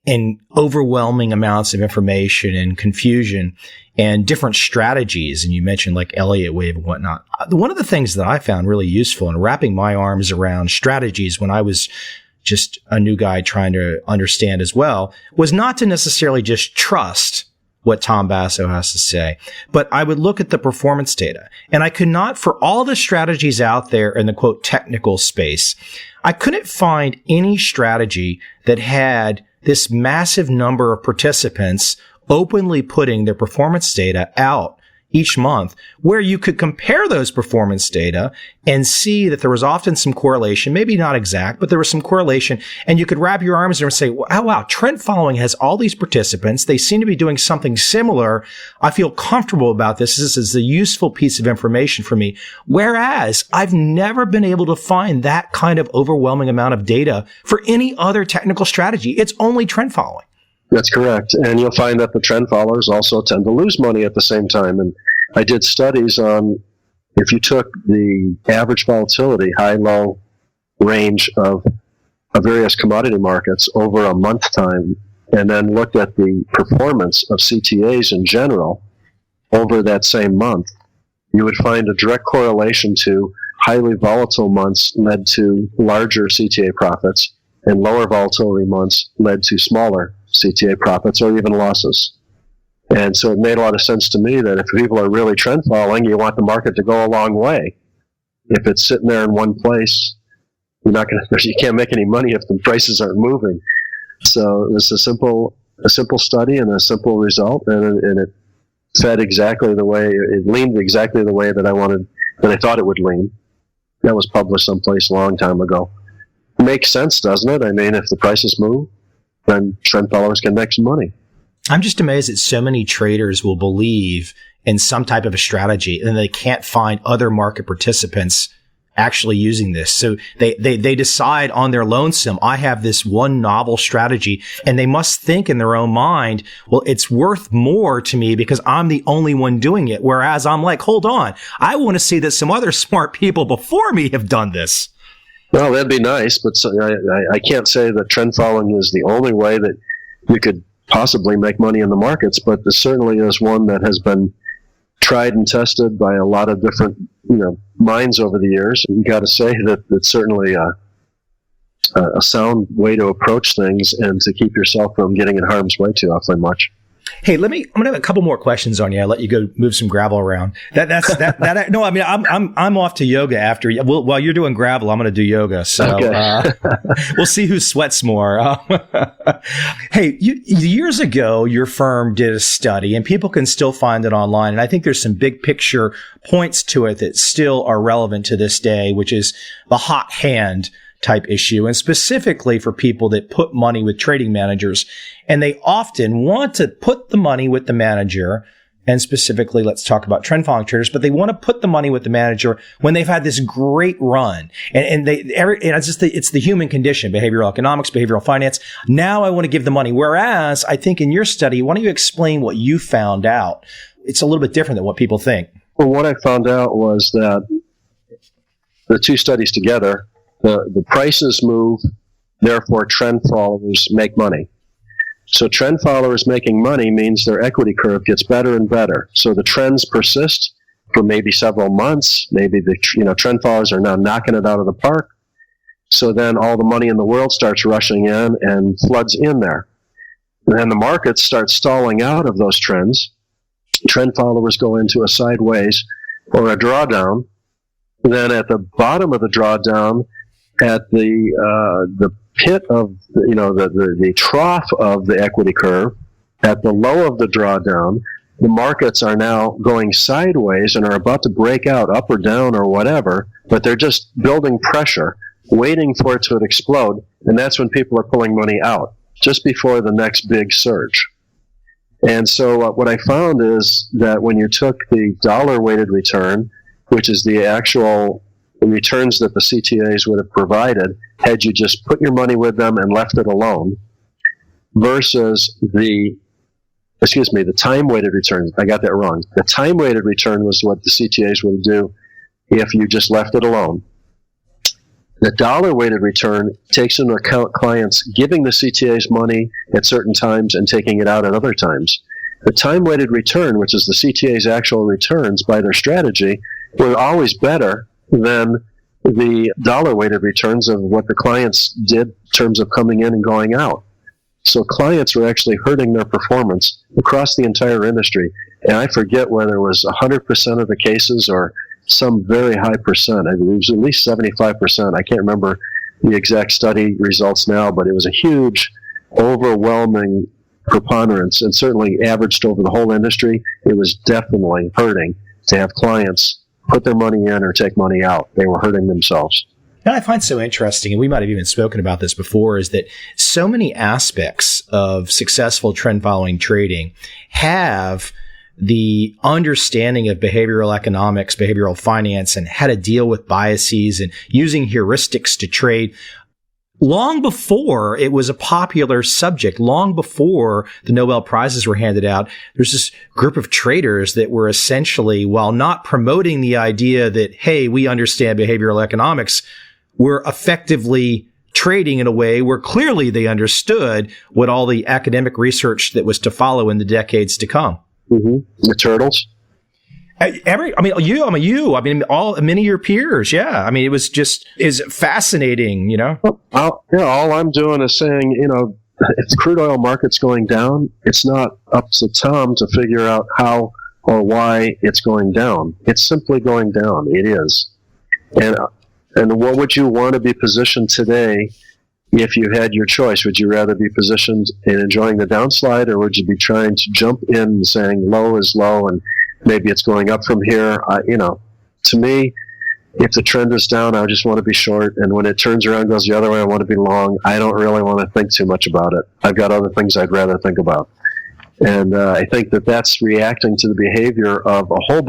Speaker 3: and overwhelming amounts of information and confusion and different strategies. And you mentioned like Elliott Wave and whatnot. One of the things that I found really useful in wrapping my arms around strategies when I was just a new guy trying to understand as well was not to necessarily just trust what Tom Basso has to say, but I would look at the performance data. And I could not, for all the strategies out there in the quote technical space, I couldn't find any strategy that had this massive number of participants openly putting their performance data out each month, where you could compare those performance data and see that there was often some correlation, maybe not exact, but there was some correlation, and you could wrap your arms around and say, wow, trend following has all these participants. They seem to be doing something similar. I feel comfortable about this. This is a useful piece of information for me. Whereas I've never been able to find that kind of overwhelming amount of data for any other technical strategy. It's only trend following.
Speaker 5: That's correct. And you'll find that the trend followers also tend to lose money at the same time. And I did studies on if you took the average volatility, high-low range of various commodity markets over a month time, and then looked at the performance of CTAs in general over that same month, you would find a direct correlation to highly volatile months led to larger CTA profits, and lower volatility months led to smaller CTA profits or even losses. And so it made a lot of sense to me that if people are really trend following, you want the market to go a long way. If it's sitting there in one place, you can't make any money if the prices aren't moving. So it was a simple study and a simple result, and it fed exactly the way, it leaned exactly the way that I thought it would lean. That was published someplace a long time ago. Makes sense, doesn't it? I mean, if the prices move, then trend followers can make some money.
Speaker 3: I'm just amazed that so many traders will believe in some type of a strategy and they can't find other market participants actually using this. So they decide on their lonesome, I have this one novel strategy, and they must think in their own mind, well, it's worth more to me because I'm the only one doing it. Whereas I'm like, hold on, I want to see that some other smart people before me have done this.
Speaker 5: Well, that'd be nice, but I can't say that trend following is the only way that you could possibly make money in the markets, but this certainly is one that has been tried and tested by a lot of different, minds over the years. You got to say that it's certainly a sound way to approach things and to keep yourself from getting in harm's way too awfully much.
Speaker 3: Hey, I'm going to have a couple more questions on you. I'll let you go move some gravel around. No, I mean, I'm off to yoga after. While you're doing gravel, I'm going to do yoga. So
Speaker 5: okay.
Speaker 3: We'll see who sweats more. Hey, years ago, your firm did a study, and people can still find it online. And I think there's some big picture points to it that still are relevant to this day, which is the hot hand type issue, and specifically for people that put money with trading managers. And they often want to put the money with the manager, and specifically, let's talk about trend following traders, but they want to put the money with the manager when they've had this great run. And it's the human condition, behavioral economics, behavioral finance. Now I want to give the money. Whereas I think in your study, why don't you explain what you found out? It's a little bit different than what people think.
Speaker 5: Well, what I found out was that the two studies together, the prices move, therefore trend followers make money. So trend followers making money means their equity curve gets better and better. So the trends persist for maybe several months. Maybe the trend followers are now knocking it out of the park. So then all the money in the world starts rushing in and floods in there. And then the markets start stalling out of those trends. Trend followers go into a sideways or a drawdown. Then at the bottom of the drawdown, at the pit of the trough of the equity curve, at the low of the drawdown, the markets are now going sideways and are about to break out up or down or whatever, but they're just building pressure, waiting for it to explode, and that's when people are pulling money out, just before the next big surge. And so what I found is that when you took the dollar-weighted return, which is the actual returns that the CTAs would have provided had you just put your money with them and left it alone, versus the time-weighted return. I got that wrong. The time-weighted return was what the CTAs would do if you just left it alone. The dollar-weighted return takes into account clients giving the CTAs money at certain times and taking it out at other times. The time-weighted return, which is the CTA's actual returns by their strategy, were always better than the dollar-weighted returns of what the clients did in terms of coming in and going out. So clients were actually hurting their performance across the entire industry. And I forget whether it was 100% of the cases or some very high percent. It was at least 75%. I can't remember the exact study results now, but it was a huge, overwhelming preponderance, and certainly averaged over the whole industry. It was definitely hurting to have clients put their money in or take money out. They were hurting themselves.
Speaker 3: And I find so interesting, and we might have even spoken about this before, is that so many aspects of successful trend following trading have the understanding of behavioral economics, behavioral finance, and how to deal with biases and using heuristics to trade long before it was a popular subject, long before the Nobel Prizes were handed out. There's this group of traders that were essentially, while not promoting the idea that, hey, we understand behavioral economics, were effectively trading in a way where clearly they understood what all the academic research that was to follow in the decades to come.
Speaker 5: Mm-hmm. The turtles.
Speaker 3: Many of your peers. Yeah. I mean, it was just is fascinating,
Speaker 5: All I'm doing is saying, if the crude oil market's going down, it's not up to Tom to figure out how or why it's going down. It's simply going down. It is. And what would you want to be positioned today if you had your choice? Would you rather be positioned in enjoying the downslide, or would you be trying to jump in and saying low is low and maybe it's going up from here? To me, if the trend is down, I just want to be short. And when it turns around and goes the other way, I want to be long. I don't really want to think too much about it. I've got other things I'd rather think about. And I think that that's reacting to the behavior of a whole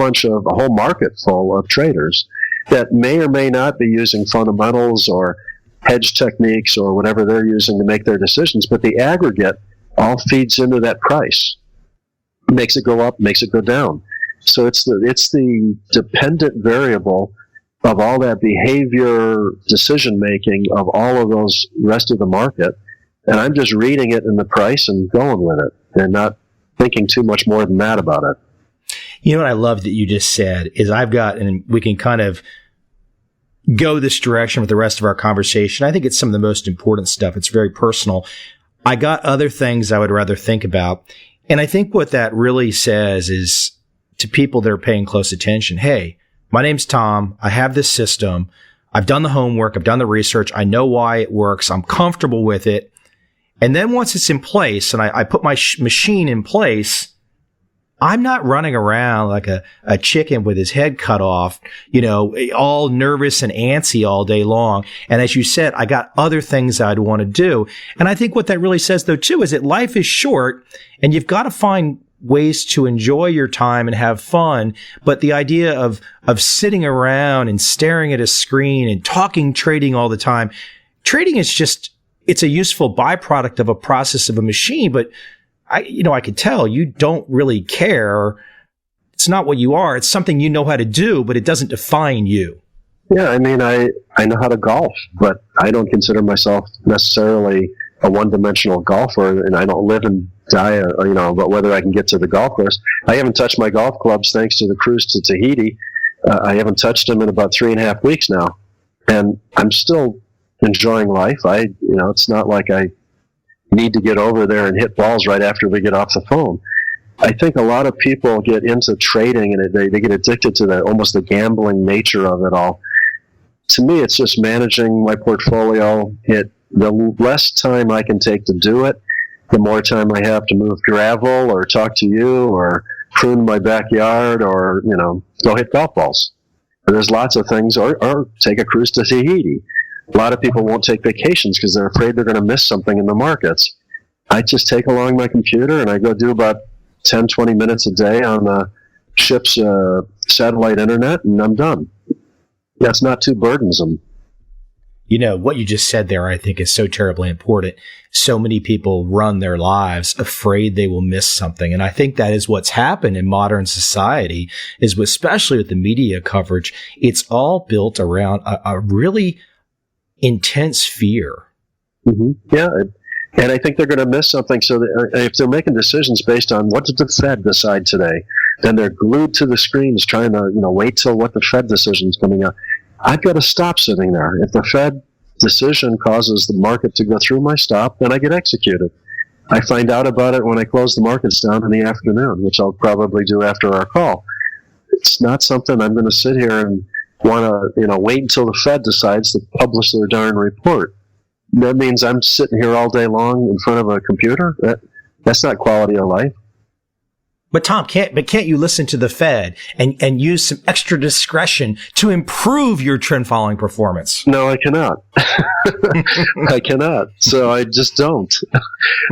Speaker 5: market full of traders that may or may not be using fundamentals or hedge techniques or whatever they're using to make their decisions, but the aggregate all feeds into that price. Makes it go up, makes it go down. So it's the dependent variable of all that behavior, decision making of all of those rest of the market, and I'm just reading it in the price and going with it, and not thinking too much more than that about it.
Speaker 3: You know what I love that you just said is I've got, and we can kind of go this direction with the rest of our conversation. I think it's some of the most important stuff. It's very personal. I got other things I would rather think about. And I think what that really says is to people that are paying close attention, hey, my name's Tom. I have this system. I've done the homework. I've done the research. I know why it works. I'm comfortable with it. And then once it's in place and I put my machine in place, I'm not running around like a chicken with his head cut off, all nervous and antsy all day long. And as you said, I got other things I'd want to do. And I think what that really says, though, too, is that life is short and you've got to find ways to enjoy your time and have fun. But the idea of sitting around and staring at a screen and talking trading all the time, trading is just, it's a useful byproduct of a process of a machine. But I could tell you don't really care. It's not what you are. It's something you know how to do, but it doesn't define you.
Speaker 5: Yeah, I mean, I know how to golf, but I don't consider myself necessarily a one-dimensional golfer, and I don't live and die, but whether I can get to the golf course. I haven't touched my golf clubs thanks to the cruise to Tahiti. I haven't touched them in about 3.5 weeks now, and I'm still enjoying life. It's not like I need to get over there and hit balls right after we get off the phone. I think a lot of people get into trading and they get addicted to almost the gambling nature of it all. To me, it's just managing my portfolio. The less time I can take to do it, the more time I have to move gravel or talk to you or prune my backyard or, go hit golf balls. There's lots of things, or take a cruise to Tahiti. A lot of people won't take vacations because they're afraid they're going to miss something in the markets. I just take along my computer and I go do about 10, 20 minutes a day on the ship's satellite internet, and I'm done. That's not too burdensome.
Speaker 3: What you just said there, I think, is so terribly important. So many people run their lives afraid they will miss something. And I think that is what's happened in modern society, is especially with the media coverage. It's all built around a really intense fear.
Speaker 5: Mm-hmm. Yeah. And I think they're going to miss something. So if they're making decisions based on what did the Fed decide today, then they're glued to the screens trying to, wait till what the Fed decision is coming out. I've got to stop sitting there. If the Fed decision causes the market to go through my stop, then I get executed. I find out about it when I close the markets down in the afternoon, which I'll probably do after our call. It's not something I'm going to sit here and want to, wait until the Fed decides to publish their darn report. That means I'm sitting here all day long in front of a computer. That's not quality of life.
Speaker 3: But Tom, can't you listen to the Fed and use some extra discretion to improve your trend following performance?
Speaker 5: No, I cannot. I cannot. So I just don't.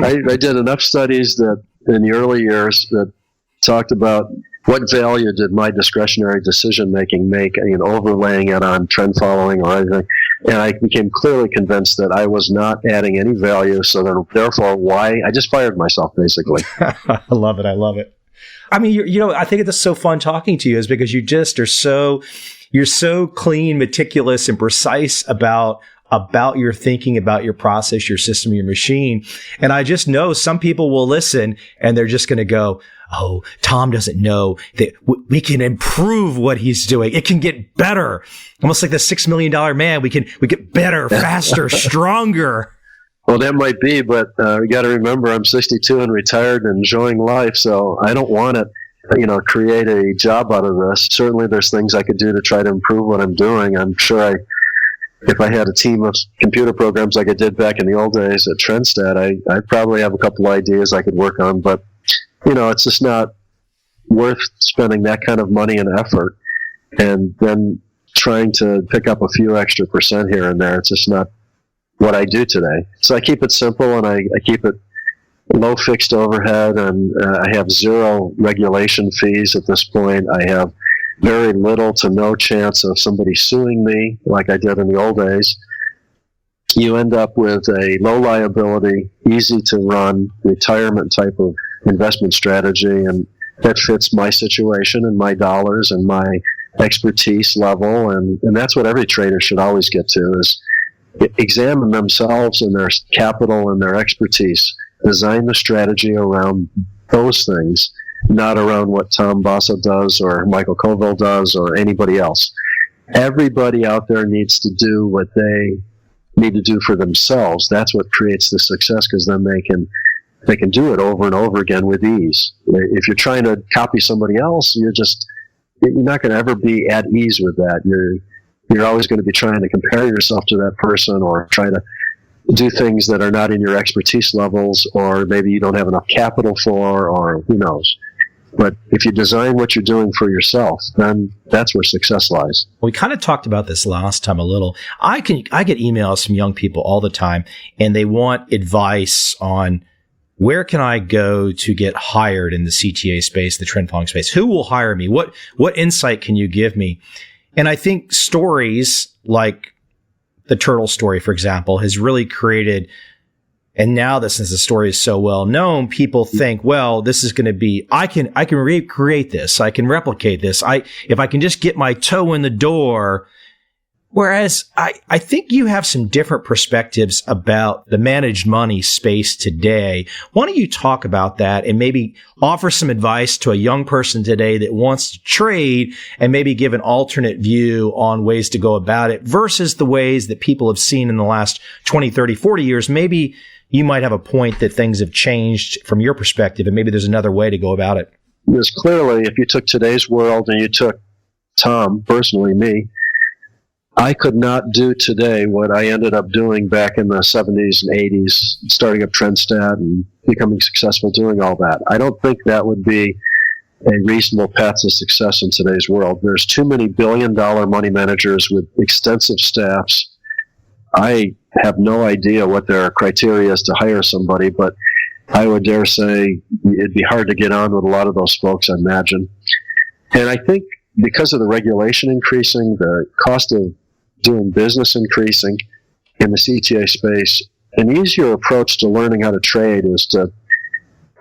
Speaker 5: I did enough studies that in the early years that talked about what value did my discretionary decision making make, overlaying it on trend following or anything. And I became clearly convinced that I was not adding any value. So then, therefore, why? I just fired myself, basically.
Speaker 3: I love it. I love it. I mean, I think it's so fun talking to you is because you just are you're so clean, meticulous, and precise about your thinking, about your process, your system, your machine. And I just know some people will listen and they're just going to go, oh, Tom doesn't know that we can improve what he's doing. It can get better. Almost like the $6 Million Man. We get better, faster, stronger.
Speaker 5: Well, that might be, but you got to remember I'm 62 and retired and enjoying life, so I don't want to, create a job out of this. Certainly there's things I could do to try to improve what I'm doing. I'm sure if I had a team of computer programs like I did back in the old days at Trendstat, I'd probably have a couple ideas I could work on, but, it's just not worth spending that kind of money and effort and then trying to pick up a few extra percent here and there. It's just not what I do today. So I keep it simple and I keep it low fixed overhead, and I have zero regulation fees at this point. I have very little to no chance of somebody suing me like I did in the old days. You end up with a low liability, easy to run retirement type of investment strategy, and that fits my situation and my dollars and my expertise level. And that's what every trader should always get to, is examine themselves and their capital and their expertise. Design the strategy around those things, not around what Tom Bassa does or Michael Covel does or anybody else. Everybody out there needs to do what they need to do for themselves. That's what creates the success, because then they can do it over and over again with ease. If you're trying to copy somebody else, you're not going to ever be at ease with that. You're always going to be trying to compare yourself to that person, or try to do things that are not in your expertise levels, or maybe you don't have enough capital for, or who knows. But if you design what you're doing for yourself, then that's where success lies.
Speaker 3: We kind of talked about this last time a little. I get emails from young people all the time, and they want advice on where can I go to get hired in the CTA space, the trend following space? Who will hire me? What insight can you give me? And I think stories like the turtle story, for example, has really created. And now that since the story is so well known, people think, well, this is going to be, I can recreate this. I can replicate this. If I can just get my toe in the door. Whereas I think you have some different perspectives about the managed money space today. Why don't you talk about that and maybe offer some advice to a young person today that wants to trade, and maybe give an alternate view on ways to go about it versus the ways that people have seen in the last 20, 30, 40 years. Maybe you might have a point that things have changed from your perspective, and maybe there's another way to go about it.
Speaker 5: Because clearly, if you took today's world and you took Tom, personally me, I could not do today what I ended up doing back in the 70s and 80s, starting up Trendstat and becoming successful doing all that. I don't think that would be a reasonable path to success in today's world. There's too many billion-dollar money managers with extensive staffs. I have no idea what their criteria is to hire somebody, but I would dare say it'd be hard to get on with a lot of those folks, I imagine. And I think because of the regulation increasing, the cost of doing business increasing in the CTA space, an easier approach to learning how to trade is to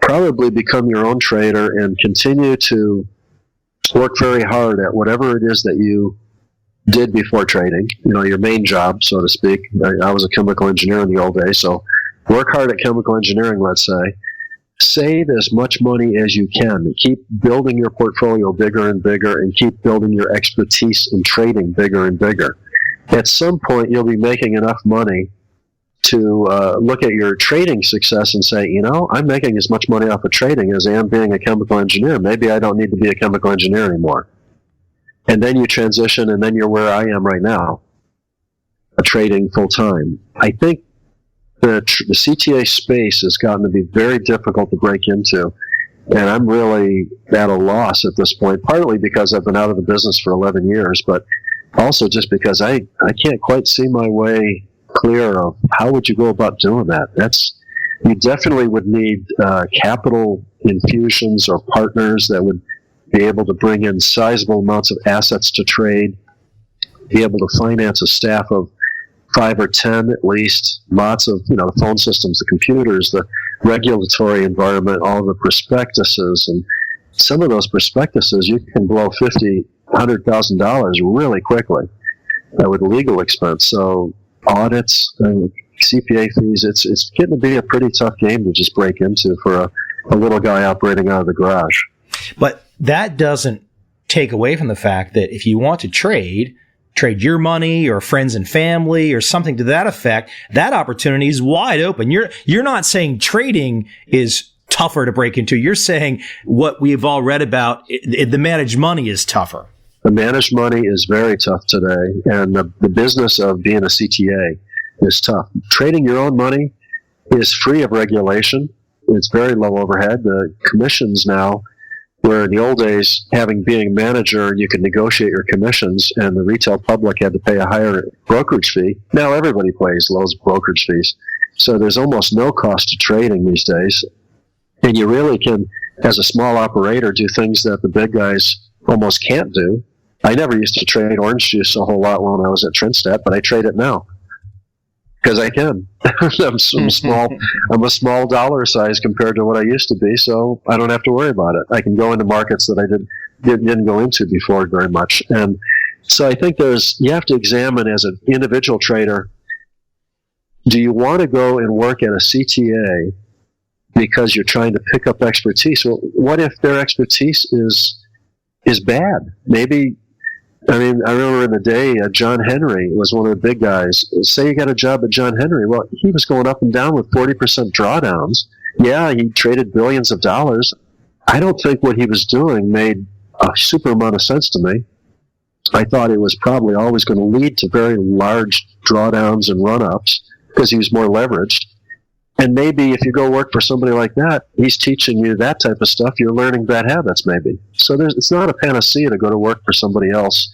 Speaker 5: probably become your own trader and continue to work very hard at whatever it is that you did before trading, your main job, so to speak. I was a chemical engineer in the old days, so work hard at chemical engineering, let's say. Save as much money as you can. Keep building your portfolio bigger and bigger, and keep building your expertise in trading bigger and bigger. At some point, you'll be making enough money to look at your trading success and say, I'm making as much money off of trading as I am being a chemical engineer. Maybe I don't need to be a chemical engineer anymore. And then you transition, and then you're where I am right now, trading full-time. I think the CTA space has gotten to be very difficult to break into, and I'm really at a loss at this point, partly because I've been out of the business for 11 years, but also just because I can't quite see my way clear of how would you go about doing that. You definitely would need capital infusions or partners that would be able to bring in sizable amounts of assets to trade, be able to finance a staff of 5 or 10 at least, lots of, the phone systems, the computers, the regulatory environment, all the prospectuses. And some of those prospectuses, you can blow $50,000, $100,000 really quickly with legal expense. So audits, CPA fees, it's getting to be a pretty tough game to just break into for a little guy operating out of the garage.
Speaker 3: But that doesn't take away from the fact that if you want to trade your money or friends and family or something to that effect, that opportunity is wide open. You're not saying trading is tougher to break into. You're saying what we've all read about, the managed money is tougher.
Speaker 5: The managed money is very tough today, and the business of being a CTA is tough. Trading your own money is free of regulation. It's very low overhead. The commissions now, where in the old days, being a manager, you could negotiate your commissions, and the retail public had to pay a higher brokerage fee. Now everybody pays low brokerage fees. So there's almost no cost to trading these days. And you really can, as a small operator, do things that the big guys almost can't do. I never used to trade orange juice a whole lot when I was at Trinidad, but I trade it now because I can. I'm small. I'm a small dollar size compared to what I used to be, so I don't have to worry about it. I can go into markets that I didn't go into before very much. And so I think you have to examine as an individual trader, do you want to go and work at a CTA because you're trying to pick up expertise? Well, what if their expertise is bad? Maybe, I remember in the day, John Henry was one of the big guys. Say you got a job at John Henry. Well, he was going up and down with 40% drawdowns. Yeah, he traded billions of dollars. I don't think what he was doing made a super amount of sense to me. I thought it was probably always going to lead to very large drawdowns and run-ups because he was more leveraged. And maybe if you go work for somebody like that, he's teaching you that type of stuff. You're learning bad habits, maybe. So it's not a panacea to go to work for somebody else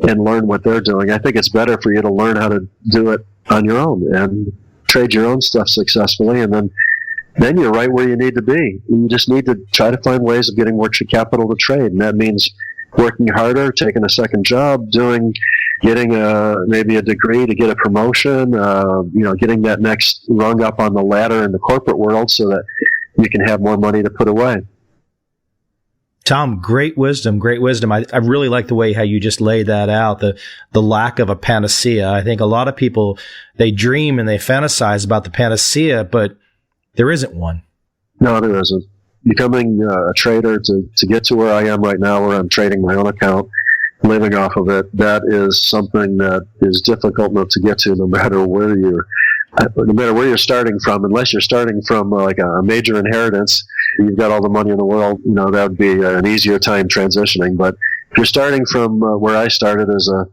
Speaker 5: and learn what they're doing. I think it's better for you to learn how to do it on your own and trade your own stuff successfully, and then you're right where you need to be. You just need to try to find ways of getting more capital to trade, and that means working harder, taking a second job, getting maybe a degree to get a promotion, getting that next rung up on the ladder in the corporate world so that you can have more money to put away.
Speaker 3: Tom, great wisdom. I really like the way how you just laid that out, the lack of a panacea. I think a lot of people, they dream and they fantasize about the panacea, but there isn't one. No,
Speaker 5: there isn't. Becoming a trader to get to where I am right now, where I'm trading my own account, living off of it, that is something that is difficult enough to get to no matter where you're starting from. Unless you're starting from like a major inheritance, you've got all the money in the world, that would be an easier time transitioning. But if you're starting from where I started as a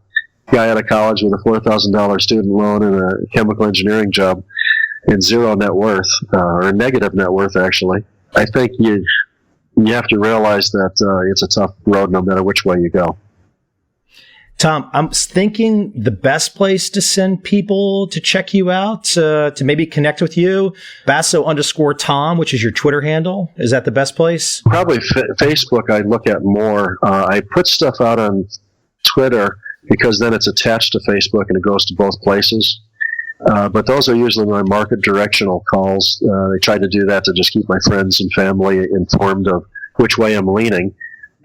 Speaker 5: guy out of college with a $4,000 student loan and a chemical engineering job and zero net worth, or negative net worth actually, I think you have to realize that it's a tough road no matter which way you go.
Speaker 3: Tom, I'm thinking the best place to send people to check you out, to maybe connect with you, Basso_Tom, which is your Twitter handle. Is that the best place?
Speaker 5: Probably Facebook I look at more. I put stuff out on Twitter because then it's attached to Facebook and it goes to both places. But those are usually my market directional calls. I try to do that to just keep my friends and family informed of which way I'm leaning.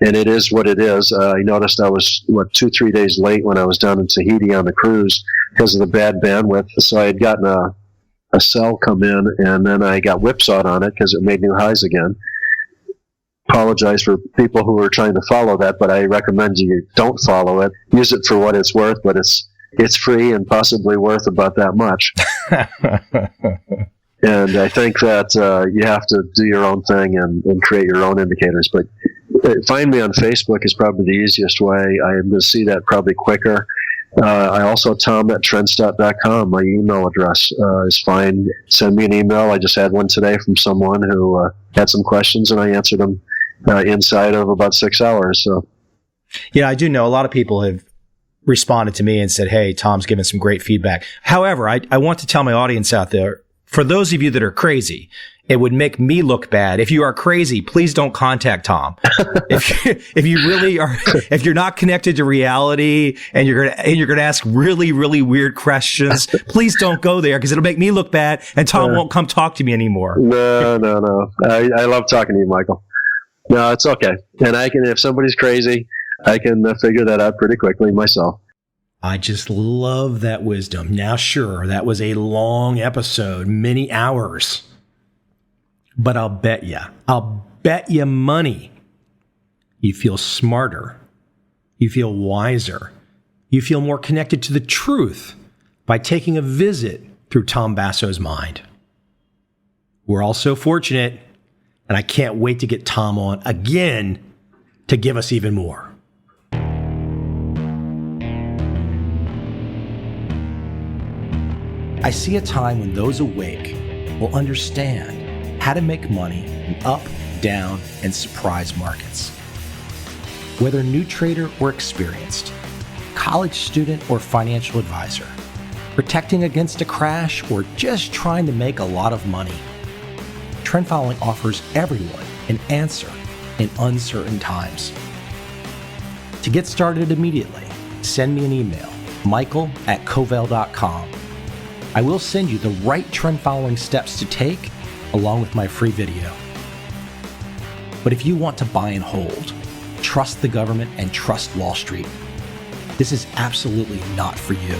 Speaker 5: And it is what it is. I noticed I was, 2-3 days late when I was down in Tahiti on the cruise because of the bad bandwidth. So I had gotten a cell come in, and then I got whipsawed on it because it made new highs again. Apologize for people who are trying to follow that, but I recommend you don't follow it. Use it for what it's worth, but it's free and possibly worth about that much. And I think that you have to do your own thing and create your own indicators. But find me on Facebook is probably the easiest way. I am going to see that probably quicker. I also, tom@trendstat.com. My email address is fine. Send me an email. I just had one today from someone who had some questions, and I answered them inside of about 6 hours. So,
Speaker 3: yeah, I do know a lot of people have responded to me and said, hey, Tom's given some great feedback. However, I want to tell my audience out there, for those of you that are crazy, it would make me look bad. If you are crazy, please don't contact Tom. If you really are, if you're not connected to reality and you're gonna ask really, really weird questions, please don't go there because it'll make me look bad and Tom won't come talk to me anymore.
Speaker 5: No. I love talking to you, Michael. No, it's okay. And if somebody's crazy, I can figure that out pretty quickly myself.
Speaker 1: I just love that wisdom. Now, sure, that was a long episode, many hours. But I'll bet you money, you feel smarter, you feel wiser, you feel more connected to the truth by taking a visit through Tom Basso's mind. We're all so fortunate, and I can't wait to get Tom on again to give us even more. I see a time when those awake will understand how to make money in up, down, and surprise markets. Whether new trader or experienced, college student or financial advisor, protecting against a crash or just trying to make a lot of money, trend following offers everyone an answer in uncertain times. To get started immediately, send me an email, michael@covel.com. I will send you the right trend following steps to take along with my free video. But if you want to buy and hold, trust the government and trust Wall Street, this is absolutely not for you.